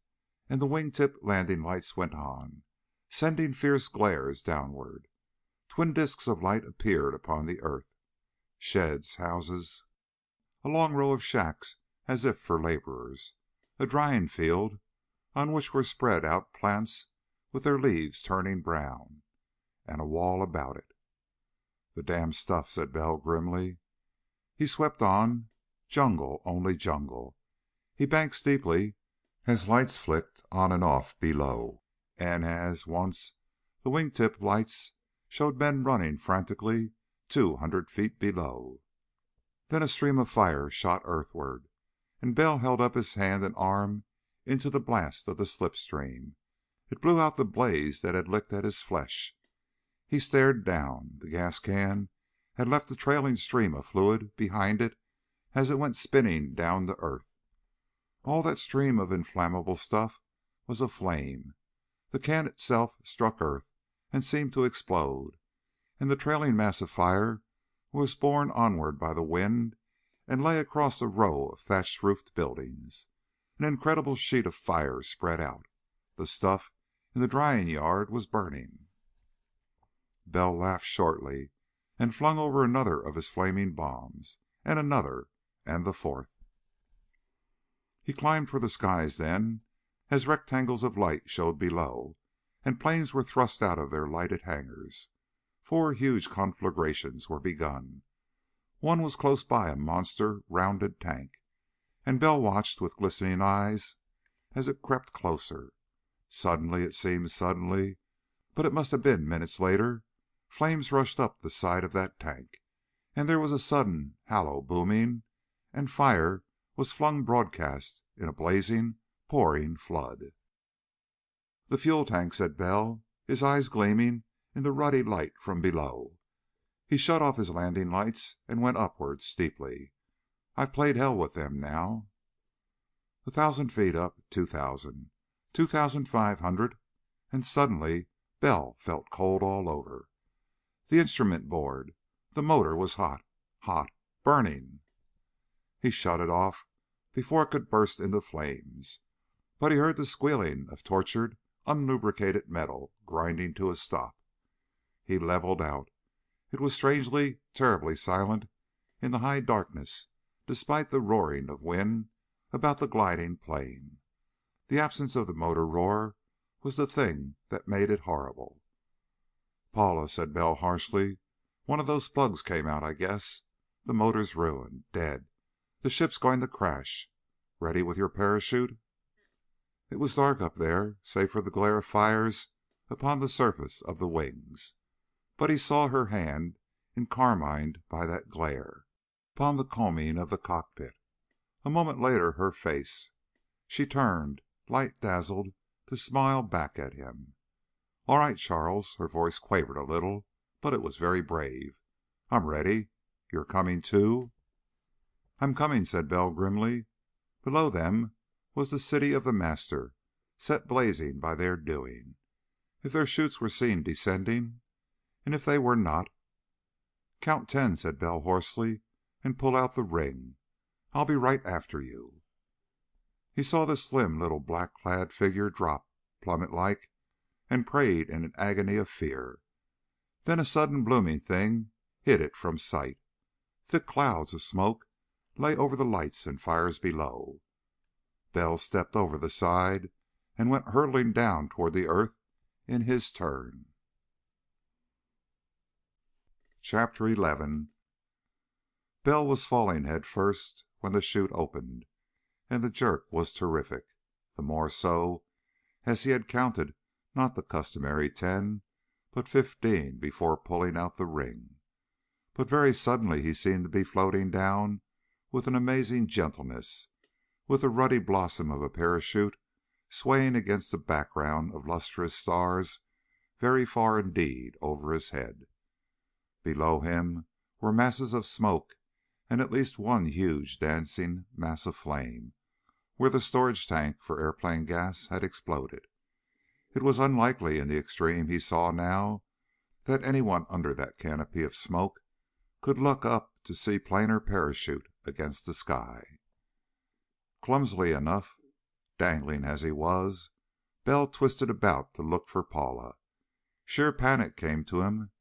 and the wingtip landing lights went on, sending fierce glares downward. Twin discs of light appeared upon the earth. Sheds, houses, a long row of shacks as if for laborers, a drying field on which were spread out plants with their leaves turning brown, and a wall about it. "The damn stuff," said Bell grimly. He swept on, jungle, only jungle. He banked steeply as lights flicked on and off below, and as once the wingtip lights showed men running frantically 200 feet below. Then a stream of fire shot earthward, and Bell held up his hand and arm into the blast of the slipstream. It blew out the blaze that had licked at his flesh. He stared down. The gas can had left a trailing stream of fluid behind it as it went spinning down to earth. All that stream of inflammable stuff was aflame. The can itself struck earth and seemed to explode, and the trailing mass of fire was borne onward by the wind and lay across a row of thatched-roofed buildings. An incredible sheet of fire spread out. The stuff in the drying yard was burning. Bell laughed shortly and flung over another of his flaming bombs, and another, and the fourth. He climbed for the skies then, as rectangles of light showed below, and planes were thrust out of their lighted hangars. 4 huge conflagrations were begun. One was close by a monster, rounded tank, and Bell watched with glistening eyes as it crept closer. Suddenly, it seemed suddenly, but it must have been minutes later, flames rushed up the side of that tank, and there was a sudden hollow booming, and fire was flung broadcast in a blazing, pouring flood. "The fuel tank," said Bell, his eyes gleaming in the ruddy light from below. He shut off his landing lights and went upward steeply. "I've played hell with them now." 1,000 feet up, 2,000, 2,500, and suddenly Bell felt cold all over. The instrument board, the motor was hot, hot, burning. He shut it off before it could burst into flames, but he heard the squealing of tortured, unlubricated metal grinding to a stop. He leveled out. It was strangely, terribly silent in the high darkness, despite the roaring of wind about the gliding plane. The absence of the motor roar was the thing that made it horrible. "Paula," said Bell harshly, "one of those plugs came out, I guess. The motor's ruined. Dead. The ship's going to crash. Ready with your parachute?" It was dark up there, save for the glare of fires upon the surface of the wings, but he saw her hand, encarmined by that glare, upon the combing of the cockpit. A moment later her face. She turned, light dazzled, to smile back at him. "All right, Charles." Her voice quavered a little, but it was very brave. "I'm ready. You're coming too?" "I'm coming," said Bell grimly. Below them was the city of the Master, set blazing by their doing. If their chutes were seen descending, and if they were not... "Count 10," said Bell hoarsely, "and pull out the ring. I'll be right after you." He saw the slim little black-clad figure drop, plummet-like, and prayed in an agony of fear. Then a sudden blooming thing hid it from sight. Thick clouds of smoke lay over the lights and fires below. Bell stepped over the side and went hurtling down toward the earth in his turn. Chapter 11. Bell was falling head first when the chute opened, and the jerk was terrific, the more so as he had counted not the customary 10, but 15 before pulling out the ring. But very suddenly he seemed to be floating down with an amazing gentleness, with the ruddy blossom of a parachute swaying against the background of lustrous stars very far indeed over his head. Below him were masses of smoke and at least one huge dancing mass of flame, where the storage tank for airplane gas had exploded. It was unlikely in the extreme, he saw now, that anyone under that canopy of smoke could look up to see planer parachute against the sky. Clumsily enough, dangling as he was, Bell twisted about to look for Paula. Sheer panic came to him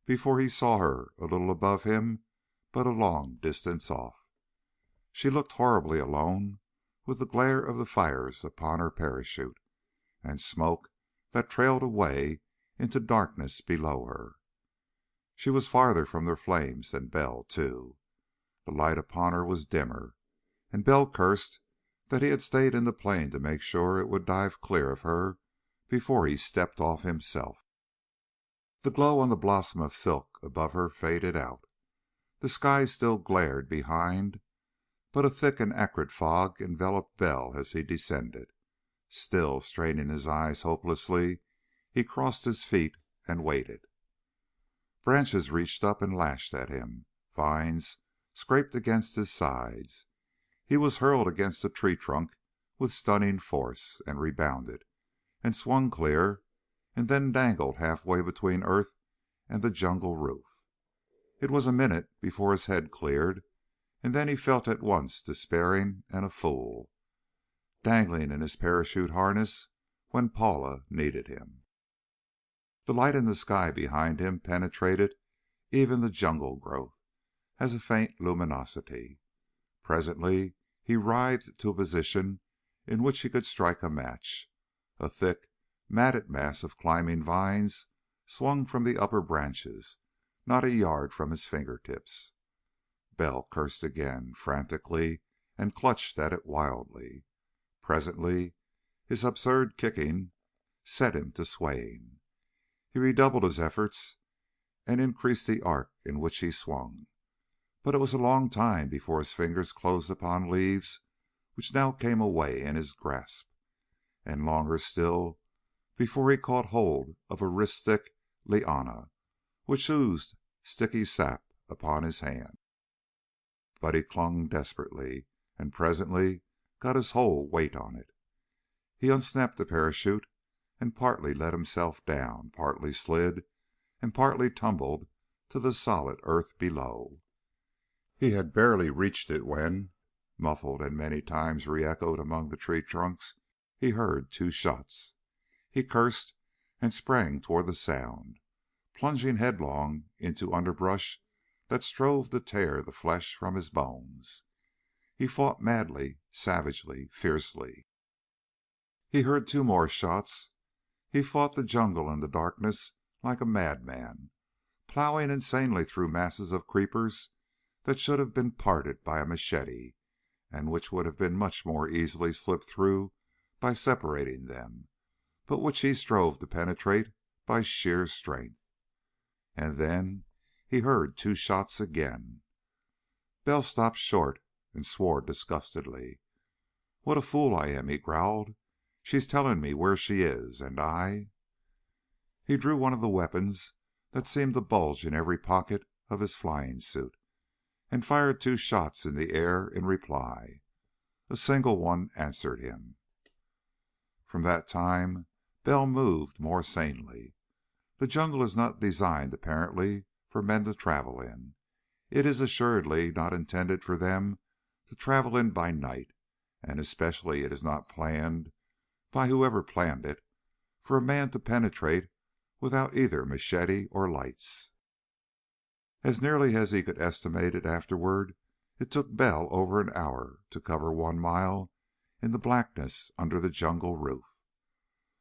before he saw her a little above him, but a long distance off. She looked horribly alone, with the glare of the fires upon her parachute, and smoke that trailed away into darkness below her. She was farther from their flames than Bell, too. The light upon her was dimmer, and Bell cursed that he had stayed in the plane to make sure it would dive clear of her before he stepped off himself. The glow on the blossom of silk above her faded out. The sky still glared behind, but a thick and acrid fog enveloped Bell as he descended. Still straining his eyes hopelessly, he crossed his feet and waited. Branches reached up and lashed at him. Vines scraped against his sides. He was hurled against a tree trunk with stunning force, and rebounded, and swung clear, and then dangled halfway between earth and the jungle roof. It was a minute before his head cleared, and then he felt at once despairing and a fool, dangling in his parachute harness when Paula needed him. The light in the sky behind him penetrated even the jungle growth as a faint luminosity. Presently he writhed to a position in which he could strike a match. A thick, matted mass of climbing vines swung from the upper branches, not a yard from his fingertips. Bell cursed again, frantically, and clutched at it wildly. Presently his absurd kicking set him to swaying. He redoubled his efforts and increased the arc in which he swung, but it was a long time before his fingers closed upon leaves which now came away in his grasp, and longer still before he caught hold of a wrist-thick liana which oozed sticky sap upon his hand. But he clung desperately, and presently got his whole weight on it. He unsnapped the parachute and partly let himself down, partly slid, and partly tumbled to the solid earth below. He had barely reached it when, muffled and many times re-echoed among the tree trunks, he heard 2 shots. He cursed and sprang toward the sound, plunging headlong into underbrush that strove to tear the flesh from his bones. He fought madly, savagely, fiercely. He heard 2 more shots. He fought the jungle and the darkness like a madman, plowing insanely through masses of creepers that should have been parted by a machete, and which would have been much more easily slipped through by separating them, but which he strove to penetrate by sheer strength. And then he heard 2 shots again. Bell stopped short and swore disgustedly. "What a fool I am," he growled. "She's telling me where she is, and I—" He drew one of the weapons that seemed to bulge in every pocket of his flying suit, and fired 2 shots in the air in reply. A single one answered him. From that time Bell moved more sanely. The jungle is not designed apparently for men to travel in. It is assuredly not intended for them to travel in by night, and especially it is not planned, by whoever planned it, for a man to penetrate without either machete or lights. As nearly as he could estimate it afterward, it took Bell over an hour to cover 1 mile in the blackness under the jungle roof.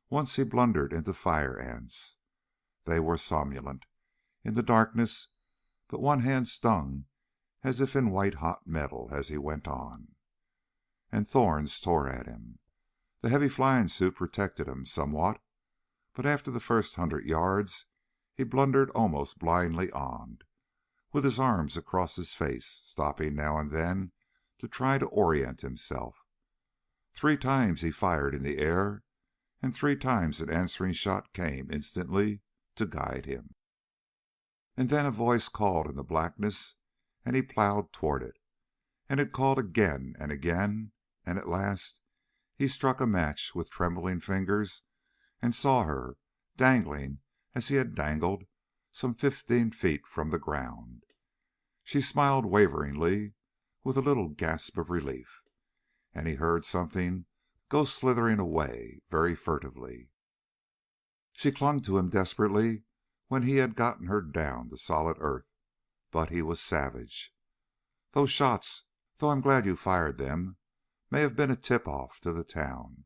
Once he blundered into fire ants. They were somnolent in the darkness, but one hand stung as if in white-hot metal as he went on, and thorns tore at him. The heavy flying suit protected him somewhat, but after the first 100 yards he blundered almost blindly on, with his arms across his face, stopping now and then to try to orient himself. 3 times he fired in the air, and 3 times an answering shot came instantly to guide him. And then a voice called in the blackness, and he plowed toward it, and it called again and again, and at last he struck a match with trembling fingers and saw her, dangling as he had dangled, some 15 feet from the ground. She smiled waveringly, with a little gasp of relief, and he heard something go slithering away very furtively. She clung to him desperately when he had gotten her down to solid earth, but he was savage. "Those shots, though I'm glad you fired them, may have been a tip-off to the town.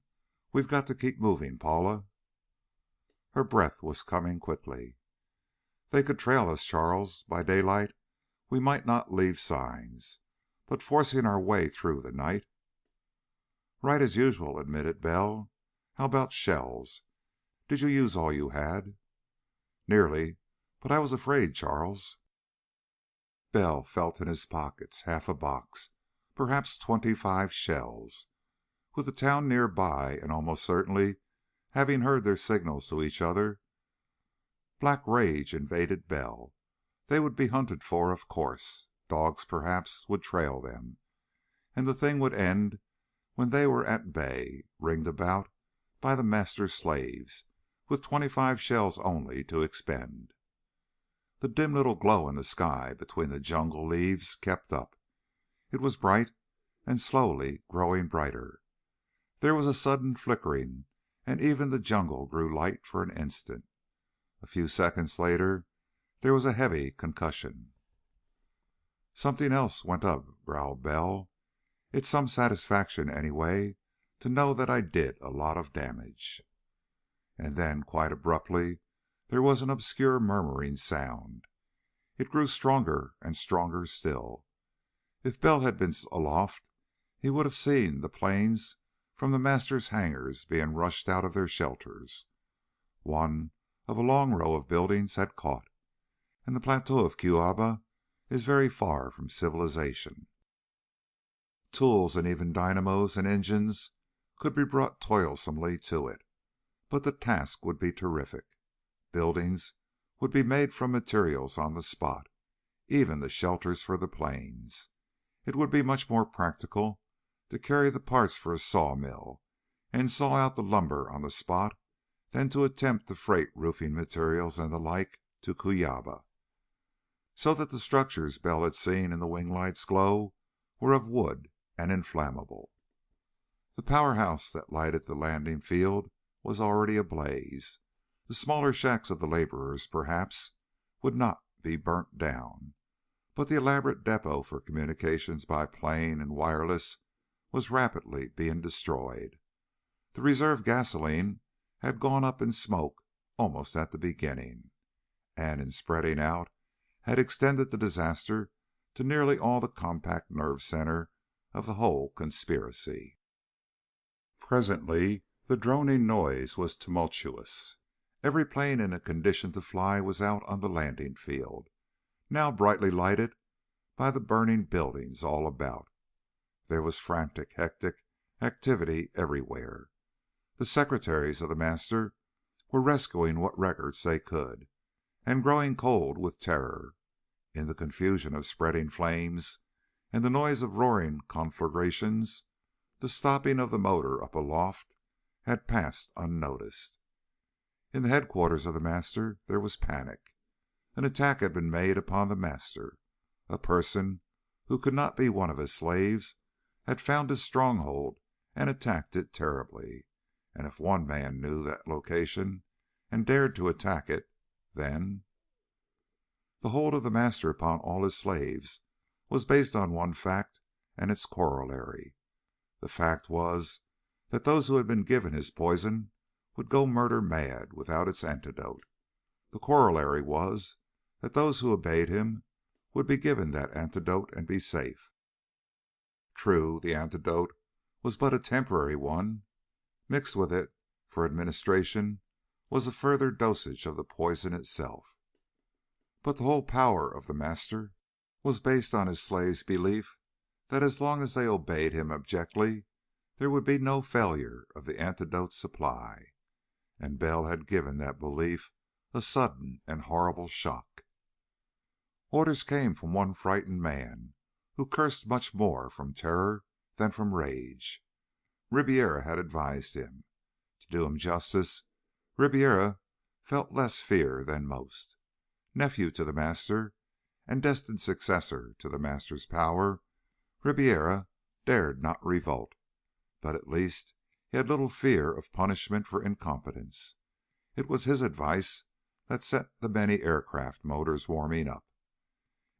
We've got to keep moving, Paula." Her breath was coming quickly. "They could trail us, Charles. By daylight we might not leave signs, but forcing our way through the night—" "Right as usual," admitted Bell. "How about shells? Did you use all you had?" "Nearly, but I was afraid, Charles." Bell felt in his pockets. Half a box, perhaps 25 shells. With the town nearby, and almost certainly having heard their signals to each other, black rage invaded Bell. They would be hunted for, of course. Dogs, perhaps, would trail them, and the thing would end when they were at bay, ringed about by the master slaves, with 25 shells only to expend. The dim little glow in the sky between the jungle leaves kept up. It was bright and slowly growing brighter. There was a sudden flickering, and even the jungle grew light for an instant. A few seconds later there was a heavy concussion. "Something else went up," growled Bell. "It's some satisfaction, anyway, to know that I did a lot of damage." And then, quite abruptly, there was an obscure murmuring sound. It grew stronger and stronger still. If Bell had been aloft, he would have seen the planes from the master's hangars being rushed out of their shelters. One of a long row of buildings had caught, and the plateau of Cuaba is very far from civilization. Tools and even dynamos and engines could be brought toilsomely to it, but the task would be terrific. Buildings would be made from materials on the spot, even the shelters for the planes. It would be much more practical to carry the parts for a sawmill and saw out the lumber on the spot than to attempt to freight roofing materials and the like to Cuyaba. So that the structures Bell had seen in the wing light's glow were of wood and inflammable. The powerhouse that lighted the landing field was already ablaze. The smaller shacks of the laborers, perhaps, would not be burnt down, but the elaborate depot for communications by plane and wireless was rapidly being destroyed. The reserve gasoline had gone up in smoke almost at the beginning, and in spreading out had extended the disaster to nearly all the compact nerve center of the whole conspiracy. Presently the droning noise was tumultuous. Every plane in a condition to fly was out on the landing field, now brightly lighted by the burning buildings all about. There was frantic, hectic activity everywhere. The secretaries of the master were rescuing what records they could, and growing cold with terror. In the confusion of spreading flames and the noise of roaring conflagrations, the stopping of the motor up aloft had passed unnoticed. In the headquarters of the master there was panic. An attack had been made upon the master. A person who could not be one of his slaves had found his stronghold and attacked it terribly. And if one man knew that location and dared to attack it, then the hold of the master upon all his slaves was based on one fact and its corollary. The fact was that those who had been given his poison would go murder mad without its antidote. The corollary was that those who obeyed him would be given that antidote and be safe. True, the antidote was but a temporary one. Mixed with it for administration was a further dosage of the poison itself. But the whole power of the master was based on his slaves' belief that as long as they obeyed him abjectly, there would be no failure of the antidote's supply. And Bell had given that belief a sudden and horrible shock. Orders came from one frightened man who cursed much more from terror than from rage. Ribiera had advised him. To do him justice, Ribiera felt less fear than most. Nephew to the master and destined successor to the master's power, Ribiera dared not revolt, but at least he had little fear of punishment for incompetence. It was his advice that set the many aircraft motors warming up.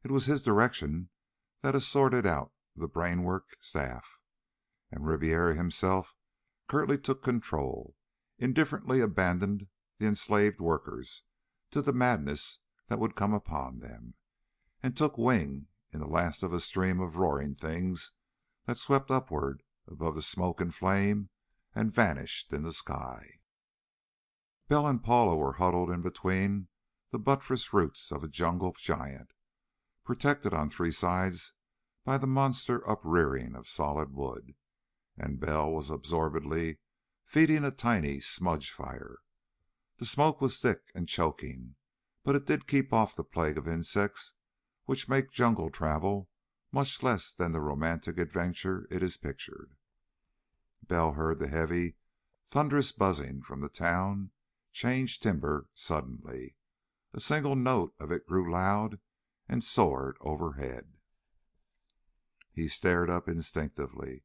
It was his direction that assorted out the brainwork staff. And Ribiera himself curtly took control, indifferently abandoned the enslaved workers to the madness that would come upon them, and took wing in the last of a stream of roaring things that swept upward above the smoke and flame and vanished in the sky. Bell and Paula were huddled in between the buttressed roots of a jungle giant, protected on three sides by the monster uprearing of solid wood, and Bell was absorbedly feeding a tiny smudge fire. The smoke was thick and choking, but it did keep off the plague of insects which make jungle travel much less than the romantic adventure it is pictured. Bell heard the heavy, thunderous buzzing from the town change timbre suddenly. A single note of it grew loud and soared overhead. He stared up instinctively,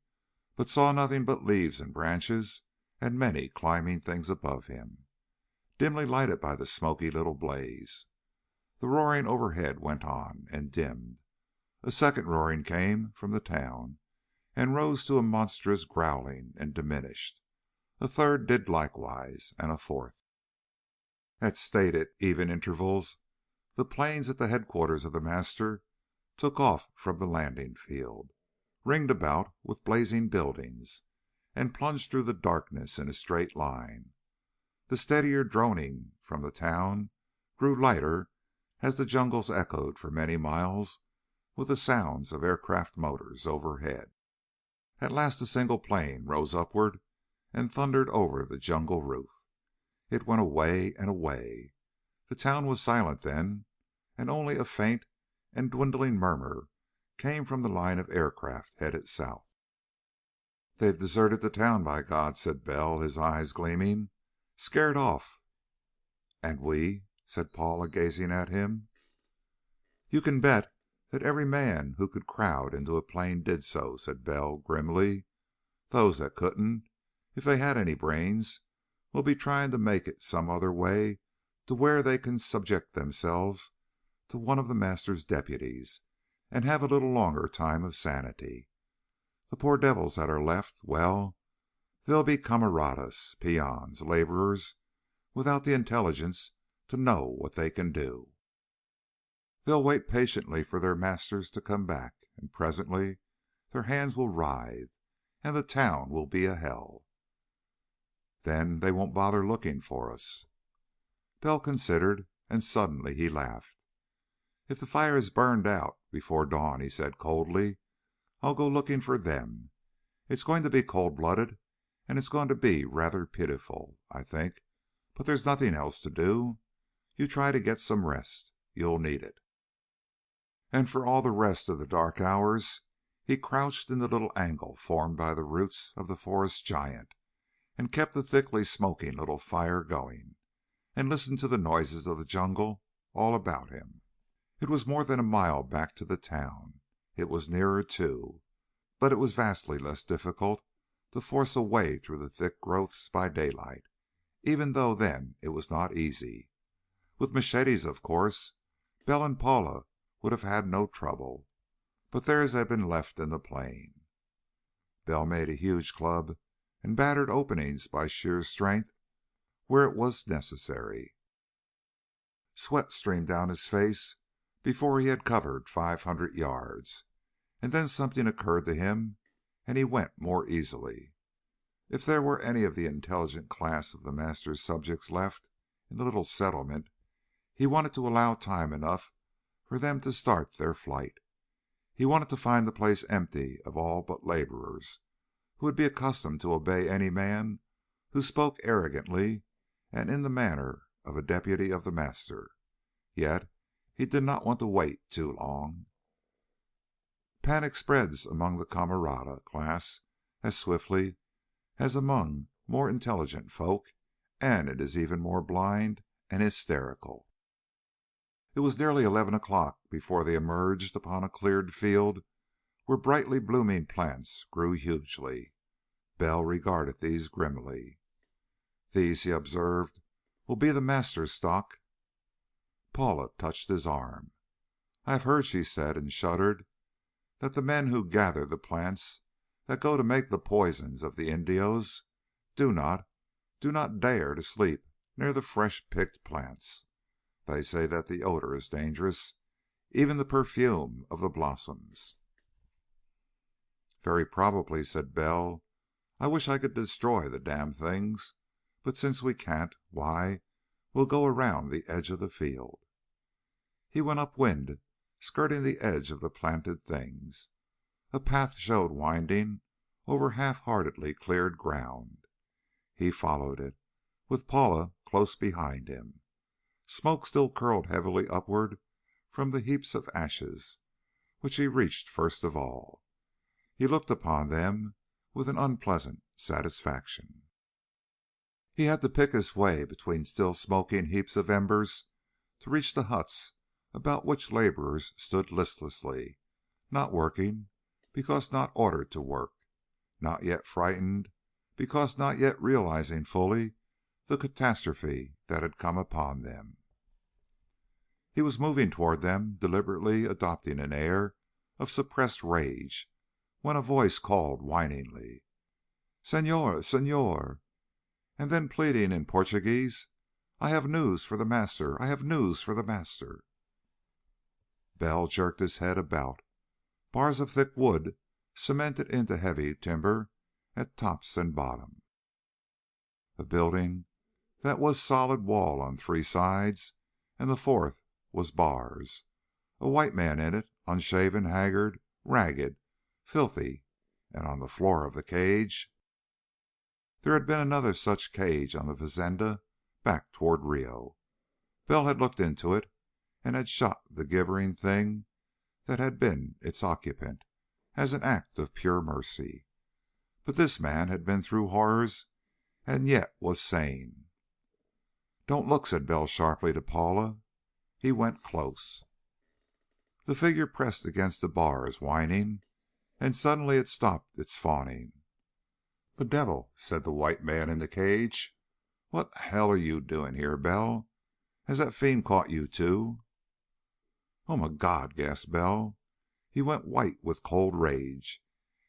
but saw nothing but leaves and branches and many climbing things above him, dimly lighted by the smoky little blaze. The roaring overhead went on and dimmed. A second roaring came from the town and rose to a monstrous growling and diminished. A third did likewise, and a fourth. At stated even intervals, the planes at the headquarters of the master took off from the landing field, ringed about with blazing buildings, and plunged through the darkness in a straight line. The steadier droning from the town grew lighter as the jungles echoed for many miles with the sounds of aircraft motors overhead. At last a single plane rose upward and thundered over the jungle roof. It went away and away. The town was silent then, and only a faint and dwindling murmur came from the line of aircraft headed south. "They've deserted the town, by God," said Bell, his eyes gleaming. "Scared off." "And we?" said Paula, gazing at him. "You can bet that every man who could crowd into a plane did so," said Bell grimly. "Those that couldn't, if they had any brains, will be trying to make it some other way to where they can subject themselves to one of the Master's deputies and have a little longer time of sanity. The poor devils that are left, well, they'll be camaradas, peons, laborers, without the intelligence to know what they can do. They'll wait patiently for their masters to come back, and presently their hands will writhe, and the town will be a hell. Then they won't bother looking for us." Bell considered, and suddenly he laughed. "If the fire is burned out before dawn," he said coldly, "I'll go looking for them. It's going to be cold-blooded, and it's going to be rather pitiful, I think, but there's nothing else to do. You try to get some rest. You'll need it." And for all the rest of the dark hours he crouched in the little angle formed by the roots of the forest giant, and kept the thickly smoking little fire going, and listened to the noises of the jungle all about him. It was more than a mile back to the town. It was nearer, too, but it was vastly less difficult to force a way through the thick growths by daylight, even though then it was not easy. With machetes, of course, Bell and Paula would have had no trouble, but theirs had been left in the plane. Bell made a huge club and battered openings by sheer strength where it was necessary. Sweat streamed down his face before he had covered 500 yards, and then something occurred to him and he went more easily. If there were any of the intelligent class of the Master's subjects left in the little settlement, he wanted to allow time enough for them to start their flight. He wanted to find the place empty of all but laborers, who would be accustomed to obey any man who spoke arrogantly and in the manner of a deputy of the Master. Yet he did not want to wait too long. Panic spreads among the camarada class as swiftly as among more intelligent folk, and it is even more blind and hysterical. It was nearly 11 o'clock before they emerged upon a cleared field where brightly blooming plants grew hugely. Bell regarded these grimly. "These," he observed, "will be the Master's stock." Paula touched his arm. "I have heard," she said, and shuddered, "that the men who gather the plants that go to make the poisons of the Indios do not dare to sleep near the fresh-picked plants. They say that the odor is dangerous, even the perfume of the blossoms." "Very probably," said Bell. "I wish I could destroy the damned things, but since we can't, why, we'll go around the edge of the field." He went upwind, skirting the edge of the planted things. A path showed winding over half-heartedly cleared ground. He followed it, with Paula close behind him. Smoke still curled heavily upward from the heaps of ashes, which he reached first of all. He looked upon them with an unpleasant satisfaction. He had to pick his way between still smoking heaps of embers to reach the huts about which laborers stood listlessly, not working because not ordered to work, not yet frightened because not yet realizing fully the catastrophe that had come upon them. He was moving toward them, deliberately adopting an air of suppressed rage, when a voice called whiningly, "Senor, senor!" and then pleading in Portuguese, "I have news for the Master! I have news for the Master!" Bell jerked his head about. Bars of thick wood cemented into heavy timber at tops and bottom. A building that was solid wall on three sides, and the fourth was bars. A white man in it, unshaven, haggard, ragged, filthy, and on the floor of the cage. There had been another such cage on the fazenda back toward Rio. Bell had looked into it and had shot the gibbering thing that had been its occupant as an act of pure mercy. But this man had been through horrors and yet was sane. "Don't look," said Bell sharply to Paula. He went close. The figure pressed against the bars, whining, and suddenly it stopped its fawning. "The devil," said the white man in the cage. "What hell are you doing here, Bell? Has that fiend caught you, too?" "Oh, my God!" gasped Bell. He went white with cold rage.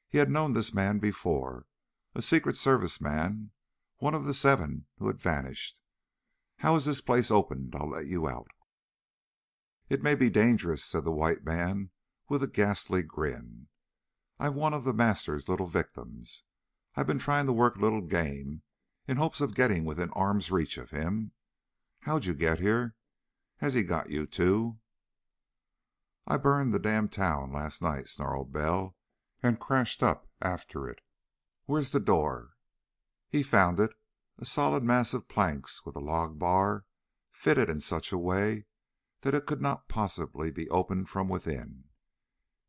He had known this man before, a Secret Service man, one of the 7 who had vanished. "How is this place opened? I'll let you out." "It may be dangerous," said the white man with a ghastly grin. "I'm one of The Master's little victims. I've been trying to work a little game in hopes of getting within arm's reach of him. How'd you get here? Has he got you, too?" "I burned the damned town last night," snarled Bell, "and crashed up after it. Where's the door?" He found it, a solid mass of planks with a log bar fitted in such a way that it could not possibly be opened from within.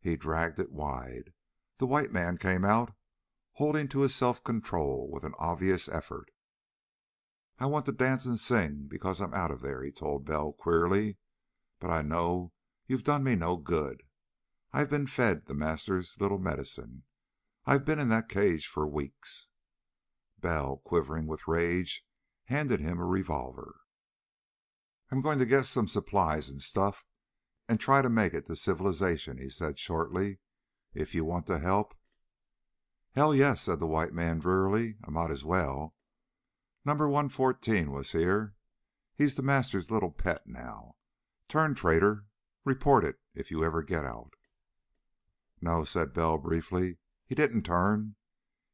He dragged it wide. The white man came out, holding to his self-control with an obvious effort. "I want to dance and sing because I'm out of there," he told Bell queerly. "But I know you've done me no good. I've been fed The Master's little medicine. I've been in that cage for weeks." Bell, quivering with rage, handed him a revolver. "I'm going to get some supplies and stuff and try to make it to civilization," he said shortly. "If you want to help." "Hell, yes," said the white man drearily. "I might as well. Number 114 was here. He's The Master's little pet now. Turn traitor. Report it if you ever get out." "No," said Bell briefly. "He didn't turn.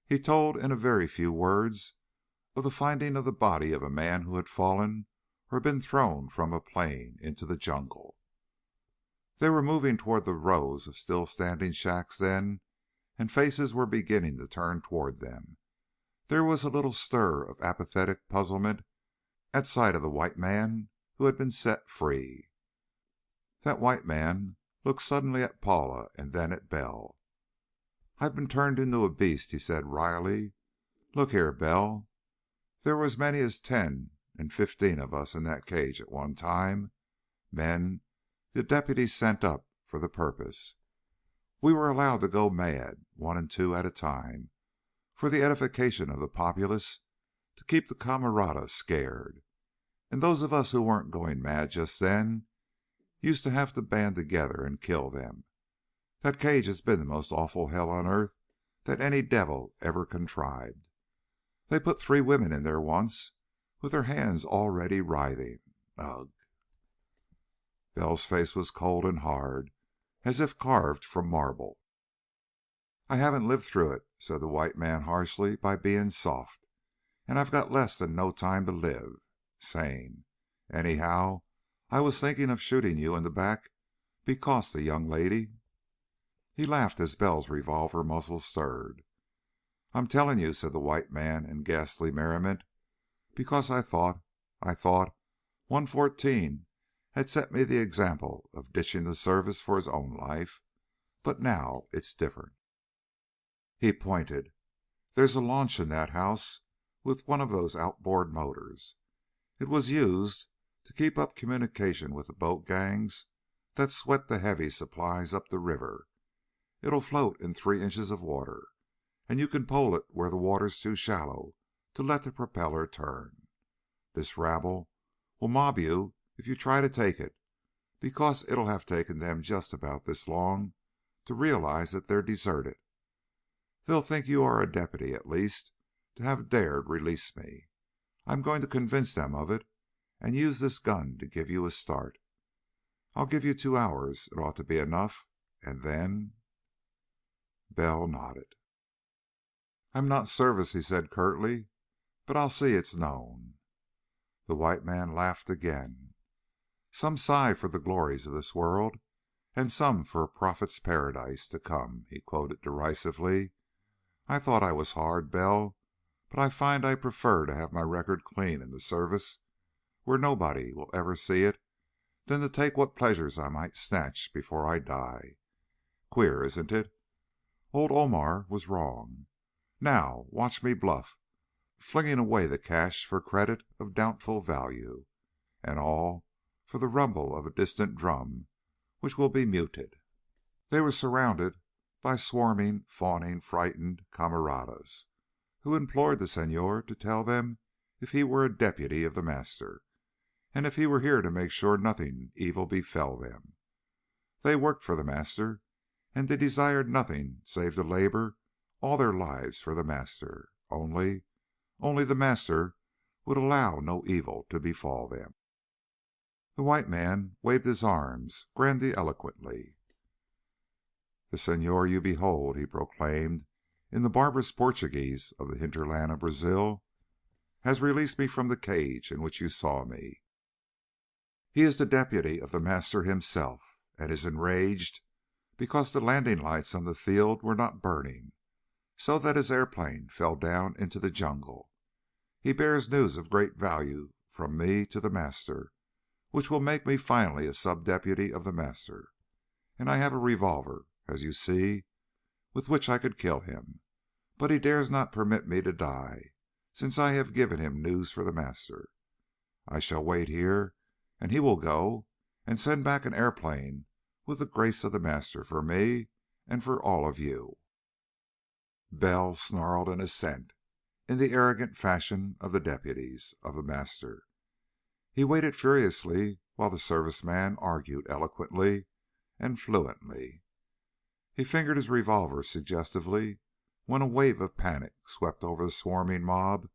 He told in a very few words of the finding of the body of a man who had fallen or been thrown from a plane into the jungle." They were moving toward the rows of still standing shacks then, and faces were beginning to turn toward them. There was a little stir of apathetic puzzlement at sight of the white man who had been set free. That white man looked suddenly at Paula and then at Bell. "I've been turned into a beast," he said wryly. "Look here, Bell. There were as many as 10 and 15 of us in that cage at one time, men the deputies sent up for the purpose. We were allowed to go mad, 1 and 2 at a time, for the edification of the populace, to keep the camarada scared. And those of us who weren't going mad just then used to have to band together and kill them. That cage has been the most awful hell on earth that any devil ever contrived. They put 3 women in there once, with their hands already writhing. Ugh!" Bell's face was cold and hard, as if carved from marble. "I haven't lived through it," said the white man harshly, "by being soft. And I've got less than no time to live. Sane. Anyhow, I was thinking of shooting you in the back because the young lady—" He laughed as Bell's revolver muzzle stirred. "I'm telling you," said the white man in ghastly merriment, "because I thought 114 had set me the example of ditching the service for his own life. But now it's different." He pointed. "There's a launch in that house with one of those outboard motors. It was used to keep up communication with the boat gangs that sweat the heavy supplies up the river. It'll float in 3 inches of water, and you can pole it where the water's too shallow to let the propeller turn. This rabble will mob you if you try to take it, because it'll have taken them just about this long to realize that they're deserted. They'll think you are a deputy, at least, to have dared release me. I'm going to convince them of it, and use this gun to give you a start. I'll give you 2 hours. It ought to be enough. And then—" Bell nodded. "I'm not Service," he said curtly, "but I'll see it's known." The white man laughed again. "Some sigh for the glories of this world, and some for a prophet's paradise to come," he quoted derisively. "I thought I was hard, Bell, but I find I prefer to have my record clean in the service, where nobody will ever see it, than to take what pleasures I might snatch before I die. Queer, isn't it? Old Omar was wrong. Now watch me bluff, flinging away the cash for credit of doubtful value, and all for the rumble of a distant drum which will be muted." They were surrounded by swarming, fawning, frightened camaradas, who implored the Senhor to tell them if he were a deputy of the Master, and if he were here to make sure nothing evil befell them. They worked for the Master, and they desired nothing save to labor all their lives for the Master. Only the Master would allow no evil to befall them. The white man waved his arms grandiloquently. "The Senhor you behold," he proclaimed in the barbarous Portuguese of the hinterland of Brazil, "has released me from the cage in which you saw me. He is the deputy of the Master himself, and is enraged because the landing lights on the field were not burning, so that his airplane fell down into the jungle. He bears news of great value from me to the Master, which will make me finally a sub-deputy of the Master, and I have a revolver, as you see, with which I could kill him, but he dares not permit me to die, since I have given him news for the Master. I shall wait here, and he will go and send back an airplane with the grace of the Master for me and for all of you." Bell snarled an assent in the arrogant fashion of the deputies of the Master. He waited furiously while the service man argued eloquently and fluently. He fingered his revolver suggestively when a wave of panic swept over the swarming mob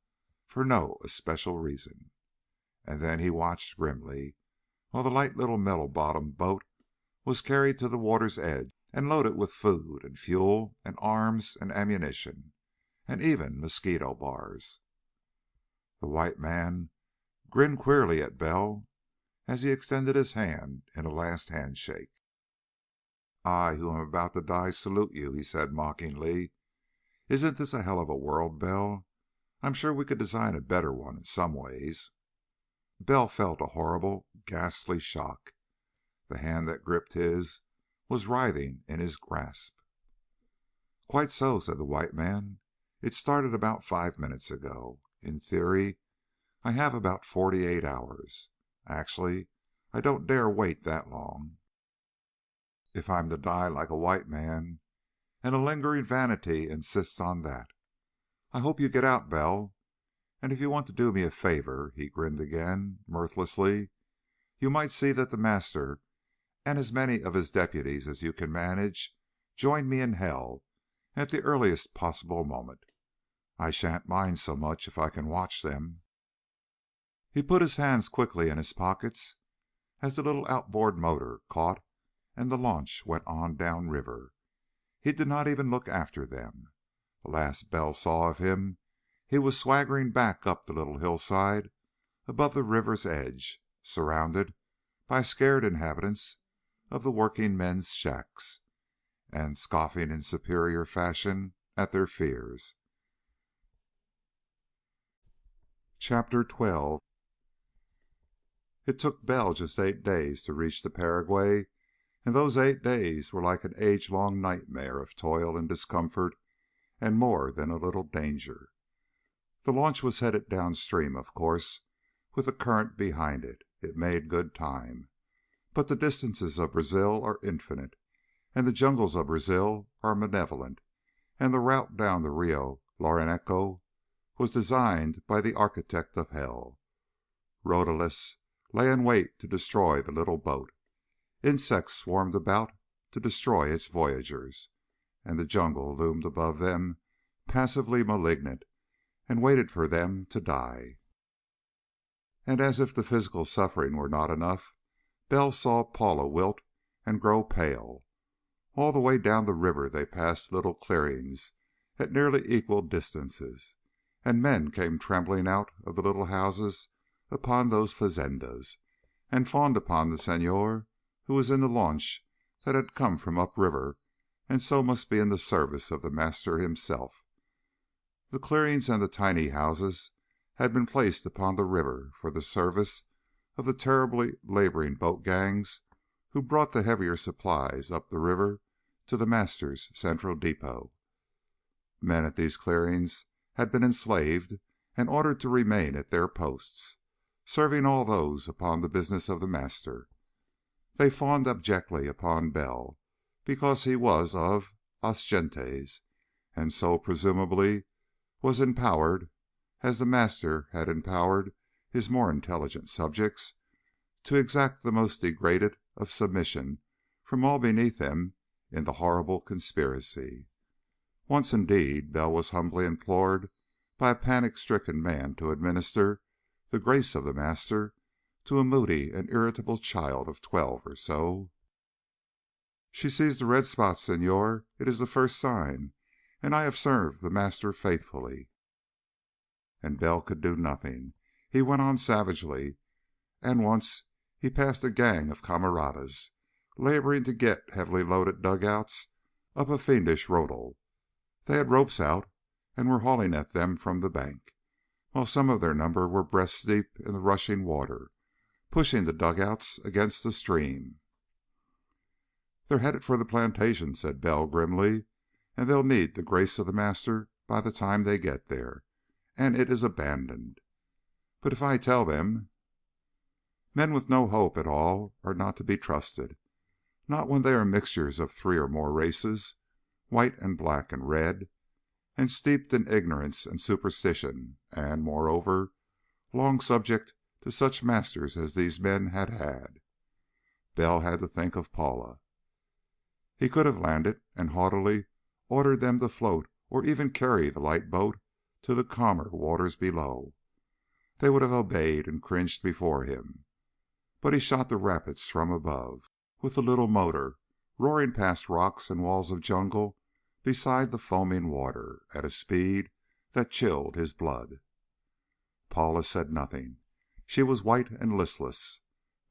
for no especial reason. And then he watched grimly while the light little metal-bottomed boat was carried to the water's edge and loaded with food and fuel and arms and ammunition, and even mosquito bars. The white man grinned queerly at Bell as he extended his hand in a last handshake. "I, who am about to die, salute you," he said mockingly. "Isn't this a hell of a world, Bell? I'm sure we could design a better one in some ways." Bell felt a horrible, ghastly shock. The hand that gripped his was writhing in his grasp. "Quite so," said the white man. "It started about 5 minutes ago. In theory, I have about 48 hours. Actually, I don't dare wait that long if I'm to die like a white man, and a lingering vanity insists on that. I hope you get out, Bell, and if you want to do me a favor," he grinned again, mirthlessly, "you might see that the Master and as many of his deputies as you can manage join me in hell at the earliest possible moment. I shan't mind so much if I can watch them." He put his hands quickly in his pockets as the little outboard motor caught and the launch went on down river. He did not even look after them. The last Bell saw of him, he was swaggering back up the little hillside above the river's edge, surrounded by scared inhabitants of the working men's shacks, and scoffing in superior fashion at their fears. Chapter 12. It took Bell just 8 days to reach the Paraguay, and those 8 days were like an age-long nightmare of toil and discomfort and more than a little danger. The launch was headed downstream, of course, with the current behind it. It made good time. But the distances of Brazil are infinite, and the jungles of Brazil are malevolent, and the route down the Rio Laureneco was designed by the architect of hell. Rhodalus lay in wait to destroy the little boat. Insects swarmed about to destroy its voyagers, and the jungle loomed above them, passively malignant, and waited for them to die. And as if the physical suffering were not enough, Bell saw Paula wilt and grow pale. All the way down the river they passed little clearings at nearly equal distances, and men came trembling out of the little houses upon those fazendas, and fawned upon the Senor who was in the launch that had come from up river and so must be in the service of the master himself. The clearings and the tiny houses had been placed upon the river for the service of the terribly laboring boat gangs who brought the heavier supplies up the river to the master's central depot. Men at these clearings had been enslaved and ordered to remain at their posts, serving all those upon the business of the master. They fawned abjectly upon Bell because he was of as gentes, and so presumably was empowered, as the master had empowered his more intelligent subjects, to exact the most degraded of submission from all beneath him in the horrible conspiracy. Once, indeed, Bell was humbly implored by a panic-stricken man to administer the grace of the master to a moody and irritable child of 12 or so. "She sees the red spots, Senor. It is the first sign, and I have served the master faithfully." And Bell could do nothing. He went on savagely, and once he passed a gang of camaradas laboring to get heavily loaded dugouts up a fiendish rodel. They had ropes out and were hauling at them from the bank, while some of their number were breast deep in the rushing water, pushing the dugouts against the stream. "They're headed for the plantation," said Bell grimly, "and they'll need the grace of the master by the time they get there, and it is abandoned. But if I tell them—" Men with no hope at all are not to be trusted, not when they are mixtures of 3 or more races, white and black and red, and steeped in ignorance and superstition, and, moreover, long subject to such masters as these men had had. Bell had to think of Paula. He could have landed and haughtily ordered them to float or even carry the light boat to the calmer waters below. They would have obeyed and cringed before him. But he shot the rapids from above, with the little motor, roaring past rocks and walls of jungle beside the foaming water at a speed that chilled his blood. Paula said nothing. She was white and listless.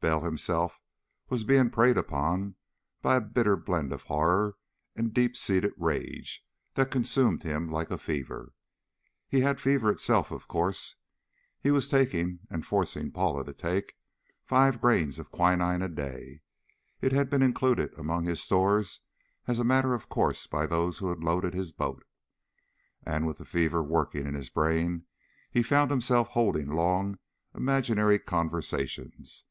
Bell himself was being preyed upon by a bitter blend of horror and deep-seated rage that consumed him like a fever. He had fever itself, of course. He was taking, and forcing Paula to take, 5 grains of quinine a day. It had been included among his stores as a matter of course by those who had loaded his boat. And with the fever working in his brain, he found himself holding long, imaginary conversations,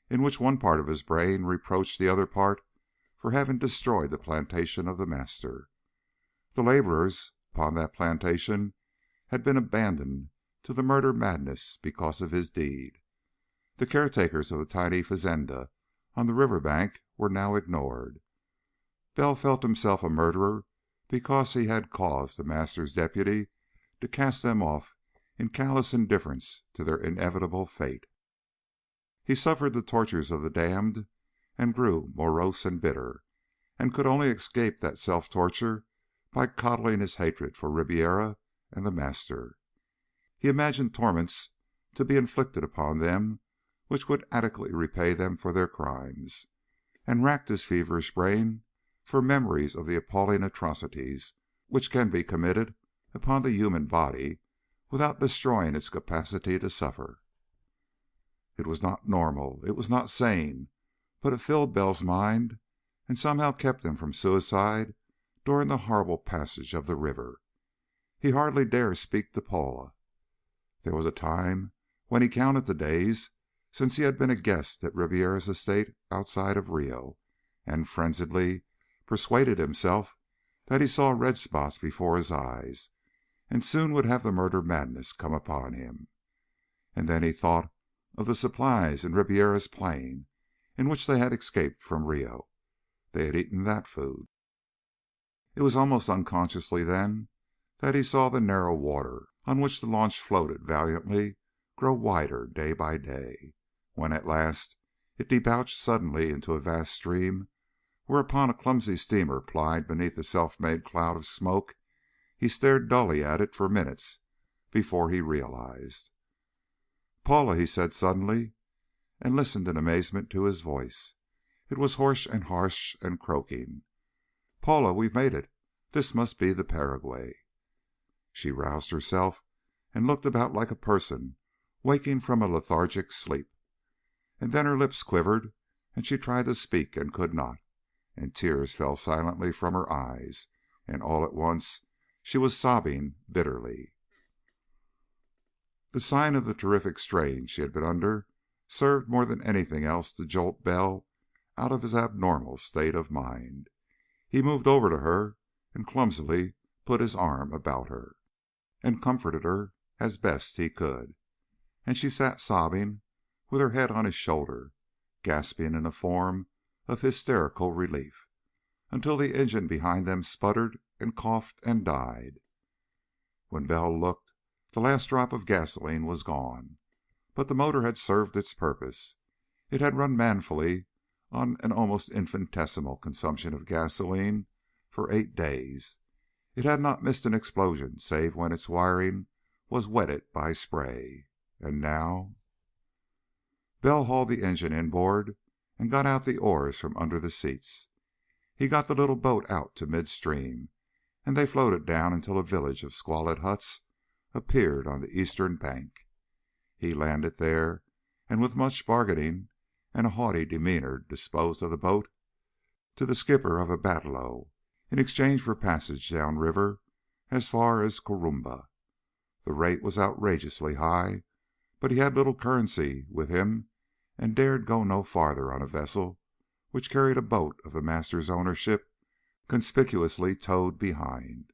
in which one part of his brain reproached the other part for having destroyed the plantation of the master. The laborers upon that plantation had been abandoned to the murder madness because of his deed. The caretakers of the tiny fazenda on the river bank were now ignored. Bell felt himself a murderer because he had caused the master's deputy to cast them off in callous indifference to their inevitable fate. He suffered the tortures of the damned and grew morose and bitter, and could only escape that self-torture by coddling his hatred for Ribiera and the master. He imagined torments to be inflicted upon them which would adequately repay them for their crimes, and racked his feverish brain for memories of the appalling atrocities which can be committed upon the human body without destroying its capacity to suffer. It was not normal, it was not sane, but it filled Bell's mind and somehow kept him from suicide during the horrible passage of the river. He hardly dared speak to Paula. There was a time when he counted the days since he had been a guest at Ribiera's estate outside of Rio, and frenziedly persuaded himself that he saw red spots before his eyes, and soon would have the murder madness come upon him. And then he thought of the supplies in Ribiera's plane, in which they had escaped from Rio. They had eaten that food. It was almost unconsciously then that he saw the narrow water on which the launch floated valiantly grow wider day by day, when at last it debouched suddenly into a vast stream, whereupon a clumsy steamer plied beneath a self-made cloud of smoke. He stared dully at it for minutes before he realized. "Paula," he said suddenly, and listened in amazement to his voice. It was hoarse and harsh and croaking. "Paula, we've made it. This must be the Paraguay." She roused herself and looked about like a person waking from a lethargic sleep. And then her lips quivered, and she tried to speak and could not, and tears fell silently from her eyes, and all at once she was sobbing bitterly. The sign of the terrific strain she had been under served more than anything else to jolt Bell out of his abnormal state of mind. He moved over to her and clumsily put his arm about her, and comforted her as best he could, and she sat sobbing with her head on his shoulder, gasping in a form of hysterical relief, until the engine behind them sputtered and coughed and died. When Bell looked, the last drop of gasoline was gone, but the motor had served its purpose. It had run manfully on an almost infinitesimal consumption of gasoline for 8 days. It had not missed an explosion save when its wiring was wetted by spray. And now Bell hauled the engine inboard and got out the oars from under the seats. He got the little boat out to midstream, and they floated down until a village of squalid huts appeared on the eastern bank. He landed there, and with much bargaining and a haughty demeanor disposed of the boat to the skipper of a batelo in exchange for passage down river as far as Corumba. The rate was outrageously high, but he had little currency with him and dared go no farther on a vessel which carried a boat of the master's ownership conspicuously towed behind.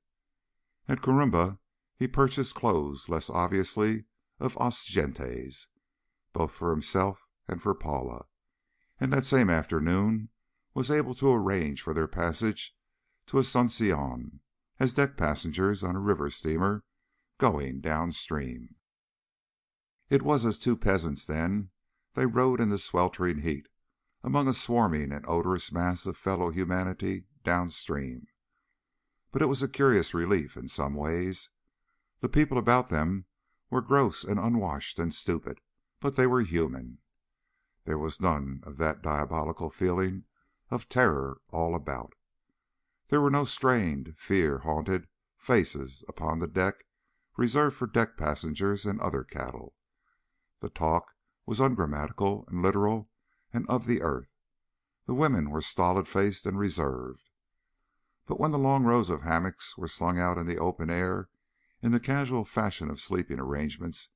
At Corumba he purchased clothes less obviously of os gentes, both for himself and for Paula, and that same afternoon was able to arrange for their passage to Asunción as deck passengers on a river steamer going downstream. It was as two peasants then they rode in the sweltering heat among a swarming and odorous mass of fellow humanity downstream. But it was a curious relief in some ways. The people about them were gross and unwashed and stupid, but they were human. There was none of that diabolical feeling of terror all about. There were no strained, fear-haunted faces upon the deck reserved for deck passengers and other cattle. The talk was ungrammatical and literal and of the earth. The women were stolid-faced and reserved. But when the long rows of hammocks were slung out in the open air in the casual fashion of sleeping arrangements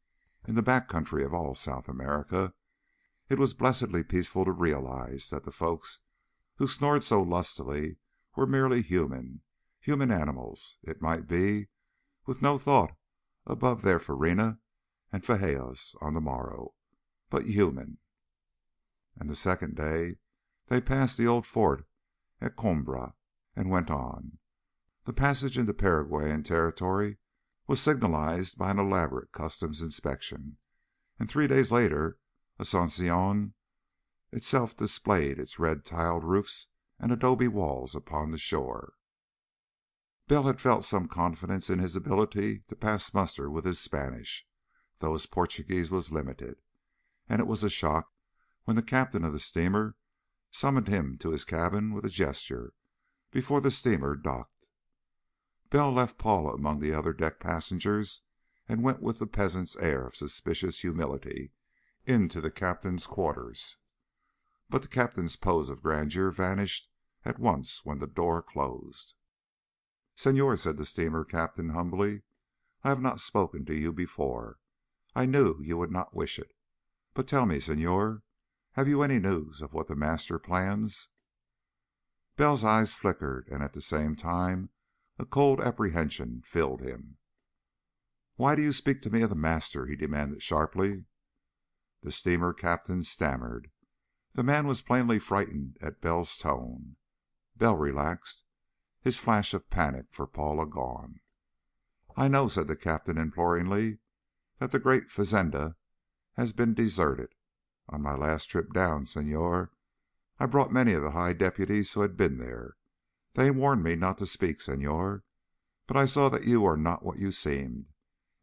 in the back country of all South America, it was blessedly peaceful to realize that the folks who snored so lustily were merely human animals, it might be, with no thought above their farina and fajitas on the morrow, but human. And the second day they passed the old fort at Coimbra and went on. The passage into Paraguayan territory was signalized by an elaborate customs inspection, and 3 days later Asunción itself displayed its red tiled roofs and adobe walls upon the shore. Bell had felt some confidence in his ability to pass muster with his Spanish, though his Portuguese was limited, and it was a shock when the captain of the steamer summoned him to his cabin with a gesture before the steamer docked. Bell left Paula among the other deck passengers and went with the peasant's air of suspicious humility into the captain's quarters. But the captain's pose of grandeur vanished at once when the door closed. "Senor," said the steamer captain humbly, "I have not spoken to you before. I knew you would not wish it. But tell me, Senor, have you any news of what the master plans?" Bell's eyes flickered, and at the same time a cold apprehension filled him. "Why do you speak to me of the master?" he demanded sharply. The steamer captain stammered. The man was plainly frightened at Bell's tone. Bell relaxed, his flash of panic for Paula gone. "I know," said the captain imploringly, "that the great fazenda has been deserted. On my last trip down, Senor, I brought many of the high deputies who had been there. They warned me not to speak, Senor, but I saw that you are not what you seemed,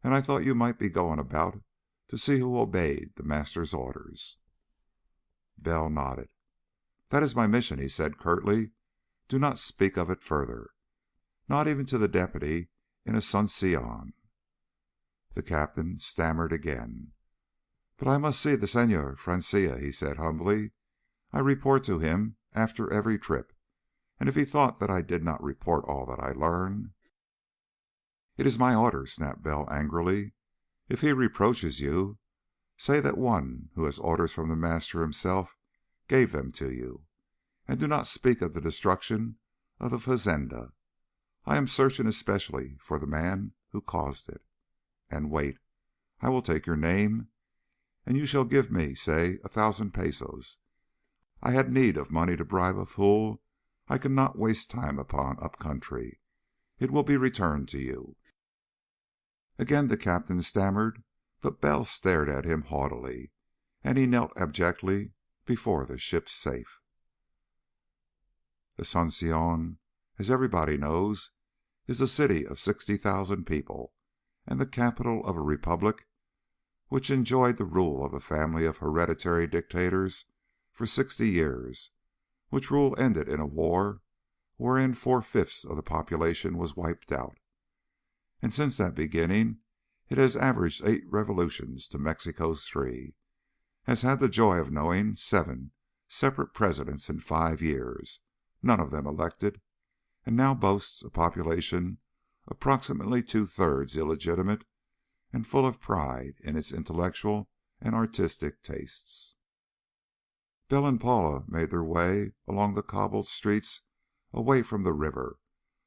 and I thought you might be going about to see who obeyed the master's orders. Bell nodded. "That is my mission," he said curtly. "Do not speak of it further, not even to the deputy in Asunción." The captain stammered again. "But I must see the Senhor Francia," he said humbly. "I report to him after every trip, and if he thought that I did not report all that I learn—" "It is my order," snapped Bell angrily. "If he reproaches you, say that one who has orders from the master himself gave them to you, and do not speak of the destruction of the fazenda. I am searching especially for the man who caused it. And wait, I will take your name, and you shall give me, say, 1,000 pesos. I had need of money to bribe a fool I could not waste time upon up country. It will be returned to you." Again the captain stammered, but Bell stared at him haughtily, and he knelt abjectly before the ship's safe. Asunción, as everybody knows, is a city of 60,000 people, and the capital of a republic which enjoyed the rule of a family of hereditary dictators for 60 years, which rule ended in a war wherein 4/5 of the population was wiped out. And since that beginning it has averaged 8 revolutions to Mexico's 3, has had the joy of knowing 7 separate presidents in 5 years, none of them elected, and now boasts a population approximately 2/3 illegitimate and full of pride in its intellectual and artistic tastes. Bell and Paula made their way along the cobbled streets away from the river,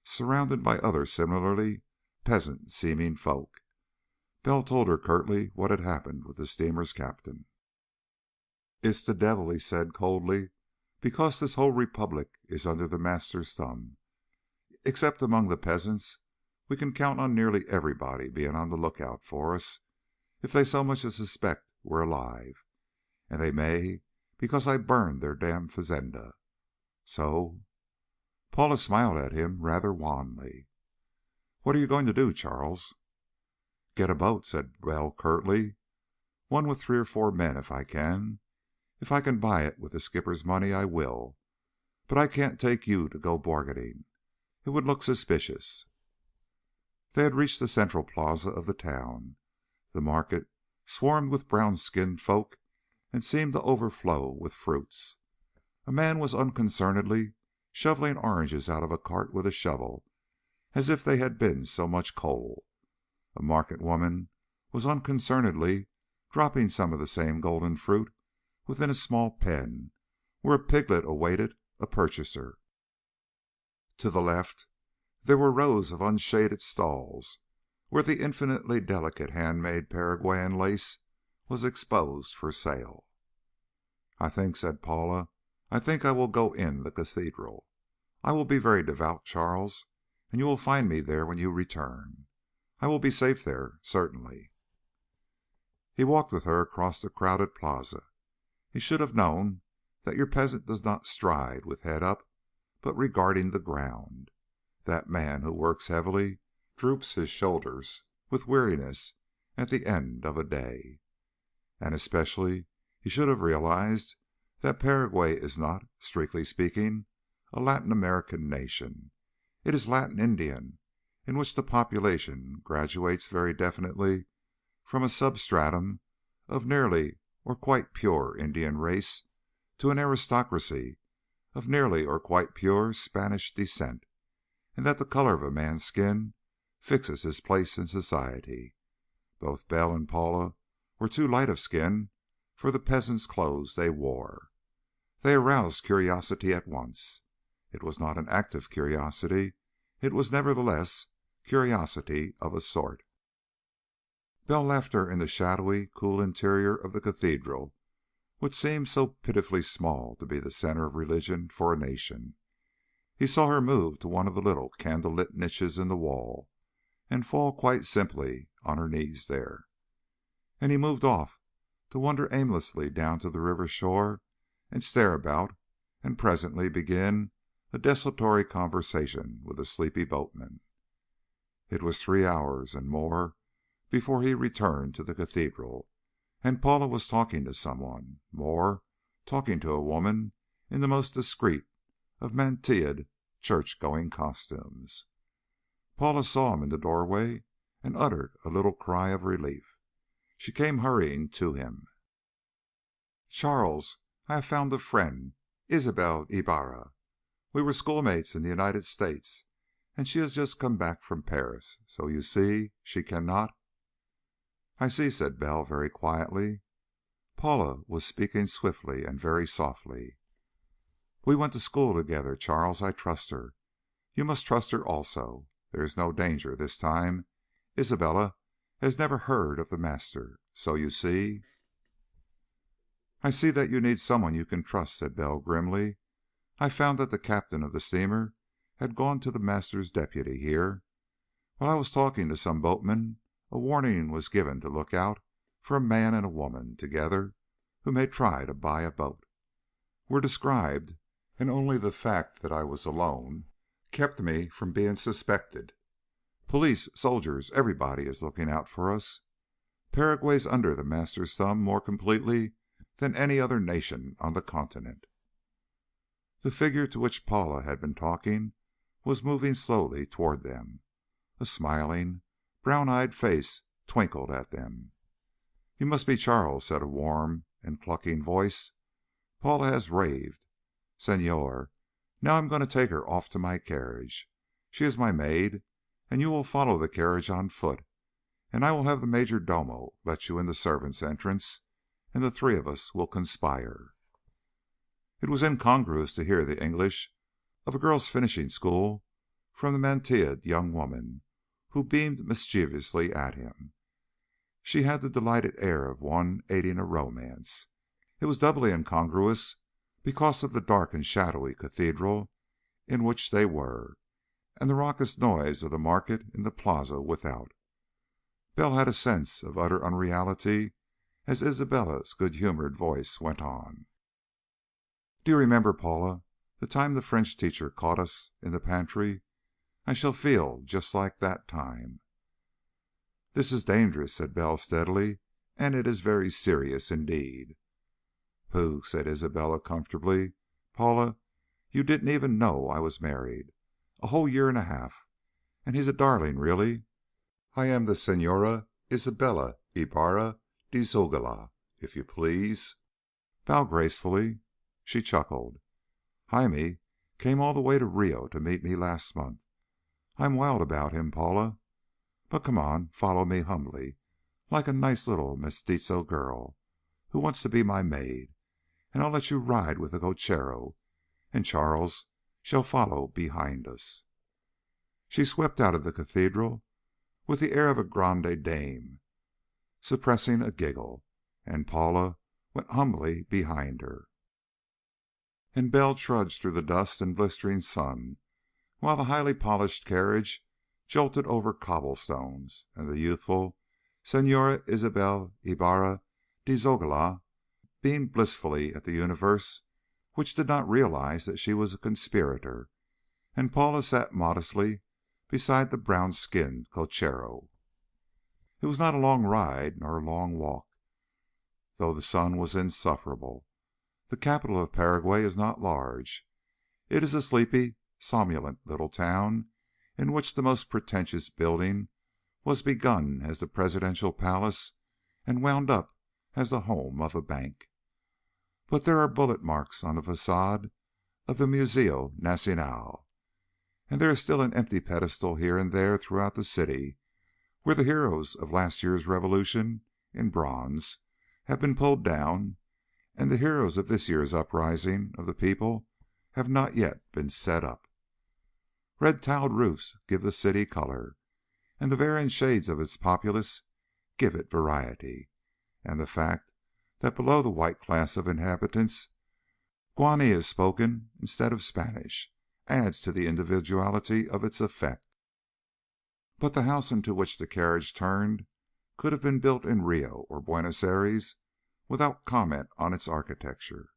surrounded by other similarly peasant-seeming folk. Bell told her curtly what had happened with the steamer's captain. "It's the devil," he said coldly, "because this whole republic is under the master's thumb. Except among the peasants, we can count on nearly everybody being on the lookout for us, if they so much as suspect we're alive. And they may, because I burned their damned fazenda. So—" Paula smiled at him rather wanly. "What are you going to do, Charles?" "Get a boat," said Bell curtly. "One with 3 or 4 men if I can. If I can buy it with the skipper's money, I will. But I can't take you to go bargaining. It would look suspicious." They had reached the central plaza of the town. The market swarmed with brown-skinned folk and seemed to overflow with fruits. A man was unconcernedly shoveling oranges out of a cart with a shovel, as if they had been so much coal. A market woman was unconcernedly dropping some of the same golden fruit within a small pen where a piglet awaited a purchaser. To the left there were rows of unshaded stalls where the infinitely delicate handmade Paraguayan lace was exposed for sale. "I think," said Paula, "I think I will go in the cathedral. I will be very devout, Charles, and you will find me there when you return. I will be safe there, certainly." He walked with her across the crowded plaza. "He should have known that your peasant does not stride with head up, but regarding the ground. That man who works heavily droops his shoulders with weariness at the end of a day. And especially he should have realized that Paraguay is not, strictly speaking, a Latin American nation. It is Latin Indian, in which the population graduates very definitely from a substratum of nearly or quite pure Indian race to an aristocracy of nearly or quite pure Spanish descent, and that the color of a man's skin fixes his place in society. Both Bell and Paula were too light of skin for the peasants' clothes they wore. They aroused curiosity at once. It was not an active curiosity. It was nevertheless curiosity of a sort. Bell left her in the shadowy, cool interior of the cathedral, which seemed so pitifully small to be the center of religion for a nation. He saw her move to one of the little candle-lit niches in the wall and fall quite simply on her knees there. And he moved off to wander aimlessly down to the river shore and stare about and presently begin a desultory conversation with the sleepy boatman. It was 3 hours and more before he returned to the cathedral, and Paula was talking to someone. More, talking to a woman in the most discreet of mantillaed church-going costumes. Paula saw him in the doorway and uttered a little cry of relief. She came hurrying to him. "Charles, I have found a friend, Isabel Ibarra. We were schoolmates in the United States, and she has just come back from Paris. So you see, she cannot—" "I see," said Bell very quietly. Paula was speaking swiftly and very softly. "We went to school together, Charles. I trust her. You must trust her also. There is no danger this time. Isabella has never heard of the master. So you see—" "I see that you need someone you can trust," said Bell grimly. "I found that the captain of the steamer had gone to the master's deputy here. While I was talking to some boatmen, a warning was given to look out for a man and a woman together who may try to buy a boat. We're described, and only the fact that I was alone kept me from being suspected. Police, soldiers, everybody is looking out for us. Paraguay's under the master's thumb more completely than any other nation on the continent." The figure to which Paula had been talking was moving slowly toward them. A smiling, brown-eyed face twinkled at them. "You must be Charles," said a warm and clucking voice. "Paula has raved. Senor, now I'm going to take her off to my carriage. She is my maid, and you will follow the carriage on foot, and I will have the major domo let you in the servants' entrance, and the three of us will conspire." It was incongruous to hear the English of a girl's finishing school from the mantillaed young woman who beamed mischievously at him. She had the delighted air of one aiding a romance. It was doubly incongruous because of the dark and shadowy cathedral in which they were, and the raucous noise of the market in the plaza without. Bell had a sense of utter unreality as Isabella's good-humored voice went on. "Do you remember, Paula, the time the French teacher caught us in the pantry? I shall feel just like that time." "This is dangerous," said Bell steadily, "and it is very serious indeed." "Pooh," said Isabella comfortably. "Paula, you didn't even know I was married. A whole year and a half. And he's a darling, really. I am the Senora Isabella Ibarra de Zogala, if you please. Bow gracefully." She chuckled. "Jaime came all the way to Rio to meet me last month. I'm wild about him, Paula. But come on, follow me humbly, like a nice little mestizo girl who wants to be my maid, and I'll let you ride with the cochero, and Charles shall follow behind us." She swept out of the cathedral with the air of a grande dame suppressing a giggle, and Paula went humbly behind her. And Bell trudged through the dust and blistering sun, while the highly polished carriage jolted over cobblestones, and the youthful Senora Isabel Ibarra de Zogala beamed blissfully at the universe which did not realize that she was a conspirator, and Paula sat modestly beside the brown-skinned cochero. It was not a long ride nor a long walk, though the sun was insufferable. The capital of Paraguay is not large. It is a sleepy, somnolent little town in which the most pretentious building was begun as the presidential palace and wound up as the home of a bank. But there are bullet marks on the facade of the Museo Nacional, and there is still an empty pedestal here and there throughout the city where the heroes of last year's revolution in bronze have been pulled down, and the heroes of this year's uprising of the people have not yet been set up. Red-tiled roofs give the city color, and the varying shades of its populace give it variety, and the fact that below the white class of inhabitants Guarani is spoken instead of Spanish adds to the individuality of its effect. But the house into which the carriage turned could have been built in Rio or Buenos Aires without comment on its architecture.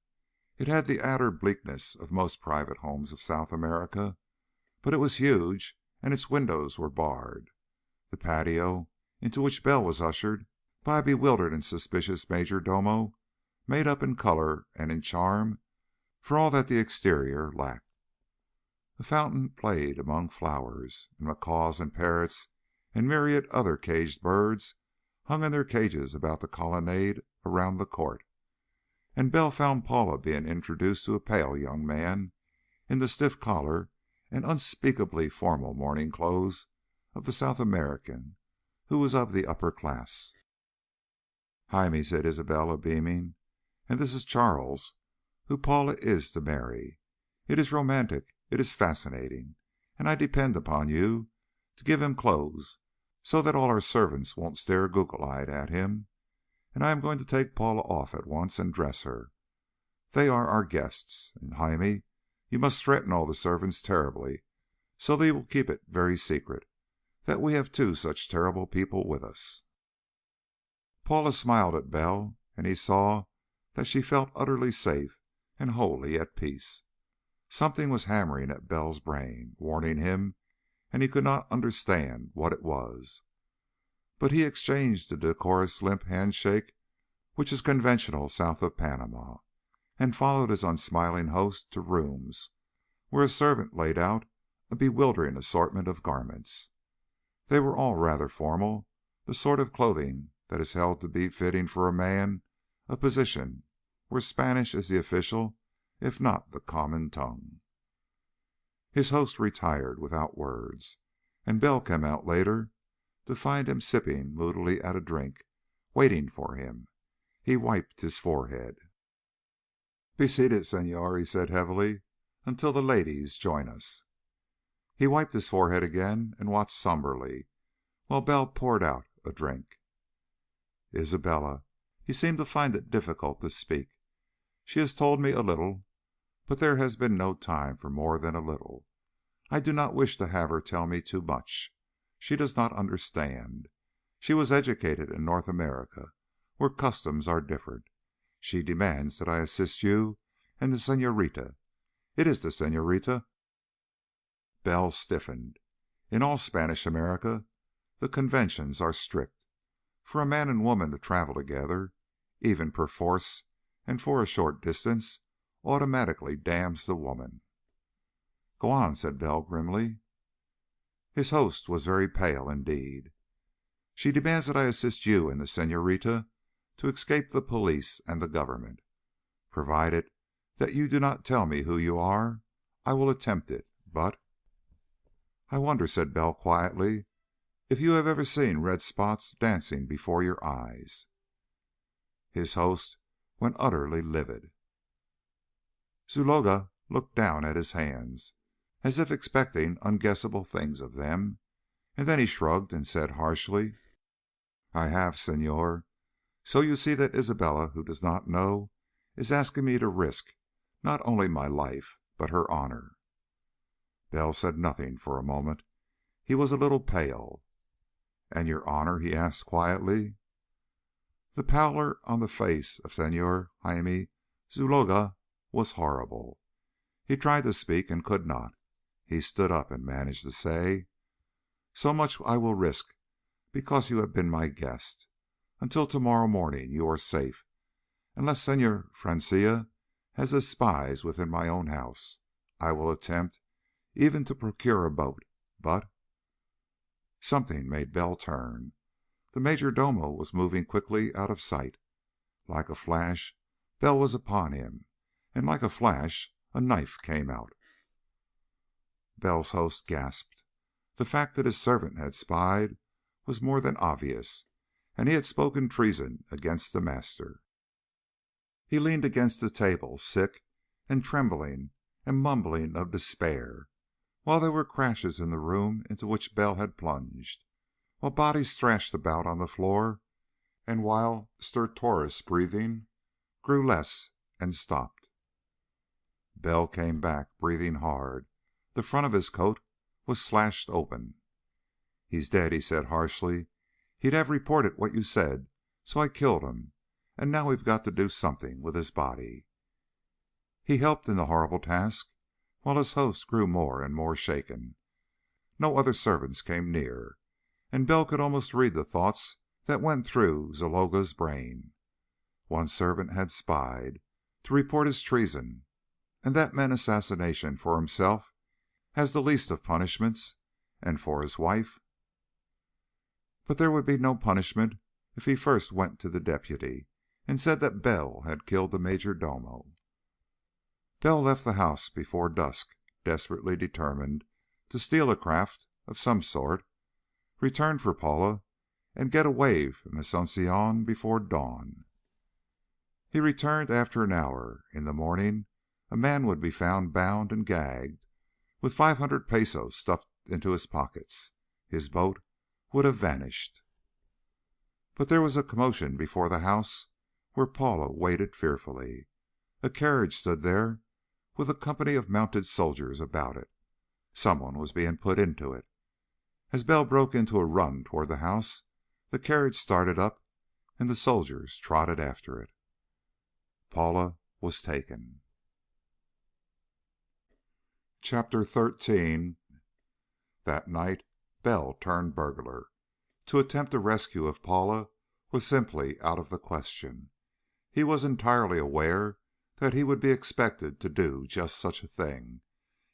It had the utter bleakness of most private homes of South America, but it was huge and its windows were barred. The patio into which Bell was ushered by a bewildered and suspicious major domo, made up in color and in charm for all that the exterior lacked. A fountain played among flowers, and macaws and parrots and myriad other caged birds hung in their cages about the colonnade around the court, and Bell found Paula being introduced to a pale young man in the stiff collar and unspeakably formal morning clothes of the South American who was of the upper class. "Jaime," said Isabella, beaming, "and this is Charles, who Paula is to marry. It is romantic, it is fascinating, and I depend upon you to give him clothes so that all our servants won't stare goggle-eyed at him. And I am going to take Paula off at once and dress her. They are our guests. And Jaime, you must threaten all the servants terribly, so they will keep it very secret, that we have two such terrible people with us." Paula smiled at Bell, and he saw that she felt utterly safe and wholly at peace. Something was hammering at Bell's brain, warning him, and he could not understand what it was. But he exchanged the decorous limp handshake which is conventional south of Panama, and followed his unsmiling host to rooms where a servant laid out a bewildering assortment of garments. They were all rather formal, the sort of clothing that is held to be fitting for a man of position where Spanish is the official if not the common tongue. His host retired without words, and Bell came out later to find him sipping moodily at a drink, waiting for him. He wiped his forehead. "Be seated, Senor," he said heavily, "until the ladies join us." He wiped his forehead again and watched somberly while Bell poured out a drink. "Isabella," he seemed to find it difficult to speak. "She has told me a little, but there has been no time for more than a little. I do not wish to have her tell me too much. She does not understand. She was educated in North America, where customs are different. She demands that I assist you and the señorita. It is the señorita?" Bell stiffened. In all Spanish America the conventions are strict. For a man and woman to travel together, even perforce and for a short distance, automatically damns the woman. "Go on," said Bell grimly. His host was very pale indeed. "She demands that I assist you and the señorita to escape the police and the government. Provided that you do not tell me who you are, I will attempt it, but—" "I wonder," said Bell quietly, "if you have ever seen red spots dancing before your eyes." His host went utterly livid. Zuloaga looked down at his hands, as if expecting unguessable things of them, and then he shrugged and said harshly, "I have, Senor. So you see that Isabella, who does not know, is asking me to risk not only my life, but her honor." Bell said nothing for a moment. He was a little pale. "And your honor?" he asked quietly. The pallor on the face of Senor Jaime Zuloaga was horrible. He tried to speak and could not. He stood up and managed to say, "So much I will risk because you have been my guest. Until tomorrow morning you are safe, unless Senor Francia has his spies within my own house. I will attempt even to procure a boat, but—" Something made Bell turn. The major domo was moving quickly out of sight. Like a flash Bell was upon him, and like a flash a knife came out. Bell's host gasped. The fact that his servant had spied was more than obvious, and he had spoken treason against the master. He leaned against the table, sick and trembling and mumbling of despair, while there were crashes in the room into which Bell had plunged, while bodies thrashed about on the floor, and while stertorous breathing grew less and stopped. Bell came back, breathing hard. The front of his coat was slashed open. "He's dead," he said harshly. "He'd have reported what you said, so I killed him, and now we've got to do something with his body." He helped in the horrible task, while his host grew more and more shaken. No other servants came near, and Bell could almost read the thoughts that went through Zaloga's brain. One servant had spied, to report his treason, and that meant assassination for himself as the least of punishments, and for his wife. But there would be no punishment if he first went to the deputy and said that Bell had killed the major domo. Bell left the house before dusk, desperately determined to steal a craft of some sort, return for Paula, and get away from Asunción before dawn. He returned after an hour. In the morning a man would be found bound and gagged, with 500 pesos stuffed into his pockets. His boat would have vanished. But there was a commotion before the house where Paula waited fearfully. A carriage stood there, with a company of mounted soldiers about it. Someone was being put into it. As Bell broke into a run toward the house, the carriage started up, and the soldiers trotted after it. Paula was taken. Chapter 13. That night, Bell turned burglar. To attempt the rescue of Paula was simply out of the question. He was entirely aware that he would be expected to do just such a thing,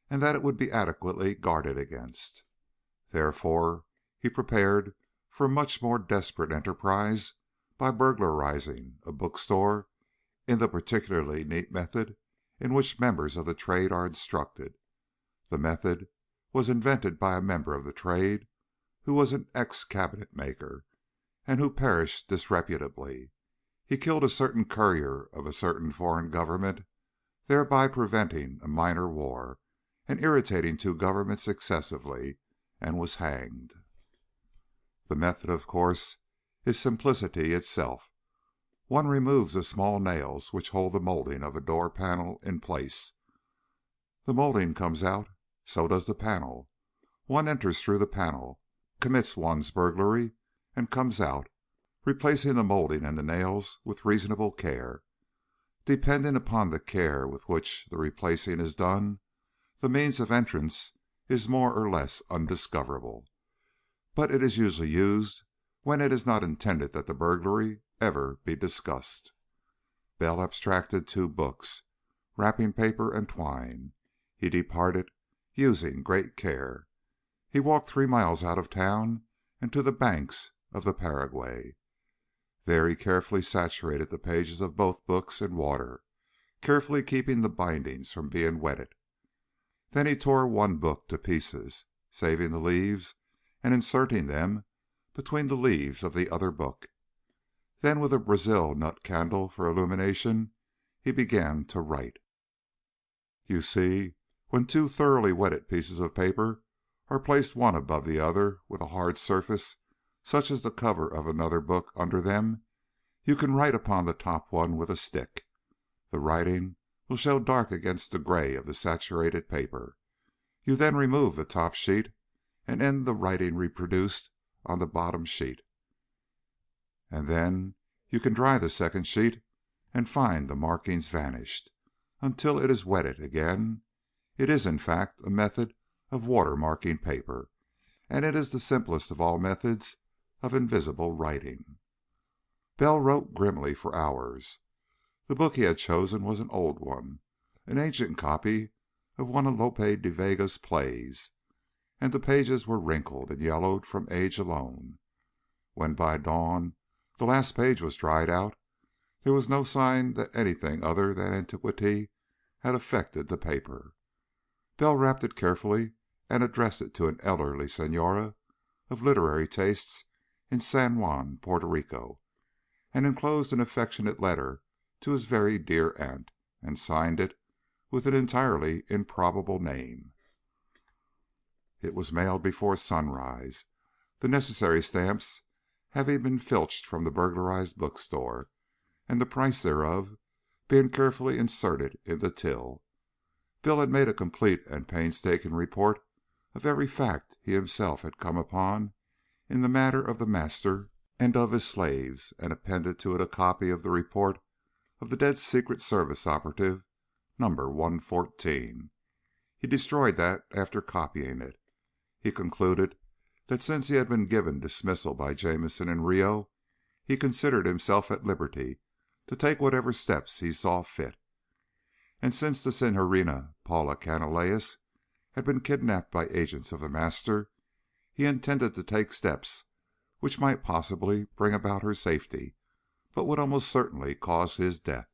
and that it would be adequately guarded against. Therefore, he prepared for a much more desperate enterprise by burglarizing a bookstore in the particularly neat method in which members of the trade are instructed. The method was invented by a member of the trade who was an ex-cabinet maker, and who perished disreputably. He killed a certain courier of a certain foreign government, thereby preventing a minor war and irritating two governments excessively, and was hanged. The method, of course, is simplicity itself. One removes the small nails which hold the molding of a door panel in place. The molding comes out, so does the panel. One enters through the panel, commits one's burglary, and comes out, replacing the molding and the nails with reasonable care. Depending upon the care with which the replacing is done, the means of entrance is more or less undiscoverable. But it is usually used when it is not intended that the burglary ever be discussed. Bell abstracted 2 books, wrapping paper and twine. He departed, using great care. He walked 3 miles out of town and to the banks of the Paraguay. There he carefully saturated the pages of both books in water, carefully keeping the bindings from being wetted. Then he tore one book to pieces, saving the leaves and inserting them between the leaves of the other book. Then, with a Brazil nut candle for illumination, he began to write. You see, when 2 thoroughly wetted pieces of paper are placed one above the other with a hard surface, such as the cover of another book under them, you can write upon the top one with a stick. The writing will show dark against the gray of the saturated paper. You then remove the top sheet and end the writing reproduced on the bottom sheet. And then you can dry the second sheet and find the markings vanished until it is wetted again. It is, in fact, a method of watermarking paper, and it is the simplest of all methods of invisible writing. Bell wrote grimly for hours. The book he had chosen was an old one, an ancient copy of one of Lope de Vega's plays, and the pages were wrinkled and yellowed from age alone. When by dawn the last page was dried out, there was no sign that anything other than antiquity had affected the paper. Bell wrapped it carefully and addressed it to an elderly senora of literary tastes in San Juan, Puerto Rico, and enclosed an affectionate letter to his very dear aunt, and signed it with an entirely improbable name. It was mailed before sunrise, the necessary stamps having been filched from the burglarized bookstore, and the price thereof being carefully inserted in the till. Bill had made a complete and painstaking report of every fact he himself had come upon in the matter of the master and of his slaves, and appended to it a copy of the report of the dead Secret Service operative, number 114. He destroyed that after copying it. He concluded that since he had been given dismissal by Jamison in Rio, he considered himself at liberty to take whatever steps he saw fit. And since the Signorina Paula Canalejas had been kidnapped by agents of the Master, he intended to take steps which might possibly bring about her safety, but would almost certainly cause his death.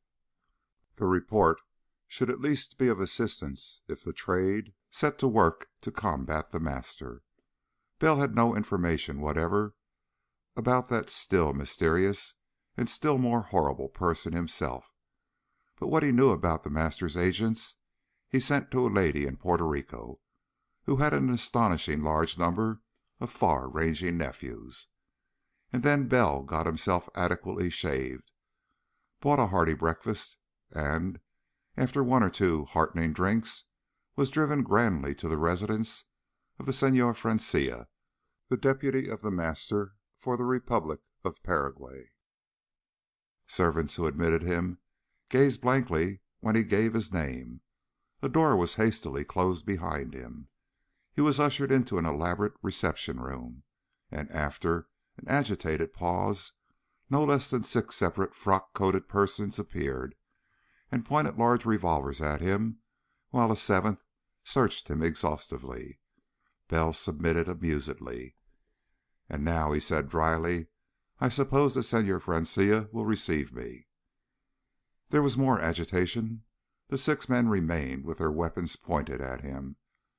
The report should at least be of assistance if the Trade set to work to combat the Master. Bell had no information whatever about that still mysterious and still more horrible person himself, but what he knew about the Master's agents he sent to a lady in Puerto Rico who had an astonishing large number of far-ranging nephews. And then Bell got himself adequately shaved, bought a hearty breakfast, and, after one or two heartening drinks, was driven grandly to the residence of the Senhor Francia, the deputy of the Master for the Republic of Paraguay. Servants who admitted him gazed blankly when he gave his name. A door was hastily closed behind him. He was ushered into an elaborate reception room, and after an agitated pause, no less than 6 separate frock-coated persons appeared and pointed large revolvers at him, while a 7th searched him exhaustively. Bell submitted amusedly. "And now," he said dryly, "I suppose the Senhor Francia will receive me." There was more agitation. The 6 men remained with their weapons pointed at him.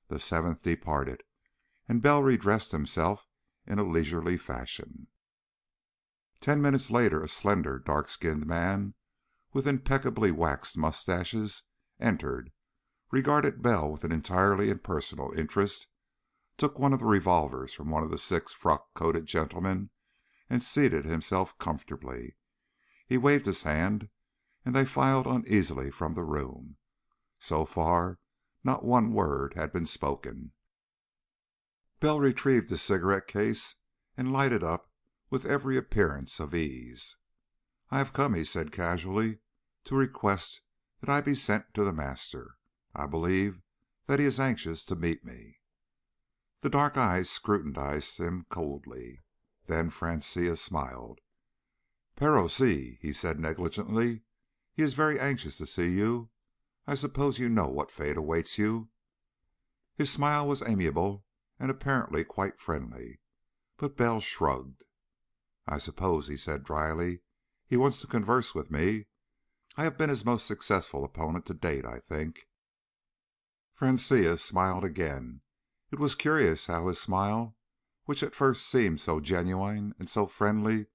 The 7th departed, and Bell redressed himself in a leisurely fashion. 10 minutes later a slender, dark-skinned man with impeccably waxed mustaches entered, regarded Bell with an entirely impersonal interest, took one of the revolvers from one of the 6 frock-coated gentlemen, and seated himself comfortably. He waved his hand, and they filed uneasily from the room. So far, not one word had been spoken. Bell retrieved his cigarette case and lighted up with every appearance of ease. "I have come," he said casually, "to request that I be sent to the Master. I believe that he is anxious to meet me." The dark eyes scrutinized him coldly. Then Francia smiled. "Pero si," he said negligently. "He is very anxious to see you. I suppose you know what fate awaits you?" His smile was amiable and apparently quite friendly, but Bell shrugged. "I suppose," he said dryly, "he wants to converse with me. I have been his most successful opponent to date, I think." Francia smiled again. It was curious how his smile, which at first seemed so genuine and so friendly,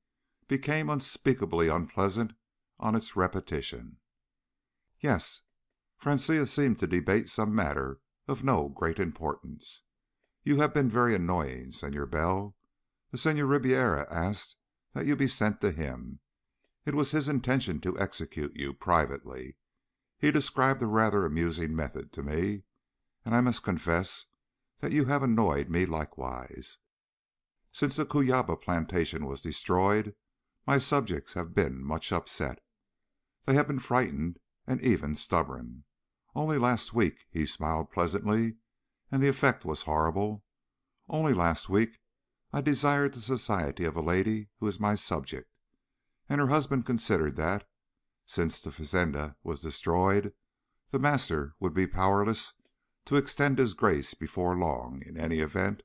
became unspeakably unpleasant on its repetition. "Yes." Francia seemed to debate some matter of no great importance. "You have been very annoying, Senor Bell. The Senhor Ribiera asked that you be sent to him. It was his intention to execute you privately. He described a rather amusing method to me, and I must confess that you have annoyed me likewise. Since the Cuyaba plantation was destroyed, my subjects have been much upset. They have been frightened and even stubborn. Only last week," he smiled pleasantly, "and the effect was horrible, only last week I desired the society of a lady who is my subject, and her husband considered that, since the fazenda was destroyed, the Master would be powerless to extend his grace before long in any event,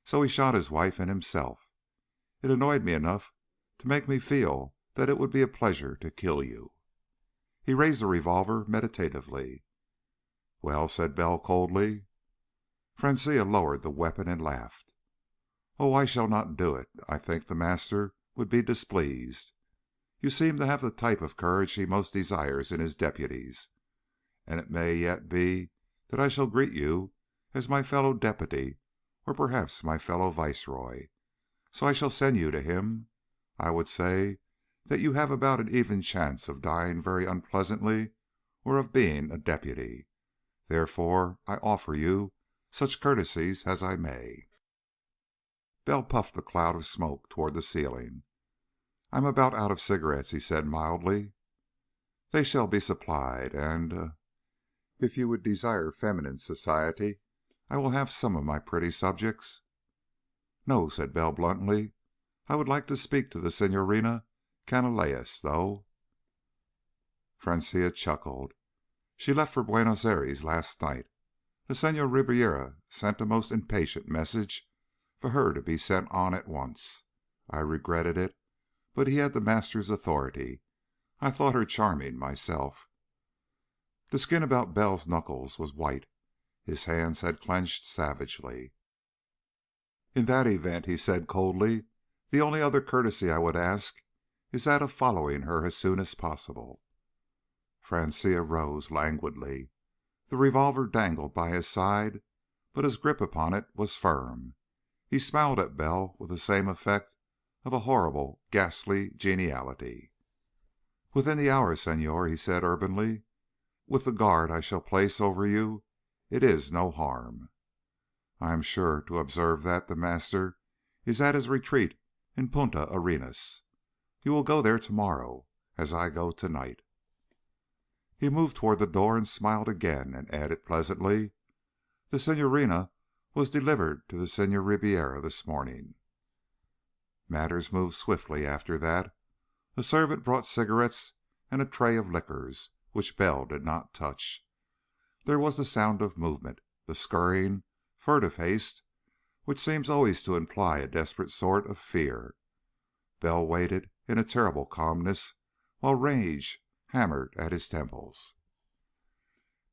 so he shot his wife and himself. It annoyed me enough to make me feel that it would be a pleasure to kill you." He raised the revolver meditatively. "Well?" said Bell coldly. Francia lowered the weapon and laughed. "Oh, I shall not do it. I think the Master would be displeased. You seem to have the type of courage he most desires in his deputies, and it may yet be that I shall greet you as my fellow deputy or perhaps my fellow viceroy. So I shall send you to him. I would say that you have about an even chance of dying very unpleasantly or of being a deputy. Therefore I offer you such courtesies as I may." Bell puffed a cloud of smoke toward the ceiling. "I'm about out of cigarettes," he said mildly. "They shall be supplied, and if you would desire feminine society, I will have some of my pretty subjects." "No," said Bell bluntly. I would like to speak to the Signorina Canalejas, though." Francia chuckled. "She left for Buenos Aires last night. The Senhor Ribiera sent a most impatient message for her to be sent on at once. I regretted it, but he had the master's authority. I thought her charming myself." The skin about Bell's knuckles was white. His hands had clenched savagely. "In that event," he said coldly, "the only other courtesy I would ask is that of following her as soon as possible." Francia rose languidly. The revolver dangled by his side, but his grip upon it was firm. He smiled at Bell with the same effect of a horrible, ghastly geniality. "Within the hour, Senhor," he said urbanely. "With the guard I shall place over you, it is no harm. I am sure to observe that the master is at his retreat in Punta Arenas. You will go there tomorrow, as I go tonight." He moved toward the door and smiled again, and added pleasantly, "The Signorina was delivered to the Senhor Ribiera this morning." Matters moved swiftly after that. A servant brought cigarettes and a tray of liquors, which Bell did not touch. There was the sound of movement, the scurrying, furtive haste, which seems always to imply a desperate sort of fear. Bell waited in a terrible calmness while rage hammered at his temples.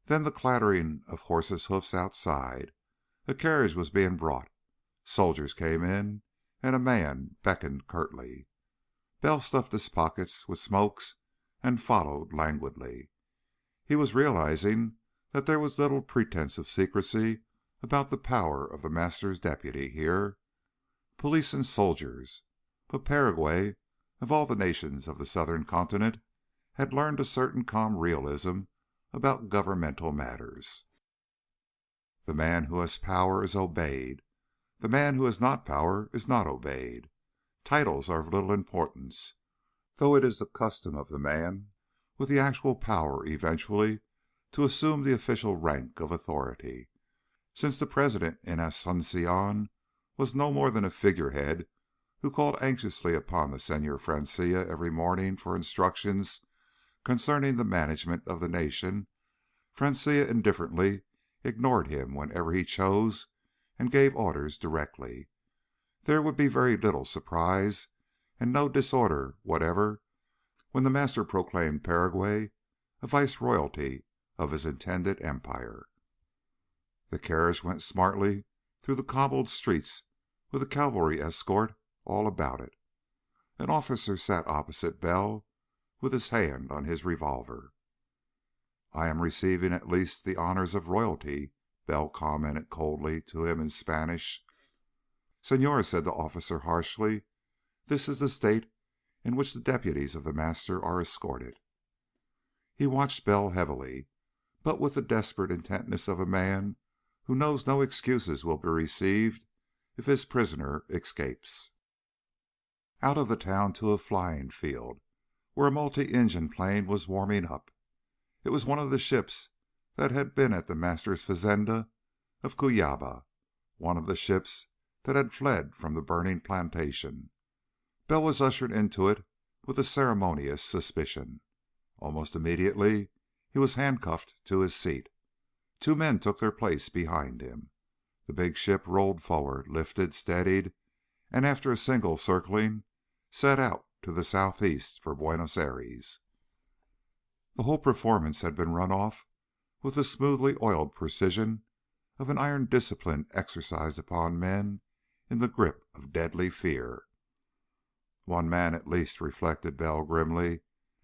Then the clattering of horses' hoofs outside. A carriage was being brought. Soldiers came in, and a man beckoned curtly. Bell stuffed his pockets with smokes and followed languidly. He was realizing that there was little pretense of secrecy about the power of the master's deputy here. Police and soldiers. But Paraguay, of all the nations of the southern continent, had learned a certain calm realism about governmental matters. The man who has power is obeyed. The man who has not power is not obeyed. Titles are of little importance, though it is the custom of the man with the actual power eventually to assume the official rank of authority, since the president in Asunción was no more than a figurehead who called anxiously upon the Senhor Francia every morning for instructions concerning the management of the nation. Francia indifferently ignored him whenever he chose and gave orders directly. There would be very little surprise and no disorder whatever when the master proclaimed Paraguay a viceroyalty of his intended empire. The carriage went smartly through the cobbled streets with a cavalry escort all about it. An officer sat opposite Bell with his hand on his revolver. "I am receiving at least the honors of royalty," Bell commented coldly to him in Spanish. "Senor," said the officer harshly, "this is the state in which the deputies of the master are escorted." He watched Bell heavily, but with the desperate intentness of a man who knows no excuses will be received if his prisoner escapes. Out of the town to a flying field, where a multi-engine plane was warming up. It was one of the ships that had been at the master's fazenda of Cuyaba, one of the ships that had fled from the burning plantation. Bell was ushered into it with a ceremonious suspicion. Almost immediately he was handcuffed to his seat. Two men took their place behind him. The big ship rolled forward, lifted, steadied, and after a single circling, set out to the southeast for Buenos Aires. The whole performance had been run off with the smoothly oiled precision of an iron discipline exercised upon men in the grip of deadly fear. One man at least, reflected Bell grimly,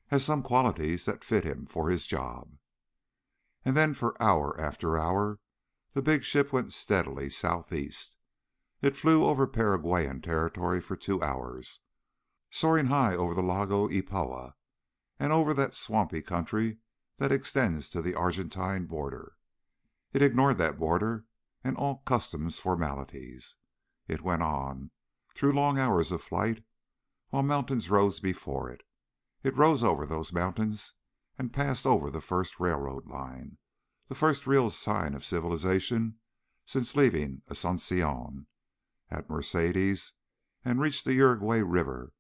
has some qualities that fit him for his job. And then for hour after hour the big ship went steadily southeast. It flew over Paraguayan territory for 2 hours, soaring high over the Lago Ipaua and over that swampy country that extends to the Argentine border. It ignored that border and all customs formalities. It went on, through long hours of flight, while mountains rose before it. It rose over those mountains and passed over the first railroad line, the first real sign of civilization since leaving Asunción. At Mercedes and reached the Uruguay River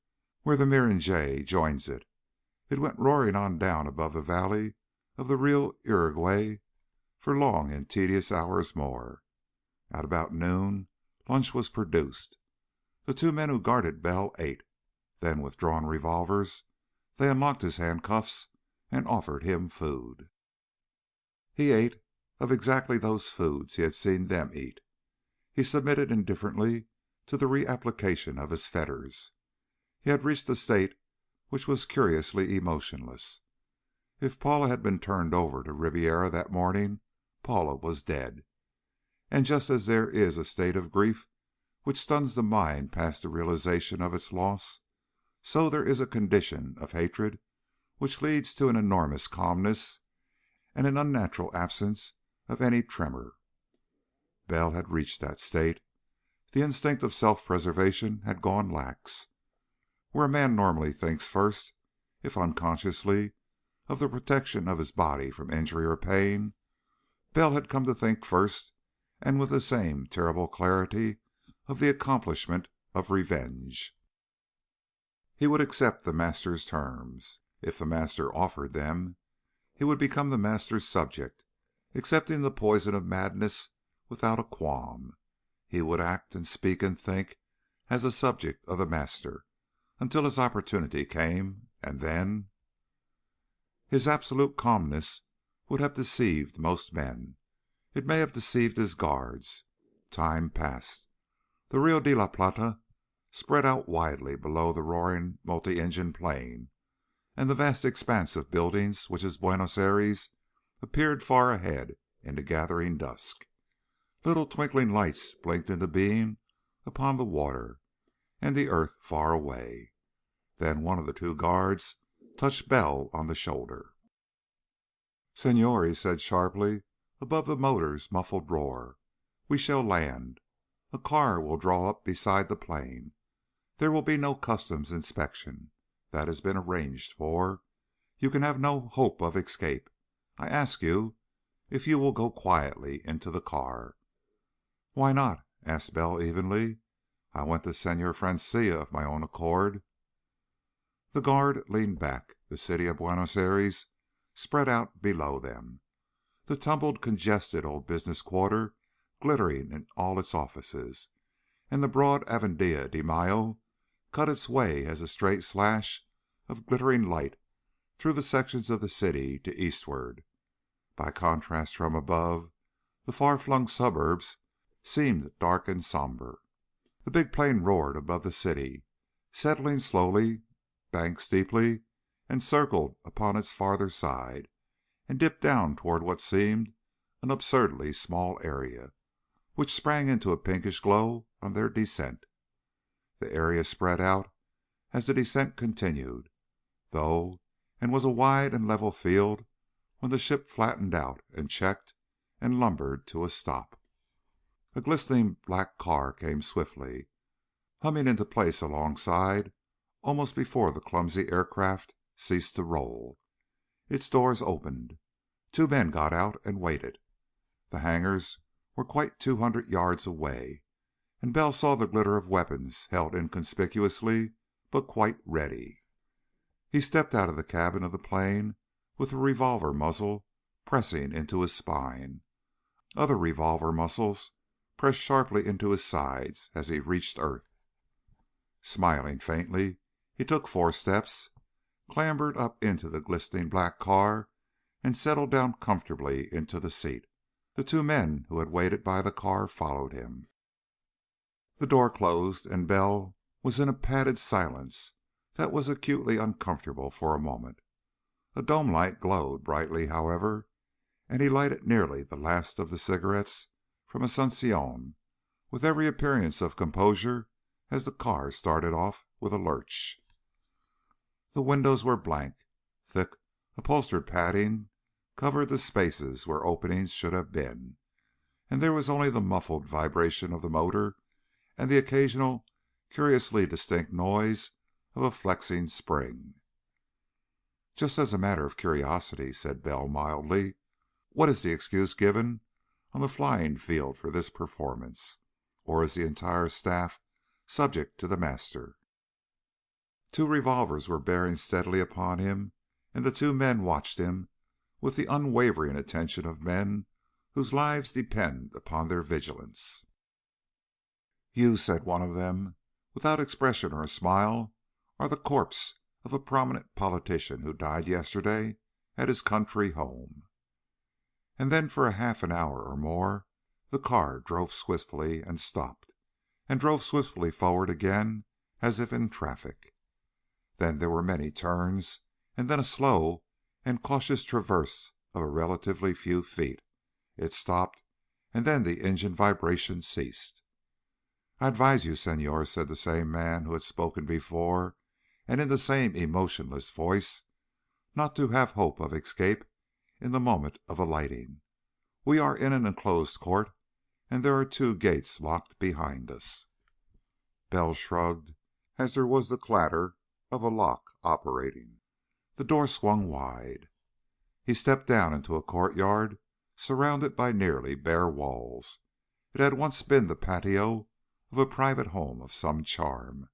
where the Mirinjay joins it. It went roaring on down above the valley of the Rio Uruguay for long and tedious hours more. At about noon, lunch was produced. The two men who guarded Bell ate. Then, with drawn revolvers, they unlocked his handcuffs and offered him food. He ate of exactly those foods he had seen them eat. He submitted indifferently to the reapplication of his fetters. He had reached a state which was curiously emotionless. If Paula had been turned over to Ribiera that morning, Paula was dead. And just as there is a state of grief which stuns the mind past the realization of its loss, so there is a condition of hatred which leads to an enormous calmness and an unnatural absence of any tremor. Bell had reached that state. The instinct of self-preservation had gone lax. Where a man normally thinks first, if unconsciously, of the protection of his body from injury or pain, Bell had come to think first, and with the same terrible clarity, of the accomplishment of revenge. He would accept the master's terms. If the master offered them, he would become the master's subject, accepting the poison of madness without a qualm. He would act and speak and think as a subject of the master, until his opportunity came, and then... His absolute calmness would have deceived most men. It may have deceived his guards. Time passed. The Rio de la Plata spread out widely below the roaring multi-engine plane, and the vast expanse of buildings which is Buenos Aires appeared far ahead in the gathering dusk. Little twinkling lights blinked into being upon the water and the earth far away. Then one of the two guards touched Bell on the shoulder. "Senor," he said sharply, above the motor's muffled roar, "we shall land. A car will draw up beside the plane. There will be no customs inspection. That has been arranged for. You can have no hope of escape. I ask you if you will go quietly into the car." "Why not?" asked Bell evenly. "I went to Senor Francia of my own accord." The guard leaned back. The city of Buenos Aires spread out below them, the tumbled, congested old business quarter glittering in all its offices, and the broad Avenida de Mayo cut its way as a straight slash of glittering light through the sections of the city to eastward. By contrast, from above, the far-flung suburbs seemed dark and somber. The big plane roared above the city, settling slowly, banked steeply, and circled upon its farther side, and dipped down toward what seemed an absurdly small area, which sprang into a pinkish glow on their descent. The area spread out as the descent continued, though, and was a wide and level field when the ship flattened out and checked and lumbered to a stop. A glistening black car came swiftly, humming into place alongside, almost before the clumsy aircraft ceased to roll. Its doors opened. Two men got out and waited. The hangars were quite 200 yards away, and Bell saw the glitter of weapons held inconspicuously, but quite ready. He stepped out of the cabin of the plane with the revolver muzzle pressing into his spine. Other revolver muzzles pressed sharply into his sides as he reached earth. Smiling faintly, he took 4 steps, clambered up into the glistening black car, and settled down comfortably into the seat. The two men who had waited by the car followed him. The door closed, and Bell was in a padded silence that was acutely uncomfortable for a moment. A dome light glowed brightly, however, and he lighted nearly the last of the cigarettes from Asuncion with every appearance of composure as the car started off with a lurch. The windows were blank. Thick, upholstered padding covered the spaces where openings should have been, and there was only the muffled vibration of the motor and the occasional, curiously distinct noise of a flexing spring. "Just as a matter of curiosity," said Bell mildly, "what is the excuse given on the flying field for this performance? Or is the entire staff subject to the master. Two revolvers were bearing steadily upon him, and the two men watched him with the unwavering attention of men whose lives depend upon their vigilance. "You," said one of them, without expression or a smile, "are the corpse of a prominent politician who died yesterday at his country home." And then for half an hour or more the car drove swiftly and stopped, and drove swiftly forward again as if in traffic. Then there were many turns, and then a slow and cautious traverse of a relatively few feet. It stopped, and then the engine vibration ceased. "I advise you, Senor," said the same man who had spoken before, and in the same emotionless voice, "not to have hope of escape in the moment of alighting. We are in an enclosed court, and there are two gates locked behind us." Bell shrugged as there was the clatter of a lock operating. The door swung wide. He stepped down into a courtyard surrounded by nearly bare walls. It had once been the patio of a private home of some charm.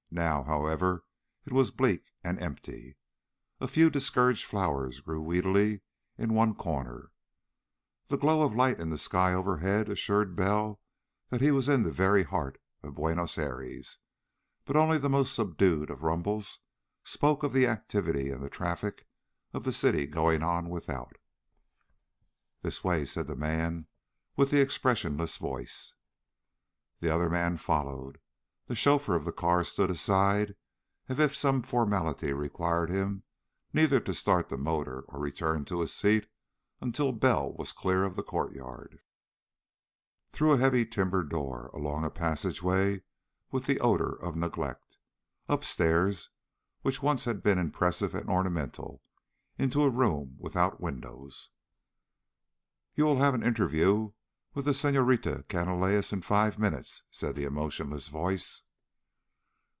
Now, however, it was bleak and empty. A few discouraged flowers grew weedily in one corner. The glow of light in the sky overhead assured Bell that he was in the very heart of Buenos Aires, but only the most subdued of rumbles spoke of the activity and the traffic of the city going on without. "This way," said the man with the expressionless voice. The other man followed. The chauffeur of the car stood aside as if some formality required him neither to start the motor or return to his seat until Bell was clear of the courtyard. Through a heavy timber door, along a passageway with the odor of neglect, upstairs, which once had been impressive and ornamental, into a room without windows. "You will have an interview with the Señorita Canalejas in 5 minutes," said the emotionless voice.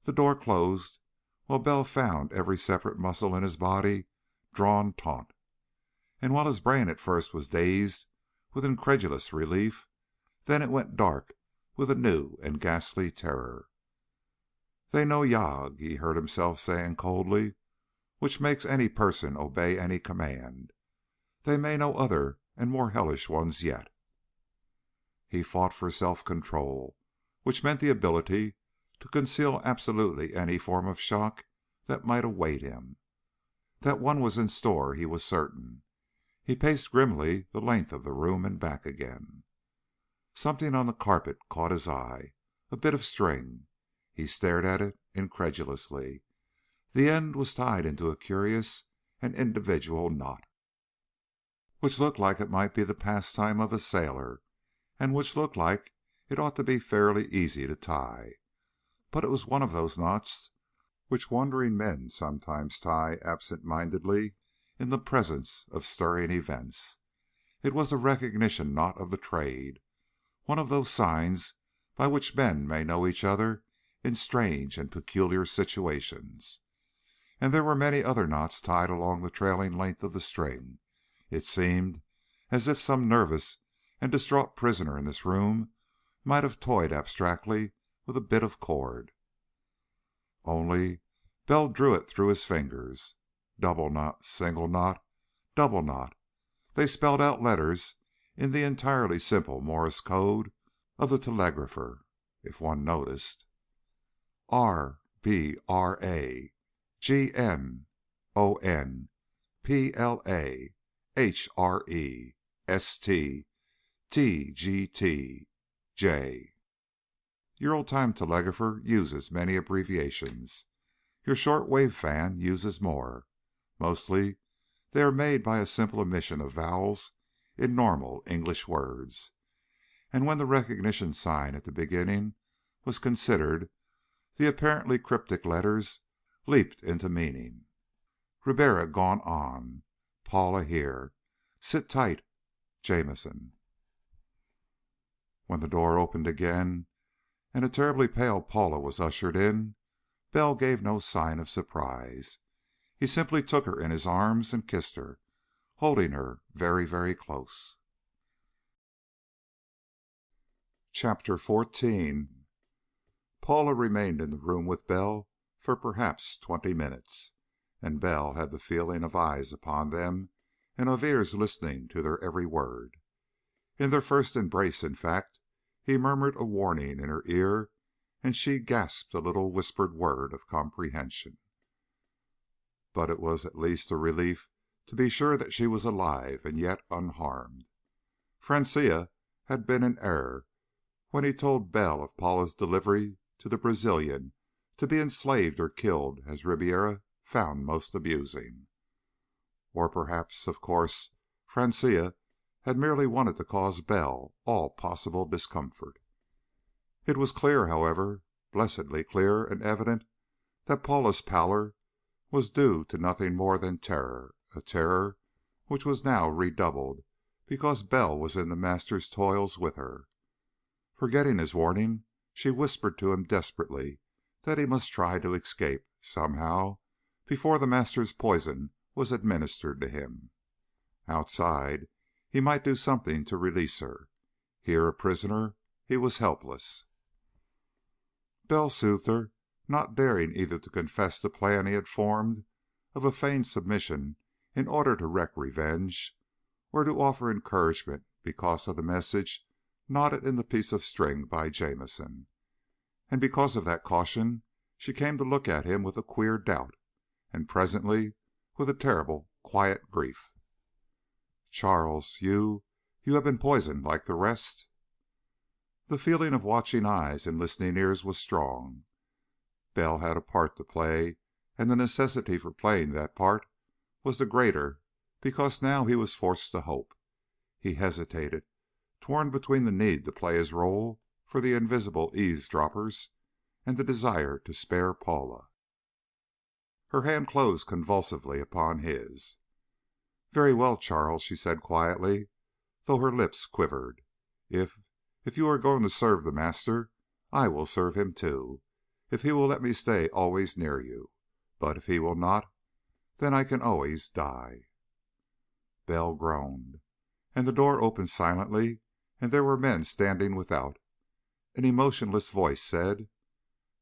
The door closed while Bell found every separate muscle in his body drawn taut, and while his brain at first was dazed with incredulous relief, then it went dark with a new and ghastly terror. "They know Yog," he heard himself saying coldly, "which makes any person obey any command. They may know other and more hellish ones yet." He fought for self-control, which meant the ability to conceal absolutely any form of shock that might await him. That one was in store he was certain. He paced grimly the length of the room and back again. Something on the carpet caught his eye, a bit of string. He stared at it incredulously. The end was tied into a curious and individual knot, which looked like it might be the pastime of a sailor, and which looked like it ought to be fairly easy to tie. But it was one of those knots which wandering men sometimes tie absent-mindedly in the presence of stirring events. It was the recognition knot of the trade, one of those signs by which men may know each other in strange and peculiar situations. And there were many other knots tied along the trailing length of the string. It seemed as if some nervous and distraught prisoner in this room might have toyed abstractly with a bit of cord. Only Bell drew it through his fingers. Double knot, single knot, double knot. They spelled out letters in the entirely simple Morse code of the telegrapher, if one noticed. R B R A G N O N P L A H R E S T T G T J. Your old-time telegrapher uses many abbreviations. Your short-wave fan uses more. Mostly they are made by a simple omission of vowels in normal English words. And when the recognition sign at the beginning was considered, the apparently cryptic letters leaped into meaning. Ribera gone on. Paula here. Sit tight. Jameson. When the door opened again and a terribly pale Paula was ushered in, Bell gave no sign of surprise. He simply took her in his arms and kissed her, holding her very, very close. Chapter 14. Paula remained in the room with Bell for perhaps 20 minutes, and Bell had the feeling of eyes upon them and of ears listening to their every word. In their first embrace, in fact, he murmured a warning in her ear, and she gasped a little whispered word of comprehension. But it was at least a relief to be sure that she was alive and yet unharmed. Francia had been in error when he told Bell of Paula's delivery to the Brazilian to be enslaved or killed as Ribiera found most amusing. Or perhaps, of course, Francia had merely wanted to cause Bell all possible discomfort. It was clear, however, blessedly clear and evident, that Paula's pallor was due to nothing more than terror, a terror which was now redoubled because Bell was in the master's toils with her. Forgetting his warning, she whispered to him desperately that he must try to escape, somehow, before the master's poison was administered to him. Outside, he might do something to release her. Here, a prisoner, he was helpless. Bell soothed her, not daring either to confess the plan he had formed of a feigned submission in order to wreak revenge, or to offer encouragement because of the message knotted in the piece of string by Jamison. And because of that caution, she came to look at him with a queer doubt, and presently with a terrible, quiet grief. "Charles, you have been poisoned like the rest?" The feeling of watching eyes and listening ears was strong. Bell had a part to play, and the necessity for playing that part was the greater because now he was forced to hope. He hesitated, torn between the need to play his role for the invisible eavesdroppers and the desire to spare Paula. Her hand closed convulsively upon his. "Very well, Charles," she said quietly, though her lips quivered. If you are going to serve the master, I will serve him too, if he will let me stay always near you. But if he will not, then I can always die." Bell groaned, and the door opened silently, and there were men standing without. An emotionless voice said,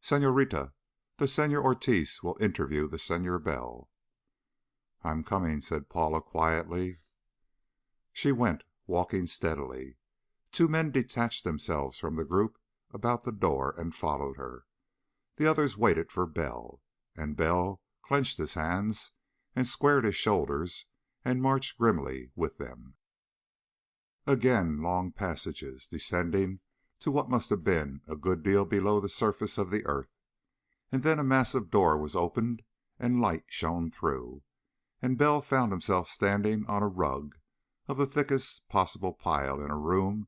"Señorita, the Senor Ortiz will interview the Senor Bell." "I'm coming," said Paula quietly. She went, walking steadily. Two men detached themselves from the group about the door and followed her. The others waited for Bell, and Bell clenched his hands and squared his shoulders and marched grimly with them. Again long passages, descending to what must have been a good deal below the surface of the earth, and then a massive door was opened and light shone through, and Bell found himself standing on a rug of the thickest possible pile in a room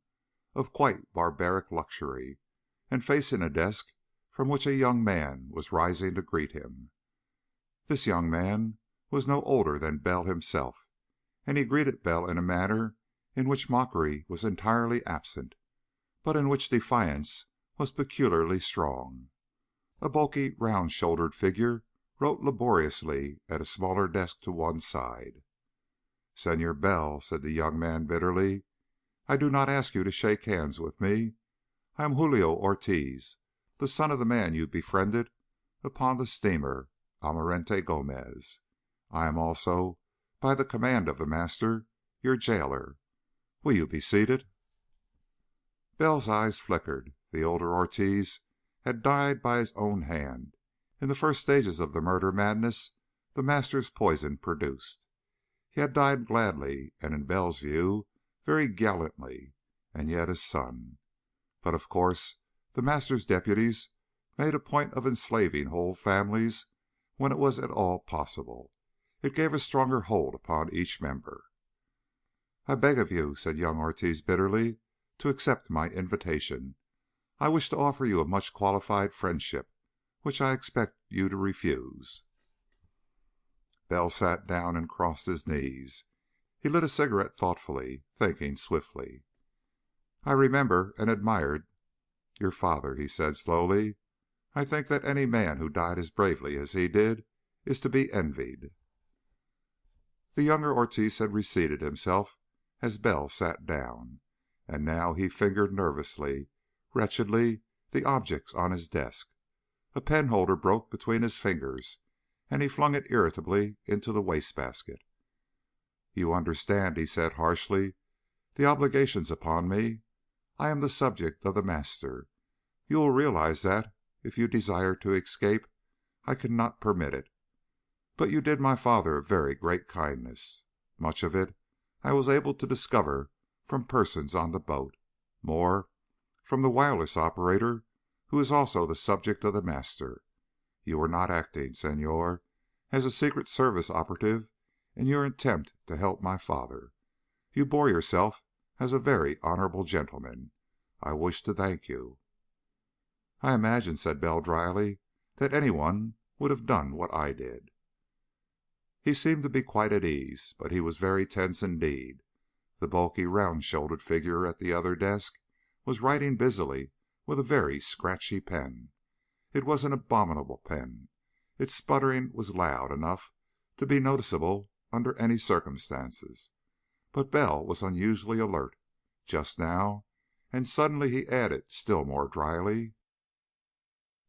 of quite barbaric luxury, and facing a desk from which a young man was rising to greet him. This young man was no older than Bell himself, and he greeted Bell in a manner in which mockery was entirely absent, but in which defiance was peculiarly strong. A bulky, round-shouldered figure wrote laboriously at a smaller desk to one side. "Senor Bell," said the young man bitterly, "I do not ask you to shake hands with me. I am Julio Ortiz, the son of the man you befriended upon the steamer Almirante Gomez. I am also, by the command of the master, your jailer. Will you be seated?" Bell's eyes flickered. The older Ortiz had died by his own hand in the first stages of the murder madness the master's poison produced. He had died gladly, and in Bell's view, very gallantly, and yet his son. But of course the master's deputies made a point of enslaving whole families when it was at all possible. It gave a stronger hold upon each member. "I beg of you," said young Ortiz bitterly, "to accept my invitation. I wish to offer you a much qualified friendship, which I expect you to refuse." Bell sat down and crossed his knees. He lit a cigarette thoughtfully, thinking swiftly. "I remember and admired your father," he said slowly. "I think that any man who died as bravely as he did is to be envied." The younger Ortiz had reseated himself as Bell sat down, and now he fingered nervously, wretchedly, the objects on his desk. A penholder broke between his fingers, and he flung it irritably into the wastebasket. "You understand," he said harshly, "the obligations upon me. I am the subject of the Master. You will realize that, if you desire to escape, I cannot permit it. But you did my father a very great kindness. Much of it I was able to discover from persons on the boat, more from the wireless operator, who is also the subject of the Master. You were not acting, Senor, as a Secret Service operative in your attempt to help my father. You bore yourself as a very honorable gentleman. I wish to thank you." "I imagine," said Bell dryly, "that anyone would have done what I did." He seemed to be quite at ease, but he was very tense indeed. The bulky, round-shouldered figure at the other desk was writing busily with a very scratchy pen. It was an abominable pen. Its sputtering was loud enough to be noticeable under any circumstances, but Bell was unusually alert just now, and suddenly he added still more dryly: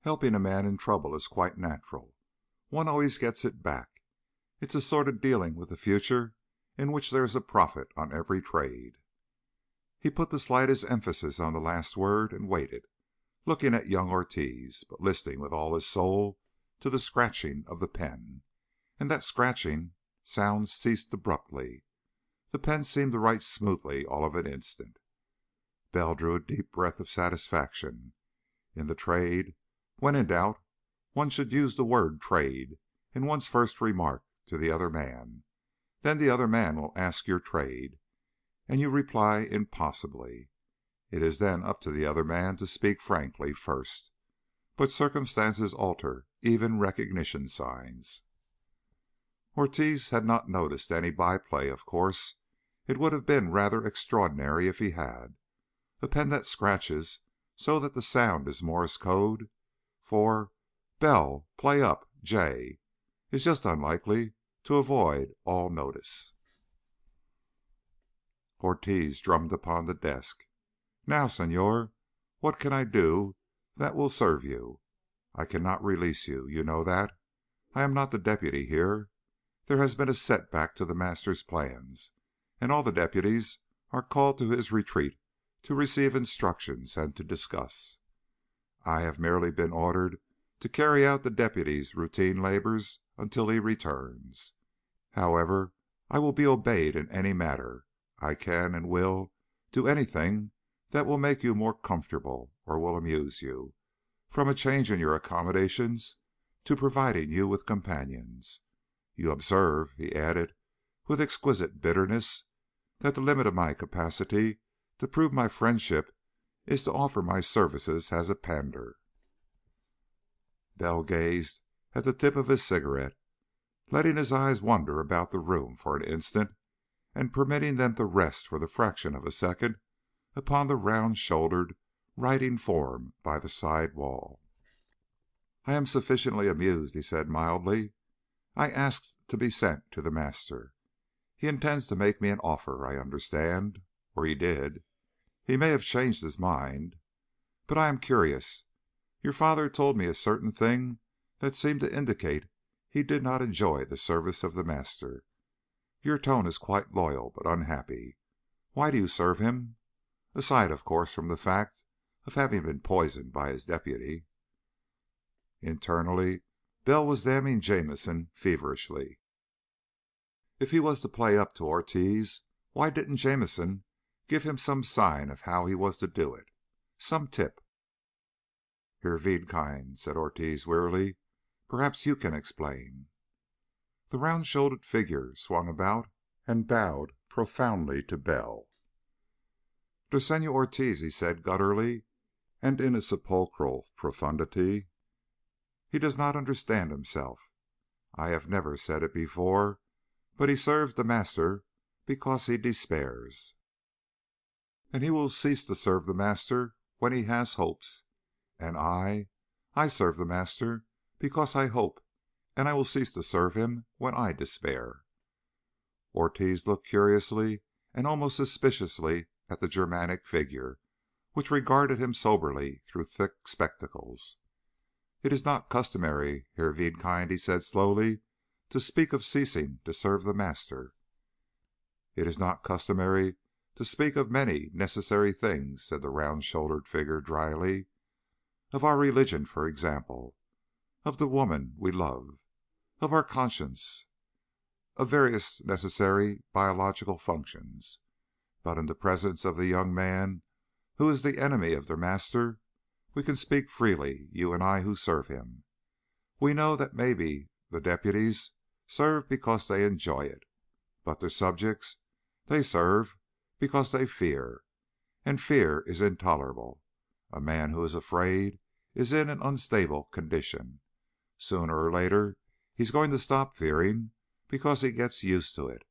"Helping a man in trouble is quite natural. One always gets it back. It's a sort of dealing with the future in which there is a profit on every trade." He put the slightest emphasis on the last word and waited, looking at young Ortiz, but listening with all his soul to the scratching of the pen. And that scratching sound ceased abruptly. The pen seemed to write smoothly all of an instant. Bell drew a deep breath of satisfaction. In the trade, when in doubt, one should use the word trade in one's first remark to the other man. Then the other man will ask your trade, and you reply impossibly. It is then up to the other man to speak frankly first. But circumstances alter even recognition signs. Ortiz had not noticed any byplay, of course. It would have been rather extraordinary if he had. A pen that scratches so that the sound is Morse code for "Bell, play up, J," is just unlikely to avoid all notice. Ortiz drummed upon the desk. "Now, Senor, what can I do that will serve you? I cannot release you. You know that. I am not the deputy here. There has been a setback to the Master's plans, and all the deputies are called to his retreat to receive instructions and to discuss. I have merely been ordered to carry out the deputy's routine labors until he returns. However, I will be obeyed in any matter. I can and will do anything that will make you more comfortable or will amuse you, from a change in your accommodations to providing you with companions. You observe," he added with exquisite bitterness, "that the limit of my capacity to prove my friendship is to offer my services as a pander." Bell gazed at the tip of his cigarette, letting his eyes wander about the room for an instant, and permitting them to rest for the fraction of a second upon the round-shouldered writing form by the side wall. "I am sufficiently amused," he said mildly. "I asked to be sent to the Master. He intends to make me an offer, I understand. Or he did. He may have changed his mind. But I am curious. Your father told me a certain thing that seemed to indicate he did not enjoy the service of the Master. Your tone is quite loyal but unhappy. Why do you serve him? Aside, of course, from the fact of having been poisoned by his deputy." Internally, Bell was damning Jamison feverishly. If he was to play up to Ortiz, why didn't Jamison give him some sign of how he was to do it? Some tip. "Herr Wiedkind," said Ortiz wearily, "perhaps you can explain." The round-shouldered figure swung about and bowed profoundly to Bell. "Der Senor Ortiz," he said gutturally, and in a sepulchral profundity, "he does not understand himself. I have never said it before, but he serves the Master because he despairs. And he will cease to serve the Master when he has hopes. And I serve the Master because I hope, and I will cease to serve him when I despair." Ortiz looked curiously and almost suspiciously at the Germanic figure, which regarded him soberly through thick spectacles. "It is not customary, Herr Wiedkind," he said slowly, "to speak of ceasing to serve the master." "It is not customary to speak of many necessary things," said the round-shouldered figure dryly. "Of our religion, for example, of the woman we love, of our conscience, of various necessary biological functions. But in the presence of the young man who is the enemy of the master, we can speak freely, you and I who serve him. We know that maybe the deputies serve because they enjoy it, but their subjects, they serve because they fear, and fear is intolerable. A man who is afraid is in an unstable condition. Sooner or later he's going to stop fearing because he gets used to it,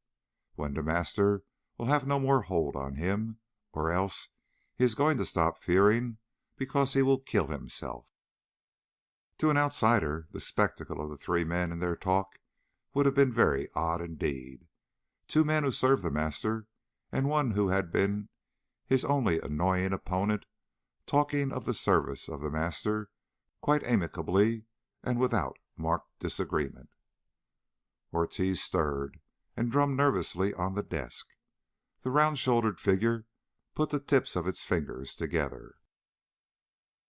when the master will have no more hold on him, or else he is going to stop fearing because he will kill himself." To an outsider the spectacle of the three men in their talk would have been very odd indeed. Two men who served the master, and one who had been his only annoying opponent, talking of the service of the master quite amicably and without marked disagreement. Ortiz stirred and drummed nervously on the desk. The round-shouldered figure put the tips of its fingers together.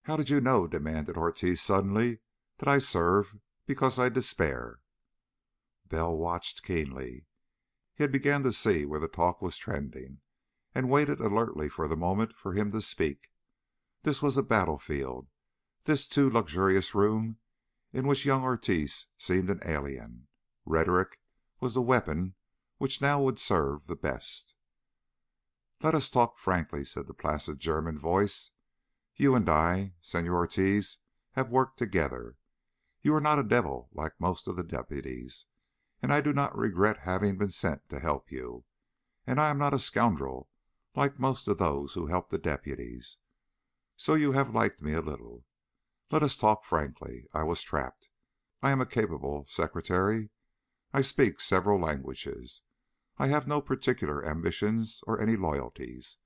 "How did you know," demanded Ortiz suddenly, "that I serve because I despair?" Bell watched keenly. He had begun to see where the talk was trending, and waited alertly for the moment for him to speak. This was a battlefield, this too luxurious room in which young Ortiz seemed an alien. Rhetoric was the weapon which now would serve the best. "Let us talk frankly," said the placid German voice. "You and I, Senor Ortiz, have worked together. You are not a devil like most of the deputies, and I do not regret having been sent to help you. And I am not a scoundrel like most of those who help the deputies, so you have liked me a little. Let us talk frankly. I was trapped. I am a capable secretary. I speak several languages. I have no particular ambitions or any loyalties.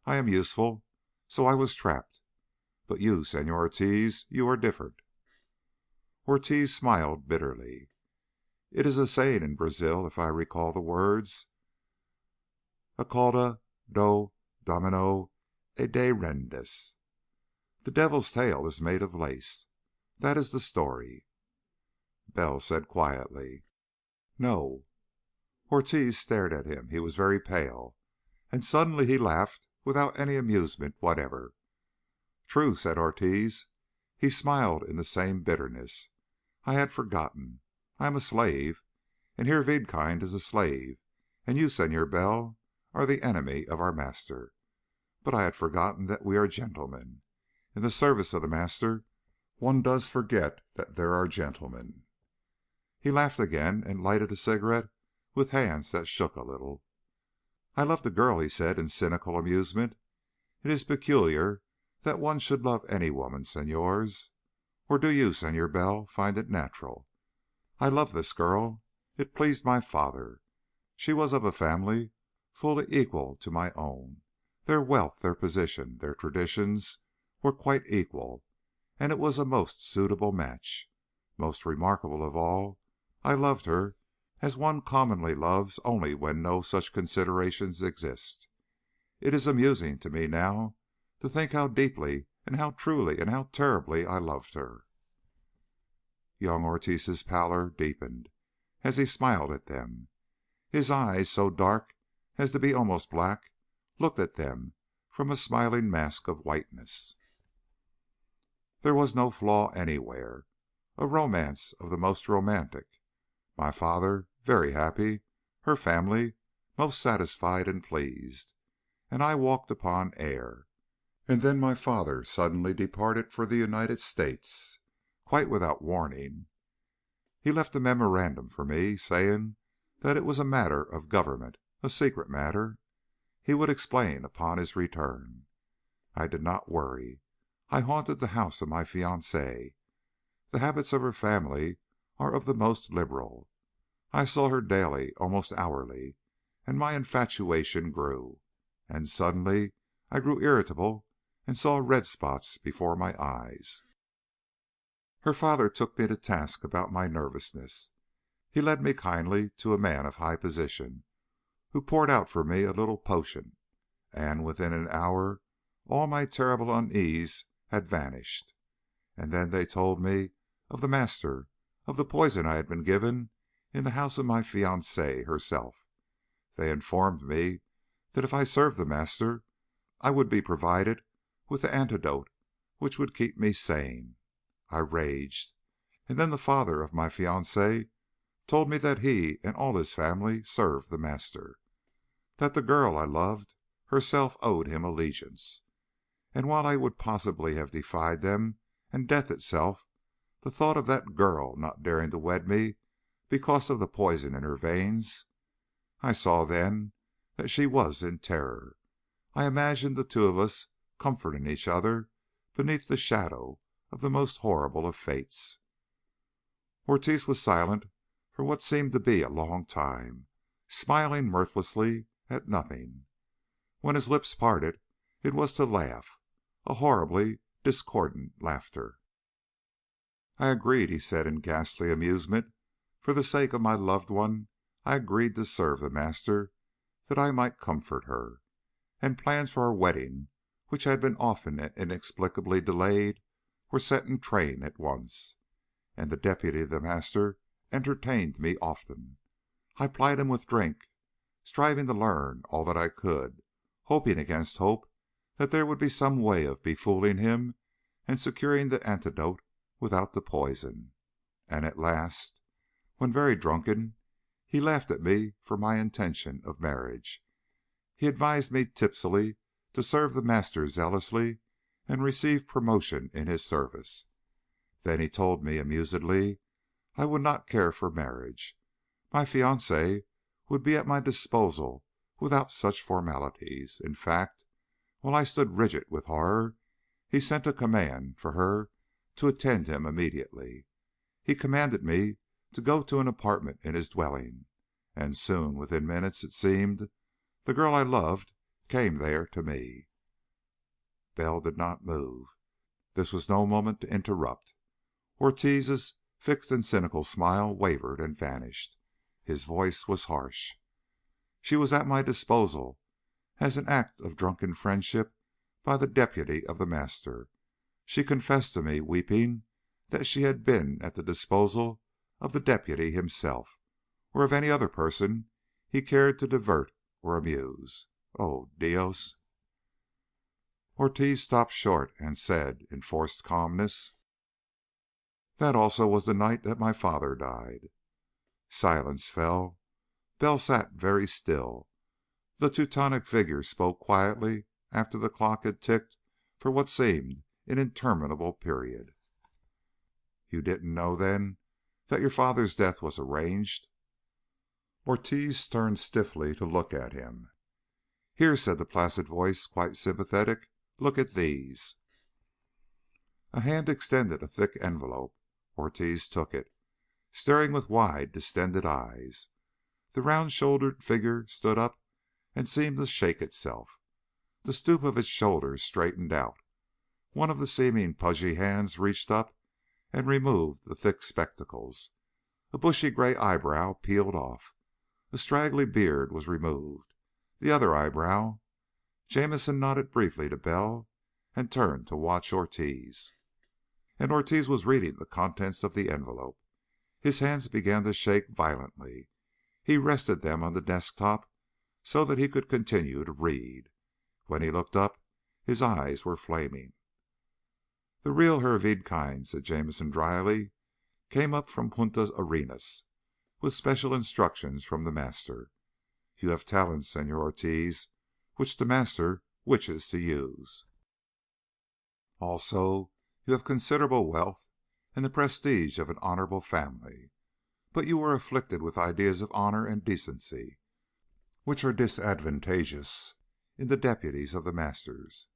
I am useful, so I was trapped. But you, Senor Ortiz, you are different." Ortiz smiled bitterly. "It is a saying in Brazil, if I recall the words, 'A cauda do domino e de rendas.' The devil's tail is made of lace. That is the story." Bell said quietly, "No." Ortiz stared at him. He was very pale, and suddenly he laughed without any amusement whatever. "True," said Ortiz. He smiled in the same bitterness. "I had forgotten. I am a slave, and Herr Wiedkind is a slave, and you, Senor Bell, are the enemy of our master. But I had forgotten that we are gentlemen. In the service of the master one does forget that there are gentlemen." He laughed again and lighted a cigarette with hands that shook a little. "I loved a girl," he said in cynical amusement. "It is peculiar that one should love any woman, senors. Or do you, Senor Bell, find it natural? I loved this girl. It pleased my father. She was of a family fully equal to my own. Their wealth, their position, their traditions were quite equal, and it was a most suitable match. Most remarkable of all, I loved her as one commonly loves only when no such considerations exist. It is amusing to me now to think how deeply and how truly and how terribly I loved her." Young Ortiz's pallor deepened as he smiled at them. His eyes, so dark as to be almost black, looked at them from a smiling mask of whiteness. There was no flaw anywhere. A romance of the most romantic. My father very happy, her family most satisfied and pleased, and I walked upon air. And then my father suddenly departed for the United States, quite without warning. He left a memorandum for me, saying that it was a matter of government, a secret matter. He would explain upon his return. I did not worry. I haunted the house of my fiancée. The habits of her family are of the most liberal. I saw her daily, almost hourly, and my infatuation grew. And suddenly I grew irritable and saw red spots before my eyes. Her father took me to task about my nervousness. He led me kindly to a man of high position, who poured out for me a little potion, and within an hour all my terrible unease had vanished. And then they told me of the master, of the poison I had been given in the house of my fiancée herself. They informed me that if I served the master I would be provided with the antidote which would keep me sane. I raged, and then the father of my fiancée told me that he and all his family served the master, that the girl I loved herself owed him allegiance, and while I would possibly have defied them and death itself, the thought of that girl not daring to wed me because of the poison in her veins, I saw then that she was in terror. I imagined the two of us comforting each other beneath the shadow of the most horrible of fates. Ortiz was silent for what seemed to be a long time, smiling mirthlessly at nothing. When his lips parted, it was to laugh, a horribly discordant laughter. "I agreed," he said in ghastly amusement. "For the sake of my loved one, I agreed to serve the master that I might comfort her. And plans for our wedding, which had been often and inexplicably delayed, were set in train at once. And the deputy of the master entertained me often. I plied him with drink, striving to learn all that I could, hoping against hope that there would be some way of befooling him and securing the antidote without the poison. And at last, when very drunken, he laughed at me for my intention of marriage. He advised me tipsily to serve the master zealously and receive promotion in his service. Then he told me amusedly I would not care for marriage. My fiancée would be at my disposal without such formalities. In fact, while I stood rigid with horror, he sent a command for her to attend him immediately. He commanded me to go to an apartment in his dwelling, and soon, within minutes it seemed, the girl I loved came there to me." Bell did not move. This was no moment to interrupt. Ortiz's fixed and cynical smile wavered and vanished. His voice was harsh. "She was at my disposal as an act of drunken friendship by the deputy of the master. She confessed to me, weeping, that she had been at the disposal of the deputy himself, or of any other person he cared to divert or amuse. Oh, Dios!" Ortiz stopped short and said, in forced calmness, "That also was the night that my father died." Silence fell. Bell sat very still. The Teutonic figure spoke quietly after the clock had ticked for what seemed an interminable period. "You didn't know, then, that your father's death was arranged?" Ortiz turned stiffly to look at him. "Here," said the placid voice, quite sympathetic. "Look at these." A hand extended a thick envelope. Ortiz took it, staring with wide, distended eyes. The round-shouldered figure stood up and seemed to shake itself. The stoop of its shoulders straightened out. One of the seeming pudgy hands reached up and removed the thick spectacles. A bushy gray eyebrow peeled off. A straggly beard was removed. The other eyebrow. Jamison nodded briefly to Bell and turned to watch Ortiz. And Ortiz was reading the contents of the envelope. His hands began to shake violently. He rested them on the desk top so that he could continue to read. When he looked up, his eyes were flaming. "The real Hervey kind," said Jamison dryly, "came up from Punta Arenas with special instructions from the master. You have talents, Senor Ortiz, which the master wishes to use. Also, you have considerable wealth and the prestige of an honorable family. But you were afflicted with ideas of honor and decency, which are disadvantageous in the deputies of the masters.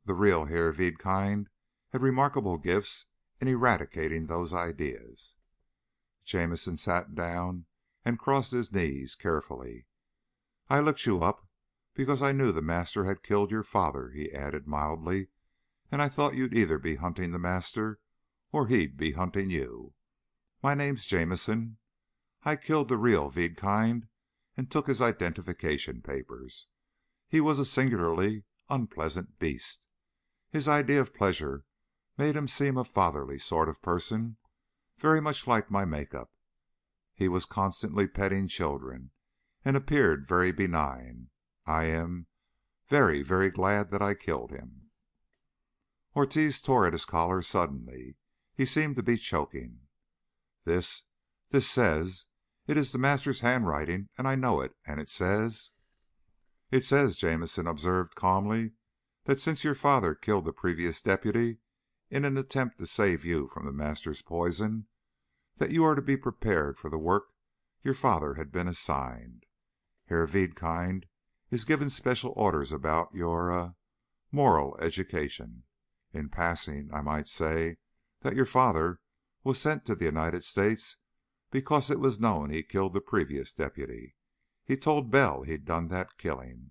The real Herr Wiedkind had remarkable gifts in eradicating those ideas." Jamison sat down and crossed his knees carefully. "I looked you up, because I knew the master had killed your father," he added mildly, "and I thought you'd either be hunting the master or he'd be hunting you. My name's Jamison. I killed the real Wiedkind and took his identification papers. He was a singularly unpleasant beast. His idea of pleasure made him seem a fatherly sort of person, very much like my make-up. He was constantly petting children, and appeared very benign. I am very, very glad that I killed him." Ortiz tore at his collar suddenly. He seemed to be choking. This says, it is the master's handwriting, and I know it, and it says—" "It says," Jamison observed calmly, "that since your father killed the previous deputy in an attempt to save you from the master's poison, that you are to be prepared for the work your father had been assigned. Herr Wiedkind is given special orders about your moral education. In passing, I might say that your father was sent to the United States because it was known he killed the previous deputy. He told Bell he'd done that killing,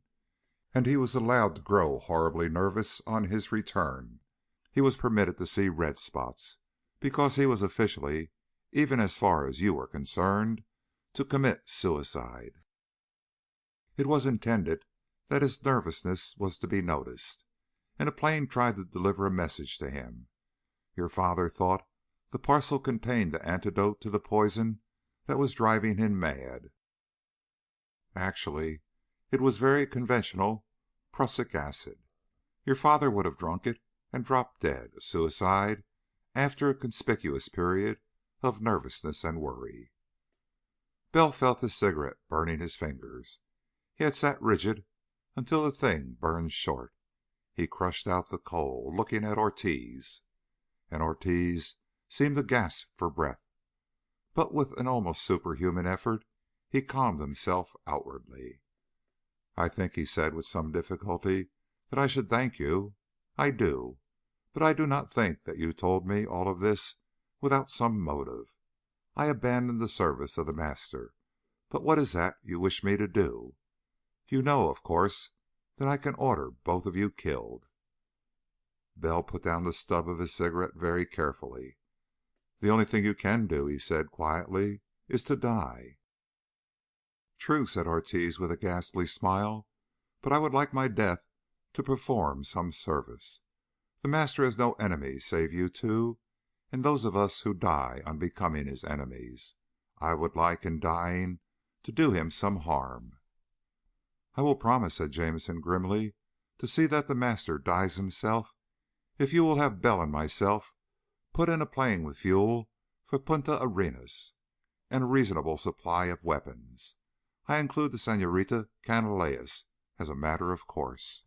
and he was allowed to grow horribly nervous on his return. He was permitted to see red spots, because he was officially, even as far as you were concerned, to commit suicide. It was intended that his nervousness was to be noticed, and a plane tried to deliver a message to him. Your father thought the parcel contained the antidote to the poison that was driving him mad. Actually, it was very conventional prussic acid. Your father would have drunk it and dropped dead, a suicide, after a conspicuous period of nervousness and worry." Bell felt his cigarette burning his fingers. He had sat rigid until the thing burned short. He crushed out the coal, looking at Ortiz, and Ortiz seemed to gasp for breath. But with an almost superhuman effort he calmed himself outwardly. "I think," he said with some difficulty, "that I should thank you. I do. But I do not think that you told me all of this without some motive. I abandoned the service of the master. But what is that you wish me to do? You know, of course, that I can order both of you killed." Bell put down the stub of his cigarette very carefully. "The only thing you can do," he said quietly, "is to die." "True," said Ortiz with a ghastly smile, "but I would like my death to perform some service. The master has no enemies save you two and those of us who die on becoming his enemies. I would like, in dying, to do him some harm." "I will promise," said Jamison grimly, "to see that the master dies himself if you will have Bell and myself put in a plane with fuel for Punta Arenas and a reasonable supply of weapons. I include the Señorita Canalejas as a matter of course."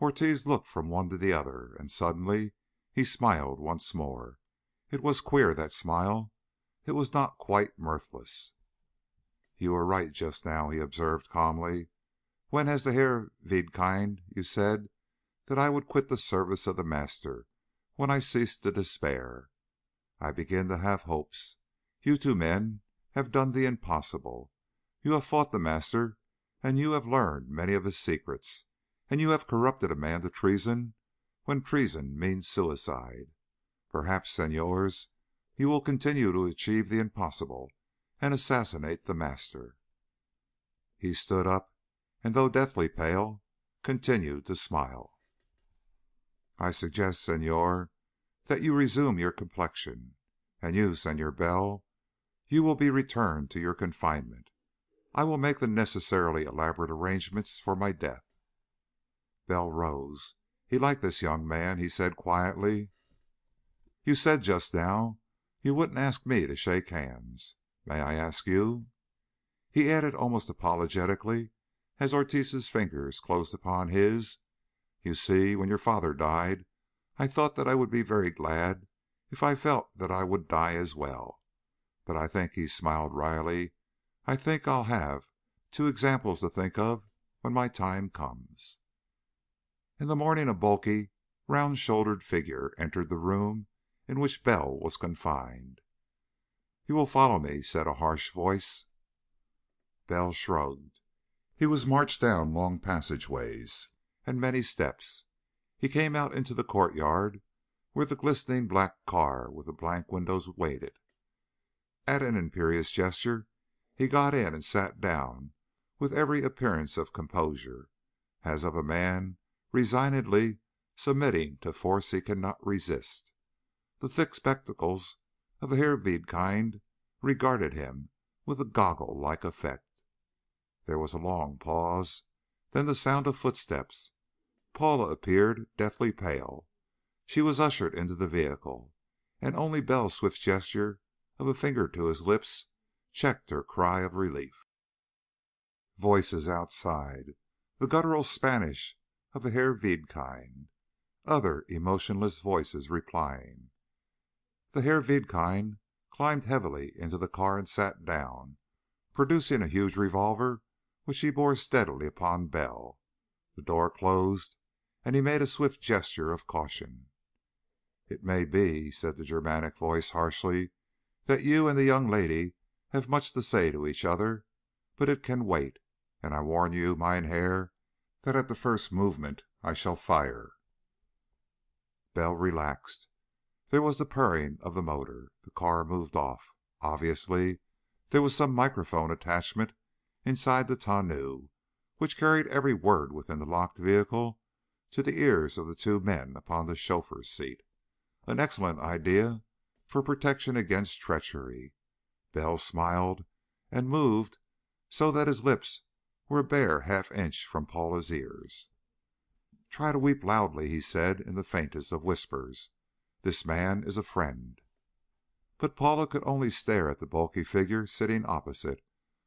Ortiz looked from one to the other, and suddenly he smiled once more. It was queer, that smile. It was not quite mirthless. "You were right just now," he observed calmly, "when, as the Herr Wiedkind, you said that I would quit the service of the master when I ceased to despair. I begin to have hopes. You two men have done the impossible. You have fought the master, and you have learned many of his secrets, and you have corrupted a man to treason when treason means suicide. Perhaps, senors, you will continue to achieve the impossible and assassinate the master." He stood up, and though deathly pale, continued to smile. "I suggest, senor, that you resume your complexion, and you, Senor Bell, you will be returned to your confinement. I will make the necessarily elaborate arrangements for my death." Bell rose. He liked this young man. He said quietly: "You said just now you wouldn't ask me to shake hands. May I ask you?" He added almost apologetically, as Ortiz's fingers closed upon his, "You see, when your father died, I thought that I would be very glad if I felt that I would die as well. But I think," he smiled wryly, "I think I'll have two examples to think of when my time comes." In the morning a bulky, round-shouldered figure entered the room in which Bell was confined. "You will follow me," said a harsh voice. Bell shrugged. He was marched down long passageways and many steps. He came out into the courtyard where the glistening black car with the blank windows waited. At an imperious gesture he got in and sat down with every appearance of composure, as of a man resignedly submitting to force he cannot resist. The thick spectacles of the Herr Wiedkind regarded him with a goggle-like effect. There was a long pause, then the sound of footsteps. Paula appeared, deathly pale. She was ushered into the vehicle, and only Bell's swift gesture of a finger to his lips checked her cry of relief. Voices outside, the guttural Spanish of the Herr Wiedkind, other emotionless voices replying. The Herr Wiedkind climbed heavily into the car and sat down, producing a huge revolver which he bore steadily upon Bell. The door closed, and he made a swift gesture of caution. "It may be," said the Germanic voice harshly, "that you and the young lady have much to say to each other, but it can wait, and I warn you, mein Herr, that at the first movement I shall fire." Bell relaxed. There was the purring of the motor. The car moved off. Obviously, there was some microphone attachment inside the tonneau which carried every word within the locked vehicle to the ears of the two men upon the chauffeur's seat. An excellent idea for protection against treachery. Bell smiled and moved so that his lips were a bare half-inch from Paula's ears. "Try to weep loudly," he said in the faintest of whispers. "This man is a friend." But Paula could only stare at the bulky figure sitting opposite,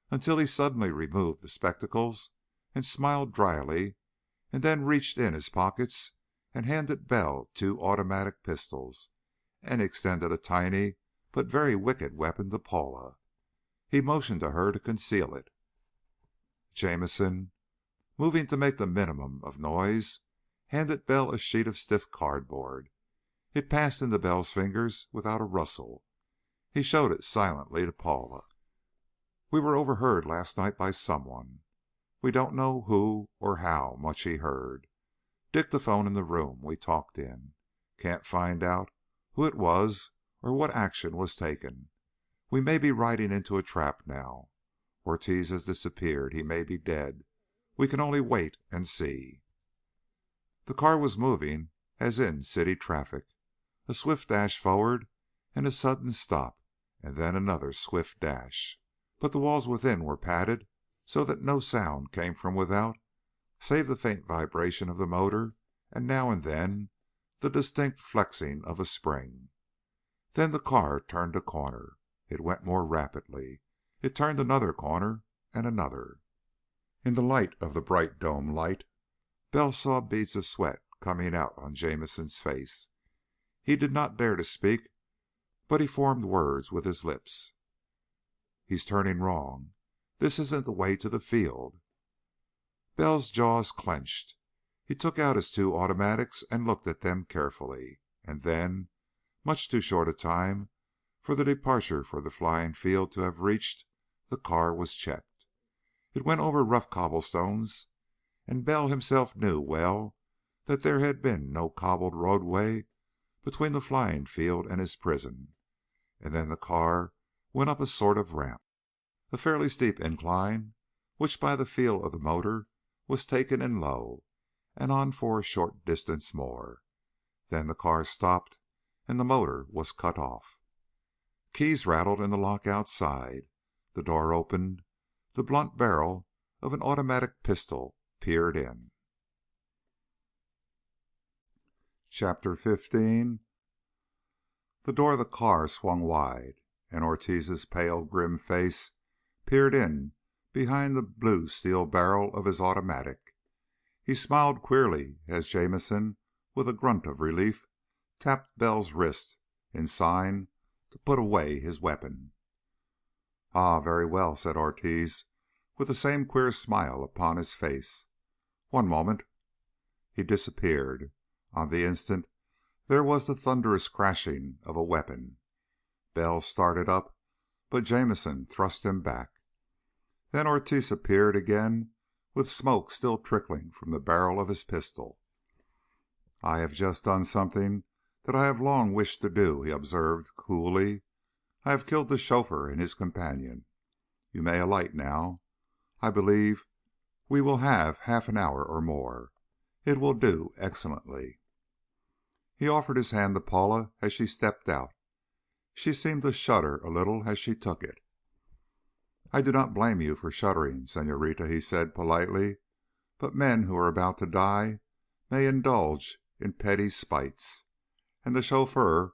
until he suddenly removed the spectacles and smiled dryly, and then reached in his pockets and handed Bell two automatic pistols, and extended a tiny but very wicked weapon to Paula. He motioned to her to conceal it. Jamison, moving to make the minimum of noise, handed Bell a sheet of stiff cardboard. It passed into Bell's fingers without a rustle. He showed it silently to Paula. "We were overheard last night by someone. We don't know who or how much he heard. Dictaphone in the room we talked in. Can't find out who it was or what action was taken. We may be riding into a trap now. Ortiz has disappeared. He may be dead. We can only wait and see." The car was moving as in city traffic. A swift dash forward and a sudden stop, and then another swift dash. But the walls within were padded so that no sound came from without save the faint vibration of the motor and now and then the distinct flexing of a spring. Then the car turned a corner. It went more rapidly. It turned another corner and another. In the light of the bright dome light, Bell saw beads of sweat coming out on Jamison's face. He did not dare to speak, but he formed words with his lips. "He's turning wrong. This isn't the way to the field." Bell's jaws clenched. He took out his two automatics and looked at them carefully. And then, much too short a time for the departure for the flying field to have reached, the car was checked. It went over rough cobblestones, and Bell himself knew well that there had been no cobbled roadway between the flying field and his prison. And then the car went up a sort of ramp, a fairly steep incline, which by the feel of the motor was taken in low, and on for a short distance more. Then the car stopped, and the motor was cut off. Keys rattled in the lock outside. The door opened. The blunt barrel of an automatic pistol peered in. Chapter 15. The door of the car swung wide, and Ortiz's pale, grim face peered in behind the blue steel barrel of his automatic. He smiled queerly as Jamison, with a grunt of relief, tapped Bell's wrist in sign to put away his weapon. "Ah, very well," said Ortiz, with the same queer smile upon his face. "One moment." He disappeared. On the instant there was the thunderous crashing of a weapon. Bell started up, but Jamison thrust him back. Then Ortiz appeared again with smoke still trickling from the barrel of his pistol. "I have just done something that I have long wished to do," he observed coolly. "I have killed the chauffeur and his companion. You may alight now. I believe we will have half an hour or more. It will do excellently." He offered his hand to Paula as she stepped out. She seemed to shudder a little as she took it. "I do not blame you for shuddering, Señorita," he said politely, "but men who are about to die may indulge in petty spites, and the chauffeur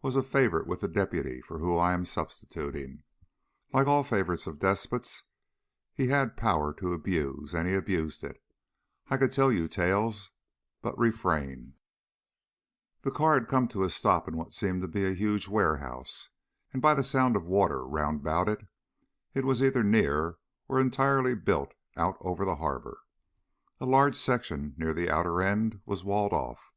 was a favorite with the deputy for whom I am substituting. Like all favorites of despots, he had power to abuse, and he abused it. I could tell you tales, but refrain." The car had come to a stop in what seemed to be a huge warehouse, and by the sound of water round about it, it was either near or entirely built out over the harbor. A large section near the outer end was walled off.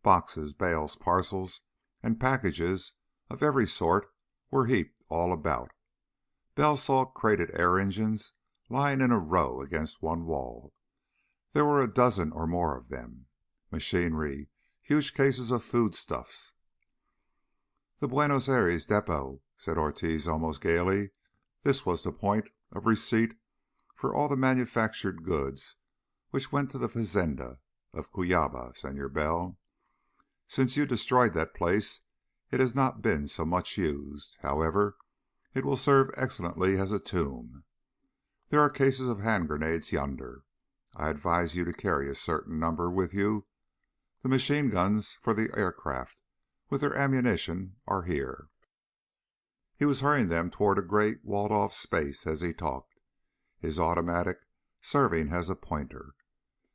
Boxes, bales, parcels, and packages of every sort were heaped all about. Bell saw crated air engines lying in a row against one wall. There were a dozen or more of them. Machinery, huge cases of foodstuffs. "The Buenos Aires depot," said Ortiz almost gaily. This was the point of receipt for all the manufactured goods which went to the fazenda of Cuyaba, Senor Bell. "Since you destroyed that place, it has not been so much used. However, it will serve excellently as a tomb. There are cases of hand grenades yonder. I advise you to carry a certain number with you. The machine guns for the aircraft, with their ammunition, are here." He was hurrying them toward a great walled-off space as he talked, his automatic serving as a pointer,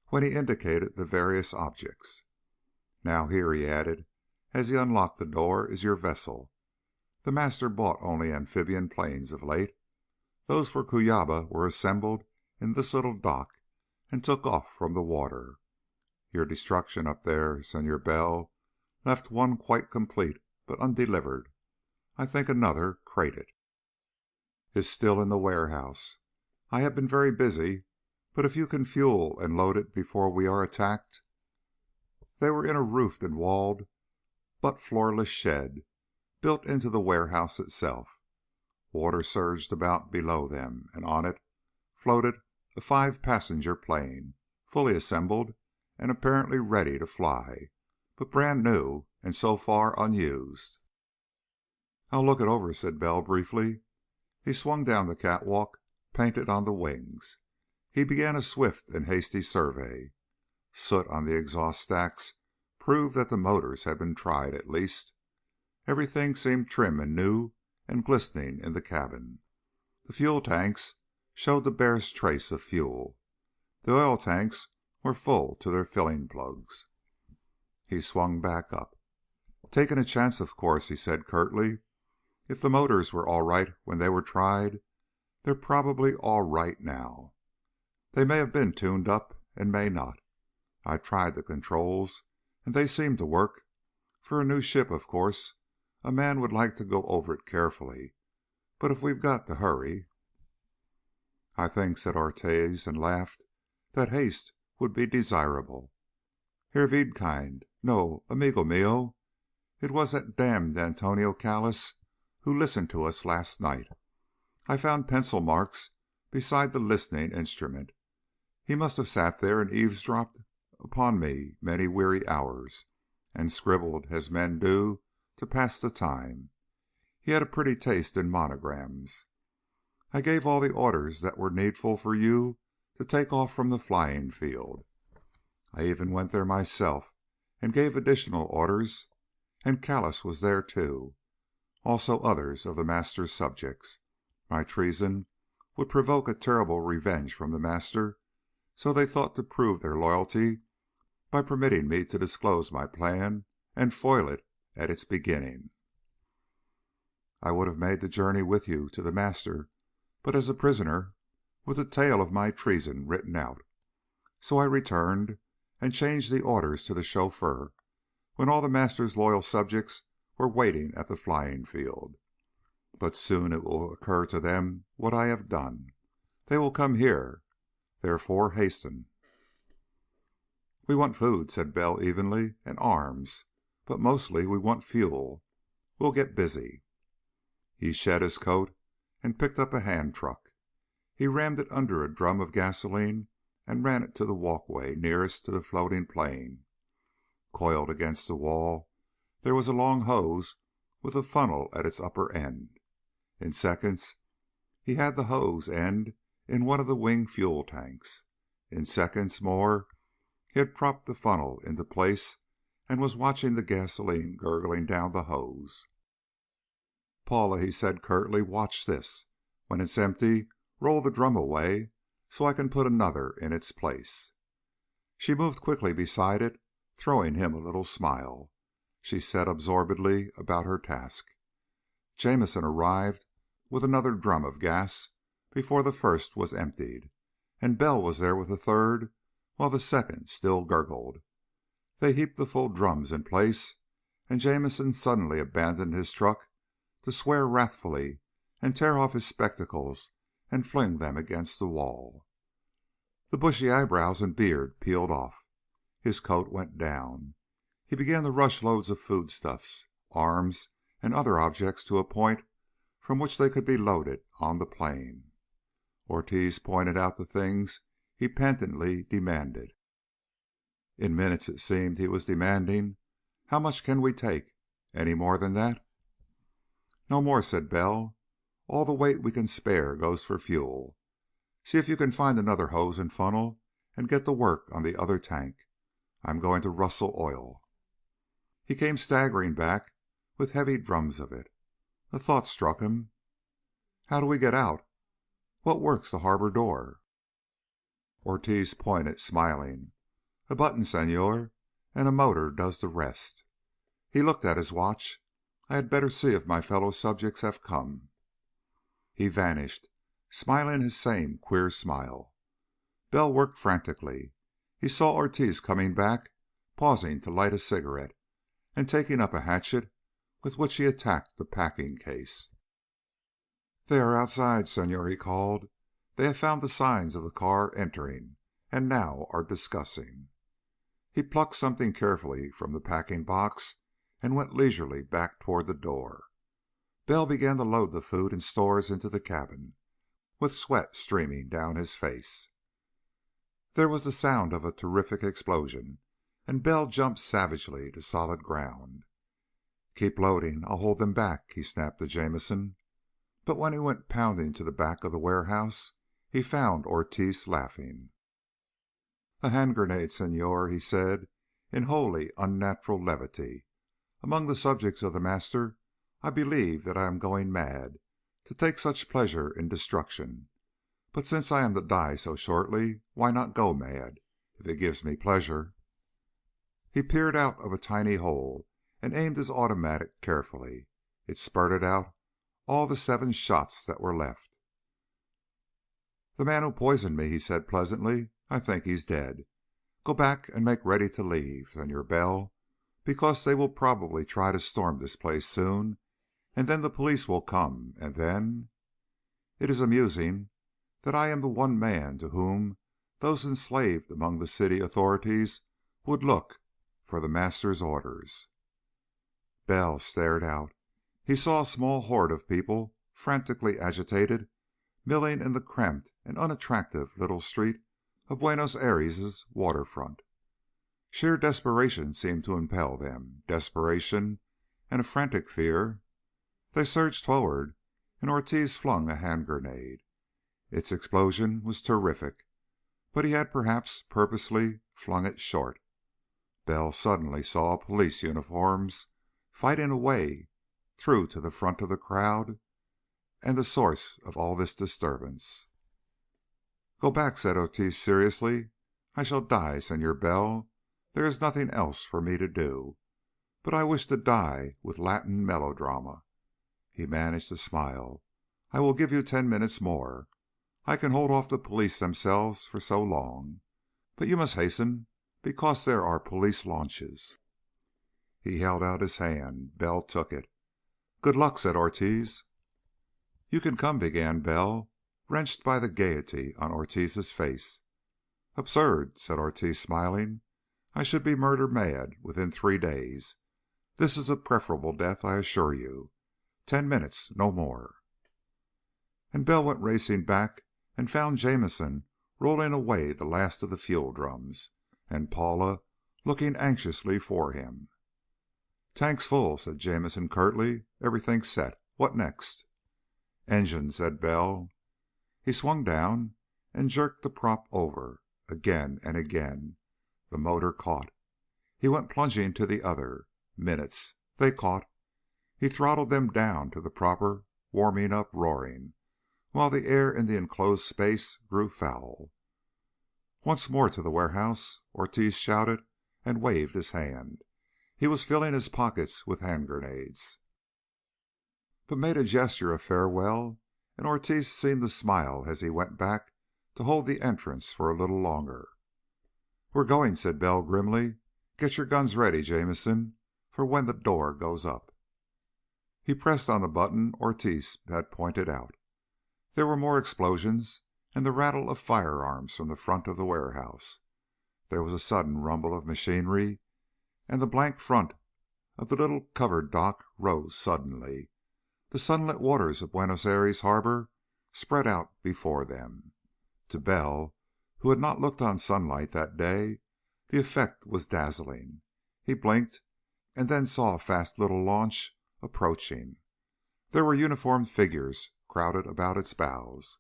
when he indicated the various objects. "Now here," he added, as he unlocked the door, "is your vessel. The Master bought only amphibian planes of late. Those for Cuyaba were assembled in this little dock and took off from the water. Your destruction up there, Senor Bell, left one quite complete but undelivered. I think another, crated, is still in the warehouse. I have been very busy, but if you can fuel and load it before we are attacked." They were in a roofed and walled but floorless shed built into the warehouse itself. Water surged about below them, and on it floated a 5-passenger plane, fully assembled and apparently ready to fly, but brand new and so far unused. "I'll look it over," said Bell briefly. He swung down the catwalk painted on the wings. He began a swift and hasty survey. Soot on the exhaust stacks proved that the motors had been tried at least. Everything seemed trim and new and glistening in the cabin. The fuel tanks showed the barest trace of fuel. The oil tanks were full to their filling plugs. He swung back up. "Taking a chance, of course," he said curtly. "If the motors were all right when they were tried, they're probably all right now. They may have been tuned up and may not. I tried the controls, and they seem to work. For a new ship, of course, a man would like to go over it carefully. But if we've got to hurry—" "I think," said Ortiz, and laughed, "that haste would be desirable. Herr Wiedkind, no, amigo mío, it was that damned Antonio Callis who listened to us last night. I found pencil marks beside the listening instrument. He must have sat there and eavesdropped upon me many weary hours, and scribbled as men do to pass the time. He had a pretty taste in monograms. I gave all the orders that were needful for you to take off from the flying field. I even went there myself and gave additional orders, and Callis was there too, also others of the Master's subjects. My treason would provoke a terrible revenge from the Master, so they thought to prove their loyalty by permitting me to disclose my plan and foil it at its beginning. I would have made the journey with you to the Master, but as a prisoner, with the tale of my treason written out. So I returned and changed the orders to the chauffeur when all the Master's loyal subjects were waiting at the flying field. But soon it will occur to them what I have done. They will come here. Therefore, hasten." "We want food," said Bell evenly, "and arms, but mostly we want fuel. We'll get busy." He shed his coat and picked up a hand truck. He rammed it under a drum of gasoline and ran it to the walkway nearest to the floating plane. Coiled against the wall, there was a long hose with a funnel at its upper end. In seconds, he had the hose end in one of the wing fuel tanks. In seconds more, he had propped the funnel into place and was watching the gasoline gurgling down the hose. "Paula," he said curtly, "watch this. When it's empty, roll the drum away so I can put another in its place." She moved quickly beside it, throwing him a little smile. She set absorbedly about her task. Jamison arrived with another drum of gas before the first was emptied, and Bell was there with a third while the second still gurgled. They heaped the full drums in place, and Jamison suddenly abandoned his truck to swear wrathfully and tear off his spectacles and fling them against the wall. The bushy eyebrows and beard peeled off. His coat went down. He began to rush loads of foodstuffs, arms, and other objects to a point from which they could be loaded on the plane. Ortiz pointed out the things he petulantly demanded. In minutes, it seemed, he was demanding, "How much can we take? Any more than that?" "No more," said Bell. "All the weight we can spare goes for fuel. See if you can find another hose and funnel and get to work on the other tank. I'm going to rustle oil." He came staggering back with heavy drums of it. A thought struck him. "How do we get out? What works the harbor door?" Ortiz pointed, smiling. "A button, Senor, and a motor does the rest." He looked at his watch. "I had better see if my fellow subjects have come." He vanished, smiling his same queer smile. Bell worked frantically. He saw Ortiz coming back, pausing to light a cigarette, and taking up a hatchet with which he attacked the packing case. "They are outside, Senor," he called. "They have found the signs of the car entering, and now are discussing." He plucked something carefully from the packing box and went leisurely back toward the door. Bell began to load the food and stores into the cabin, with sweat streaming down his face. There was the sound of a terrific explosion, and Bell jumped savagely to solid ground. "Keep loading. I'll hold them back," he snapped to Jamison. But when he went pounding to the back of the warehouse, he found Ortiz laughing. "A hand grenade, Senor," he said in wholly unnatural levity. "Among the subjects of the Master, I believe that I am going mad to take such pleasure in destruction. But since I am to die so shortly, why not go mad, if it gives me pleasure?" He peered out of a tiny hole and aimed his automatic carefully. It spurted out all the 7 shots that were left. "The man who poisoned me," he said pleasantly, "I think he's dead. Go back and make ready to leave, Senor Bell, because they will probably try to storm this place soon, and then the police will come, and then... It is amusing that I am the one man to whom those enslaved among the city authorities would look for the Master's orders." Bell stared out. He saw a small horde of people, frantically agitated, milling in the cramped and unattractive little street of Buenos Aires' waterfront. Sheer desperation seemed to impel them, desperation and a frantic fear. They surged forward, and Ortiz flung a hand grenade. Its explosion was terrific, but he had perhaps purposely flung it short. Bell suddenly saw police uniforms fighting a way through to the front of the crowd and the source of all this disturbance. "Go back," said Ortiz seriously. "I shall die, Senor Bell. There is nothing else for me to do. But I wish to die with Latin melodrama." He managed to smile. "I will give you 10 minutes more. I can hold off the police themselves for so long. But you must hasten, because there are police launches." He held out his hand. Bell took it. "Good luck," said Ortiz. "You can come," began Bell, wrenched by the gaiety on Ortiz's face. Absurd, said Ortiz, smiling. I should be murder mad within 3 days. This is a preferable death, I assure you. 10 minutes, no more. And Bell went racing back and found Jamison rolling away the last of the fuel drums, and Paula looking anxiously for him. Tank's full, said Jamison curtly. Everything's set. What next? Engine, said Bell. He swung down and jerked the prop over, again and again. The motor caught. He went plunging to the other. Minutes. They caught. He throttled them down to the proper warming up roaring, while the air in the enclosed space grew foul. Once more to the warehouse, Ortiz shouted and waved his hand. He was filling his pockets with hand grenades, but made a gesture of farewell, and Ortiz seemed to smile as he went back to hold the entrance for a little longer. "We're going," said Bell grimly. "Get your guns ready, Jamison, for when the door goes up." He pressed on the button Ortiz had pointed out. There were more explosions and the rattle of firearms from the front of the warehouse. There was a sudden rumble of machinery, and the blank front of the little covered dock rose suddenly. The sunlit waters of Buenos Aires harbor spread out before them. To Bell, who had not looked on sunlight that day, the effect was dazzling. He blinked and then saw a fast little launch approaching. There were uniformed figures crowded about its bows.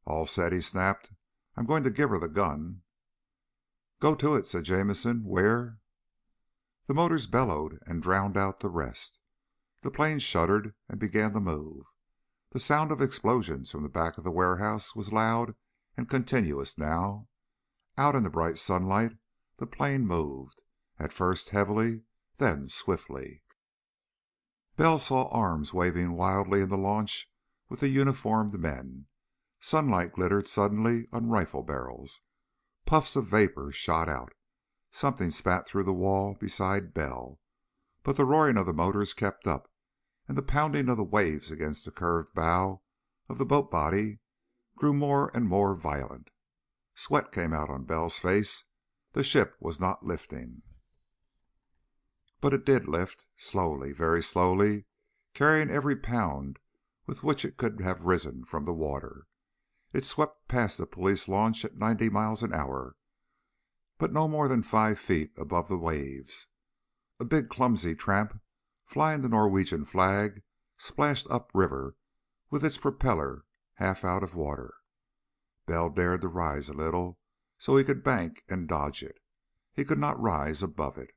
"All set," he snapped. "I'm going to give her the gun." "Go to it," said Jamison. "Where?" The motors bellowed and drowned out the rest. The plane shuddered and began to move. The sound of explosions from the back of the warehouse was loud and continuous now. Out in the bright sunlight the plane moved, at first heavily, then swiftly. Bell saw arms waving wildly in the launch with the uniformed men. Sunlight glittered suddenly on rifle barrels. Puffs of vapor shot out. Something spat through the wall beside Bell, but the roaring of the motors kept up, and the pounding of the waves against the curved bow of the boat body grew more and more violent. Sweat came out on Bell's face. The ship was not lifting. But it did lift, slowly, very slowly, carrying every pound with which it could have risen from the water. It swept past the police launch at 90 miles an hour, but no more than 5 feet above the waves. A big clumsy tramp, flying the Norwegian flag, splashed upriver with its propeller half out of water. Bell dared to rise a little so he could bank and dodge it. He could not rise above it.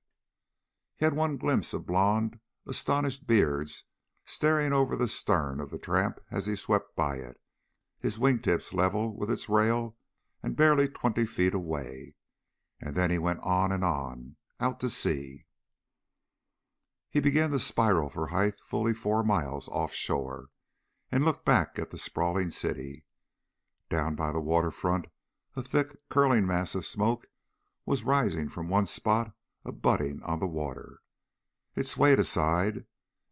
He had one glimpse of blond, astonished beards staring over the stern of the tramp as he swept by it, his wingtips level with its rail and barely 20 feet away. And then he went on and on, out to sea. He began to spiral for height fully 4 miles offshore, and looked back at the sprawling city. Down by the waterfront, a thick, curling mass of smoke was rising from one spot abutting on the water. It swayed aside,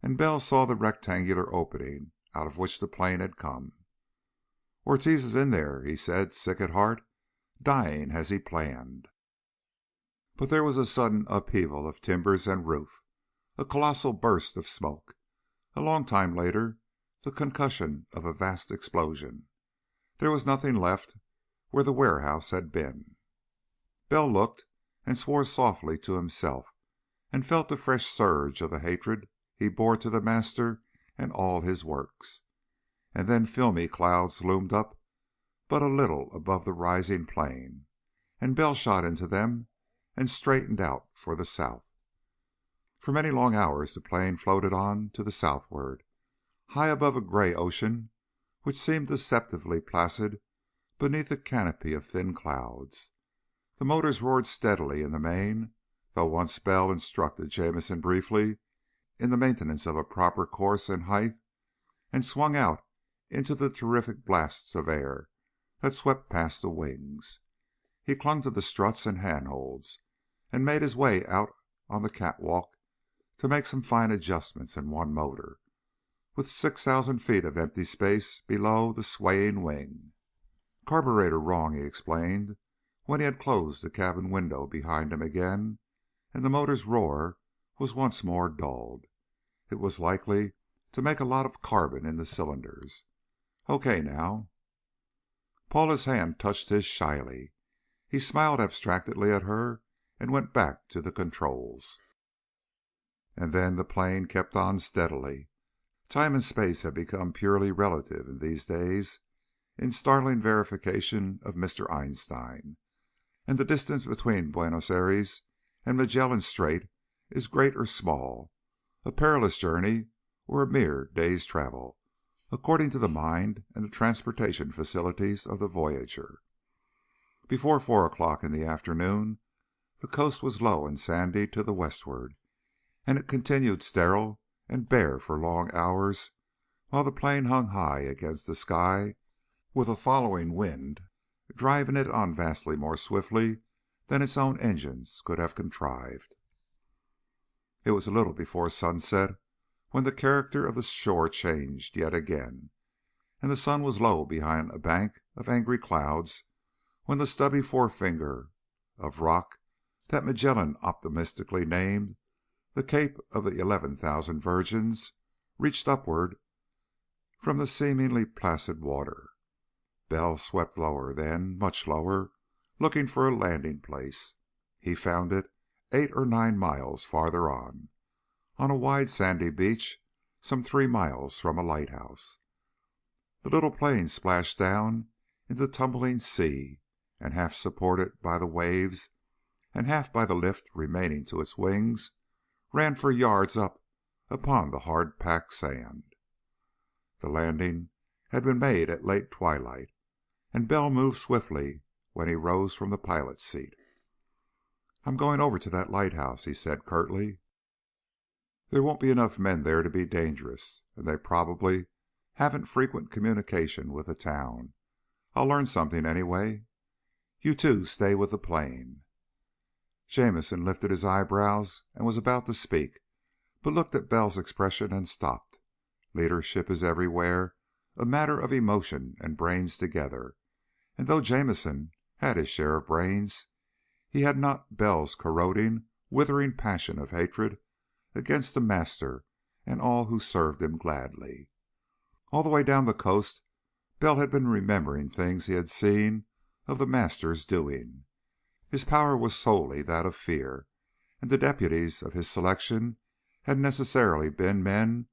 and Bell saw the rectangular opening out of which the plane had come. "Ortiz is in there," he said, sick at heart, dying as he planned. But there was a sudden upheaval of timbers and roof, a colossal burst of smoke. A long time later, the concussion of a vast explosion. There was nothing left where the warehouse had been. Bell looked and swore softly to himself, and felt a fresh surge of the hatred he bore to the master and all his works. And then filmy clouds loomed up but a little above the rising plane, and Bell shot into them and straightened out for the south. For many long hours the plane floated on to the southward, high above a gray ocean which seemed deceptively placid beneath a canopy of thin clouds. The motors roared steadily in the main, though once Bell instructed Jamison briefly in the maintenance of a proper course and height, and swung out into the terrific blasts of air that swept past the wings. He clung to the struts and handholds, and made his way out on the catwalk to make some fine adjustments in one motor, with 6,000 feet of empty space below the swaying wing. "Carburetor wrong," he explained. when he had closed the cabin window behind him again, and the motor's roar was once more dulled. It was likely to make a lot of carbon in the cylinders. Okay now. Paula's hand touched his shyly. He smiled abstractedly at her and went back to the controls. And then the plane kept on steadily. Time and space had become purely relative in these days, in startling verification of Mr. Einstein, and the distance between Buenos Aires and Magellan Strait is great or small, a perilous journey or a mere day's travel, according to the mind and the transportation facilities of the voyager. Before 4 o'clock in the afternoon, the coast was low and sandy to the westward, and it continued sterile and bare for long hours while the plane hung high against the sky with a following wind driving it on vastly more swiftly than its own engines could have contrived. It was a little before sunset when the character of the shore changed yet again, and the sun was low behind a bank of angry clouds when the stubby forefinger of rock that Magellan optimistically named the Cape of the 11,000 Virgins reached upward from the seemingly placid water. Bell swept lower then, much lower, looking for a landing place. He found it 8 or 9 miles farther on a wide sandy beach some 3 miles from a lighthouse. The little plane splashed down in the tumbling sea, and half supported by the waves and half by the lift remaining to its wings, ran for yards up upon the hard-packed sand. The landing had been made at late twilight, and Bell moved swiftly when he rose from the pilot's seat. "I'm going over to that lighthouse," he said curtly. "There won't be enough men there to be dangerous, and they probably haven't frequent communication with the town. I'll learn something anyway. You two stay with the plane." Jamison lifted his eyebrows and was about to speak, but looked at Bell's expression and stopped. Leadership is everywhere a matter of emotion and brains together, and though Jamison had his share of brains, he had not Bell's corroding, withering passion of hatred against the master and all who served him gladly. All the way down the coast Bell had been remembering things he had seen of the master's doing. His power was solely that of fear, and the deputies of his selection had necessarily been men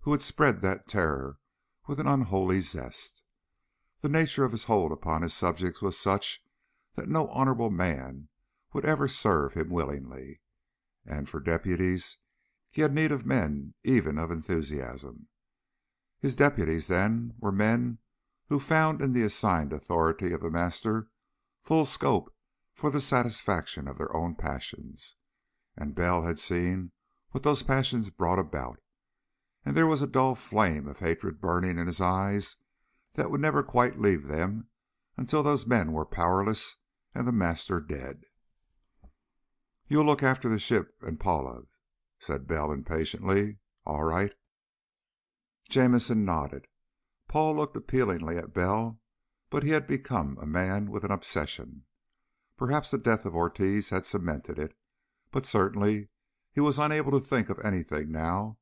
who had spread that terror with an unholy zest. The nature of his hold upon his subjects was such that no honorable man would ever serve him willingly, and for deputies he had need of men even of enthusiasm. His deputies, then, were men who found in the assigned authority of the master full scope for the satisfaction of their own passions, and Bell had seen what those passions brought about, and there was a dull flame of hatred burning in his eyes that would never quite leave them until those men were powerless and the master dead. "You'll look after the ship and Paula," said Bell impatiently. "All right?" Jamison nodded. Paul looked appealingly at Bell, but he had become a man with an obsession. Perhaps the death of Ortiz had cemented it, but certainly he was unable to think of anything now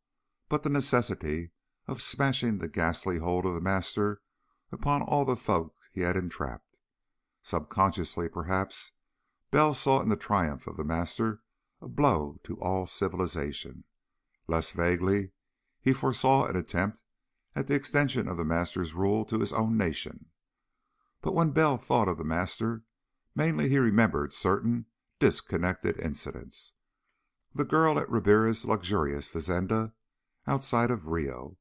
but the necessity of smashing the ghastly hold of the master upon all the folk he had entrapped. Subconsciously, perhaps, Bell saw in the triumph of the master a blow to all civilization. Less vaguely, he foresaw an attempt at the extension of the master's rule to his own nation. But when Bell thought of the master, mainly he remembered certain disconnected incidents. The girl at Ribiera's luxurious fazenda outside of Rio,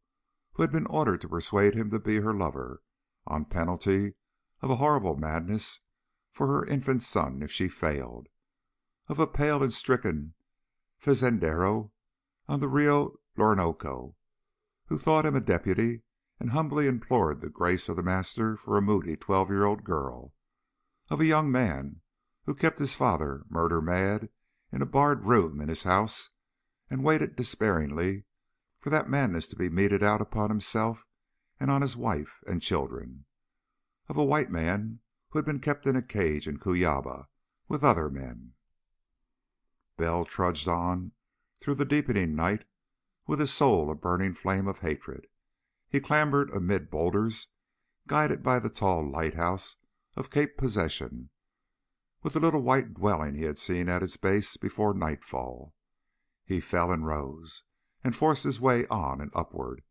who had been ordered to persuade him to be her lover, on penalty of a horrible madness for her infant son if she failed, of a pale and stricken fazendero on the Rio Orinoco, who thought him a deputy and humbly implored the grace of the master for a moody 12-year-old girl, of a young man who kept his father murder mad in a barred room in his house and waited despairingly for that madness to be meted out upon himself and on his wife and children, of a white man who had been kept in a cage in Cuyaba with other men. Bell trudged on through the deepening night with his soul a burning flame of hatred. He clambered amid boulders, guided by the tall lighthouse of Cape Possession, with the little white dwelling he had seen at its base before nightfall. He fell and rose, and forced his way on and upward,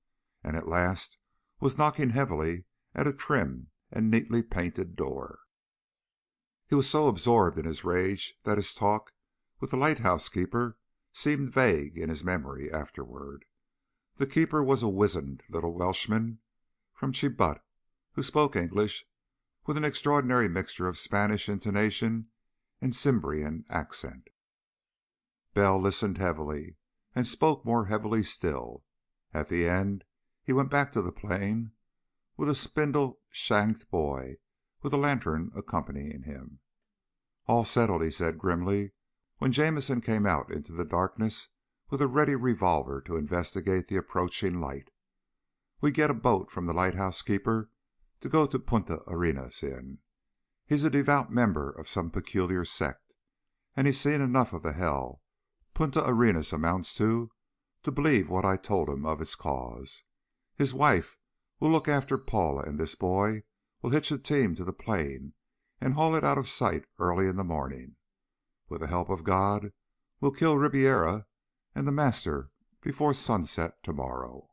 and at last was knocking heavily at a trim and neatly painted door. He was so absorbed in his rage that his talk with the lighthouse keeper seemed vague in his memory afterward. The keeper was a wizened little Welshman from Chibut, who spoke English with an extraordinary mixture of Spanish intonation and Cimbrian accent. Bell listened heavily, and spoke more heavily still. At the end he went back to the plain with a spindle-shanked boy with a lantern accompanying him. "All settled," he said grimly, when Jameson came out into the darkness with a ready revolver to investigate the approaching light. "We get a boat from the lighthouse keeper to go to Punta Arenas in. He's a devout member of some peculiar sect, and he's seen enough of the hell Punta Arenas amounts to believe what I told him of its cause. His wife will look after Paula, and this boy will hitch a team to the plane and haul it out of sight early in the morning. With the help of God, we'll kill Ribiera and the master before sunset tomorrow."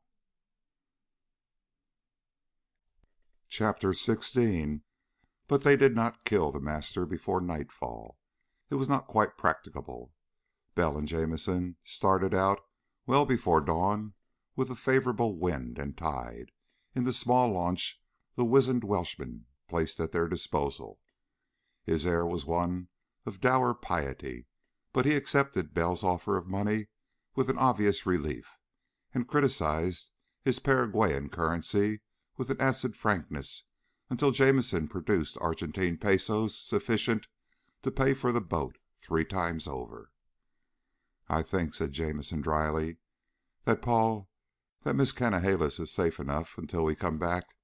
Chapter 16. But they did not kill the master before nightfall. It was not quite practicable. Bell and Jameson started out well before dawn with a favorable wind and tide in the small launch the wizened Welshman placed at their disposal. His air was one of dour piety, but he accepted Bell's offer of money with an obvious relief, and criticized his Paraguayan currency with an acid frankness until Jameson produced Argentine pesos sufficient to pay for the boat 3 times over. "I think," said Jameson dryly, that Miss Canalejas is safe enough until we come back.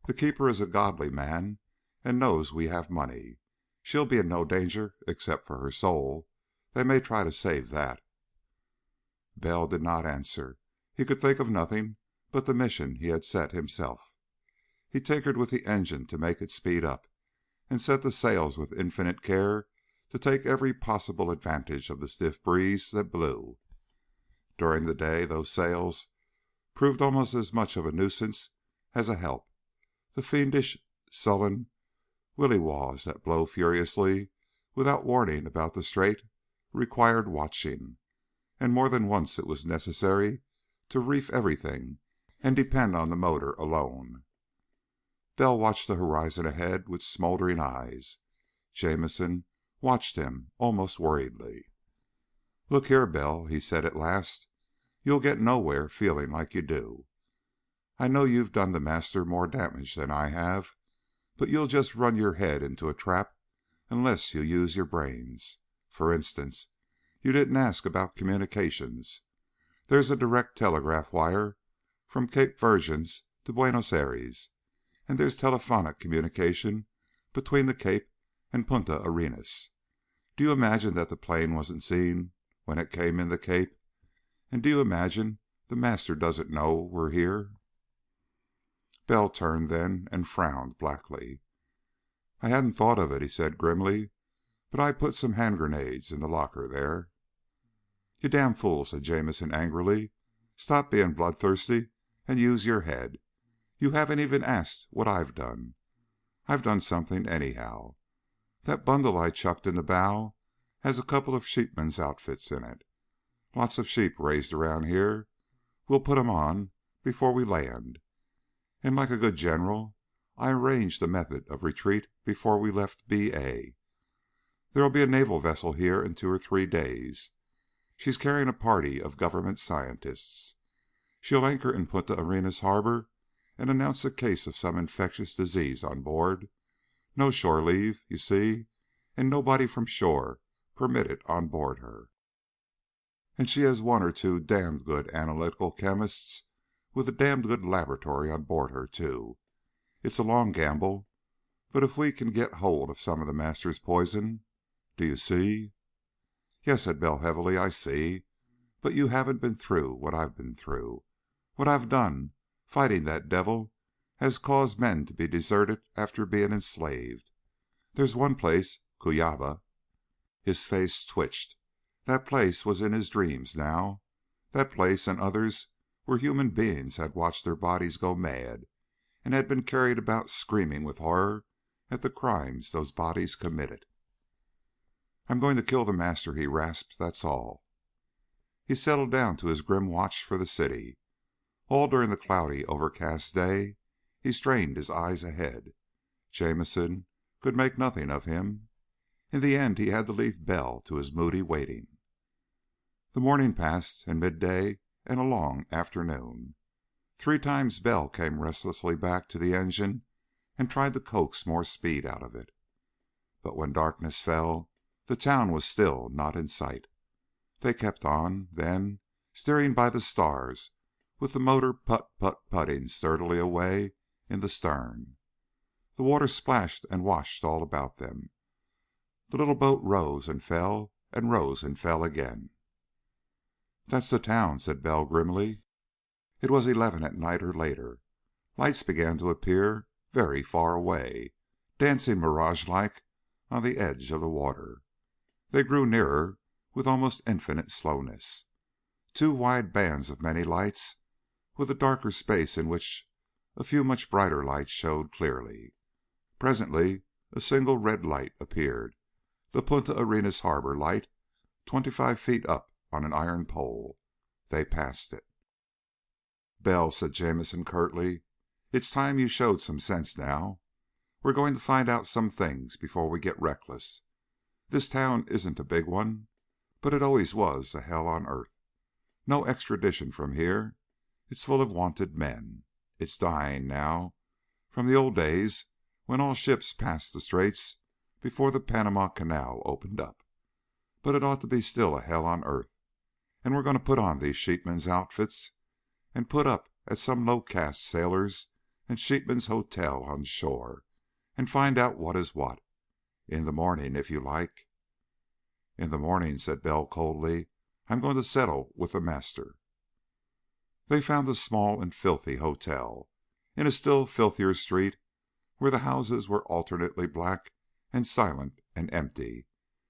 The keeper is a godly man and knows we have money. She'll be in no danger except for her soul. They may try to save that." Bell did not answer. He could think of nothing but the mission he had set himself. He tinkered with the engine to make it speed up, and set the sails with infinite care to take every possible advantage of the stiff breeze that blew. During the day those sails proved almost as much of a nuisance as a help. The fiendish, sullen willy-waws that blow furiously without warning about the strait required watching, and more than once it was necessary to reef everything and depend on the motor alone. Bell watched the horizon ahead with smoldering eyes. Jameson watched him almost worriedly. "Look here, Bell," he said at last, "you'll get nowhere feeling like you do. I know you've done the master more damage than I have, but you'll just run your head into a trap unless you use your brains. For instance, you didn't ask about communications. There's a direct telegraph wire from Cape Virgins to Buenos Aires, and there's telephonic communication between the Cape and Punta Arenas. Do you imagine that the plane wasn't seen when it came in the Cape? And do you imagine the master doesn't know we're here?" Bell turned then and frowned blackly. "I hadn't thought of it," he said grimly, "but I put some hand grenades in the locker there." "You damn fool," said Jameson angrily. "Stop being bloodthirsty and use your head. You haven't even asked what I've done. I've done something, anyhow. That bundle I chucked in the bow has a couple of sheepmen's outfits in it. Lots of sheep raised around here. We'll put 'em on before we land. And like a good general, I arranged a method of retreat before we left B.A. There'll be a naval vessel here in 2 or 3 days. She's carrying a party of government scientists. She'll anchor in Punta Arenas harbor and announce a case of some infectious disease on board. No shore leave, you see, and nobody from shore permitted on board her. And she has 1 or 2 damned good analytical chemists with a damned good laboratory on board her, too. It's a long gamble, But if we can get hold of some of the Master's poison, do you see?" "Yes," said Bell heavily, "I see. But you haven't been through what I've been through. What I've done, fighting that devil, has caused men to be deserted after being enslaved. There's one place, Cuyaba." His face twitched. That place was in his dreams now. That place and others where human beings had watched their bodies go mad and had been carried about screaming with horror at the crimes those bodies committed. "I'm going to kill the Master," he rasped. "That's all." He settled down to his grim watch for the city. All during the cloudy, overcast day he strained his eyes ahead. Jamison could make nothing of him. In the end he had to leave Bell to his moody waiting. The morning passed, and midday, and a long afternoon. 3 times Bell came restlessly back to the engine and tried to coax more speed out of it. But when darkness fell, the town was still not in sight. They kept on, then, steering by the stars, with the motor putt-putt-putting sturdily away in the stern. The water splashed and washed all about them. The little boat rose and fell and rose and fell again. "That's the town," said Bell grimly. It was 11 at night or later. Lights began to appear very far away, dancing mirage-like on the edge of the water. They grew nearer with almost infinite slowness. 2 wide bands of many lights, with a darker space in which a few much brighter lights showed clearly. Presently a single red light appeared, the Punta Arenas harbor light, 25 feet up on an iron pole. They passed it. "Bell," said Jamison curtly, "it's time you showed some sense now. We're going to find out some things before we get reckless. This town isn't a big one, but it always was a hell on earth. No extradition from here. It's full of wanted men. It's dying now, from the old days when all ships passed the straits before the Panama Canal opened up. But it ought to be still a hell on earth. And we're going to put on these sheepmen's outfits and put up at some low-caste sailors' and sheepmen's hotel on shore and find out what is what. In the morning, if you like." "In the morning," said Bell coldly, "I'm going to settle with the Master." They found a small and filthy hotel in a still filthier street where the houses were alternately black and silent and empty,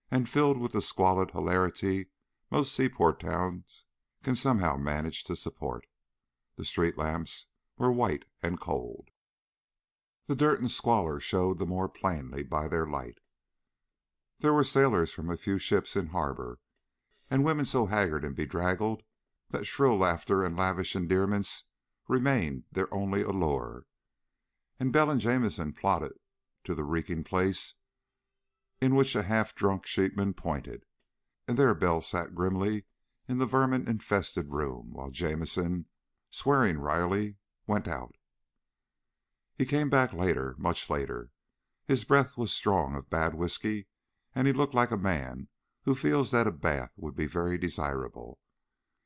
and filled with the squalid hilarity most seaport towns can somehow manage to support. The street lamps were white and cold. The dirt and squalor showed the more plainly by their light. There were sailors from a few ships in harbor, and women so haggard and bedraggled that shrill laughter and lavish endearments remained their only allure. And Bell and Jamison plodded to the reeking place in which a half-drunk sheepman pointed, and there Bell sat grimly in the vermin-infested room while Jamison, swearing wryly, went out. He came back later, much later. His breath was strong of bad whiskey, and he looked like a man who feels that a bath would be very desirable.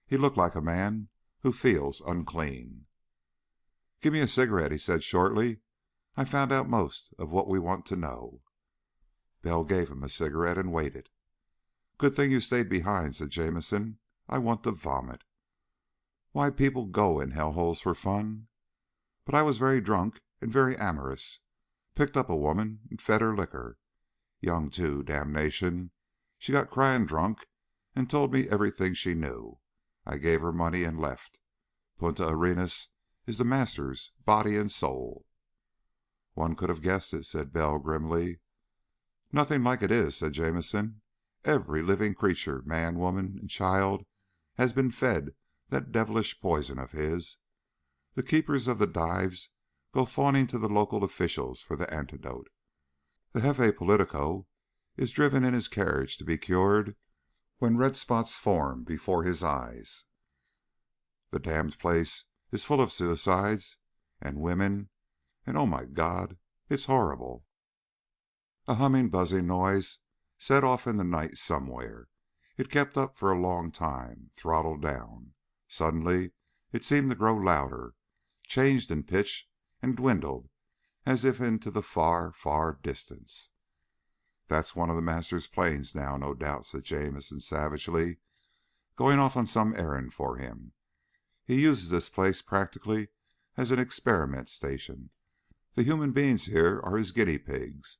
He looked like a man who feels unclean. "Give me a cigarette," he said shortly. "I found out most of what we want to know." Bell gave him a cigarette and waited. "Good thing you stayed behind," said Jamison. "I want to vomit. Why people go in hellholes for fun. But I was very drunk and very amorous. Picked up a woman and fed her liquor. Young, too, damnation. She got crying drunk and told me everything she knew. I gave her money and left. Punta Arenas is the Master's body and soul." "One could have guessed it," said Bell grimly. "Nothing like it is," said Jamison. "Every living creature, man, woman, and child, has been fed that devilish poison of his. The keepers of the dives go fawning to the local officials for the antidote. The jefe politico is driven in his carriage to be cured when red spots form before his eyes. The damned place is full of suicides and women, and oh my God, it's horrible." A humming, buzzing noise set off in the night somewhere. It kept up for a long time, throttled down. Suddenly it seemed to grow louder, changed in pitch, and dwindled as if into the far, far distance. "That's one of the Master's planes now, no doubt," said Jamison savagely, "going off on some errand for him. He uses this place practically as an experiment station. The human beings here are his guinea pigs.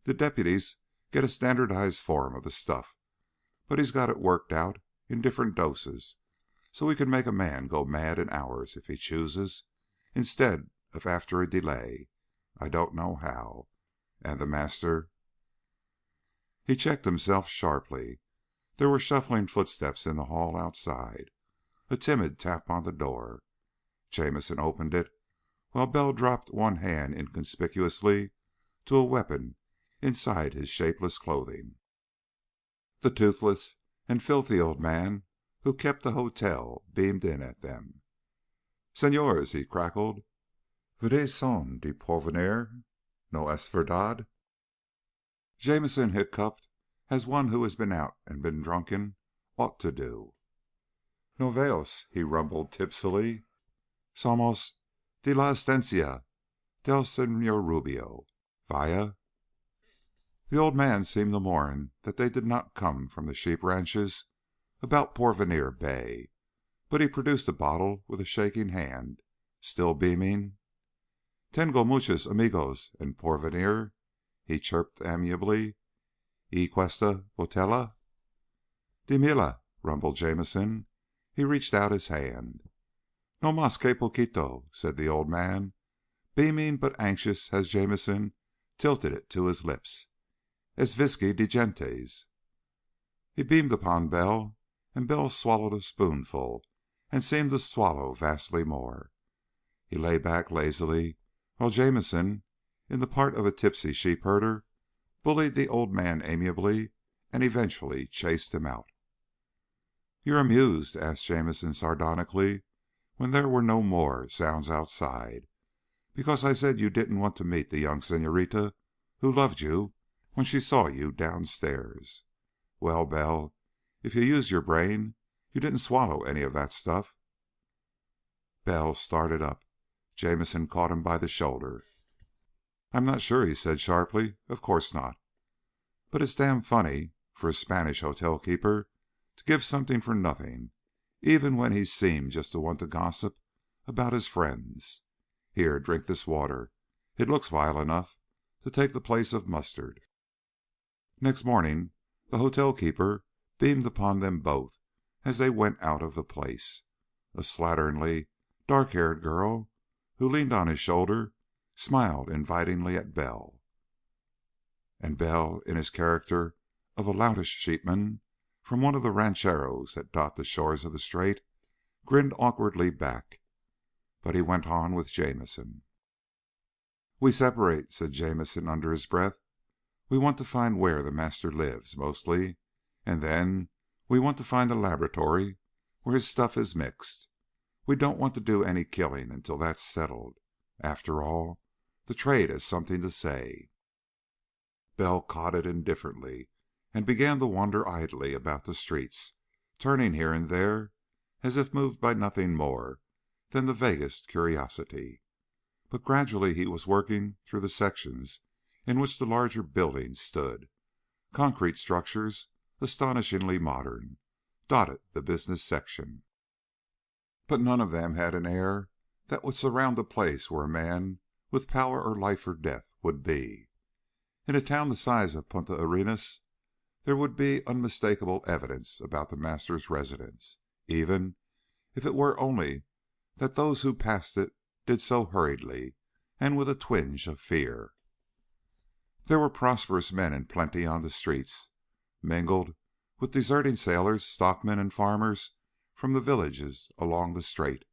The deputies get a standardized form of the stuff, but he's got it worked out in different doses so he can make a man go mad in hours if he chooses, instead of after a delay. I don't know how. And the Master—" He checked himself sharply. There were shuffling footsteps in the hall outside, a timid tap on the door. Jamison opened it, while Bell dropped one hand inconspicuously to a weapon inside his shapeless clothing. The toothless and filthy old man who kept the hotel beamed in at them. "Senores," he crackled, "ustedes son de Porvenir? No es verdad?" Jamison hiccuped as one who has been out and been drunken ought to do. "No veos," he rumbled tipsily. "Somos de la estancia del Señor Rubio. Vaya." The old man seemed to mourn that they did not come from the sheep ranches about Porvenir Bay, but he produced a bottle with a shaking hand, still beaming. "Tengo muchos amigos en Porvenir," he chirped amiably. "Y cuesta botella?" "De mila," rumbled Jamison. He reached out his hand. "No mas que poquito," said the old man, beaming but anxious as Jamison tilted it to his lips. "Es whisky de gentes." He beamed upon Bell, and Bell swallowed a spoonful and seemed to swallow vastly more. He lay back lazily while Jamison, in the part of a tipsy sheepherder, bullied the old man amiably and eventually chased him out. "You're amused?" asked Jamison sardonically, when there were no more sounds outside. "Because I said you didn't want to meet the young señorita who loved you when she saw you downstairs. Well, Bell, if you used your brain, you didn't swallow any of that stuff." Bell started up. Jamison caught him by the shoulder. "I'm not sure," he said sharply. "Of course not. But it's damn funny for a Spanish hotel keeper to give something for nothing, even when he seemed just to want to gossip about his friends. Here, drink this water. It looks vile enough to take the place of mustard." Next morning the hotel keeper beamed upon them both as they went out of the place. A slatternly, dark-haired girl who leaned on his shoulder smiled invitingly at Bell. And Bell, in his character of a loutish sheepman from one of the rancheros that dot the shores of the strait, grinned awkwardly back. But he went on with Jamison. "We separate," said Jamison under his breath. "We want to find where the Master lives, mostly. And then we want to find the laboratory where his stuff is mixed. We don't want to do any killing until that's settled. After all, the trade has something to say." Bell caught it indifferently and began to wander idly about the streets, turning here and there as if moved by nothing more than the vaguest curiosity. But gradually he was working through the sections in which the larger buildings stood. Concrete structures, astonishingly modern, dotted the business section. But none of them had an air that would surround the place where a man with power or life or death would be. In a town the size of Punta Arenas, there would be unmistakable evidence about the Master's residence, even if it were only that those who passed it did so hurriedly and with a twinge of fear. There were prosperous men in plenty on the streets, mingled with deserting sailors, stockmen, and farmers from the villages along the strait,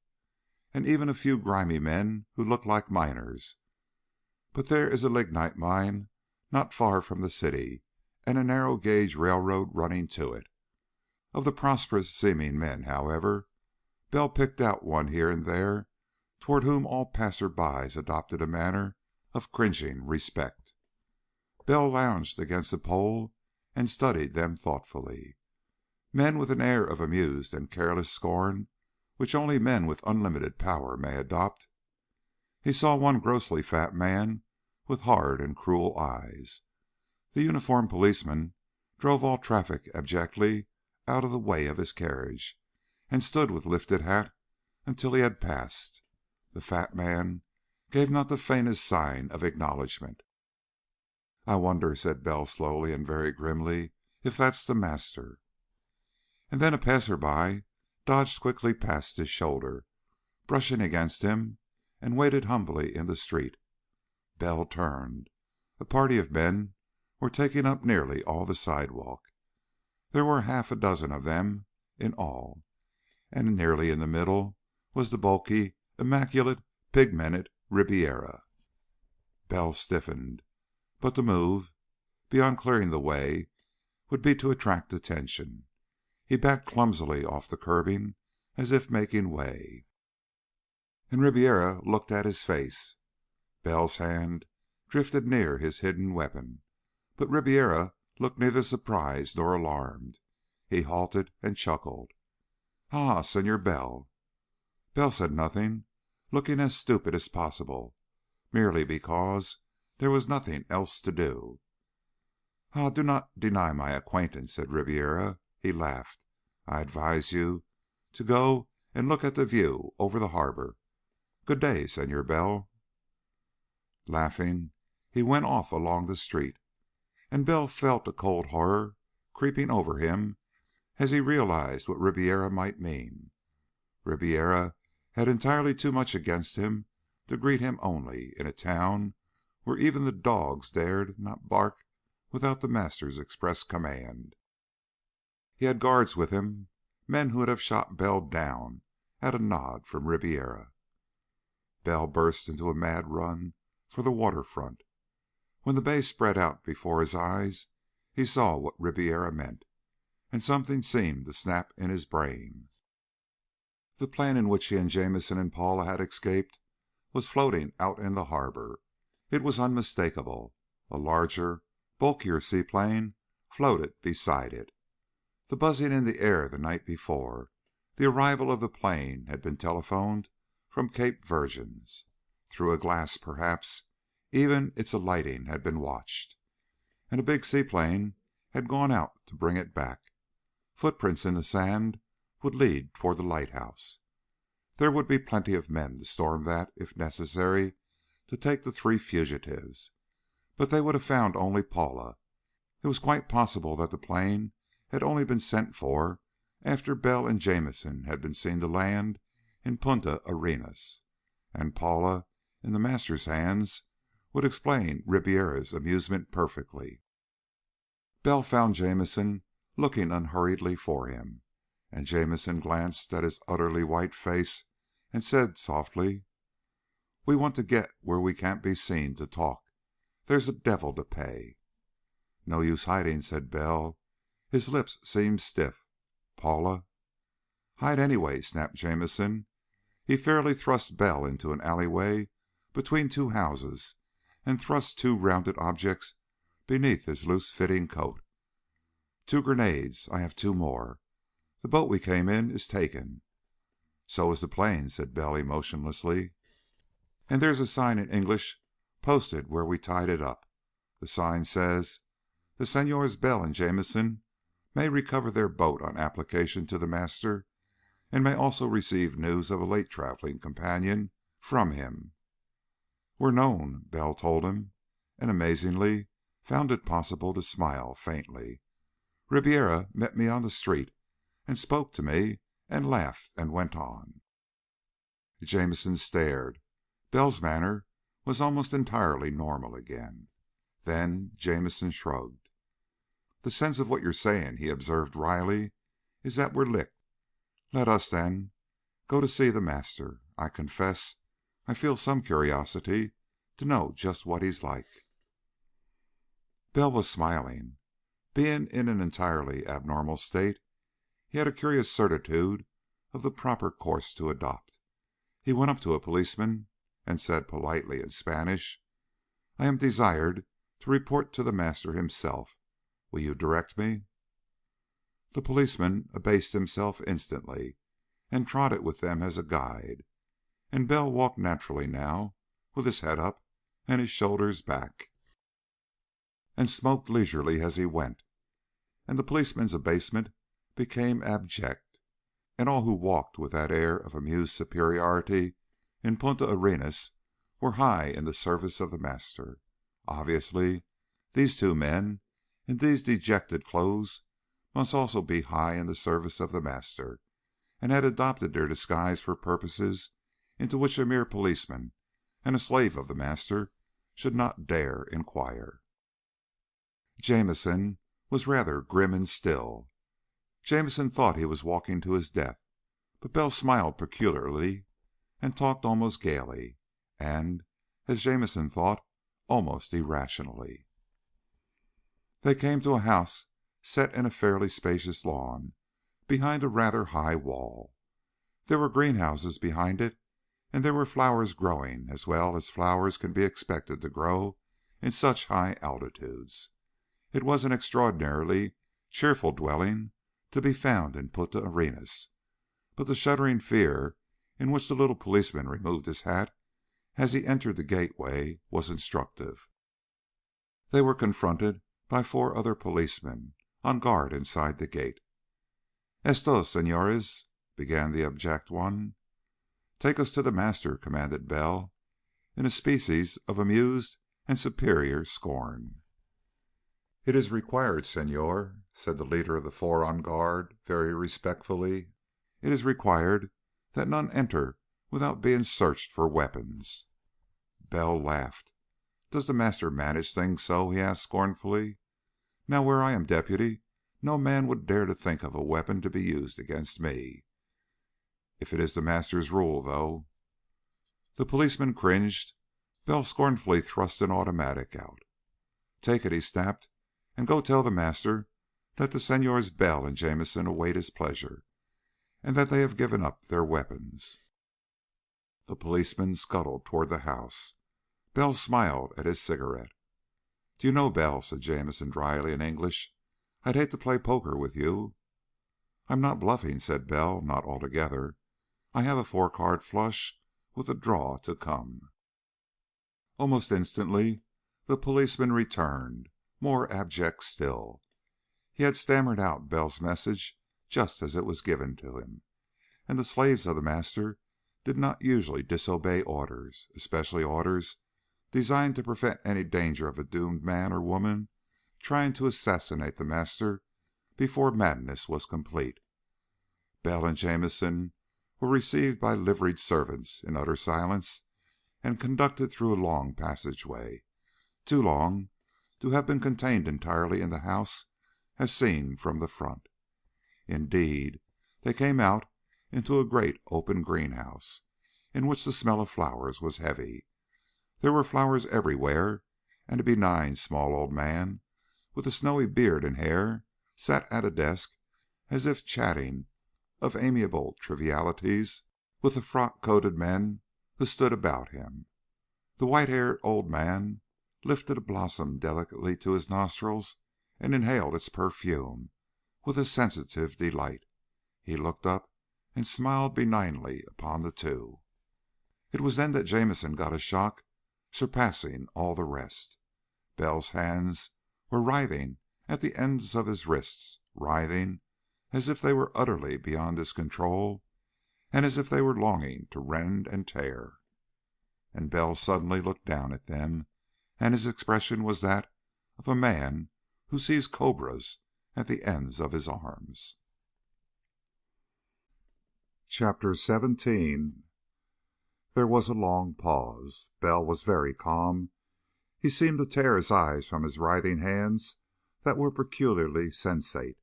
and even a few grimy men who looked like miners. But there is a lignite mine not far from the city, and a narrow gauge railroad running to it. Of the prosperous seeming men, however, Bell picked out one here and there toward whom all passers-by adopted a manner of cringing respect. Bell lounged against a pole and studied them thoughtfully. Men with an air of amused and careless scorn which only men with unlimited power may adopt. He saw one grossly fat man with hard and cruel eyes. The uniformed policeman drove all traffic abjectly out of the way of his carriage, and stood with lifted hat until he had passed. The fat man gave not the faintest sign of acknowledgment. "I wonder," said Bell slowly and very grimly, "if that's the master." And then a passer-by dodged quickly past his shoulder, brushing against him, and waited humbly in the street. Bell turned. A party of men were taking up nearly all the sidewalk. There were half a dozen of them in all, and nearly in the middle was the bulky, immaculate, pigmented Ribiera. Bell stiffened, but the move, beyond clearing the way, would be to attract attention. He backed clumsily off the curbing as if making way, and Ribiera looked at his face. Bell's hand drifted near his hidden weapon, but Ribiera looked neither surprised nor alarmed. He halted and chuckled. "Ah, Senor Bell." Bell said nothing, looking as stupid as possible, merely because there was nothing else to do. "Ah, do not deny my acquaintance," said Ribiera. He laughed. "I advise you to go and look at the view over the harbor. Good day, Senor Bell." Laughing, he went off along the street, and Bell felt a cold horror creeping over him as he realized what Ribiera might mean. Ribiera had entirely too much against him to greet him only in a town where even the dogs dared not bark without the master's express command. He had guards with him, men who would have shot Bell down at a nod from Ribiera. Bell burst into a mad run for the waterfront. When the bay spread out before his eyes, he saw what Ribiera meant, and something seemed to snap in his brain. The plane in which he and Jamison and Paula had escaped was floating out in the harbor. It was unmistakable. A larger, bulkier seaplane floated beside it. The buzzing in the air the night before, the arrival of the plane had been telephoned from Cape Virgins. Through a glass, perhaps, even its alighting had been watched, and a big seaplane had gone out to bring it back. Footprints in the sand would lead toward the lighthouse. There would be plenty of men to storm that, if necessary, to take the three fugitives, but they would have found only Paula. It was quite possible that the plane had only been sent for after Bell and Jamison had been seen to land in Punta Arenas, and Paula, in the master's hands, would explain Ribiera's amusement perfectly. Bell found Jamison looking unhurriedly for him, and Jamison glanced at his utterly white face and said softly, "We want to get where we can't be seen to talk. There's a devil to pay." "No use hiding," said Bell. His lips seemed stiff. "Paula?" "Hide anyway," snapped Jamison. He fairly thrust Bell into an alleyway between two houses and thrust two rounded objects beneath his loose-fitting coat. "Two grenades. I have two more. The boat we came in is taken." "So is the plane," said Bell emotionlessly. "And there's a sign in English posted where we tied it up. The sign says, 'The Senors Bell and Jamison may recover their boat on application to the master, and may also receive news of a late traveling companion from him.'" "We're known," Bell told him, and amazingly found it possible to smile faintly. "Ribiera met me on the street and spoke to me and laughed and went on." Jamison stared. Bell's manner was almost entirely normal again. Then Jamison shrugged. "The sense of what you're saying," he observed wryly, "is that we're licked. Let us, then, go to see the master. I confess I feel some curiosity to know just what he's like." Bell was smiling. Being in an entirely abnormal state, he had a curious certitude of the proper course to adopt. He went up to a policeman and said politely in Spanish, "I am desired to report to the master himself. Will you direct me?" The policeman abased himself instantly and trotted with them as a guide, and Bell walked naturally now, with his head up and his shoulders back, and smoked leisurely as he went, and the policeman's abasement became abject, and all who walked with that air of amused superiority in Punta Arenas were high in the service of the master. Obviously, these two men in these dejected clothes must also be high in the service of the master, and had adopted their disguise for purposes into which a mere policeman and a slave of the master should not dare inquire. Jamison was rather grim and still. Jamison thought he was walking to his death, but Bell smiled peculiarly and talked almost gaily, and, as Jamison thought, almost irrationally. They came to a house set in a fairly spacious lawn behind a rather high wall. There were greenhouses behind it, and there were flowers growing as well as flowers can be expected to grow in such high altitudes. It was an extraordinarily cheerful dwelling to be found in Punta Arenas, but the shuddering fear in which the little policeman removed his hat as he entered the gateway was instructive. They were confronted by 4 other policemen on guard inside the gate. "Estos, señores," began the abject one. "Take us to the master," commanded Bell, in a species of amused and superior scorn. "It is required, señor," said the leader of the 4 on guard, very respectfully. "It is required that none enter without being searched for weapons." Bell laughed. "Does the master manage things so?" he asked scornfully. "Now, where I am deputy, no man would dare to think of a weapon to be used against me. If it is the master's rule, though." The policeman cringed. Bell scornfully thrust an automatic out. "Take it," he snapped, "and go tell the master that the Senors Bell and Jamison await his pleasure, and that they have given up their weapons." The policeman scuttled toward the house. Bell smiled at his cigarette. "Do you know, Bell," said Jamison dryly in English, "I'd hate to play poker with you." "I'm not bluffing," said Bell. "Not altogether. I have a 4-card flush with a draw to come." Almost instantly the policeman returned, more abject still. He had stammered out Bell's message just as it was given to him, and the slaves of the master did not usually disobey orders, especially orders designed to prevent any danger of a doomed man or woman trying to assassinate the master before madness was complete. Bell and Jamison were received by liveried servants in utter silence and conducted through a long passageway, too long to have been contained entirely in the house as seen from the front. Indeed, they came out into a great open greenhouse, in which the smell of flowers was heavy. There were flowers everywhere, and a benign small old man with a snowy beard and hair sat at a desk as if chatting of amiable trivialities with the frock-coated men who stood about him. The white-haired old man lifted a blossom delicately to his nostrils and inhaled its perfume with a sensitive delight. He looked up and smiled benignly upon the 2. It was then that Jamison got a shock surpassing all the rest. Bell's hands were writhing at the ends of his wrists, writhing as if they were utterly beyond his control and as if they were longing to rend and tear. And Bell suddenly looked down at them, and his expression was that of a man who sees cobras at the ends of his arms. Chapter 17. There was a long pause. Bell was very calm. He seemed to tear his eyes from his writhing hands that were peculiarly sensate,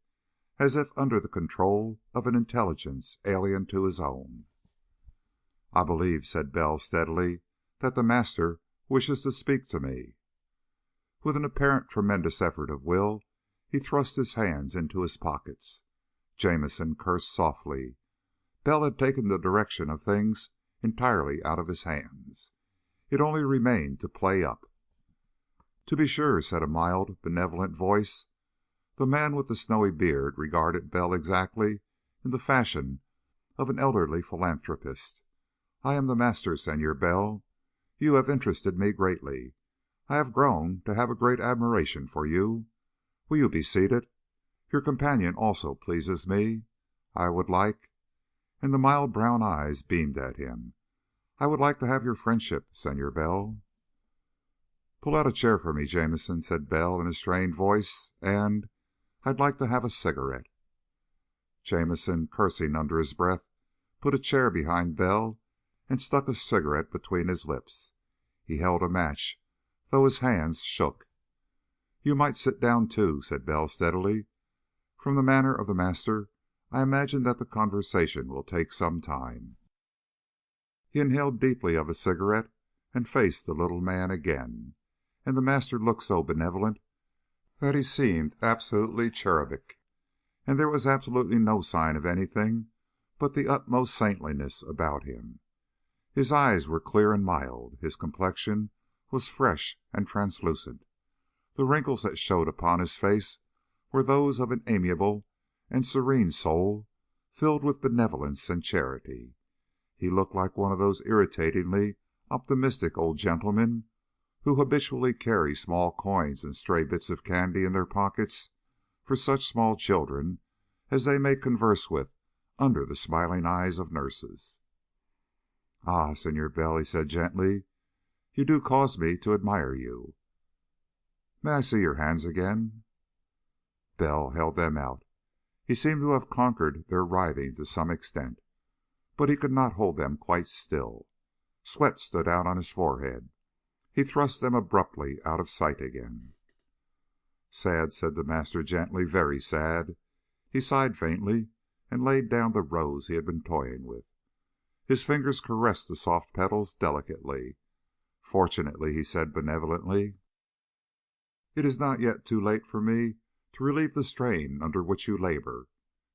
as if under the control of an intelligence alien to his own. "I believe," said Bell steadily, "that the master wishes to speak to me." With an apparent tremendous effort of will, he thrust his hands into his pockets. Jamison cursed softly. Bell had taken the direction of things entirely out of his hands. It only remained to play up. "To be sure," said a mild, benevolent voice. The man with the snowy beard regarded Bell exactly in the fashion of an elderly philanthropist. "I am the master, Senor Bell. You have interested me greatly. I have grown to have a great admiration for you. Will you be seated? Your companion also pleases me. I would like," and the mild brown eyes beamed at him, "I would like to have your friendship, Senor Bell." "Pull out a chair for me, Jamison," said Bell in a strained voice, "and I'd like to have a cigarette." Jamison, cursing under his breath, put a chair behind Bell and stuck a cigarette between his lips. He held a match, though his hands shook. "You might sit down, too," said Bell steadily. "From the manner of the master, I imagine that the conversation will take some time." He inhaled deeply of his cigarette and faced the little man again, and the master looked so benevolent that he seemed absolutely cherubic, and there was absolutely no sign of anything but the utmost saintliness about him. His eyes were clear and mild, his complexion was fresh and translucent. The wrinkles that showed upon his face were those of an amiable and serene soul filled with benevolence and charity. He looked like one of those irritatingly optimistic old gentlemen who habitually carry small coins and stray bits of candy in their pockets for such small children as they may converse with under the smiling eyes of nurses. "Ah, Senor Bell," he said gently, "you do cause me to admire you. May I see your hands again?" Bell held them out. He seemed to have conquered their writhing to some extent, but he could not hold them quite still. Sweat stood out on his forehead. He thrust them abruptly out of sight again. "Sad," said the master gently, "very sad." He sighed faintly and laid down the rose he had been toying with. His fingers caressed the soft petals delicately. "Fortunately," he said benevolently, "it is not yet too late for me to relieve the strain under which you labor.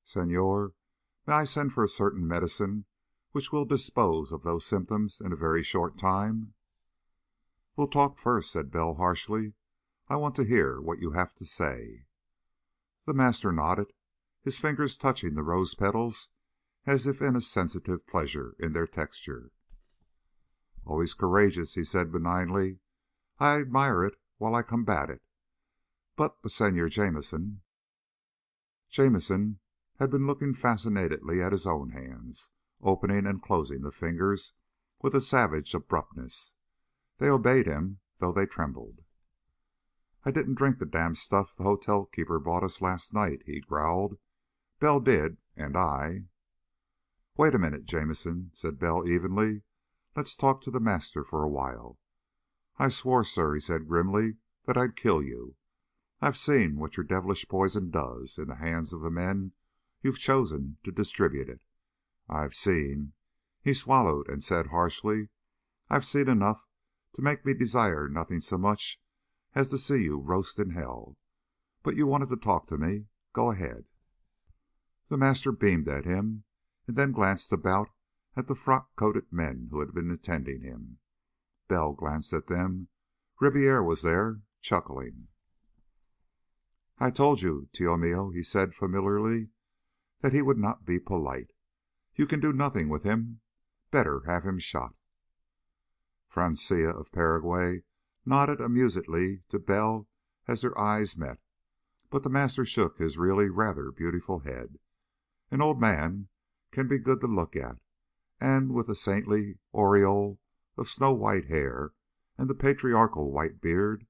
Senor, may I send for a certain medicine which will dispose of those symptoms in a very short time?" "We'll talk first," said Bell harshly. "I want to hear what you have to say." The master nodded, his fingers touching the rose petals as if in a sensitive pleasure in their texture. "Always courageous," he said benignly. "I admire it while I combat it. But the Senor Jamison—" Jamison had been looking fascinatedly at his own hands, opening and closing the fingers with a savage abruptness. They obeyed him, though they trembled. "I didn't drink the damned stuff the hotel keeper bought us last night," he growled. "Bell did, and I—" "Wait a minute, Jamison," said Bell evenly. "Let's talk to the master for a while. I swore, sir," he said grimly, "that I'd kill you. I've seen what your devilish poison does in the hands of the men you've chosen to distribute it. I've seen," he swallowed and said harshly, "I've seen enough to make me desire nothing so much as to see you roast in hell. But you wanted to talk to me. Go ahead." The master beamed at him, and then glanced about at the frock-coated men who had been attending him. Bell glanced at them. Ribiera was there, chuckling. "I told you, Tio mio," he said familiarly, "that he would not be polite. You can do nothing with him. Better have him shot." Francia of Paraguay nodded amusedly to Bell as their eyes met, but the master shook his really rather beautiful head. An old man can be good to look at, and with the saintly aureole of snow-white hair and the patriarchal white beard,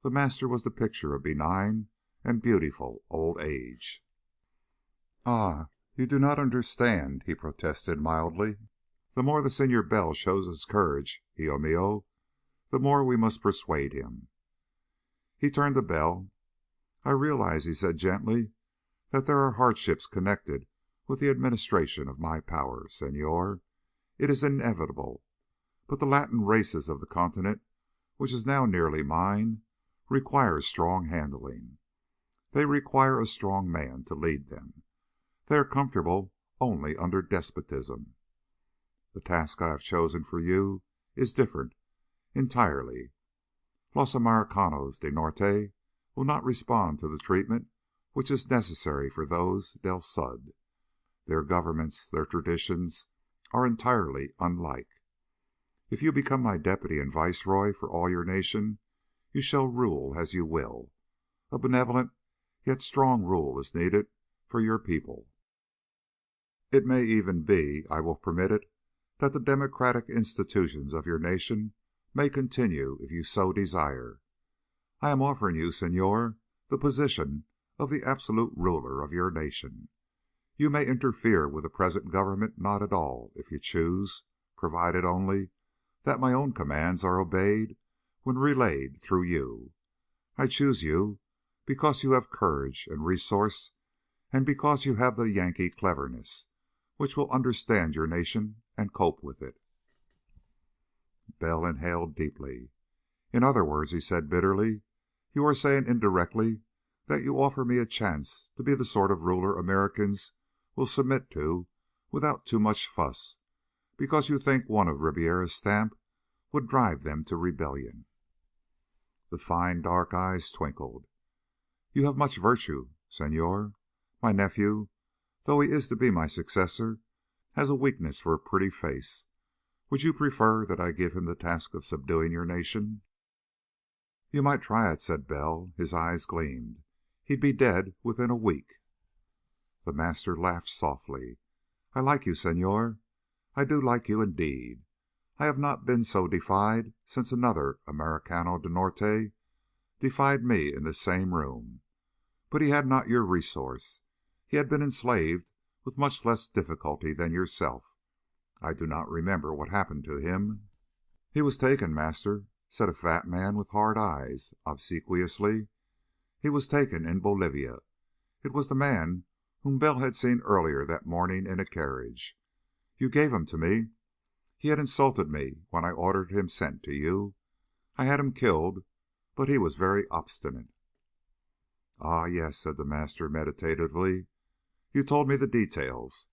the master was the picture of benign and beautiful old age. "Ah, you do not understand," he protested mildly. "The more the Senor Bell shows his courage, Tio mio, the more we must persuade him." He turned to Bell. "I realize," he said gently, "that there are hardships connected with the administration of my power, Senor. It is inevitable. But the Latin races of the continent, which is now nearly mine, require strong handling. They require a strong man to lead them. They are comfortable only under despotism. The task I have chosen for you is different, entirely. Los Americanos del Norte will not respond to the treatment which is necessary for those del Sud. Their governments, their traditions, are entirely unlike. If you become my deputy and viceroy for all your nation, you shall rule as you will. A benevolent yet strong rule is needed for your people. It may even be, I will permit it, that the democratic institutions of your nation may continue if you so desire. I am offering you, Senor, the position of the absolute ruler of your nation. You may interfere with the present government not at all, if you choose, provided only that my own commands are obeyed when relayed through you. I choose you because you have courage and resource, and because you have the Yankee cleverness, which will understand your nation and cope with it." Bell inhaled deeply. "In other words," he said bitterly, "you are saying indirectly that you offer me a chance to be the sort of ruler Americans will submit to without too much fuss, because you think one of Ribiera's stamp would drive them to rebellion." The fine dark eyes twinkled. "You have much virtue, Senor. My nephew, though he is to be my successor, has a weakness for a pretty face. Would you prefer that I give him the task of subduing your nation?" "You might try it," said Bell. His eyes gleamed. "He'd be dead within a week." The master laughed softly. "I like you, Senor. I do like you indeed. I have not been so defied since another Americano del Norte defied me in this same room. But he had not your resource. He had been enslaved with much less difficulty than yourself. I do not remember what happened to him." "He was taken, master," said a fat man with hard eyes, obsequiously. "He was taken in Bolivia. It was the man whom Bell had seen earlier that morning in a carriage. You gave him to me. He had insulted me when I ordered him sent to you. I had him killed, but he was very obstinate." "Ah, yes," said the master meditatively. "You told me the details."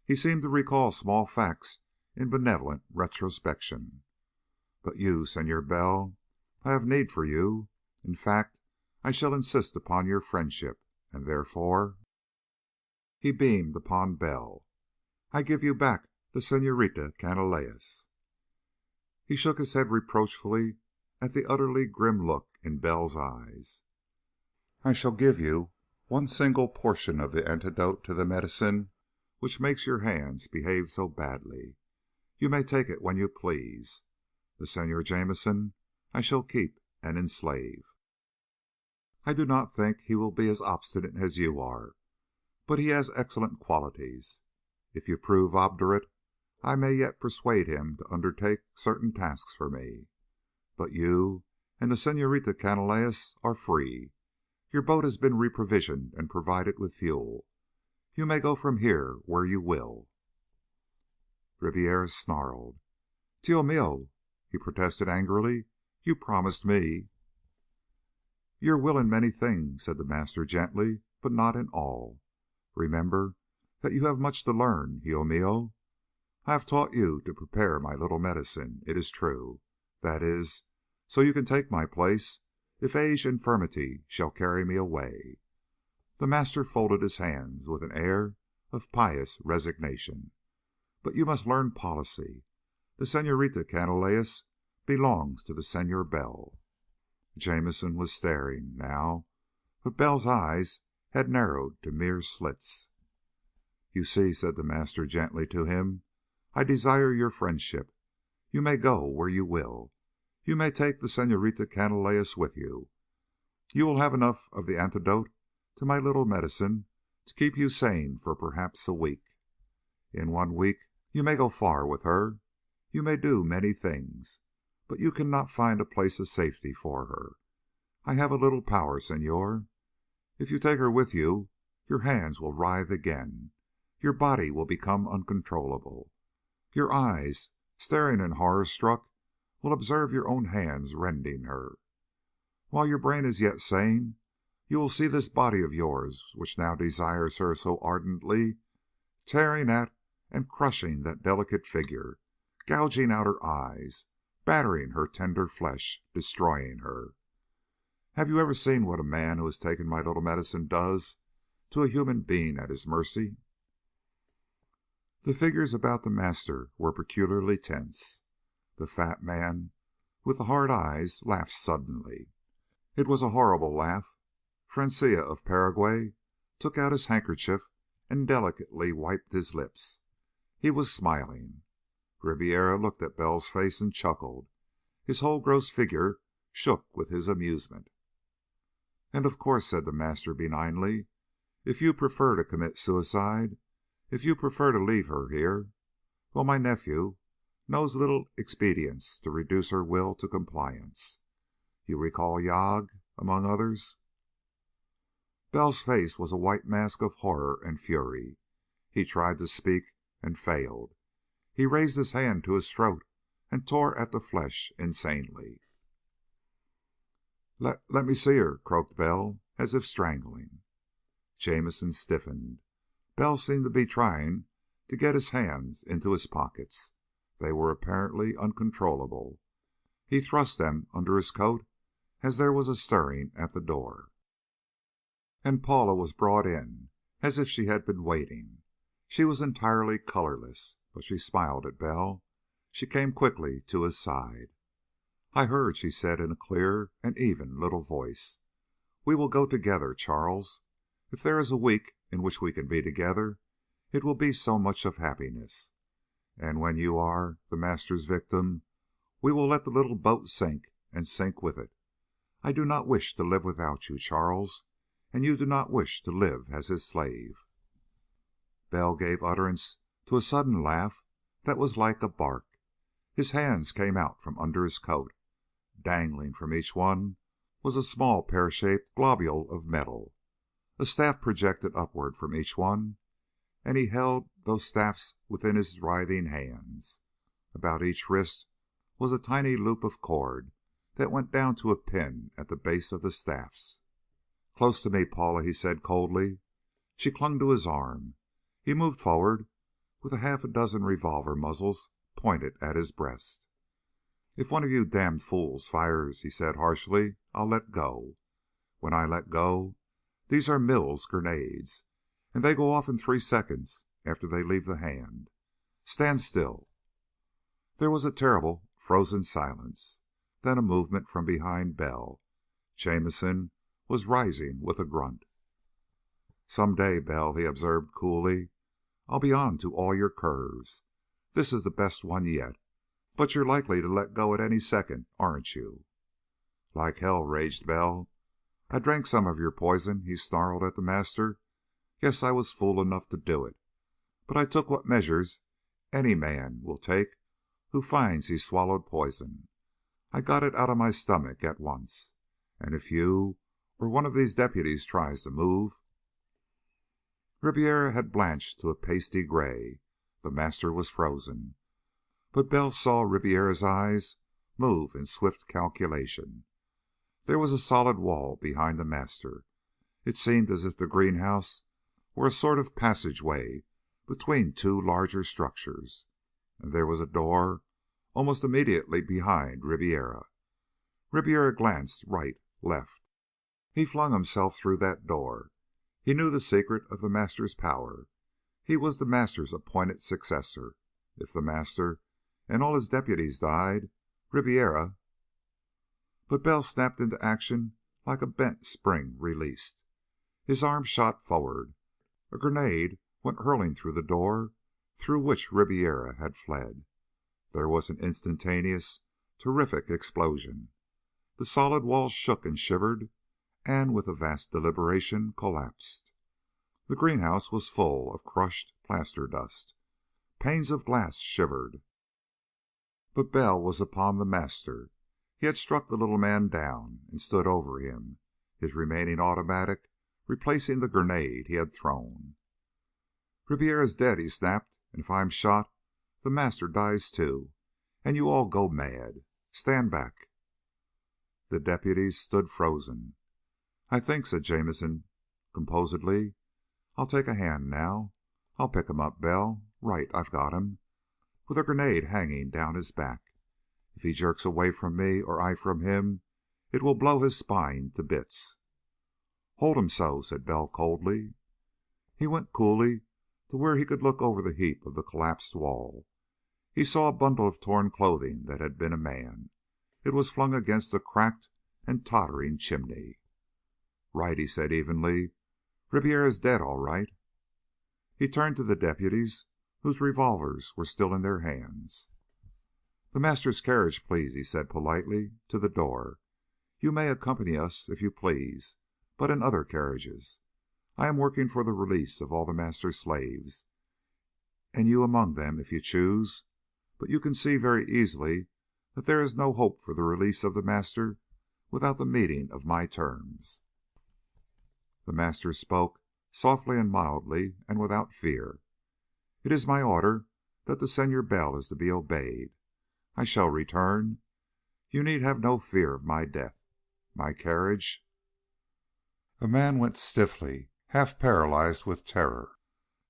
He seemed to recall small facts in benevolent retrospection. "But you, Senor Bell, I have need for you. In fact, I shall insist upon your friendship, and therefore—" He beamed upon Bell. "I give you back the Senorita Canalejas." He shook his head reproachfully at the utterly grim look in Bell's eyes. "I shall give you one single portion of the antidote to the medicine which makes your hands behave so badly. You may take it when you please. The Senor Jameson I shall keep and enslave. I do not think he will be as obstinate as you are, but he has excellent qualities. If you prove obdurate, I may yet persuade him to undertake certain tasks for me. But you and the Senorita Canalejas are free. Your boat has been reprovisioned and provided with fuel. You may go from here where you will." Ribiera snarled. "Tio mio," he protested angrily, "you promised me—" "Your will in many things," said the master gently, "but not in all. Remember that you have much to learn, hijo mio. I have taught you to prepare my little medicine, it is true. That is, so you can take my place if age infirmity shall carry me away." The master folded his hands with an air of pious resignation. "But you must learn policy. The Senorita Canalejas belongs to the Senor Bell." Jameson was staring, now, but Bell's eyes had narrowed to mere slits. "You see," said the master gently to him, "I desire your friendship. You may go where you will. You may take the Senorita Canalejas with you. You will have enough of the antidote to my little medicine to keep you sane for perhaps a week. In 1 week you may go far with her. You may do many things, but you cannot find a place of safety for her. I have a little power, Senor. If you take her with you, your hands will writhe again. Your body will become uncontrollable. Your eyes, staring and horror-struck, will observe your own hands rending her. While your brain is yet sane, you will see this body of yours, which now desires her so ardently, tearing at and crushing that delicate figure, gouging out her eyes, battering her tender flesh, destroying her. Have you ever seen what a man who has taken my little medicine does to a human being at his mercy?" The figures about the master were peculiarly tense. The fat man with the hard eyes laughed suddenly. It was a horrible laugh. Francia of Paraguay took out his handkerchief and delicately wiped his lips. He was smiling. Ribiera looked at Bell's face and chuckled. His whole gross figure shook with his amusement. "And of course," said the master benignly, "if you prefer to commit suicide, if you prefer to leave her here, well, my nephew knows little expedients to reduce her will to compliance. You recall Yag, among others?" Bell's face was a white mask of horror and fury. He tried to speak and failed. He raised his hand to his throat and tore at the flesh insanely. Let me see her," croaked Bell, as if strangling. Jamison stiffened. Bell seemed to be trying to get his hands into his pockets. They were apparently uncontrollable. He thrust them under his coat as there was a stirring at the door, and Paula was brought in as if she had been waiting. She was entirely colorless, but she smiled at Bell. She came quickly to his side. "I heard," she said in a clear and even little voice. "We will go together, Charles. If there is a week in which we can be together, it will be so much of happiness. And when you are the Master's victim, we will let the little boat sink and sink with it. I do not wish to live without you, Charles, and you do not wish to live as his slave." Bell gave utterance to a sudden laugh that was like a bark. His hands came out from under his coat. Dangling from each one was a small pear-shaped globule of metal. A staff projected upward from each one, and he held those staffs within his writhing hands. About each wrist was a tiny loop of cord that went down to a pin at the base of the staffs. "Close to me, Paula," he said coldly. She clung to his arm. He moved forward with a half dozen revolver muzzles pointed at his breast. "If one of you damned fools fires," he said harshly, "I'll let go. When I let go, these are Mills grenades, and they go off in 3 seconds after they leave the hand. Stand still." There was a terrible frozen silence, then a movement from behind Bell. Jamison was rising with a grunt. "Some day, Bell," he observed coolly, "I'll be on to all your curves. This is the best one yet. But you're likely to let go at any second, aren't you?" "Like hell," raged Bell. "I drank some of your poison," he snarled at the master. "Yes, I was fool enough to do it. But I took what measures any man will take who finds he's swallowed poison. I got it out of my stomach at once. And if you or one of these deputies tries to move..." Ribiera had blanched to a pasty gray. The master was frozen. But Bell saw Ribiera's eyes move in swift calculation. There was a solid wall behind the master. It seemed as if the greenhouse were a sort of passageway between two larger structures. And there was a door almost immediately behind Ribiera. Ribiera glanced right, left. He flung himself through that door. He knew the secret of the master's power. He was the master's appointed successor. If the master and all his deputies died, Ribiera... But Bell snapped into action like a bent spring released. His arm shot forward. A grenade went hurtling through the door through which Ribiera had fled. There was an instantaneous, terrific explosion. The solid wall shook and shivered, and with a vast deliberation collapsed. The greenhouse was full of crushed plaster dust. Panes of glass shivered. But Bell was upon the master. He had struck the little man down and stood over him, his remaining automatic replacing the grenade he had thrown. "Ribiera's dead," he snapped, "and if I'm shot, the master dies too, and you all go mad. Stand back." The deputies stood frozen. "I think," said Jamison composedly, "I'll take a hand now. I'll pick him up, Bell. Right, I've got him, with a grenade hanging down his back. If he jerks away from me or I from him, it will blow his spine to bits." "Hold him so," said Bell coldly. He went coolly to where he could look over the heap of the collapsed wall. He saw a bundle of torn clothing that had been a man. It was flung against a cracked and tottering chimney. "Right," he said evenly. "Ribiera is dead, all right." He turned to the deputies, whose revolvers were still in their hands. "The Master's carriage, please," he said politely. "To the door. You may accompany us, if you please, but in other carriages. I am working for the release of all the Master's slaves, and you among them, if you choose. But you can see very easily that there is no hope for the release of the Master without the meeting of my terms." The Master spoke softly and mildly and without fear. "It is my order that the Senor Bell is to be obeyed. I shall return. You need have no fear of my death. My carriage—" A man went stiffly, half paralyzed with terror,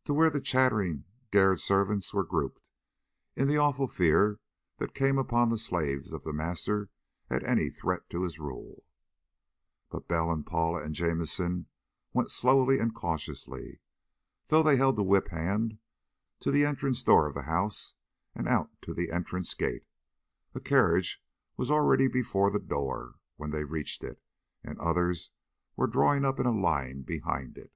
to where the chattering garde servants were grouped, in the awful fear that came upon the slaves of the Master at any threat to his rule. But Bell and Paula and Jamison went slowly and cautiously, though they held the whip hand, to the entrance door of the house and out to the entrance gate. A carriage was already before the door when they reached it, and others were drawing up in a line behind it.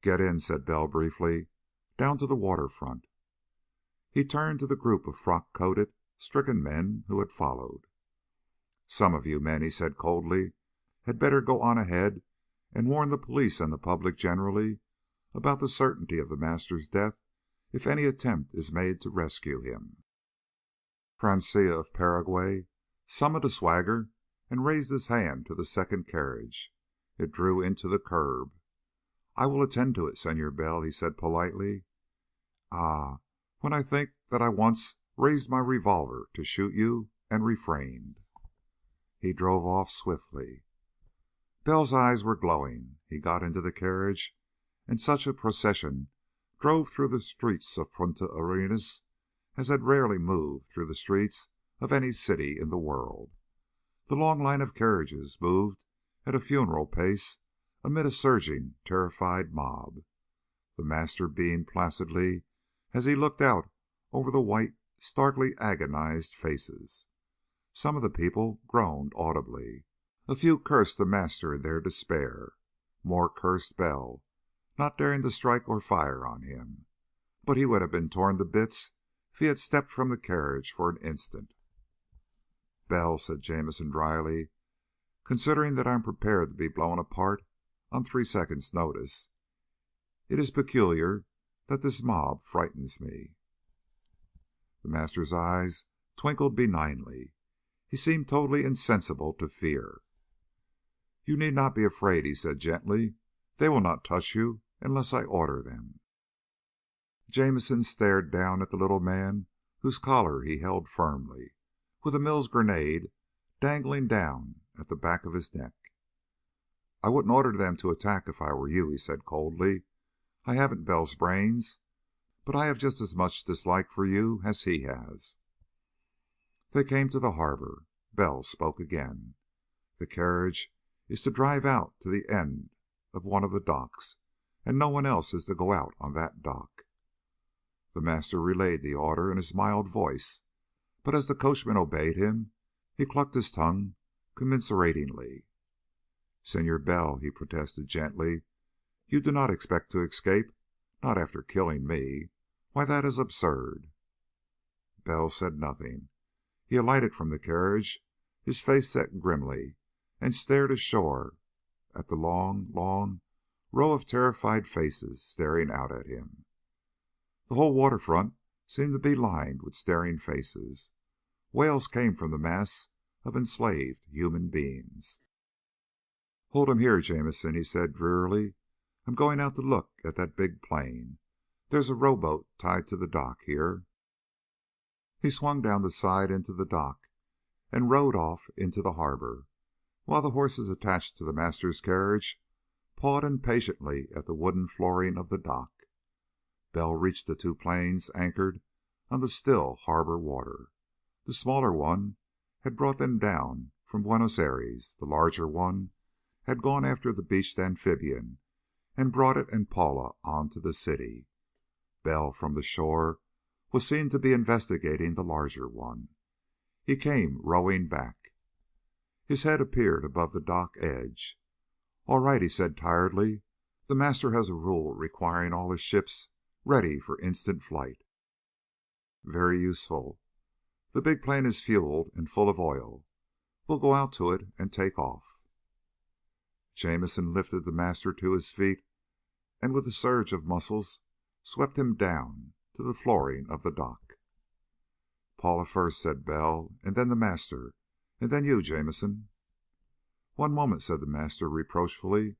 "Get in," said Bell briefly, "down to the waterfront." He turned to the group of frock-coated, stricken men who had followed. "Some of you men," he said coldly, "had better go on ahead and warn the police and the public generally about the certainty of the Master's death if any attempt is made to rescue him." Francia of Paraguay summoned a swagger and raised his hand to the second carriage. It drew into the curb. "I will attend to it, Senor Bell," he said politely. "Ah, when I think that I once raised my revolver to shoot you and refrained." He drove off swiftly. Bell's eyes were glowing. He got into the carriage, and such a procession drove through the streets of Punta Arenas as had rarely moved through the streets of any city in the world. The long line of carriages moved at a funeral pace amid a surging, terrified mob, the Master being placidly as he looked out over the white, starkly agonized faces. Some of the people groaned audibly. A few cursed the Master in their despair. More cursed Bell, not daring to strike or fire on him. But he would have been torn to bits if he had stepped from the carriage for an instant. "Bell," said Jamison dryly, "considering that I am prepared to be blown apart on 3 seconds' notice, it is peculiar that this mob frightens me." The Master's eyes twinkled benignly. He seemed totally insensible to fear. "You need not be afraid," he said gently. "They will not touch you unless I order them." Jamison stared down at the little man whose collar he held firmly, with a Mills grenade dangling down at the back of his neck. "I wouldn't order them to attack if I were you," he said coldly. "I haven't Bell's brains, but I have just as much dislike for you as he has." They came to the harbor. Bell spoke again. "The carriage is to drive out to the end of one of the docks, and no one else is to go out on that dock." The Master relayed the order in his mild voice, but as the coachman obeyed him, he clucked his tongue commiseratingly. "Senor Bell," he protested gently, "you do not expect to escape, not after killing me. Why, that is absurd." Bell said nothing. He alighted from the carriage, his face set grimly, and stared ashore at the long, long row of terrified faces staring out at him. The whole waterfront seemed to be lined with staring faces. Wails came from the mass of enslaved human beings. "Hold him here, Jamison," he said drearily. "I'm going out to look at that big plane. There's a rowboat tied to the dock here." He swung down the side into the dock and rowed off into the harbor, while the horses attached to the Master's carriage pawed impatiently at the wooden flooring of the dock. Bell reached the 2 planes anchored on the still harbor water. The smaller one had brought them down from Buenos Aires. The larger one had gone after the beached amphibian and brought it and Paula on to the city. Bell, from the shore, was seen to be investigating the larger one. He came rowing back. His head appeared above the dock edge. "All right," he said tiredly. "The master has a rule requiring all his ships ready for instant flight." "Very useful. The big plane is fueled and full of oil. We'll go out to it and take off." Jamison lifted the master to his feet and with a surge of muscles swept him down to the flooring of the dock. "Paula first," said Bell, "and then the master, and then you, Jamison." "One moment," said the master reproachfully.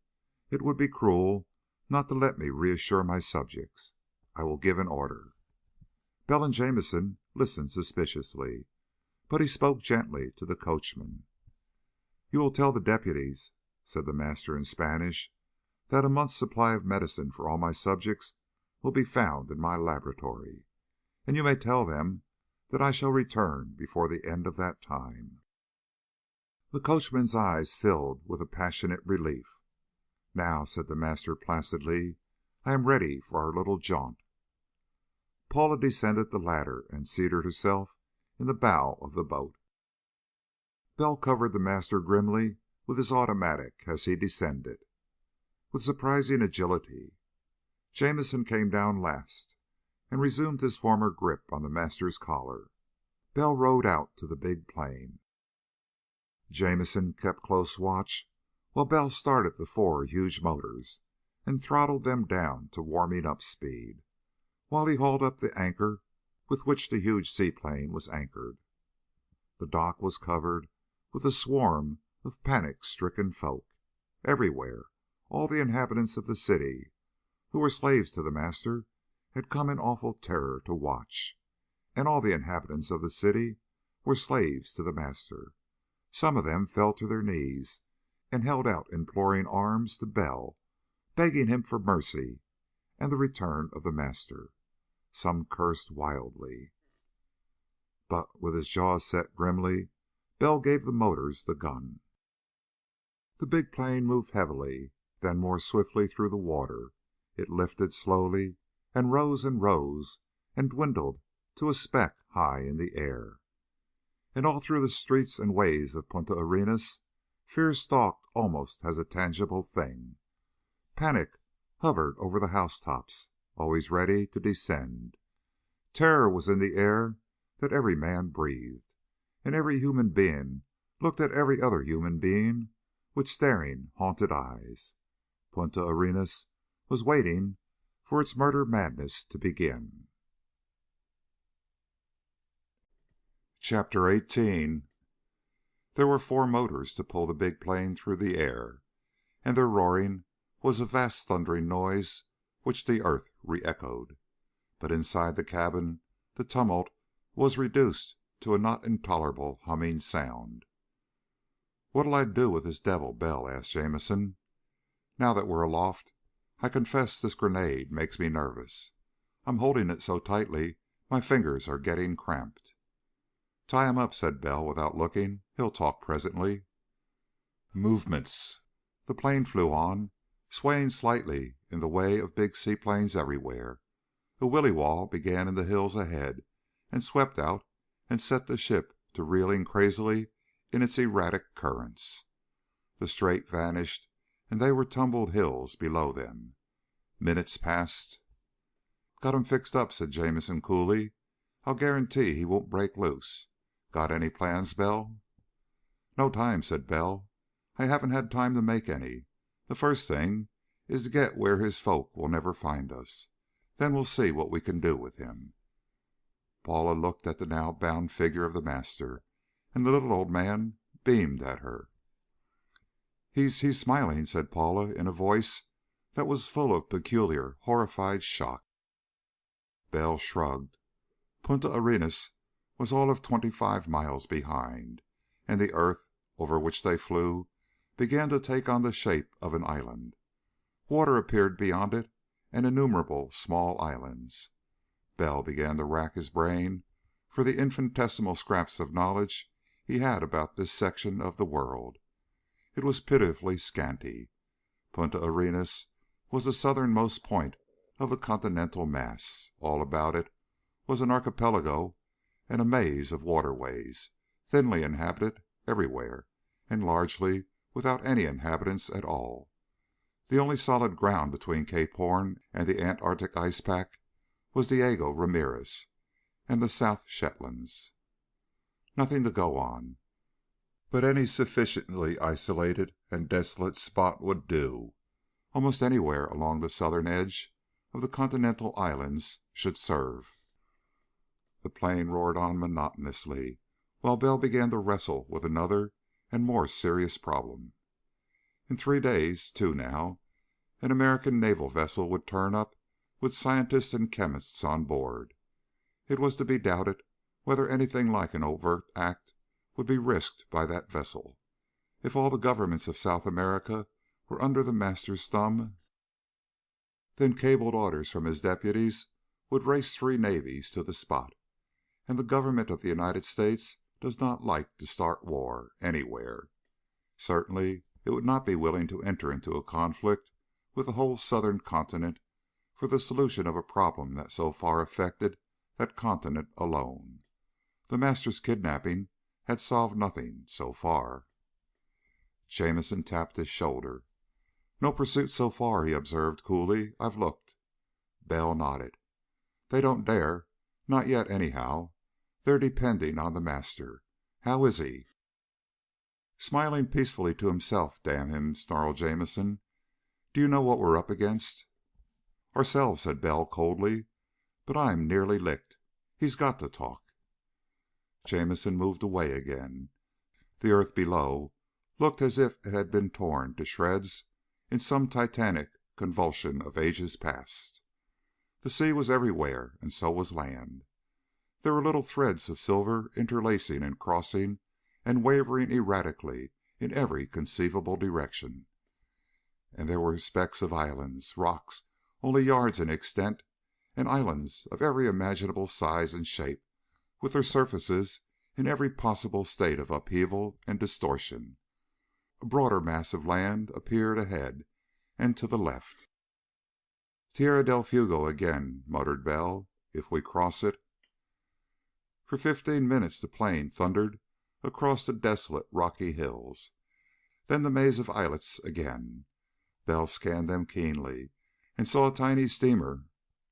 "It would be cruel not to let me reassure my subjects. I will give an order." Bell and Jamison listened suspiciously, but he spoke gently to the coachman. "You will tell the deputies," said the master in Spanish, "that a month's supply of medicine for all my subjects will be found in my laboratory. And you may tell them that I shall return before the end of that time." The coachman's eyes filled with a passionate relief. "Now," said the master placidly, "I am ready for our little jaunt." Paula descended the ladder and seated herself in the bow of the boat. Bell covered the master grimly with his automatic as he descended. With surprising agility, Jamison came down last and resumed his former grip on the master's collar. Bell rowed out to the big plane. Jamison kept close watch while Bell started the four huge motors and throttled them down to warming up speed, while he hauled up the anchor with which the huge seaplane was anchored. The dock was covered with a swarm of panic-stricken folk. Everywhere, all the inhabitants of the city, who were slaves to the master, had come in awful terror to watch. And all the inhabitants of the city were slaves to the master. Some of them fell to their knees and held out imploring arms to Bell, begging him for mercy and the return of the master. Some cursed wildly. But with his jaws set grimly, Bell gave the motors the gun. The big plane moved heavily, then more swiftly through the water. It lifted slowly and rose and dwindled to a speck high in the air. And all through the streets and ways of Punta Arenas, fear stalked almost as a tangible thing. Panic hovered over the housetops, always ready to descend. Terror was in the air that every man breathed, and every human being looked at every other human being with staring, haunted eyes. Punta Arenas was waiting for its murder madness to begin. Chapter 18. There were four motors to pull the big plane through the air, and their roaring was a vast thundering noise which the earth re-echoed. But inside the cabin the tumult was reduced to a not intolerable humming sound. "What'll I do with this devil, Bell?" asked Jamison. "Now that we're aloft, I confess this grenade makes me nervous. I'm holding it so tightly my fingers are getting cramped." "Tie him up," said Bell without looking. "He'll talk presently." Movements. The plane flew on, swaying slightly in the way of big seaplanes everywhere. A willy wall began in the hills ahead and swept out and set the ship to reeling crazily in its erratic currents. The strait vanished and they were tumbled hills below them. Minutes passed. "Got him fixed up," said Jamison coolly. "I'll guarantee he won't break loose. Got any plans, Bell?" "No time," said Bell. "I haven't had time to make any. The first thing is to get where his folk will never find us. Then we'll see what we can do with him." Paula looked at the now bound figure of the master, and the little old man beamed at her. He's smiling," said Paula in a voice that was full of peculiar, horrified shock. Bell shrugged. Punta Arenas was all of 25 miles behind, and the earth over which they flew began to take on the shape of an island. Water appeared beyond it and innumerable small islands. Bell began to rack his brain for the infinitesimal scraps of knowledge he had about this section of the world. It was pitifully scanty. Punta Arenas was the southernmost point of the continental mass. All about it was an archipelago and a maze of waterways, thinly inhabited everywhere, and largely without any inhabitants at all. The only solid ground between Cape Horn and the Antarctic ice pack was Diego Ramirez and the South Shetlands. Nothing to go on, but any sufficiently isolated and desolate spot would do. Almost anywhere along the southern edge of the continental islands should serve. The plane roared on monotonously, while Bell began to wrestle with another and more serious problem. In 3 days, 2 now, an American naval vessel would turn up with scientists and chemists on board. It was to be doubted whether anything like an overt act would be risked by that vessel. If all the governments of South America were under the master's thumb, then cabled orders from his deputies would race 3 navies to the spot. And the government of the United States does not like to start war anywhere. Certainly it would not be willing to enter into a conflict with the whole southern continent for the solution of a problem that so far affected that continent alone. The master's kidnapping had solved nothing so far. Jamison tapped his shoulder. "No pursuit so far," he observed coolly. "I've looked." Bell nodded. "They don't dare. Not yet, anyhow. They're depending on the master. How is he?" "Smiling peacefully to himself, damn him," snarled Jamison. "Do you know what we're up against?" "Ourselves," said Bell coldly. "But I'm nearly licked. He's got to talk." Jamison moved away again. The earth below looked as if it had been torn to shreds in some titanic convulsion of ages past. The sea was everywhere, and so was land. There were little threads of silver interlacing and crossing and wavering erratically in every conceivable direction. And there were specks of islands, rocks only yards in extent, and islands of every imaginable size and shape, with their surfaces in every possible state of upheaval and distortion. A broader mass of land appeared ahead and to the left. "Tierra del Fuego again," muttered Bell. "If we cross it..." For 15 minutes the plane thundered across the desolate rocky hills. Then the maze of islets again. Bell scanned them keenly and saw a tiny steamer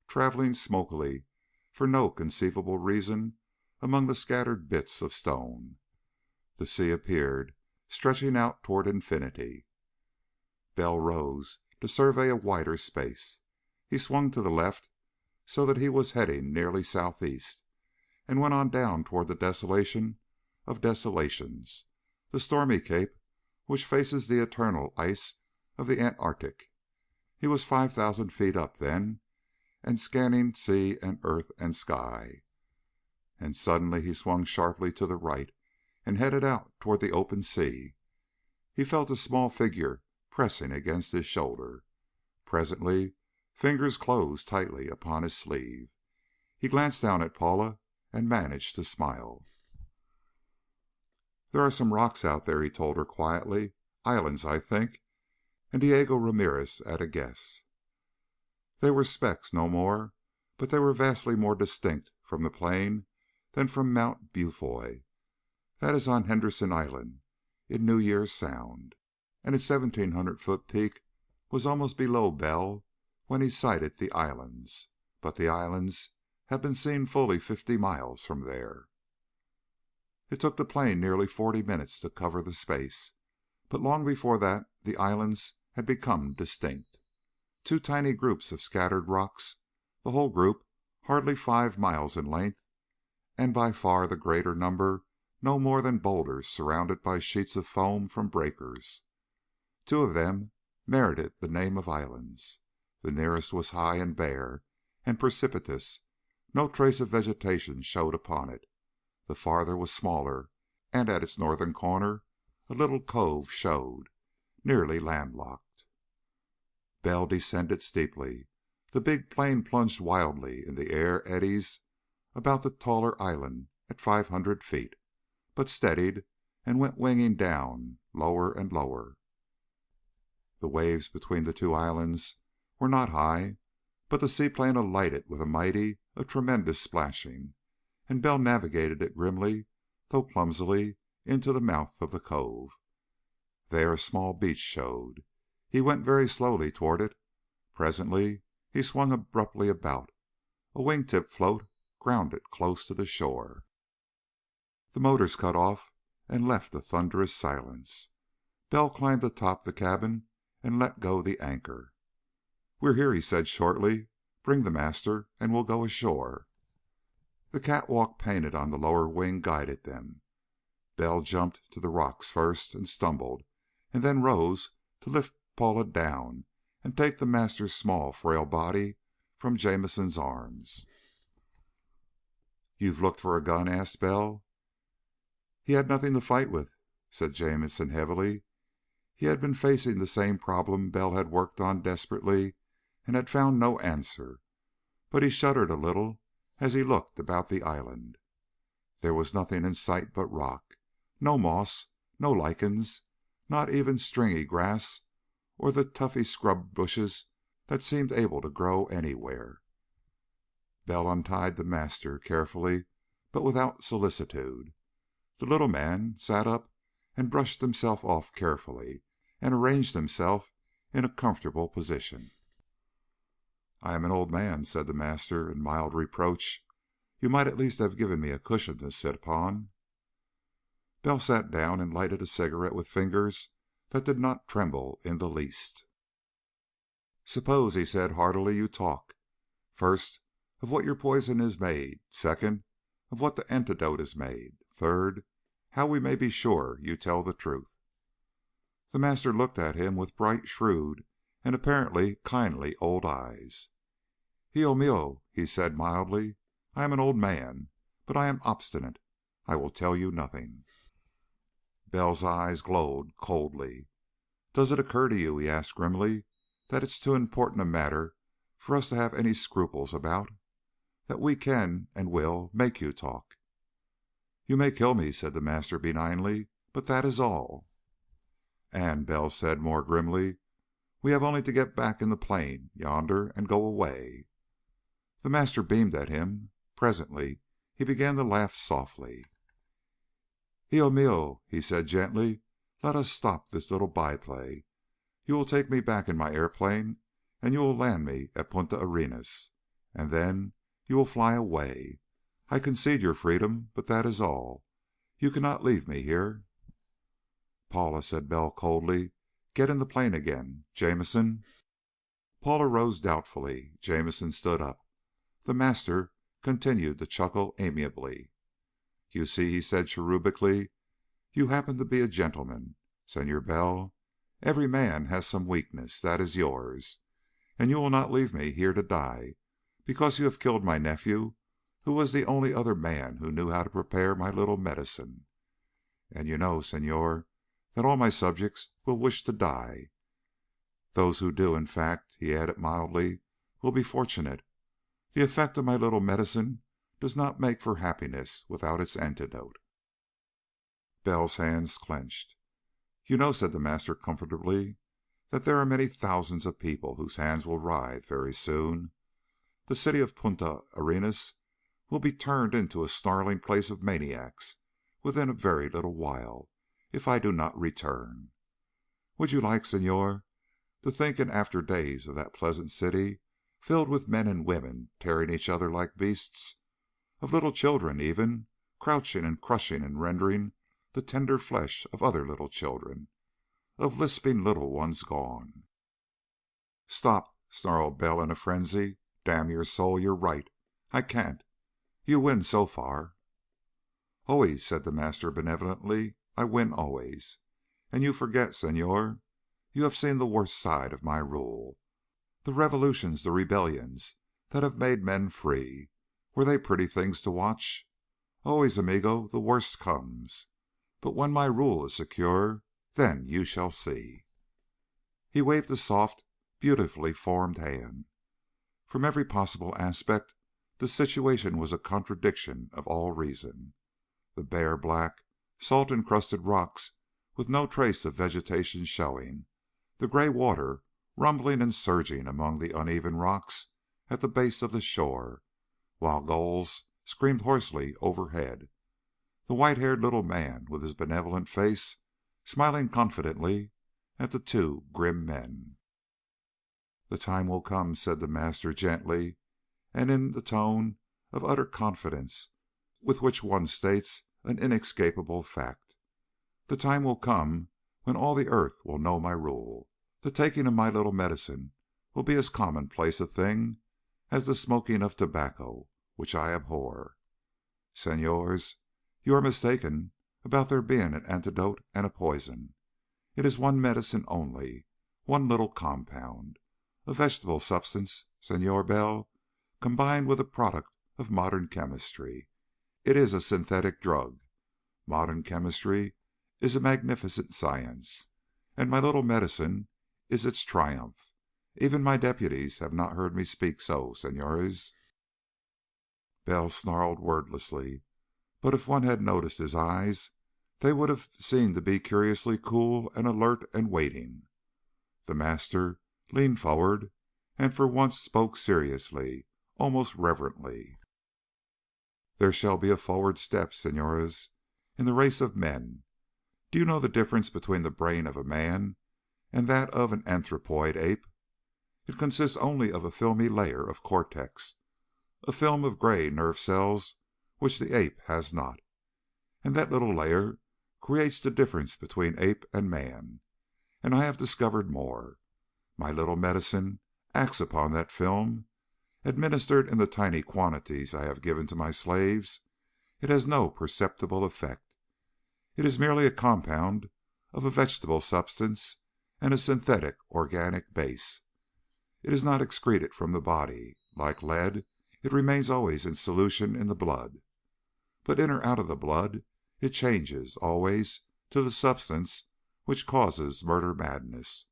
traveling smokily for no conceivable reason among the scattered bits of stone. The sea appeared, stretching out toward infinity. Bell rose to survey a wider space. He swung to the left so that he was heading nearly southeast, and went on down toward the desolation of desolations, the stormy cape which faces the eternal ice of the Antarctic. He was 5,000 feet up then, and scanning sea and earth and sky. And suddenly he swung sharply to the right and headed out toward the open sea. He felt a small figure pressing against his shoulder. Presently fingers closed tightly upon his sleeve. He glanced down at Paula and managed to smile. "There are some rocks out there," he told her quietly. "Islands, I think." And Diego Ramirez at a guess. They were specks, no more, but they were vastly more distinct from the plane than from Mount Bufoi. That is on Henderson Island in New Year's Sound, and its 1,700-foot peak was almost below Bell when he sighted the islands. But the islands had been seen fully 50 miles from there. It took the plane nearly 40 minutes to cover the space, but long before that the islands had become distinct. 2 tiny groups of scattered rocks, the whole group hardly 5 miles in length, and by far the greater number no more than boulders surrounded by sheets of foam from breakers. 2 of them merited the name of islands. The nearest was high and bare and precipitous. No trace of vegetation showed upon it. The farther was smaller, and at its northern corner a little cove showed, nearly landlocked. Bell descended steeply. The big plane plunged wildly in the air eddies about the taller island at 500 feet, but steadied and went winging down lower and lower. The waves between the 2 islands were not high, but the seaplane alighted with a mighty, a tremendous splashing, and Bell navigated it grimly, though clumsily, into the mouth of the cove. There a small beach showed. He went very slowly toward it. Presently he swung abruptly about. A wingtip float grounded close to the shore. The motors cut off and left a thunderous silence. Bell climbed atop the cabin and let go the anchor. "We're here," he said shortly. "Bring the master and we'll go ashore." The catwalk painted on the lower wing guided them. Bell jumped to the rocks first and stumbled, and then rose to lift Paula down and take the master's small, frail body from Jamison's arms. "You've looked for a gun?" asked Bell. "He had nothing to fight with," said Jamison heavily. He had been facing the same problem Bell had worked on desperately and had found no answer, but he shuddered a little as he looked about the island. There was nothing in sight but rock. No moss, no lichens, not even stringy grass or the tufty scrub bushes that seemed able to grow anywhere. Bell untied the master carefully but without solicitude. The little man sat up and brushed himself off carefully and arranged himself in a comfortable position. "I am an old man," said the master in mild reproach. "You might at least have given me a cushion to sit upon." Bell sat down and lighted a cigarette with fingers that did not tremble in the least. "Suppose," he said heartily, "you talk. First, of what your poison is made. Second, of what the antidote is made. Third, how we may be sure you tell the truth." The master looked at him with bright, shrewd, and apparently kindly old eyes. "Hijo mio," he said mildly, "I am an old man, but I am obstinate. I will tell you nothing." Bell's eyes glowed coldly. "Does it occur to you," he asked grimly, "that it's too important a matter for us to have any scruples about? That we can and will make you talk?" "You may kill me," said the master benignly, "but that is all." "And," Bell said more grimly, "we have only to get back in the plane yonder and go away." The master beamed at him. Presently he began to laugh softly. "Hijo mio," he said gently, "let us stop this little byplay. You will take me back in my airplane and you will land me at Punta Arenas. And then you will fly away. I concede your freedom, but that is all. You cannot leave me here." "Paula," said Bell coldly, "get in the plane again. Jamison." Paula rose doubtfully. Jamison stood up. The master continued to chuckle amiably. "You see," he said cherubically, "you happen to be a gentleman, Senor Bell. Every man has some weakness. That is yours. And you will not leave me here to die because you have killed my nephew, who was the only other man who knew how to prepare my little medicine. And you know, Senor, that all my subjects will wish to die. Those who do, in fact," he added mildly, "will be fortunate. The effect of my little medicine does not make for happiness without its antidote." Bell's hands clenched. "You know," said the master comfortably, "that there are many thousands of people whose hands will writhe very soon. The city of Punta Arenas will be turned into a snarling place of maniacs within a very little while, if I do not return. Would you like, Senor, to think in after days of that pleasant city filled with men and women tearing each other like beasts, of little children even, crouching and crushing and rending the tender flesh of other little children, of lisping little ones gone?" "Stop!" snarled Bell in a frenzy. "Damn your soul, you're right. I can't. You win so far." "Always," said the master benevolently. "I win always. And you forget, Senor. You have seen the worst side of my rule. The revolutions, the rebellions that have made men free. Were they pretty things to watch? Always, amigo, the worst comes. But when my rule is secure, then you shall see." He waved a soft, beautifully formed hand. From every possible aspect, the situation was a contradiction of all reason. The bare, black, salt-encrusted rocks with no trace of vegetation showing, the gray water rumbling and surging among the uneven rocks at the base of the shore, while gulls screamed hoarsely overhead. The white-haired little man with his benevolent face smiling confidently at the two grim men. "The time will come," said the master gently, and in the tone of utter confidence with which one states an inescapable fact. "The time will come when all the earth will know my rule. The taking of my little medicine will be as commonplace a thing as the smoking of tobacco, which I abhor. Senors, you are mistaken about there being an antidote and a poison. It is one medicine only, one little compound, a vegetable substance, Senor Bell, combined with a product of modern chemistry. It is a synthetic drug. Modern chemistry is a magnificent science, and my little medicine is its triumph. Even my deputies have not heard me speak so, senores." Bell snarled wordlessly, but if one had noticed his eyes, they would have seemed to be curiously cool and alert and waiting. The master leaned forward and for once spoke seriously, almost reverently. "There shall be a forward step, senores, in the race of men. Do you know the difference between the brain of a man and that of an anthropoid ape? It consists only of a filmy layer of cortex, a film of gray nerve cells which the ape has not. And that little layer creates the difference between ape and man. And I have discovered more. My little medicine acts upon that film. Administered in the tiny quantities I have given to my slaves, it has no perceptible effect. It is merely a compound of a vegetable substance and a synthetic organic base. It is not excreted from the body. Like lead, it remains always in solution in the blood. But in or out of the blood, it changes always to the substance which causes murder madness.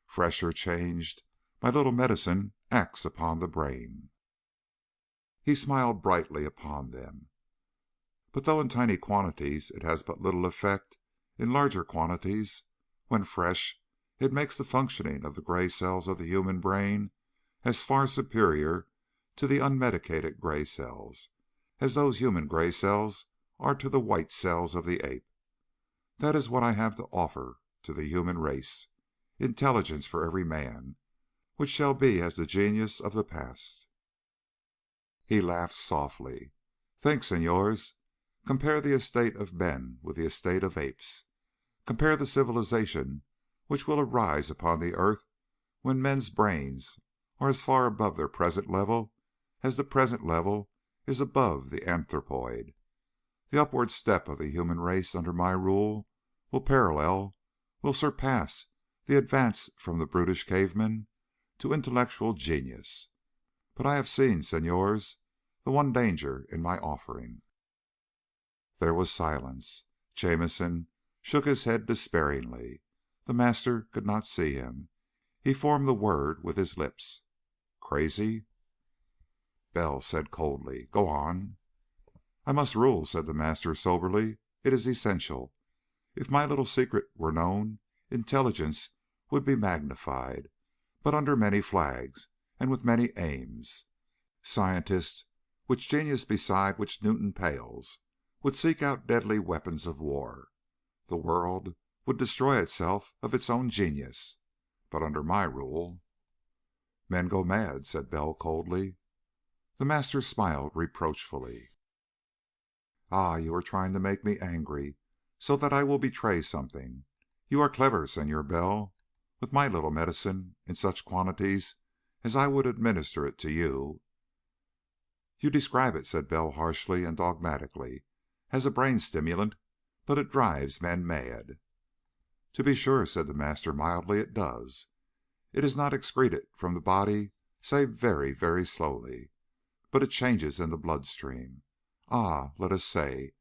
Fresh or changed, my little medicine acts upon the brain." He smiled brightly upon them. "But though in tiny quantities it has but little effect, in larger quantities, when fresh, it makes the functioning of the gray cells of the human brain as far superior to the unmedicated gray cells as those human gray cells are to the white cells of the ape. That is what I have to offer to the human race, intelligence for every man, which shall be as the genius of the past." He laughed softly. "Think, senors. Compare the estate of men with the estate of apes. Compare the civilization which will arise upon the earth when men's brains are as far above their present level as the present level is above the anthropoid. The upward step of the human race under my rule will surpass the advance from the brutish caveman to intellectual genius. But I have seen, senors, the one danger in my offering." There was silence. Jamison shook his head despairingly. The master could not see him. He formed the word with his lips. "Crazy?" Bell said coldly, "Go on." "I must rule," said the master soberly. "It is essential. If my little secret were known, intelligence would be magnified, but under many flags and with many aims. Scientists, with genius beside which Newton pales, would seek out deadly weapons of war. The world would destroy itself of its own genius. But under my rule—" "Men go mad," said Bell coldly. The master smiled reproachfully. "Ah, you are trying to make me angry so that I will betray something. You are clever, Senor Bell. With my little medicine, in such quantities as I would administer it to you—" "You describe it," said Bell harshly and dogmatically, "as a brain stimulant, but it drives men mad." "To be sure," said the master mildly, "it does. It is not excreted from the body save very, very slowly, but it changes in the blood stream. Let us say,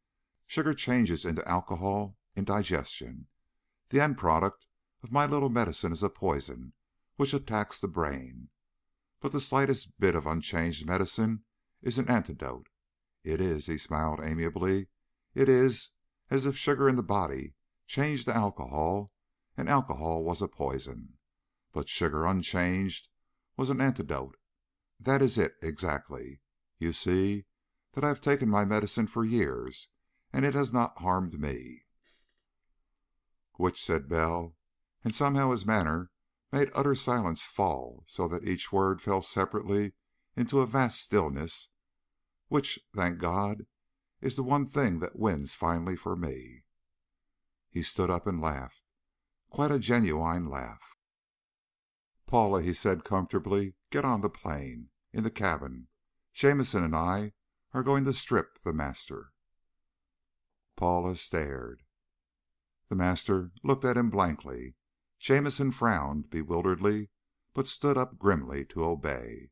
sugar changes into alcohol in digestion. The end product of my little medicine is a poison which attacks the brain. But the slightest bit of unchanged medicine is an antidote. It is," he smiled amiably, "it is as if sugar in the body changed to alcohol and alcohol was a poison, but sugar unchanged was an antidote. That is it exactly. You see that I have taken my medicine for years, and it has not harmed me." "Which," said Bell, and somehow his manner made utter silence fall so that each word fell separately into a vast stillness, "which, thank God, is the one thing that wins finally for me." He stood up and laughed, quite a genuine laugh. "Paula," he said comfortably, "get on the plane. In the cabin. Jamison and I are going to strip The Master." Paula stared. The Master looked at him blankly. Jamison frowned bewilderedly, but stood up grimly to obey.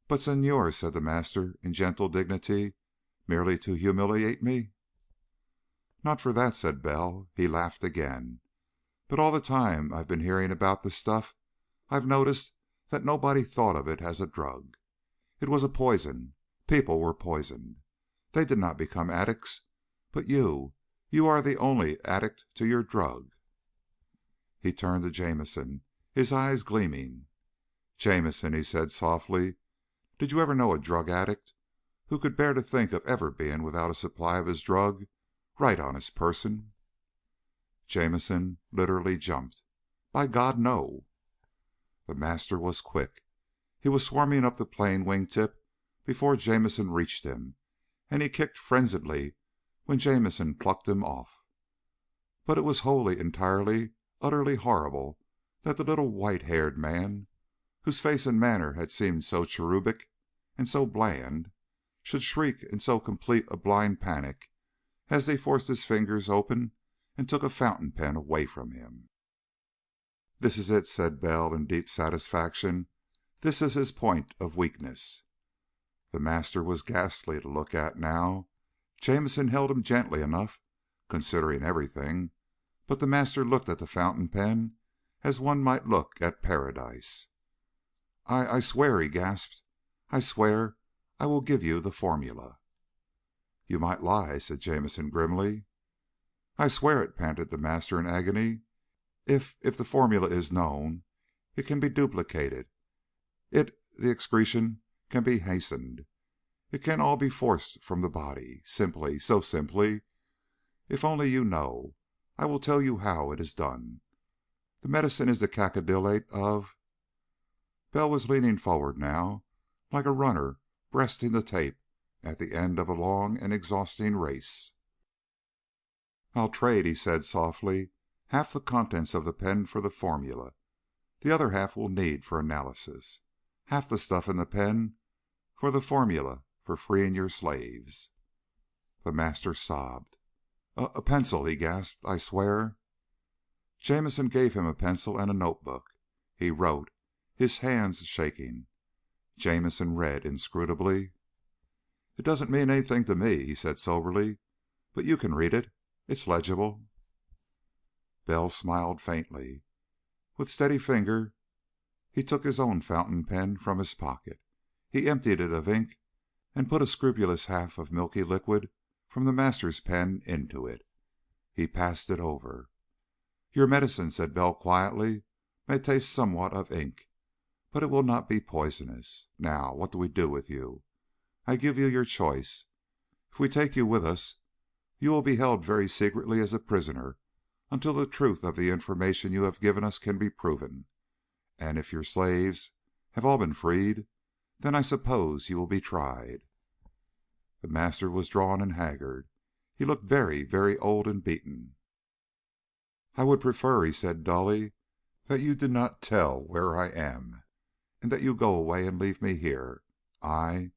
"But, Senor," said the Master in gentle dignity, "merely to humiliate me?" "Not for that," said Bell. He laughed again. "But all the time I've been hearing about the stuff, I've noticed that nobody thought of it as a drug. It was a poison. People were poisoned. They did not become addicts. But you are the only addict to your drug." He turned to Jamison, his eyes gleaming. "Jamison," he said softly, "did you ever know a drug addict who could bear to think of ever being without a supply of his drug right on his person?" Jamison literally jumped. "By God, no!" The Master was quick. He was swarming up the plane wing tip before Jamison reached him, and he kicked frenziedly when Jamison plucked him off. But it was wholly, entirely, utterly horrible that the little white-haired man, whose face and manner had seemed so cherubic and so bland, should shriek in so complete a blind panic as they forced his fingers open and took a fountain pen away from him. "This is it," said Bell in deep satisfaction. "This is his point of weakness." The Master was ghastly to look at now. Jamison held him gently enough, considering everything, but the Master looked at the fountain pen as one might look at paradise. I swear," he gasped. "I swear I will give you the formula." "You might lie," said Jamison grimly. "I swear it," panted the Master in agony. If the formula is known, it can be duplicated. The excretion can be hastened. It can all be forced from the body. Simply, so simply. If only you know, I will tell you how it is done. The medicine is the cacodyllate of..." Bell was leaning forward now, like a runner breasting the tape at the end of a long and exhausting race. "I'll trade," he said softly, "half the contents of the pen for the formula. The other half we'll need for analysis. Half the stuff in the pen for the formula for freeing your slaves." The Master sobbed. A pencil," he gasped. "I swear." Jamison gave him a pencil and a notebook. He wrote, his hands shaking. Jamison read inscrutably. "It doesn't mean anything to me," he said soberly, "but you can read it. It's legible." Bell smiled faintly. With steady finger he took his own fountain pen from his pocket. He emptied it of ink and put a scrupulous half of milky liquid from the Master's pen into it. He passed it over. "Your medicine," said Bell quietly, "may taste somewhat of ink, but it will not be poisonous. Now, what do we do with you? I give you your choice. If we take you with us, you will be held very secretly as a prisoner until the truth of the information you have given us can be proven. And if your slaves have all been freed, then I suppose you will be tried." The Master was drawn and haggard. He looked very, very old and beaten. "I would prefer," he said dully, "that you did not tell where I am, and that you go away and leave me here. I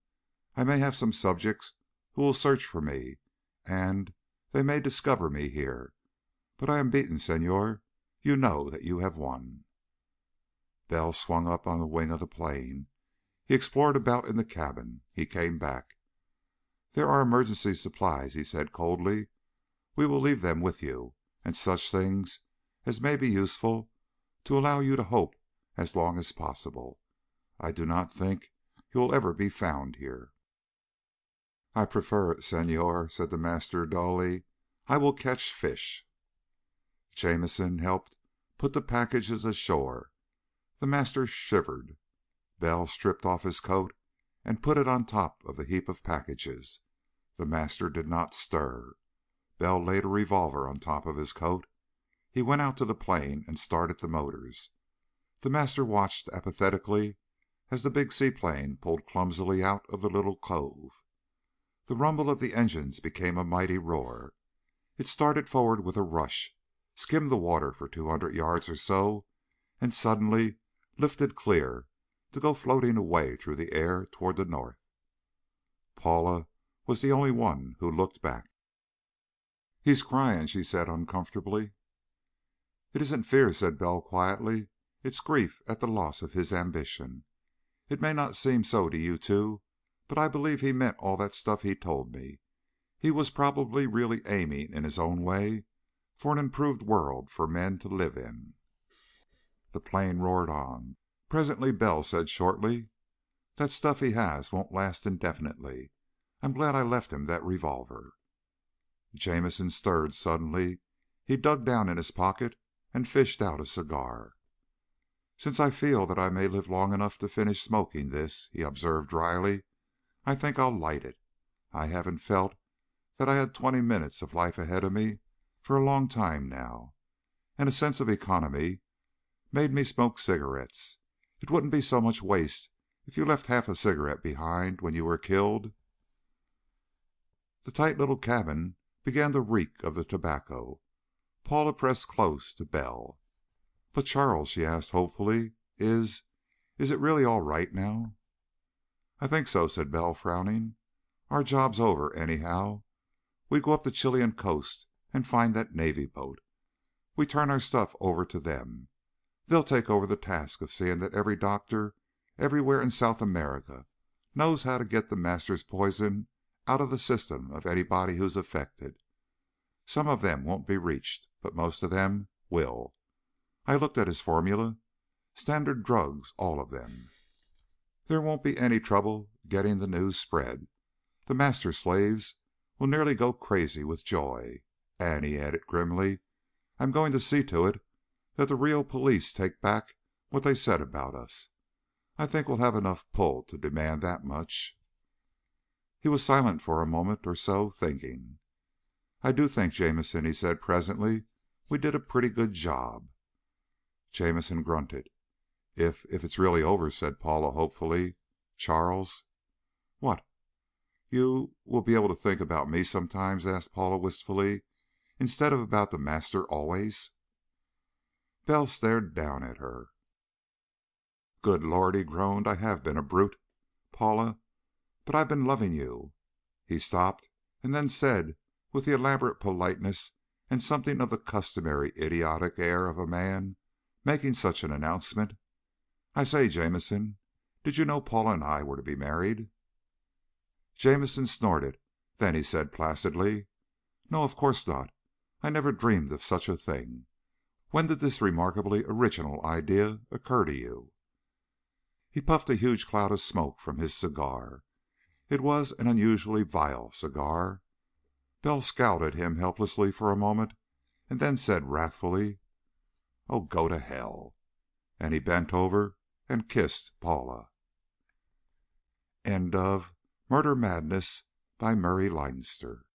may have some subjects who will search for me, and they may discover me here. But I am beaten, Senor. You know that you have won." Bell swung up on the wing of the plane. He explored about in the cabin. He came back. "There are emergency supplies," he said coldly. "We will leave them with you, and such things as may be useful to allow you to hope as long as possible. I do not think you will ever be found here." "I prefer it, Senor," said the Master dully. "I will catch fish." Jamison helped put the packages ashore. The Master shivered. Bell stripped off his coat and put it on top of the heap of packages. The master did not stir. Bell laid a revolver on top of his coat. He went out to the plane and started the motors. The master watched apathetically as the big seaplane pulled clumsily out of the little cove. The rumble of the engines became a mighty roar. It started forward with a rush, skimmed the water for 200 yards or so, and suddenly lifted clear to go floating away through the air toward the north. Paula was the only one who looked back. "He's crying," she said uncomfortably. "It isn't fear," said Bell quietly. "It's grief at the loss of his ambition. It may not seem so to you two, but I believe he meant all that stuff he told me. He was probably really aiming in his own way for an improved world for men to live in." The plane roared on. Presently Bell said shortly, "That stuff he has won't last indefinitely. I'm glad I left him that revolver." Jamison stirred suddenly. He dug down in his pocket and fished out a cigar. "Since I feel that I may live long enough to finish smoking this," he observed dryly, "I think I'll light it. I haven't felt that I had 20 minutes of life ahead of me for a long time now, and a sense of economy made me smoke cigarettes. It wouldn't be so much waste if you left half a cigarette behind when you were killed." The tight little cabin began to reek of the tobacco. Paula pressed close to Bell. "But Charles," she asked hopefully, "is it really all right now?" "I think so," said Bell, frowning. "Our job's over, anyhow. We go up the Chilean coast and find that Navy boat. We turn our stuff over to them. They'll take over the task of seeing that every doctor everywhere in South America knows how to get the master's poison out of the system of anybody who's affected. Some of them won't be reached, but most of them will. I looked at his formula. Standard drugs, all of them. There won't be any trouble getting the news spread. The master slaves will nearly go crazy with joy. And," he added grimly, "I'm going to see to it that the Rio police take back what they said about us. I think we'll have enough pull to demand that much." He was silent for a moment or so, thinking. "I do think, Jamison," he said presently, "we did a pretty good job." Jamison grunted. If it's really over," said Paula hopefully. "Charles." "What?" "You will be able to think about me sometimes?" asked Paula wistfully. "Instead of about the master always?" Bell stared down at her. "Good Lord," he groaned. "I have been a brute, Paula, but I've been loving you." He stopped, and then said, with the elaborate politeness and something of the customary idiotic air of a man making such an announcement, "I say, Jamison, did you know Paula and I were to be married?" Jamison snorted. Then he said placidly, "No, of course not. I never dreamed of such a thing. When did this remarkably original idea occur to you?" He puffed a huge cloud of smoke from his cigar. It was an unusually vile cigar. Bell scowled at him helplessly for a moment, and then said wrathfully, "Oh, go to hell." And he bent over and kissed Paula. End of Murder Madness by Murray Leinster.